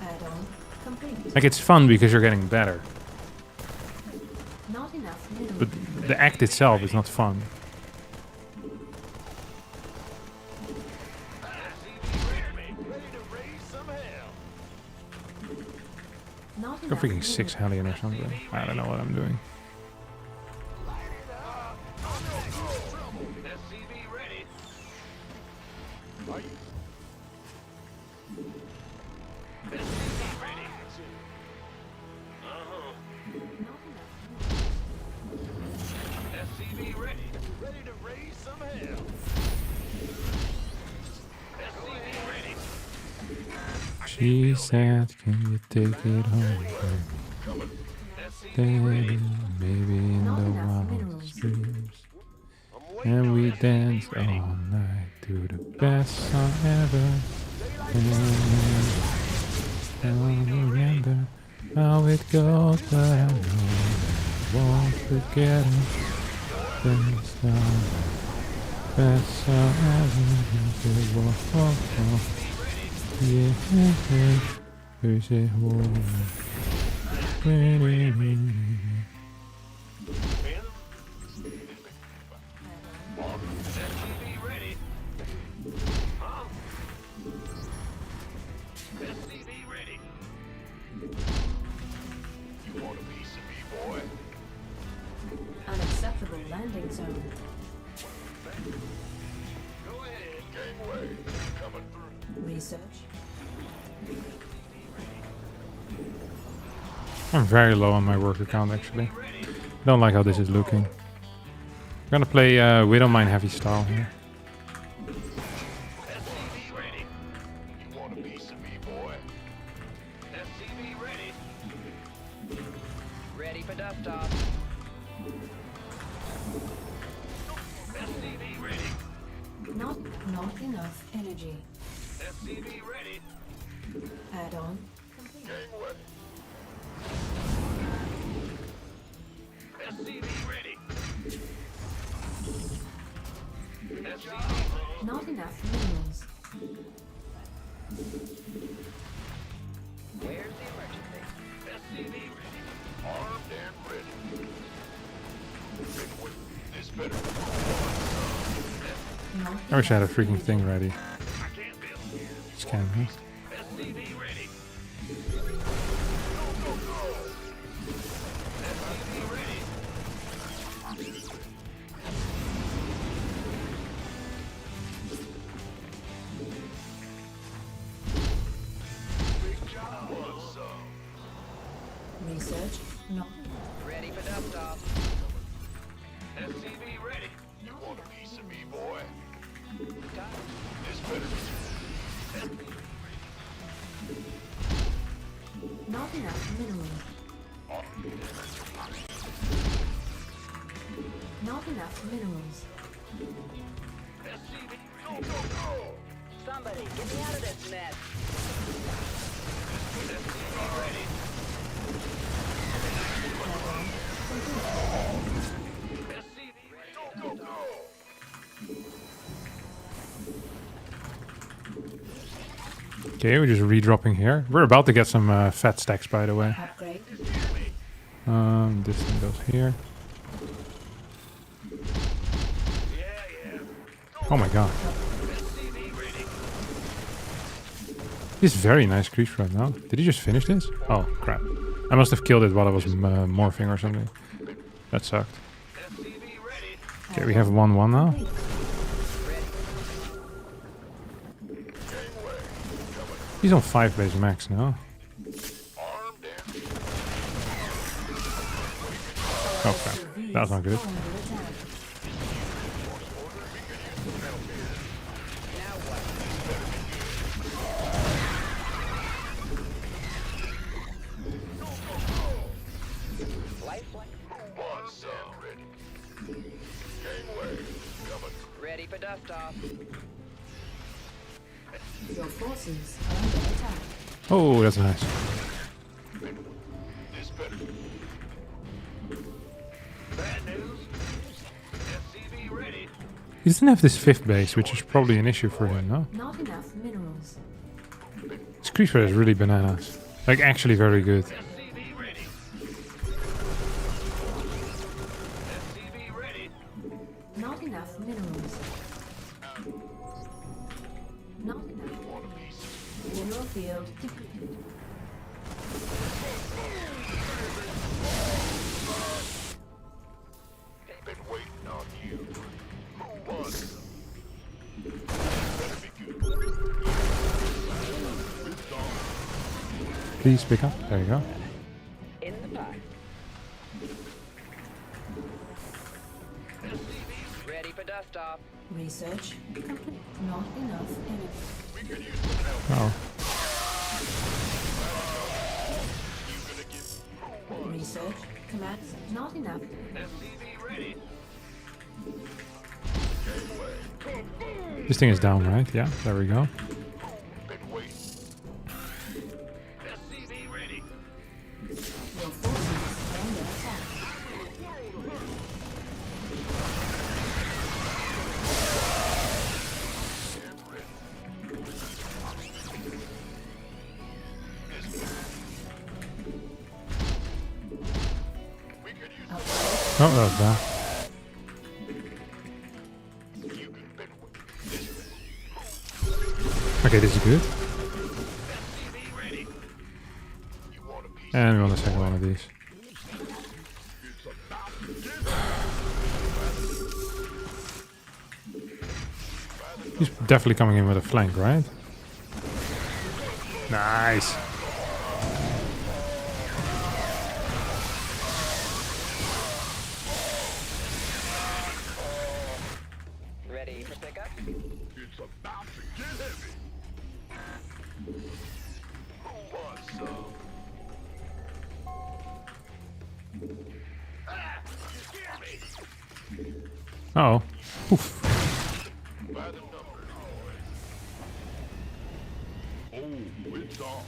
Add-on complete.
Like it's fun because you're getting better.
Not enough minerals.
But the act itself is not fun. Go freaking 6 Hellion or something. I don't know what I'm doing.
SCV ready. Ready to raise some hell. SCV ready.
She said, can you take it home? Then maybe in the wild streams. And we danced all night to the best song ever. And I remember how it goes, but I know I won't forget it. Best song, best song ever. Yeah, who say whoa?
Unacceptable landing zone.
Go ahead. Gangway. Coming through.
Research.
I'm very low on my work account actually. Don't like how this is looking. I'm gonna play Widowmine heavy style here.
SCV ready. You want a piece of me, boy? SCV ready.
Ready for dust off.
SCV ready.
Not enough energy.
SCV ready.
Add-on complete.
Gangway. SCV ready. SCV
Not enough minerals.
Where's the emergency?
SCV ready. Armed and ready. This better.
I wish I had a freaking thing ready.
I can't build.
Scan, huh?
SCV ready. SCV ready. Big job. Want some?
Research. Not
Ready for dust off.
SCV ready. You want a piece of me, boy?
Time.
This better.
not enough minerals. Not enough minerals.
Somebody, get me out of this mess.
Okay, we're just redropping here. We're about to get some fat stacks, by the way.
Upgrade.
This thing goes here. Oh my god. This is very nice creep right now. Did he just finish this? Oh crap. I must have killed it while I was morphing or something. That sucked. Okay, we have 1-1 now. He's on 5 base max now. Oh crap. That's not good.
Ready for dust off.
Your forces are under attack.
Oh, that's nice. He doesn't have this 5th base, which is probably an issue for him, no?
Not enough minerals.
This creeper is really bananas. Like, actually very good.
Not enough minerals. Not enough. Mineral field depleted.
Been waiting on you. Move on.
Please pick up. There you go.
In the pipe. dust off.
Research complete. Not enough energy.
Oh.
Research command. Not enough.
This thing is down, right? Yeah, there we go.
Your forces are under attack.
Oh, that was bad. Okay, this is good. And we want a second one of these. He's definitely coming in with a flank, right? Nice.
Ready for pickup?
It's about to get heavy. Who wants some? Ah, you scared me.
Uh oh. Oof.
By the numbers. Oh, it's on.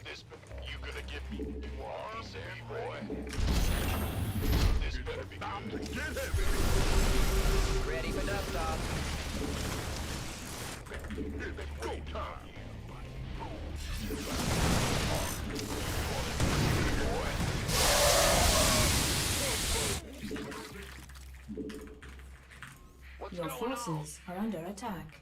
This, you gonna give me one, Sammy boy? This better be about to get heavy.
Ready for dust off.
It's go time.
Your forces are under attack.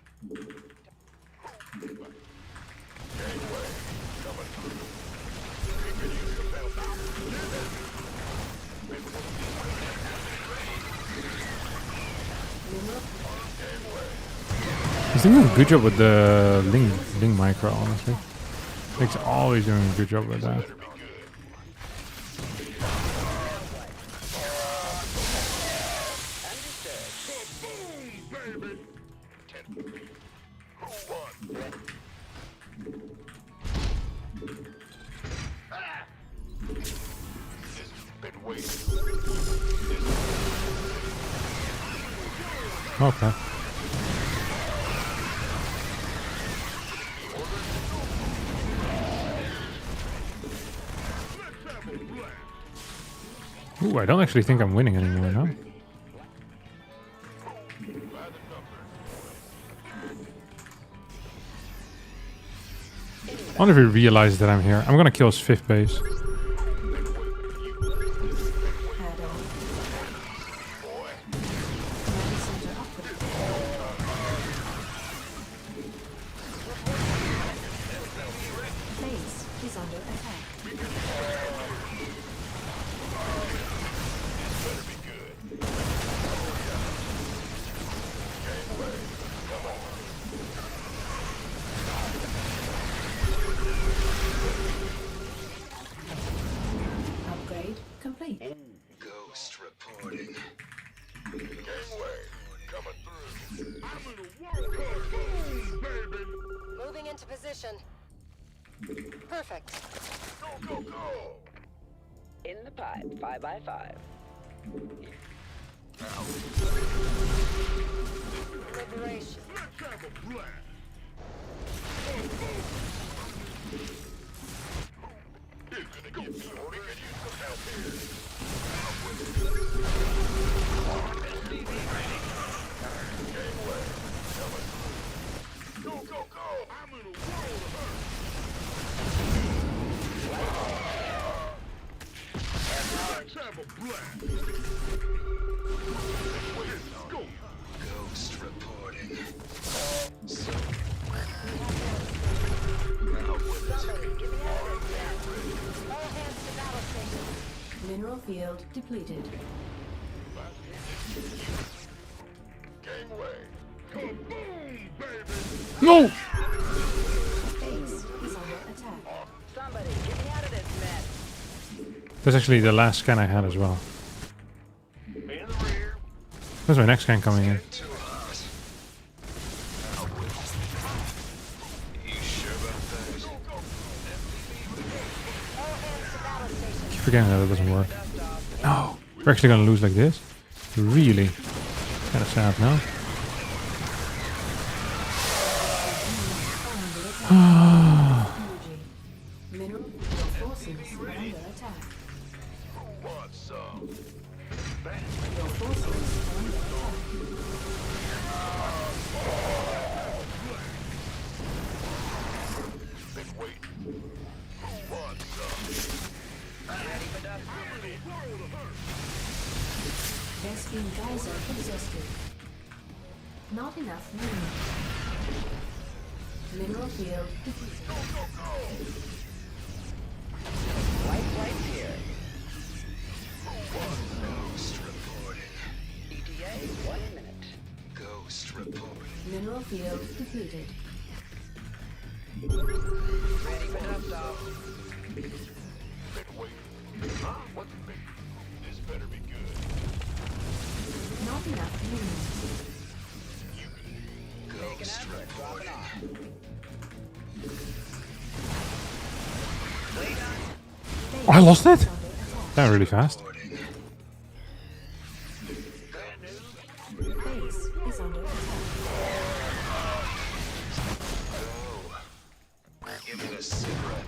He's doing a good job with the Ling micro, honestly. He's always doing a good job with that. Okay. Ooh, I don't actually think I'm winning anymore now. I wonder if he realizes that I'm here. I'm gonna kill his 5th base.
Upgrade complete.
Ghost reporting. Gangway, coming through. I'm in a world boom, baby.
Moving into position. Perfect.
Go, go, go.
In the pipe, 5x5.
Liberation.
Let's have a blast. You're gonna give me orders. We could use some help here. Gangway, coming through. Go, go, go. I'm in a world of hurt. Let's have a blast. Let's go. Ghost reporting. So,
Mineral field depleted.
Gangway. Kaboom, baby.
No!
Base is under attack.
Somebody, get me out of this mess.
That's actually the last scan I had as well.
In the rear.
Where's my next gang coming in? Keep forgetting that it doesn't work. No, we're actually gonna lose like this. Really, kind of sad now.
Not enough mineral. Mineral field depleted.
Light here. Ghost reporting. ETA 1 minute. Ghost reporting.
Mineral field depleted.
Ready for dust-off.
Huh? What's big? This better be good.
Not enough minerals.
Taking effort, dropping off.
Oh, I lost it? That really fast.
Base is under attack.
Give me the cigarette.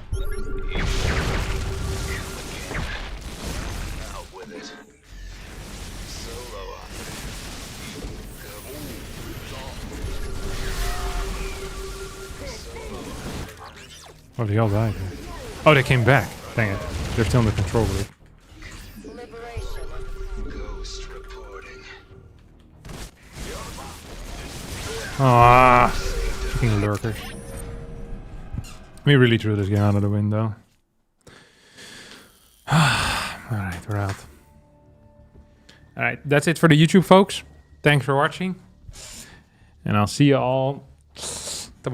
Out with it. Solo up.
Oh, they all died. Oh, they came back. Dang it. They're still under control with it.
Ghost reporting.
Ah, fucking lurkers. We really threw this game out of the window. Alright, we're out. Alright, that's it for the YouTube, folks. Thanks for watching. And I'll see you all